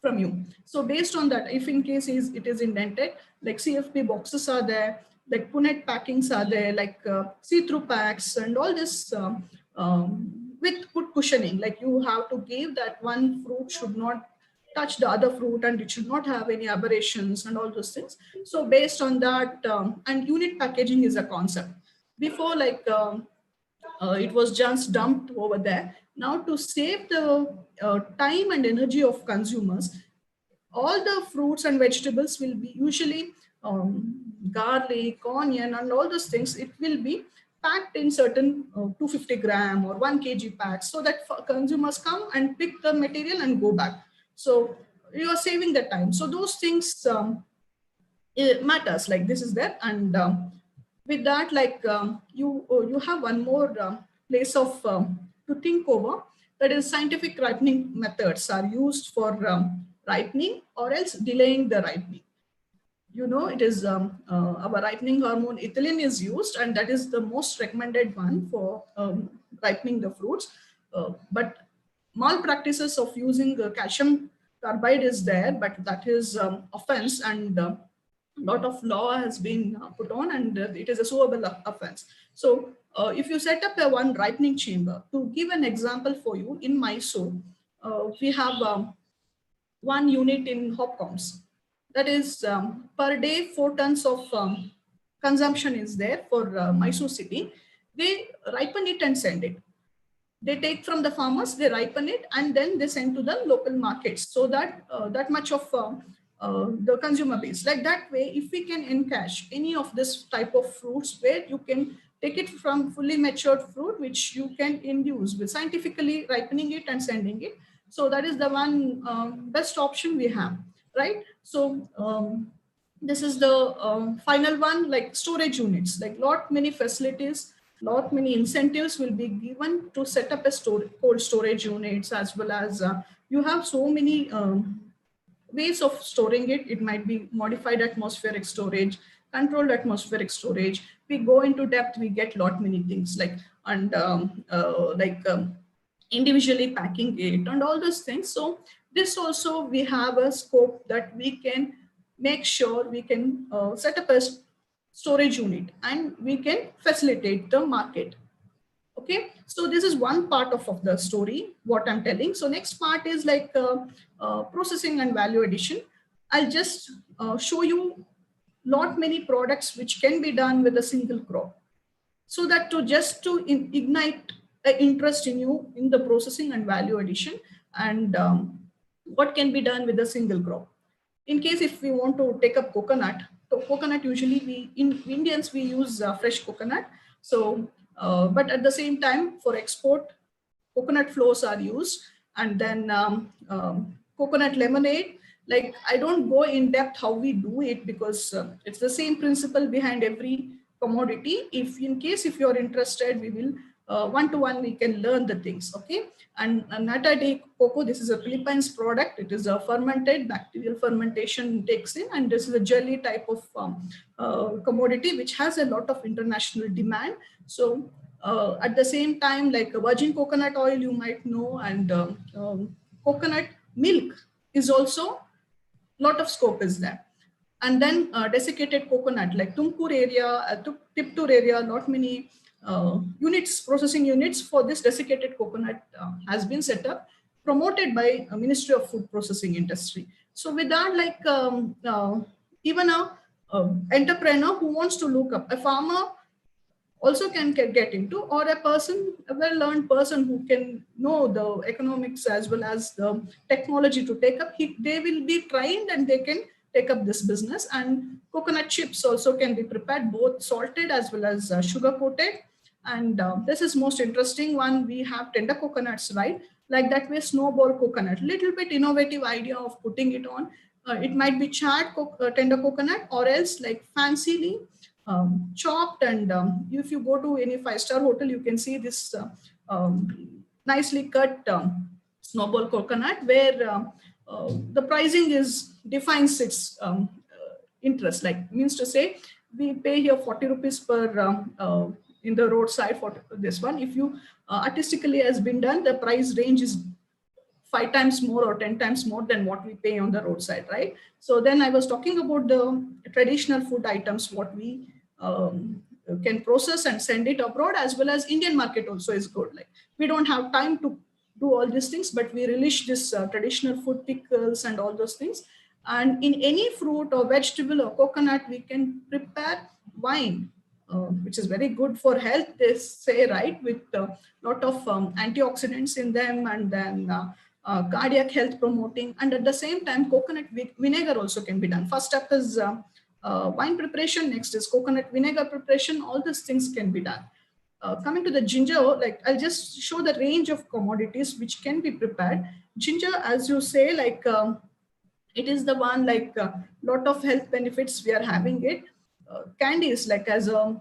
from you. So based on that, if in case it is indented, like CFP boxes are there, like punnet packings are there, like see-through packs and all this with good cushioning. Like you have to give that one fruit should not touch the other fruit and it should not have any aberrations and all those things. So based on that, and unit packaging is a concept. Before, like it was just dumped over there. Now to save the time and energy of consumers, all the fruits and vegetables will be usually garlic, onion, and all those things. It will be packed in certain 250 gram or 1 kg packs, so that consumers come and pick the material and go back. So you are saving the time. So those things it matters. Like this is there, and with that, like you have one more place of to think over. That is, scientific ripening methods are used for ripening or else delaying the ripening. You know, it is our ripening hormone ethylene is used, and that is the most recommended one for ripening the fruits. But malpractices of using calcium carbide is there, but that is offense, and a lot of law has been put on, and it is a suable offense. So if you set up a one ripening chamber, to give an example for you, in Mysore, we have one unit in Hopcoms. That is per day 4 tons of consumption is there for Mysore city. They ripen it and send it. They take from the farmers, they ripen it, and then they send to the local markets. So that that much of the consumer base. Like that way, if we can encash any of this type of fruits, where you can take it from fully matured fruit, which you can induce with scientifically ripening it and sending it. So that is the one best option we have, right? So this is the final one, like storage units, like lot many facilities, lot many incentives will be given to set up a cold storage units, as well as you have so many ways of storing it. It might be modified atmospheric storage, controlled atmospheric storage. We go into depth, we get lot many things, like, and individually packing it and all those things. So this also, we have a scope that we can make sure we can set up a storage unit, and we can facilitate the market. Okay, so this is one part of the story, what I'm telling. So next part is like processing and value addition. I'll just show you lot many products which can be done with a single crop, so that to ignite an interest in you in the processing and value addition, and what can be done with a single crop. In case if we want to take up coconut, so coconut usually we Indians we use fresh coconut. So but at the same time, for export, coconut flows are used, and then coconut lemonade. Like, I don't go in depth how we do it, because it's the same principle behind every commodity. If in case if you're interested, we will one-to-one we can learn the things. Okay, and nata de cocoa, this is a Philippines product. It is a fermented, bacterial fermentation takes in, and this is a jelly type of commodity which has a lot of international demand. So at the same time, like virgin coconut oil, you might know, and coconut milk is also lot of scope is there. And then desiccated coconut, like Tumkur area, Tiptur area, not many units, processing units for this desiccated coconut has been set up, promoted by Ministry of Food Processing Industry. So with that, like even a entrepreneur who wants to look up, a farmer also can get into, or a person, a well-learned person who can know the economics as well as the technology to take up, they will be trained and they can take up this business. And coconut chips also can be prepared both salted as well as sugar coated. And this is most interesting one. We have tender coconuts, right? Like that way, snowball coconut, little bit innovative idea of putting it on. It might be charred tender coconut, or else like fancily chopped. And if you go to any 5-star hotel, you can see this nicely cut snowball coconut, where the pricing is defines its interest. Like, means to say, we pay here 40 rupees per in the roadside for this one. If you artistically has been done, the price range is 5 times more or 10 times more than what we pay on the roadside, right? So then I was talking about the traditional food items, what we can process and send it abroad, as well as Indian market also is good. Like, we don't have time to do all these things, but we relish this traditional food, pickles and all those things. And in any fruit or vegetable or coconut, we can prepare wine, which is very good for health, they say, right? With a lot of antioxidants in them, and then cardiac health promoting. And at the same time, coconut vinegar also can be done. First step is wine preparation. Next is coconut vinegar preparation. All these things can be done. Coming to the ginger, like, I'll just show the range of commodities which can be prepared. Ginger, as you say, like, it is the one, like, lot of health benefits we are having it. Candies, like, as a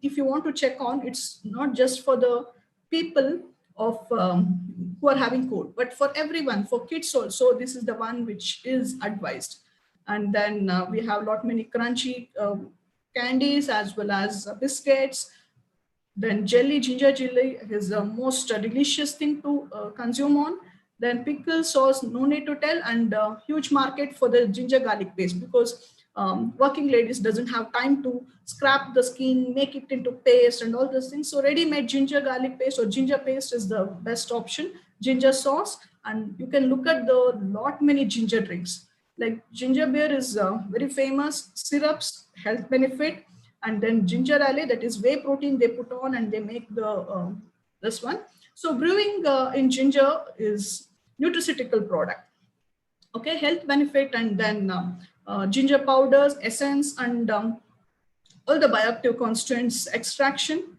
if you want to check on, it's not just for the people of who are having cold, but for everyone, for kids also, this is the one which is advised. And then we have lot many crunchy candies, as well as biscuits. Then jelly, ginger jelly is the most delicious thing to consume on. Then pickle sauce, no need to tell, and huge market for the ginger garlic paste, because working ladies doesn't have time to scrap the skin, make it into paste and all those things. So ready-made ginger garlic paste or ginger paste is the best option. Ginger sauce, and you can look at the lot many ginger drinks. Like ginger beer is very famous, syrups, health benefit, and then ginger ale, that is whey protein they put on and they make the this one. So brewing in ginger is nutraceutical product. Okay, health benefit, and then ginger powders, essence, and all the bioactive constituents extraction.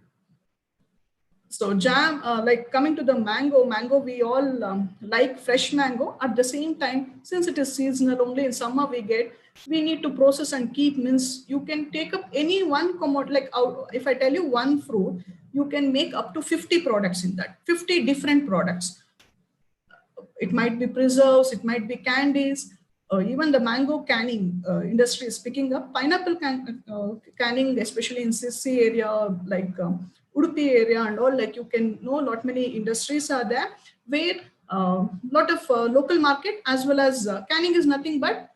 So jam, like coming to the mango, we all like fresh mango. At the same time, since it is seasonal, only in summer we need to process and keep. Means you can take up any one commodity, like if I tell you one fruit, you can make up to 50 products in that, 50 different products. It might be preserves, it might be candies, even the mango canning industry is picking up. Pineapple canning, especially in Sissi area, like Udupi area and all, like you can know lot many industries are there where lot of local market, as well as canning is nothing but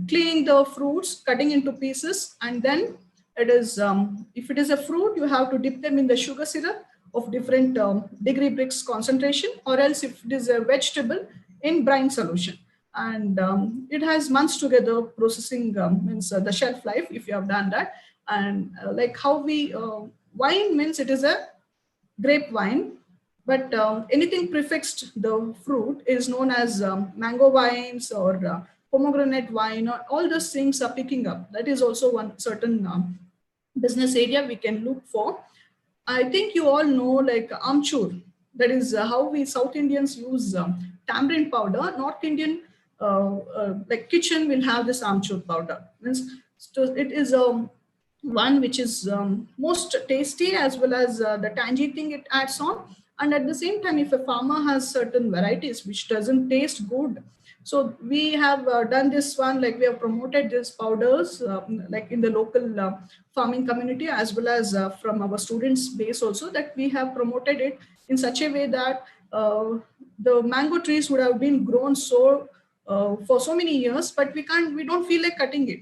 cleaning the fruits, cutting into pieces, and then it is, if it is a fruit, you have to dip them in the sugar syrup of different degree bricks concentration, or else if it is a vegetable, in brine solution. And it has months together processing, means the shelf life if you have done that. And like how we, wine means it is a grape wine, but anything prefixed the fruit is known as mango wines or pomegranate wine, or all those things are picking up. That is also one certain business area we can look for. I think you all know, like amchur, that is how we South Indians use tamarind powder. North Indian like kitchen will have this amchur powder. Means, so it is one which is most tasty, as well as the tangy thing it adds on. And at the same time, if a farmer has certain varieties which doesn't taste good, so we have done this one, like we have promoted these powders like in the local farming community, as well as from our students base also, that we have promoted it in such a way that the mango trees would have been grown so for so many years, but we don't feel like cutting it,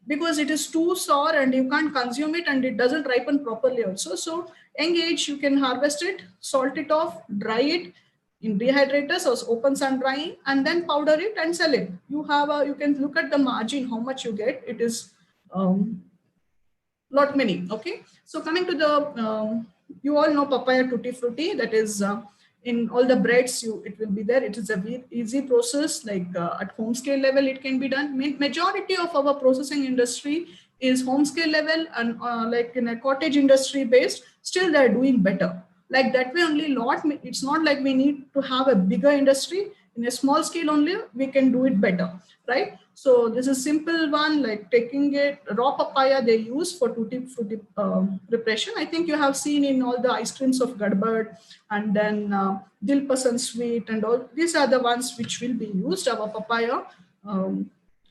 because it is too sour and you can't consume it, and it doesn't ripen properly also. So young age, you can harvest it, salt it off, dry it in dehydrators or open sun drying, and then powder it and sell it. You can look at the margin, how much you get. It is lot many. Okay, so coming to the, you all know papaya tutti frutti, that is in all the breads, it will be there. It is a very easy process, like at home scale level it can be done. Majority of our processing industry is home scale level, and like in a cottage industry based, still they're doing better. Like that way only lot, it's not like we need to have a bigger industry. In a small scale only we can do it better, right? So this is simple one, like taking it raw papaya they use for tutti frutti preparation. I think you have seen in all the ice creams of Gadbad, and then dil pasan sweet and all. These are the ones which will be used. Our papaya,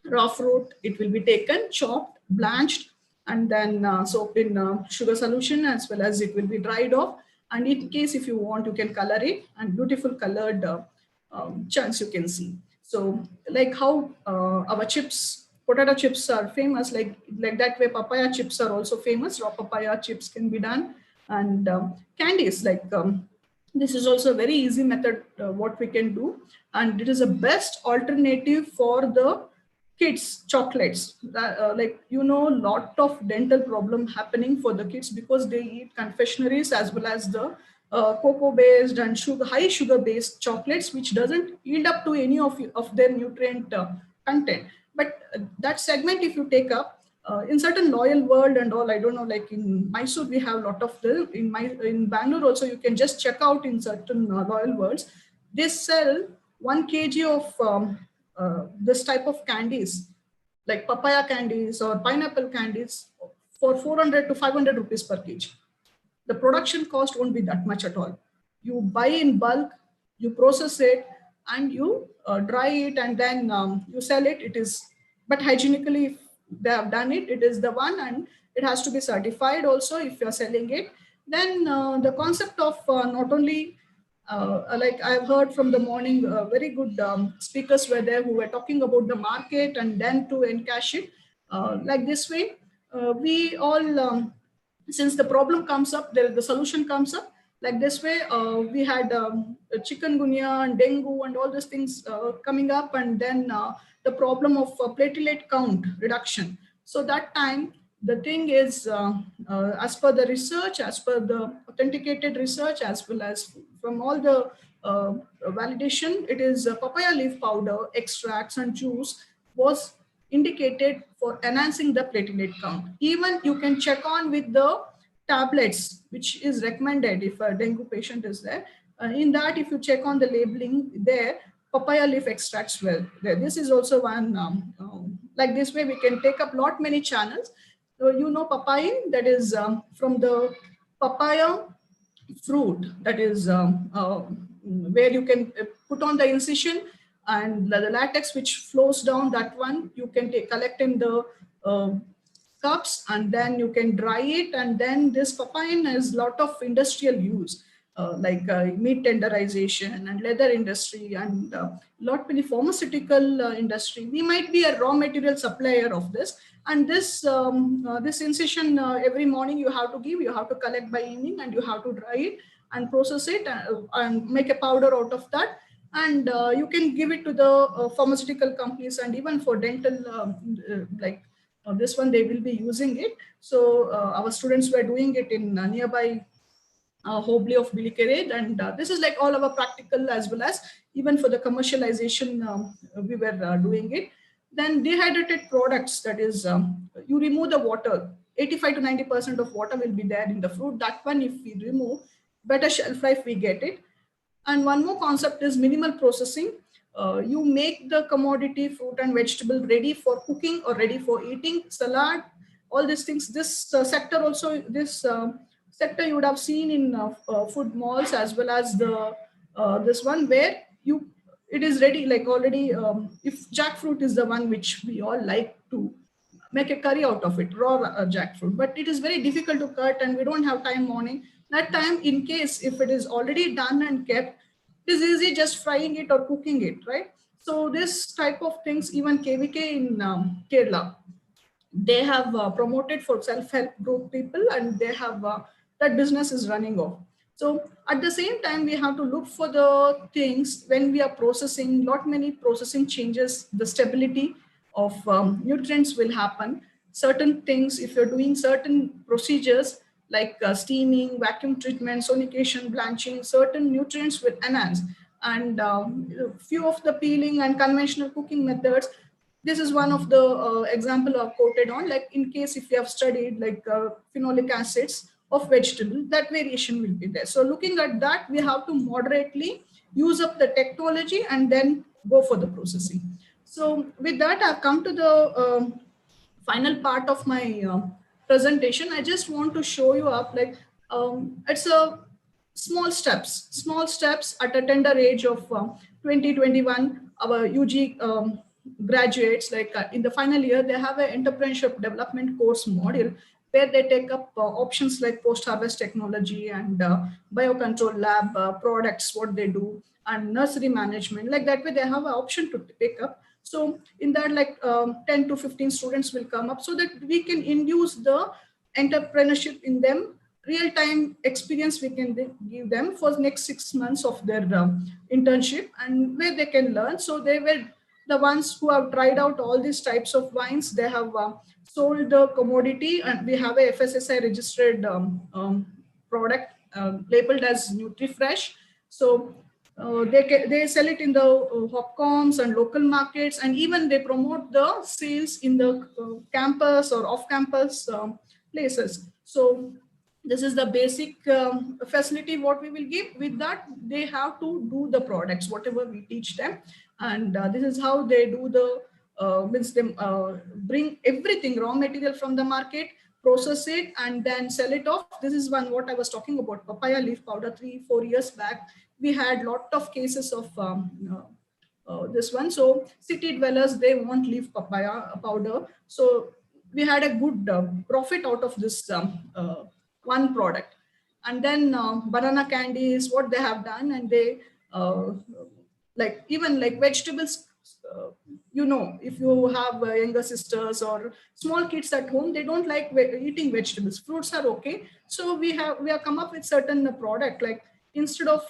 raw fruit, it will be taken, chopped, blanched, and then soaked in sugar solution, as well as it will be dried off. And in case if you want, you can color it, and beautiful colored chunks you can see. So like how our chips, potato chips are famous, like that way papaya chips are also famous. Raw papaya chips can be done. And candies, like this is also a very easy method what we can do, and it is a best alternative for the kids chocolates. Like, you know, lot of dental problem happening for the kids because they eat confectionaries as well as the cocoa based and sugar, high sugar based chocolates, which doesn't yield up to any of their nutrient content. But that segment if you take up, in certain loyal world and all, I don't know, like in Mysore we have a lot of them. In Bangalore also you can just check out in certain loyal worlds, they sell 1 kg of this type of candies, like papaya candies or pineapple candies, for 400 to 500 rupees per kg. The production cost won't be that much at all. You buy in bulk, you process it, and you dry it, and then you sell it. It is, but hygienically, if they have done it, it is the one, and it has to be certified also if you're selling it. Then the concept of not only like I've heard from the morning, very good speakers were there who were talking about the market and then to encash it. Like this way, we all, since the problem comes up, the solution comes up. Like this way, we had chikungunya and dengue and all these things coming up, and then the problem of platelet count reduction. So that time, the thing is, as per the research, as per the authenticated research, as well as from all the validation, it is papaya leaf powder, extracts and juice was indicated for enhancing the platelet count. Even you can check on with the tablets, which is recommended if a dengue patient is there. In that, if you check on the labeling there, papaya leaf extracts well there. This is also one, like this way we can take up lot many channels. So you know papaya, that is from the papaya fruit, that is where you can put on the incision, and the latex which flows down, that one you can collect in the cups, and then you can dry it. And then this papaya has lot of industrial use, like meat tenderization and leather industry, and lot many pharmaceutical industry. We might be a raw material supplier of this. And this this incision, every morning you have to give, you have to collect by evening, and you have to dry it and process it, and make a powder out of that. And you can give it to the pharmaceutical companies, and even for dental, like this one, they will be using it. So our students were doing it in nearby Hobli of Bilikere, and this is like all our practical as well as even for the commercialization, we were doing it. Then dehydrated products, that is, you remove the water, 85 to 90% of water will be there in the fruit. That one, if we remove, better shelf life we get it. And one more concept is minimal processing. You make the commodity fruit and vegetable ready for cooking or ready for eating, salad, all these things. This sector also, this sector you would have seen in food malls, as well as the this one where you, it is ready, like already. If jackfruit is the one which we all like to make a curry out of it, raw jackfruit, but it is very difficult to cut, and we don't have time morning. That time, in case if it is already done and kept, it is easy just frying it or cooking it, right? So this type of things, even KVK in Kerala, they have promoted for self-help group people, and they have that business is running off. So at the same time, we have to look for the things when we are processing. Lot many processing changes, the stability of nutrients will happen. certain things, if you're doing certain procedures like steaming, vacuum treatment, sonication, blanching, certain nutrients will enhance. And few of the peeling and conventional cooking methods, this is one of the example I've quoted on, like in case if you have studied like phenolic acids of vegetable, that variation will be there. So looking at that, we have to moderately use up the technology and then go for the processing. So with that, I've come to the final part of my presentation. I just want to show you up like it's a small steps at a tender age of 2021. Our UG graduates, like in the final year, they have an entrepreneurship development course module where they take up options like post-harvest technology and biocontrol lab products, what they do, and nursery management. Like that way, they have an option to pick up. So in that, like 10 to 15 students will come up so that we can induce the entrepreneurship in them. Real-time experience we can give them for the next 6 months of their internship, and where they can learn. So they were the ones who have tried out all these types of wines. They have sold the commodity, and we have a FSSI registered product labeled as NutriFresh. So they sell it in the hopcoms and local markets, and even they promote the sales in the campus or off-campus places. So this is the basic facility what we will give. With that, they have to do the products, whatever we teach them. And this is how they do the, means them bring everything, raw material from the market, process it, and then sell it off. This is one what I was talking about, papaya leaf powder 3-4 years back. We had lot of cases of this one. So city dwellers, they want leaf papaya powder. So we had a good profit out of this one product. And then banana candy is what they have done, and they like even like vegetables. You know, if you have younger sisters or small kids at home, they don't like eating vegetables. Fruits are okay. So we have come up with certain product, like instead of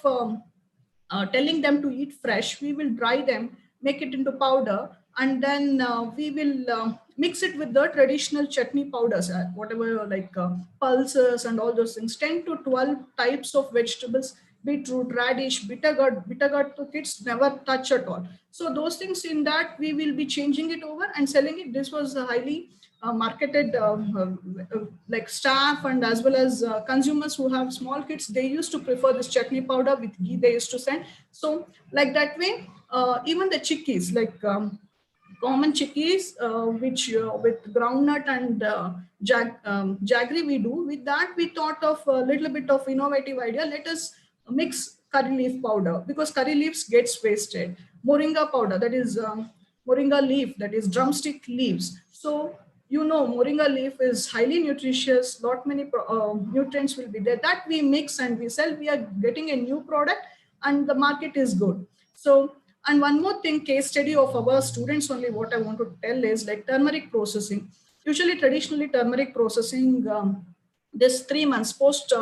telling them to eat fresh, we will dry them, make it into powder, and then we will mix it with the traditional chutney powders, whatever, like pulses and all those things. 10 to 12 types of vegetables, beetroot, radish, bitter gourd to kids never touch at all. So those things, in that we will be changing it over and selling it. This was highly marketed, like staff and as well as consumers who have small kids, they used to prefer this chutney powder with ghee they used to send. So like that way, even the chickpeas, like common chickpeas, which with groundnut and jaggery we do. With that, we thought of a little bit of innovative idea. Let us mix curry leaf powder, because curry leaves gets wasted. Moringa powder, that is moringa leaf, that is drumstick leaves. So you know, moringa leaf is highly nutritious. Lot many nutrients will be there. That we mix and we sell. We are getting a new product, and the market is good. So, and one more thing, case study of our students only, what I want to tell is like turmeric processing. Usually, traditionally, turmeric processing, this 3 months post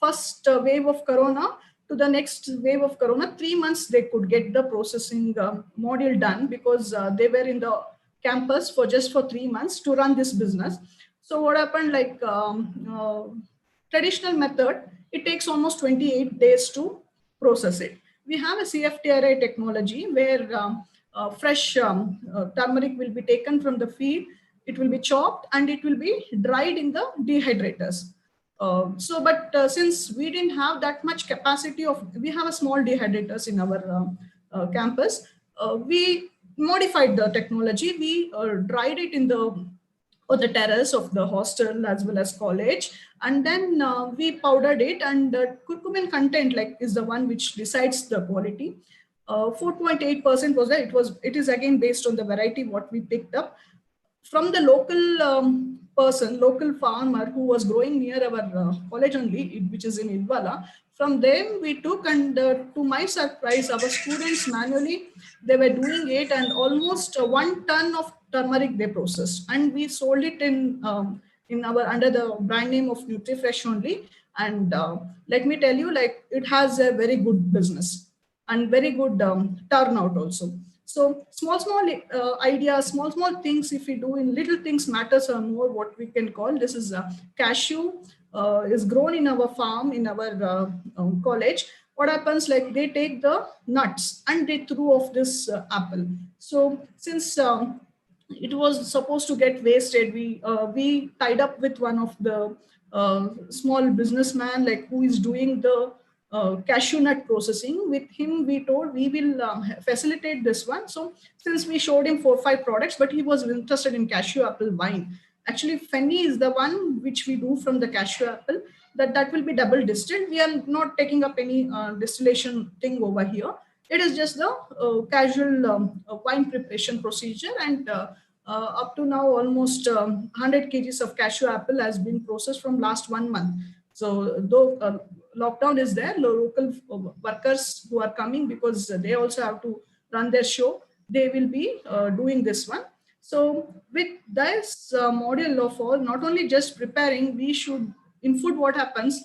first wave of corona to the next wave of corona, 3 months they could get the processing module done, because they were in the campus for just for 3 months to run this business. So what happened, like traditional method, it takes almost 28 days to process it. We have a CFTRI technology where fresh turmeric will be taken from the field, it will be chopped, and it will be dried in the dehydrators. But since we didn't have that much capacity of, we have a small dehydrators in our campus, we modified the technology. We dried it in the terrace of the hostel as well as college, and then we powdered it, and curcumin content like is the one which decides the quality. 4.8% was there. It is again based on the variety what we picked up from the local local farmer who was growing near our college only, which is in Idwala. From them we took, and to my surprise, our students manually, they were doing it, and almost 1 ton of turmeric they processed, and we sold it in our under the brand name of NutriFresh only. And let me tell you, like it has a very good business and very good turnout also. So small ideas, small things, if we do in little things matters are more, what we can call this is cashew is grown in our farm, in our college. What happens, like they take the nuts and they threw off this apple. So since it was supposed to get wasted, we tied up with one of the small businessman, like who is doing the cashew nut processing. With him we told we will facilitate this one. So since we showed him 4 or 5 products, but he was interested in cashew apple wine. Actually Fenny is the one which we do from the cashew apple, that will be double distilled. We are not taking up any distillation thing over here. It is just the casual wine preparation procedure. And up to now almost 100 kgs of cashew apple has been processed from last 1 month. So though lockdown is there, local workers who are coming, because they also have to run their show, they will be doing this one. So with this model of all, not only just preparing, we should, in food what happens,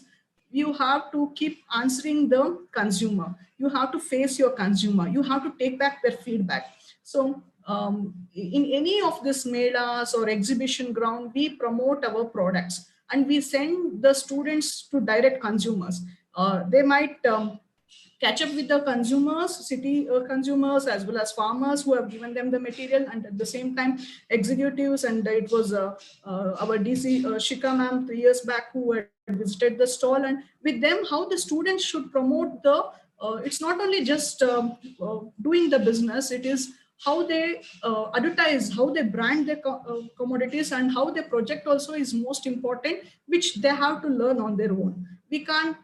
you have to keep answering the consumer. You have to face your consumer. You have to take back their feedback. So in any of this melas or exhibition ground, we promote our products and we send the students to direct consumers. They might catch up with the consumers, city consumers, as well as farmers who have given them the material, and at the same time executives. And it was our DC Shika ma'am 3 years back who had visited the stall, and with them how the students should promote the it's not only just doing the business, it is how they advertise, how they brand their commodities, and how they project also is most important, which they have to learn on their own. We can't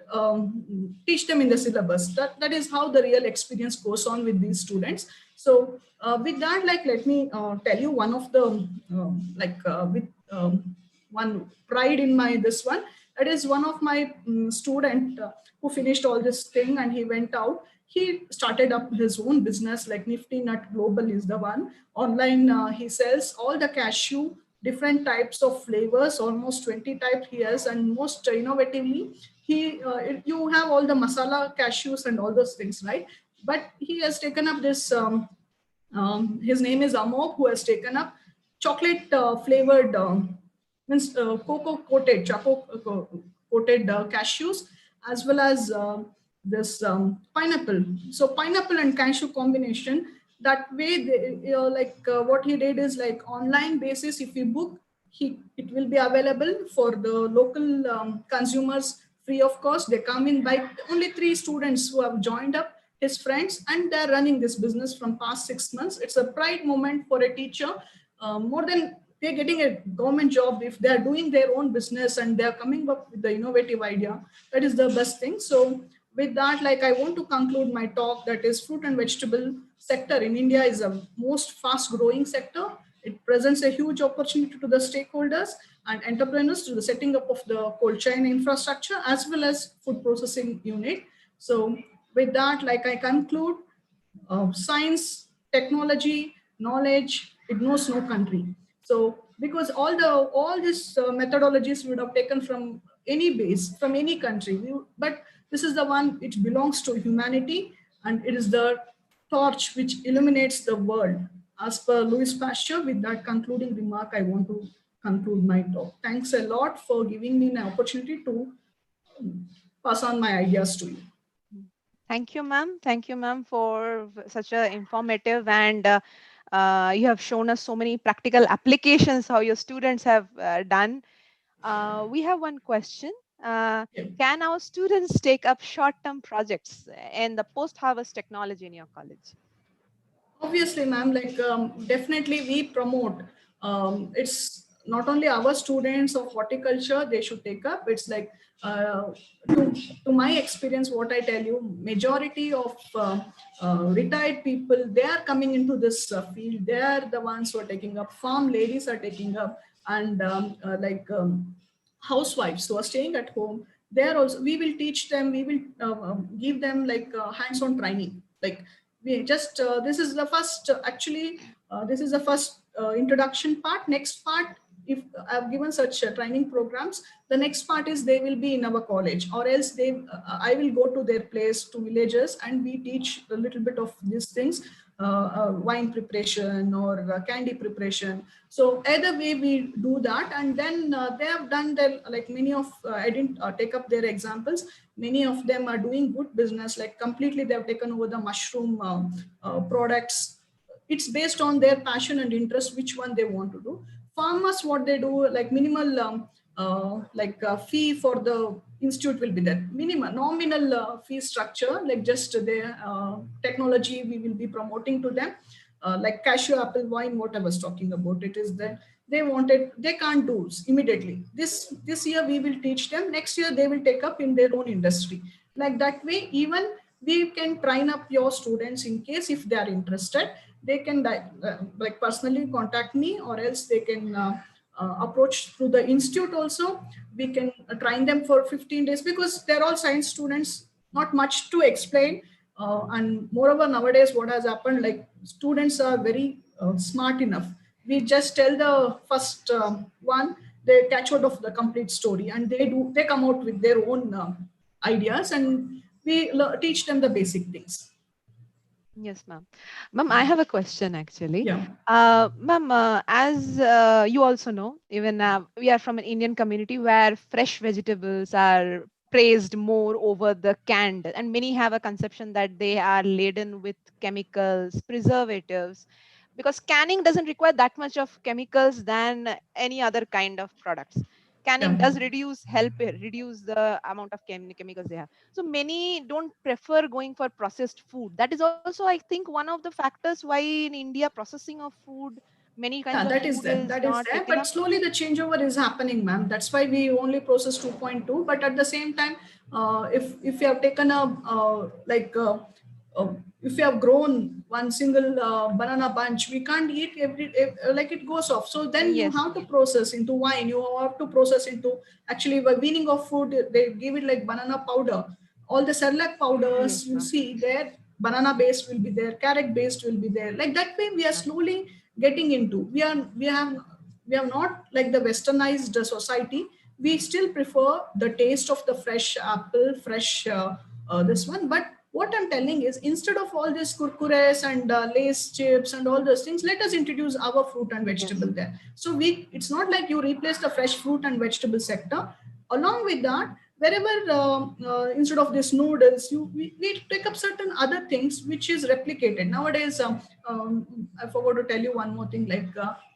teach them in the syllabus. That is how the real experience goes on with these students. So with that, like, let me tell you one of the with one pride in my this one. It is one of my student who finished all this thing and he went out. He started up his own business, like Nifty Nut Global is the one. Online, he sells all the cashew, different types of flavors, almost 20 types he has, and most innovatively, you have all the masala cashews and all those things, right? But he has taken up this, his name is Amok, who has taken up chocolate flavored, means cocoa coated, chocolate coated cashews, as well as this pineapple. So pineapple and cashew combination, that way they, what he did is, like, online basis, if you book, it will be available for the local consumers free of cost. They come in by only 3 students who have joined up, his friends, and they're running this business from past 6 months. It's a pride moment for a teacher, more than they're getting a government job. If they're doing their own business and they're coming up with the innovative idea, that is the best thing. So with that, like, I want to conclude my talk, that is fruit and vegetable sector in India is a most fast growing sector. It presents a huge opportunity to the stakeholders and entrepreneurs to the setting up of the cold chain infrastructure as well as food processing unit. So with that, like, I conclude, science, technology, knowledge, it knows no country. So because all these methodologies would have taken from any base, from any country, but this is the one which belongs to humanity, and it is the torch which illuminates the world. As per Louis Pasteur, with that concluding remark, I want to conclude my talk. Thanks a lot for giving me an opportunity to pass on my ideas to you.
Thank you, ma'am. Thank you, ma'am, for such a informative and you have shown us so many practical applications how your students have done. We have one question. Can our students take up short-term projects in the post-harvest technology in your college?
Obviously, ma'am, like, definitely we promote. It's not only our students of horticulture, they should take up. It's like, to my experience, what I tell you, majority of retired people, they are coming into this field. They are the ones who are taking up. Farm ladies are taking up, and housewives who are staying at home, there also we will teach them. We will give them, like, hands-on training. Like, we just this is the first this is the first introduction part. Next part, if I've given such training programs, the next part is they will be in our college, or else I will go to their place, to villages, and we teach a little bit of these things. wine preparation or candy preparation. So either way we do that, and then they have done their, like many of, I didn't take up their examples. Many of them are doing good business, like completely they have taken over the mushroom products. It's based on their passion and interest, which one they want to do. Farmers, what they do, like minimal fee for the institute will be there, minimal nominal fee structure, like just their technology we will be promoting to them, like cashew, apple, wine, what I was talking about. It is that they wanted, they can't do immediately. This year we will teach them, next year they will take up in their own industry. Like that way, even we can train up your students in case if they are interested, they can like personally contact me, or else they can approach through the institute also. We can train them for 15 days, because they're all science students, not much to explain. And moreover, nowadays what has happened, like students are very smart enough. We just tell the first one, they catch out of the complete story, and they come out with their own ideas, and we teach them the basic things.
Yes, ma'am. Ma'am, I have a question actually.
Yeah.
Ma'am, as you also know, even we are from an Indian community where fresh vegetables are praised more over the canned, and many have a conception that they are laden with chemicals, preservatives, because canning doesn't require that much of chemicals than any other kind of products. Canning
Yeah.
does reduce the amount of chemicals they have. So many don't prefer going for processed food. That is also, I think, one of the factors why in India processing of food, many kinds
Yeah,
of
that is
food
there.
is
That is
not
there.
taken
But
up.
slowly the changeover is happening, ma'am. That's why we only process 2.2. But at the same time, if you have taken a if you have grown one single banana bunch, we can't eat like it goes off. So then you
Yes,
have to process into wine. You have to process into, actually by weaning of food, they give it like banana powder. All the Cerelac powders
yes,
you
ma'am.
see there, banana based will be there, carrot based will be there. Like that way, we are slowly getting into. We have not like the westernized society. We still prefer the taste of the fresh apple, fresh this one. But what I'm telling is, instead of all these kurkures and lace chips and all those things, let us introduce our fruit and
Yes,
vegetable there. So it's not like you replace the fresh fruit and vegetable sector. Along with that, wherever instead of this noodles, we take up certain other things which is replicated nowadays. I forgot to tell you one more thing, like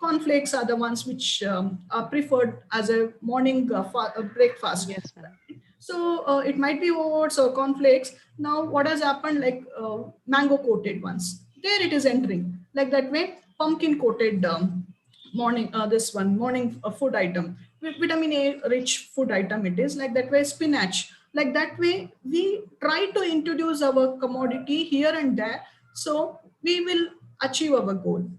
cornflakes are the ones which are preferred as a morning breakfast.
yes, ma'am.
So it might be oats or cornflakes. Now what has happened, like mango coated ones, there it is entering. Like that way, pumpkin coated morning this one morning food item, vitamin A rich food item it is. Like that way, spinach. Like that way, we try to introduce our commodity here and there, so we will achieve our goal.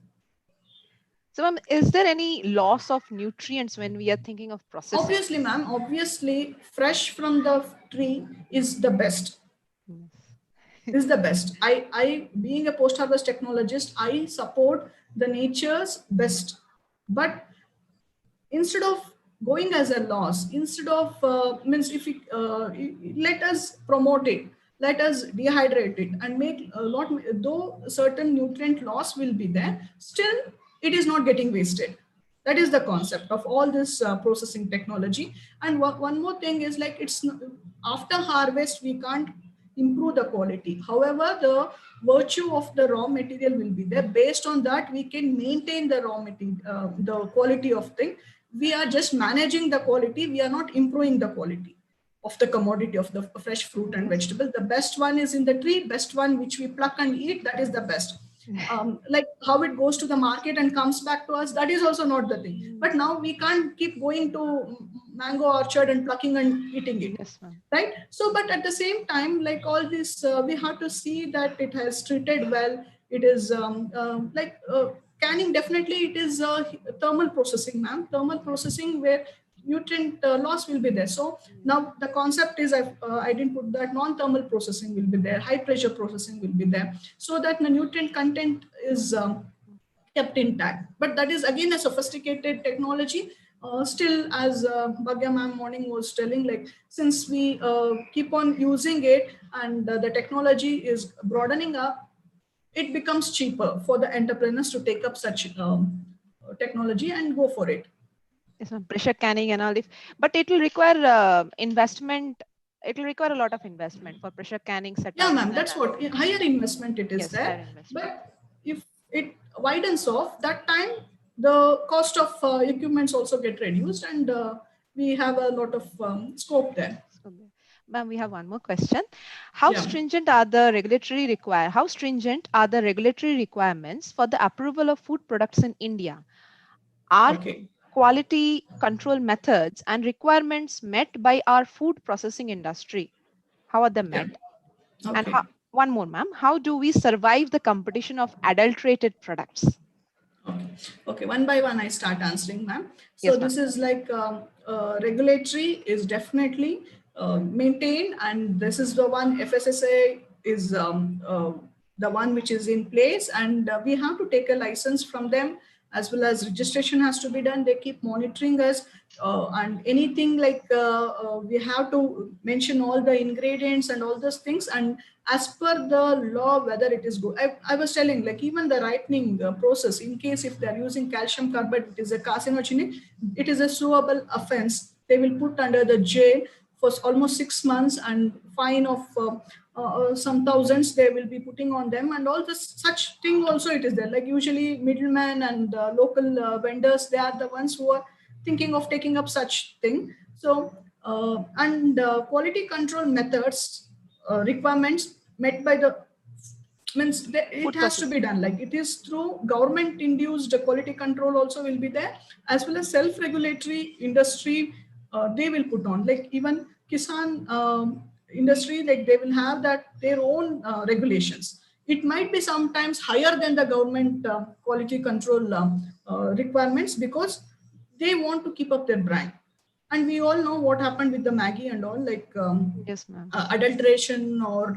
So, ma'am, is there any loss of nutrients when we are thinking of processed
Obviously,
foods?
ma'am, obviously, fresh from the tree is the best.
Yes.
Is the best. I being a post-harvest technologist, I support the nature's best. But instead of going as a loss, instead of means if we let us promote it, let us dehydrate it and make a lot, though certain nutrient loss will be there, still it is not getting wasted. That is the concept of all this processing technology. And one more thing is, like, after harvest we can't improve the quality. However, the virtue of the raw material will be there. Based on that, we can maintain the raw material, the quality of thing. We are just managing the quality. We are not improving the quality of the commodity of the fresh fruit and vegetable. The best one is in the tree, best one which we pluck and eat, that is the best. Like how it goes to the market and comes back to us, that is also not the thing. But now we can't keep going to mango orchard and plucking and eating it.
Yes, ma'am.
Right. So, but at the same time, like all this, we have to see that it has treated well. It is canning. Definitely, it is thermal processing, ma'am. Thermal processing where nutrient loss will be there. So now the concept is, I didn't put that, non-thermal processing will be there, high pressure processing will be there, so that the nutrient content is kept intact. But that is again a sophisticated technology. Still, as Bhagya ma'am morning was telling, like since we keep on using it and the technology is broadening up, it becomes cheaper for the entrepreneurs to take up such technology and go for it.
Yes, ma'am. Pressure canning and all. But it will require investment. It will require a lot of investment for pressure canning setups.
Yeah, ma'am. That's what higher investment it is
Yes,
there.
higher investment.
But if it widens off, that time the cost of equipments also get reduced, and we have a lot of scope there.
Ma'am, we have one more question. How stringent are the regulatory requirements for the approval of food products in India? Are quality control methods and requirements met by our food processing industry? How are they met? And one more, ma'am. How do we survive the competition of adulterated products?
Okay, one by one I start answering, ma'am. So this is like regulatory is definitely maintained, and this is the one FSSA is the one which is in place, and we have to take a license from them, as well as registration has to be done. They keep monitoring us, and anything like we have to mention all the ingredients and all those things, and as per the law, whether it is good. I was telling, like, even the ripening process, in case if they're using calcium carbide, it is a carcinogenic, it is a suable offense. They will put under the jail for almost 6 months, and fine of some thousands they will be putting on them, and all this such thing also it is there. Like usually middlemen and local vendors, they are the ones who are thinking of taking up such thing. So quality control methods requirements met by the means it has to be done. Like it is through government induced quality control also will be there, as well as self-regulatory industry they will put on. Like even Kisan industry, like they will have that their own regulations. It might be sometimes higher than the government quality control requirements, because they want to keep up their brand. And we all know what happened with the Maggie and all, like
yes, ma'am.
Adulteration or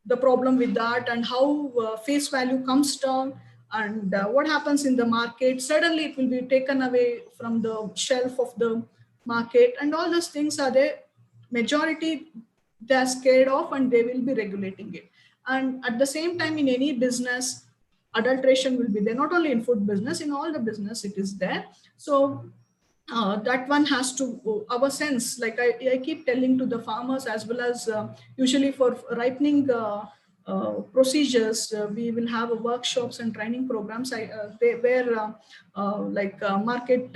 the problem with that, and how face value comes down, and what happens in the market. Suddenly it will be taken away from the shelf of the market, and all those things are there. Majority they are scared of, and they will be regulating it. And at the same time, in any business, adulteration will be there. Not only in food business, in all the business it is there. So that one has to, our sense, like I keep telling to the farmers, as well as usually for ripening procedures, we will have workshops and training programs where market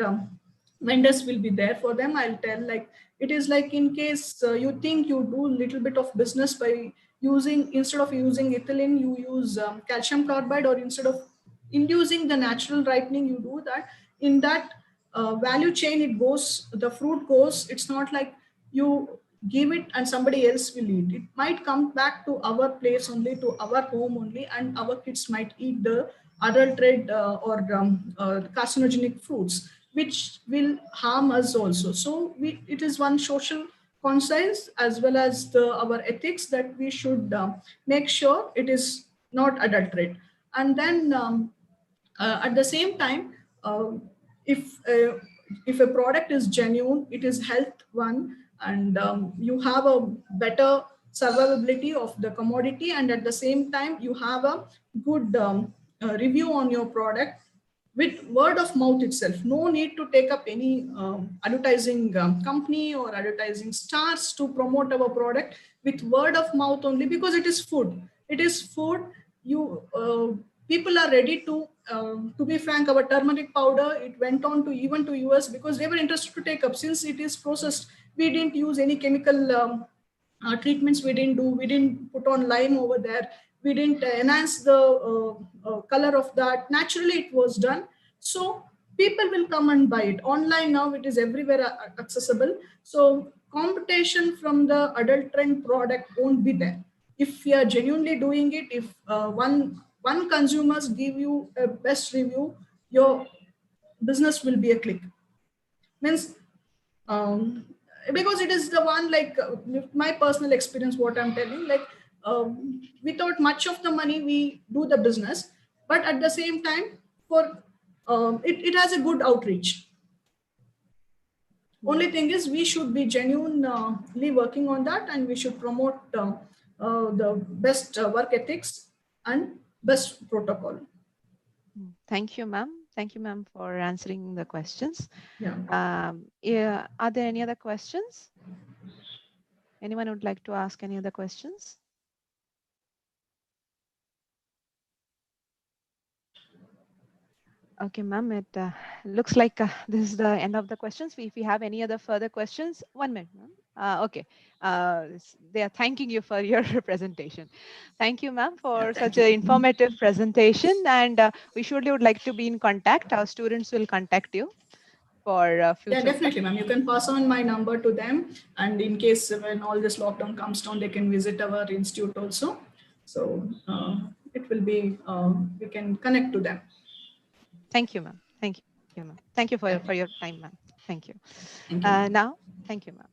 vendors will be there for them. I'll tell, like, it is like, in case you think you do a little bit of business by using, instead of using ethylene, you use calcium carbide, or instead of inducing the natural ripening, you do that. In that value chain, it goes, the fruit goes, it's not like you give it and somebody else will eat. It might come back to our place only, to our home only, and our kids might eat the adulterated or carcinogenic fruits, which will harm us also. So it is one social conscience, as well as our ethics, that we should make sure it is not adulterated. And then at the same time, if a product is genuine, it is health one, and you have a better survivability of the commodity, and at the same time you have a good review on your product with word of mouth itself. No need to take up any advertising company or advertising stars to promote our product. With word of mouth only, because it is food. It is food. You people are ready to be frank, our turmeric powder, it went on to even to US, because they were interested to take up, since it is processed. We didn't use any chemical treatments. We didn't put on lime over there. We didn't enhance the color of that. Naturally it was done. So people will come and buy it. Online now, it is everywhere accessible. So competition from the adulterant product won't be there. If you are genuinely doing it, if one consumers give you a best review, your business will be a click. Means because it is the one, like with my personal experience, what I'm telling, like without much of the money we do the business, but at the same time, for it has a good outreach. Only thing is, we should be genuinely working on that, and we should promote the best work ethics and best protocol.
Thank you, ma'am. Thank you, ma'am, for answering the questions.
Yeah.
Yeah, are there any other questions? Anyone would like to ask any other questions? Okay, ma'am, it looks like this is the end of the questions. If we have any other further questions, 1 minute, ma'am. Okay, they are thanking you for your presentation. Thank you, ma'am, for such an informative presentation. And we surely would like to be in contact. Our students will contact you for future.
Yeah, definitely, ma'am. You can pass on my number to them. And in case when all this lockdown comes down, they can visit our institute also. So it will be, we can connect to them.
Thank you, ma'am. Thank you, ma'am. Thank you for your time, ma'am. Thank you.
Thank you.
Now, thank you, ma'am.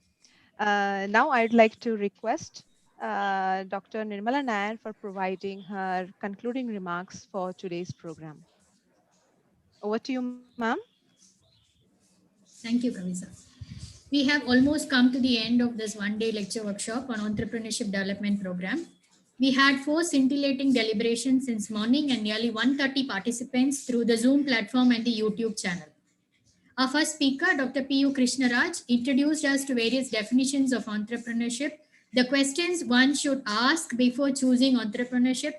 Now I'd like to request Dr. Nirmala Nair for providing her concluding remarks for today's program. Over to you, ma'am.
Thank you, Kavisa. We have almost come to the end of this one-day lecture workshop on Entrepreneurship Development Program. We had 4 scintillating deliberations since morning and nearly 130 participants through the Zoom platform and the YouTube channel. Our first speaker, Dr. P.U. Krishnaraj, introduced us to various definitions of entrepreneurship, the questions one should ask before choosing entrepreneurship,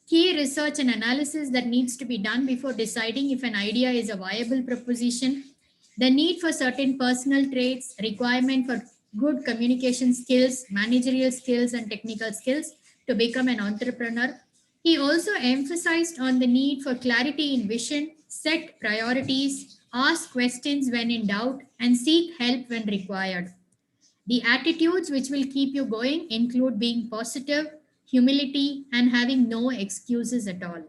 key research and analysis that needs to be done before deciding if an idea is a viable proposition, the need for certain personal traits, requirement for good communication skills, managerial skills, and technical skills to become an entrepreneur. He also emphasized on the need for clarity in vision, set priorities, ask questions when in doubt, and seek help when required. The attitudes which will keep you going include being positive, humility, and having no excuses at all.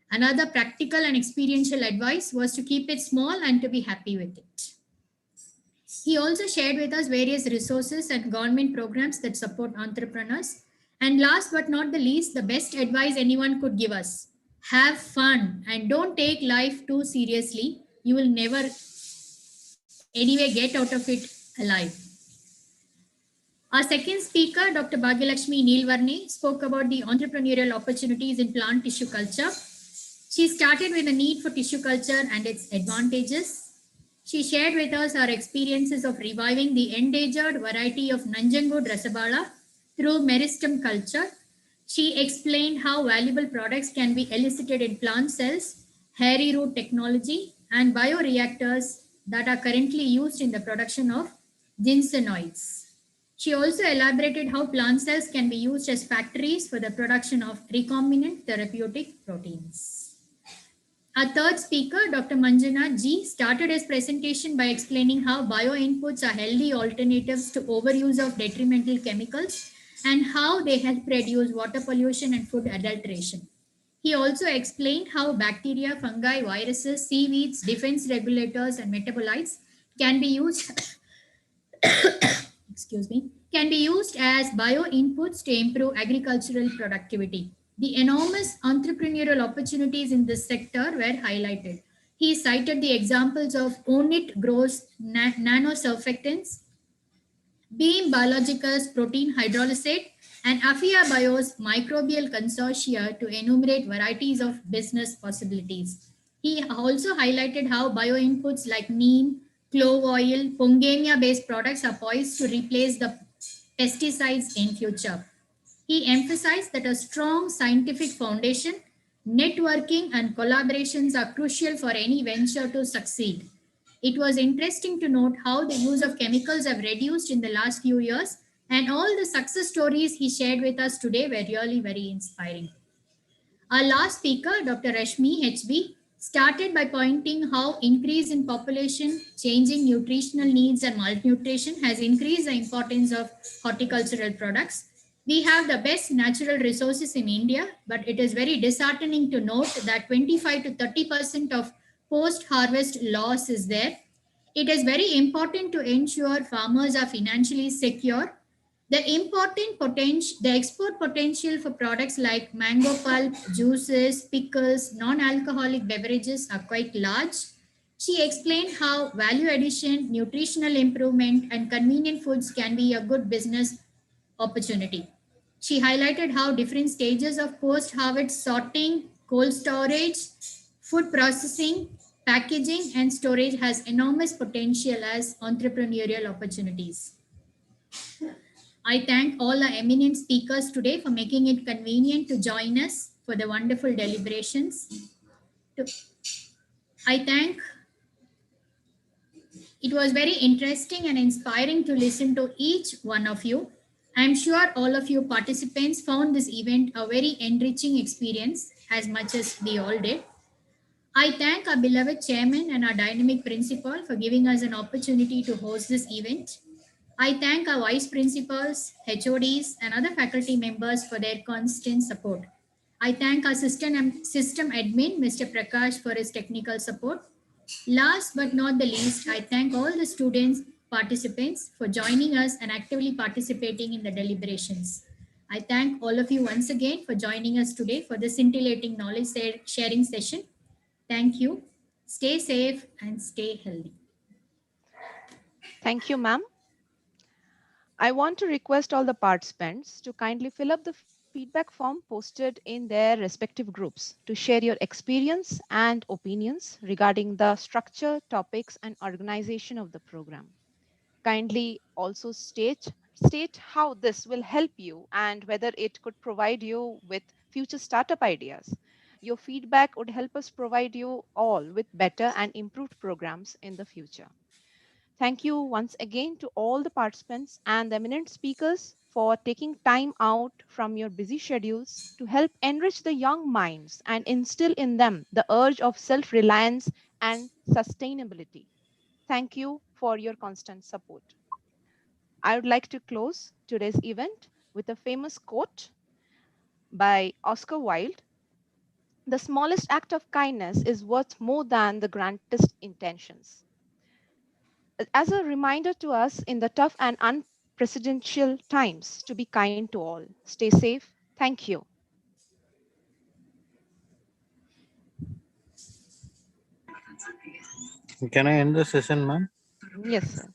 Another practical and experiential advice was to keep it small and to be happy with it. He also shared with us various resources and government programs that support entrepreneurs. And last but not the least, the best advice anyone could give us: have fun and don't take life too seriously. You will never anyway get out of it alive. Our second speaker, Dr. Bhagyalakshmi Neelvarni, spoke about the entrepreneurial opportunities in plant tissue culture. She started with the need for tissue culture and its advantages. She shared with us her experiences of reviving the endangered variety of Nanjangud Rasabala through meristem culture. She explained how valuable products can be elicited in plant cells, hairy root technology, and bioreactors that are currently used in the production of ginseноids. She also elaborated how plant cells can be used as factories for the production of recombinant therapeutic proteins. Our third speaker, Dr. Manjuna G, started his presentation by explaining how bioinputs are healthy alternatives to overuse of detrimental chemicals and how they help reduce water pollution and food adulteration. He also explained how bacteria, fungi, viruses, seaweeds, defense regulators, and metabolites can be used can be used as bio-inputs to improve agricultural productivity. The enormous entrepreneurial opportunities in this sector were highlighted. He cited the examples of Onit Grows nanosurfactants, Beam Biologicals protein hydrolysate, and Afia Bio's microbial consortia to enumerate varieties of business possibilities. He also highlighted how bioinputs like neem, clove oil, Pongamia-based products are poised to replace the pesticides in future. He emphasized that a strong scientific foundation, networking, and collaborations are crucial for any venture to succeed. It was interesting to note how the use of chemicals have reduced in the last few years, and all the success stories he shared with us today were really very inspiring. Our last speaker, Dr. Rashmi HB, started by pointing how increase in population, changing nutritional needs, and malnutrition has increased the importance of horticultural products. We have the best natural resources in India, but it is very disheartening to note that 25 to 30% of post-harvest loss is there. It is very important to ensure farmers are financially secure. The export potential for products like mango pulp, juices, pickles, non-alcoholic beverages are quite large. She explained how value addition, nutritional improvement, and convenient foods can be a good business opportunity. She highlighted how different stages of post-harvest sorting, cold storage, food processing, packaging, and storage has enormous potential as entrepreneurial opportunities. I thank all the eminent speakers today for making it convenient to join us for the wonderful deliberations. I thank It was very interesting and inspiring to listen to each one of you. I'm sure all of you participants found this event a very enriching experience as much as we all did. I thank our beloved chairman and our dynamic principal for giving us an opportunity to host this event. I thank our vice principals, HODs, and other faculty members for their constant support. I thank our system admin, Mr. Prakash, for his technical support. Last but not the least, I thank all the students, participants for joining us and actively participating in the deliberations. I thank all of you once again for joining us today for this scintillating knowledge sharing session. Thank you. Stay safe and stay healthy.
Thank you, ma'am. I want to request all the participants to kindly fill up the feedback form posted in their respective groups to share your experience and opinions regarding the structure, topics, and organization of the program. Kindly also state how this will help you and whether it could provide you with future startup ideas. Your feedback would help us provide you all with better and improved programs in the future. Thank you once again to all the participants and the eminent speakers for taking time out from your busy schedules to help enrich the young minds and instill in them the urge of self-reliance and sustainability. Thank you for your constant support. I would like to close today's event with a famous quote by Oscar Wilde. The smallest act of kindness is worth more than the grandest intentions. As a reminder to us in the tough and unprecedented times to be kind to all. Stay safe. Thank you.
Can I end the session, ma'am?
Yes, sir.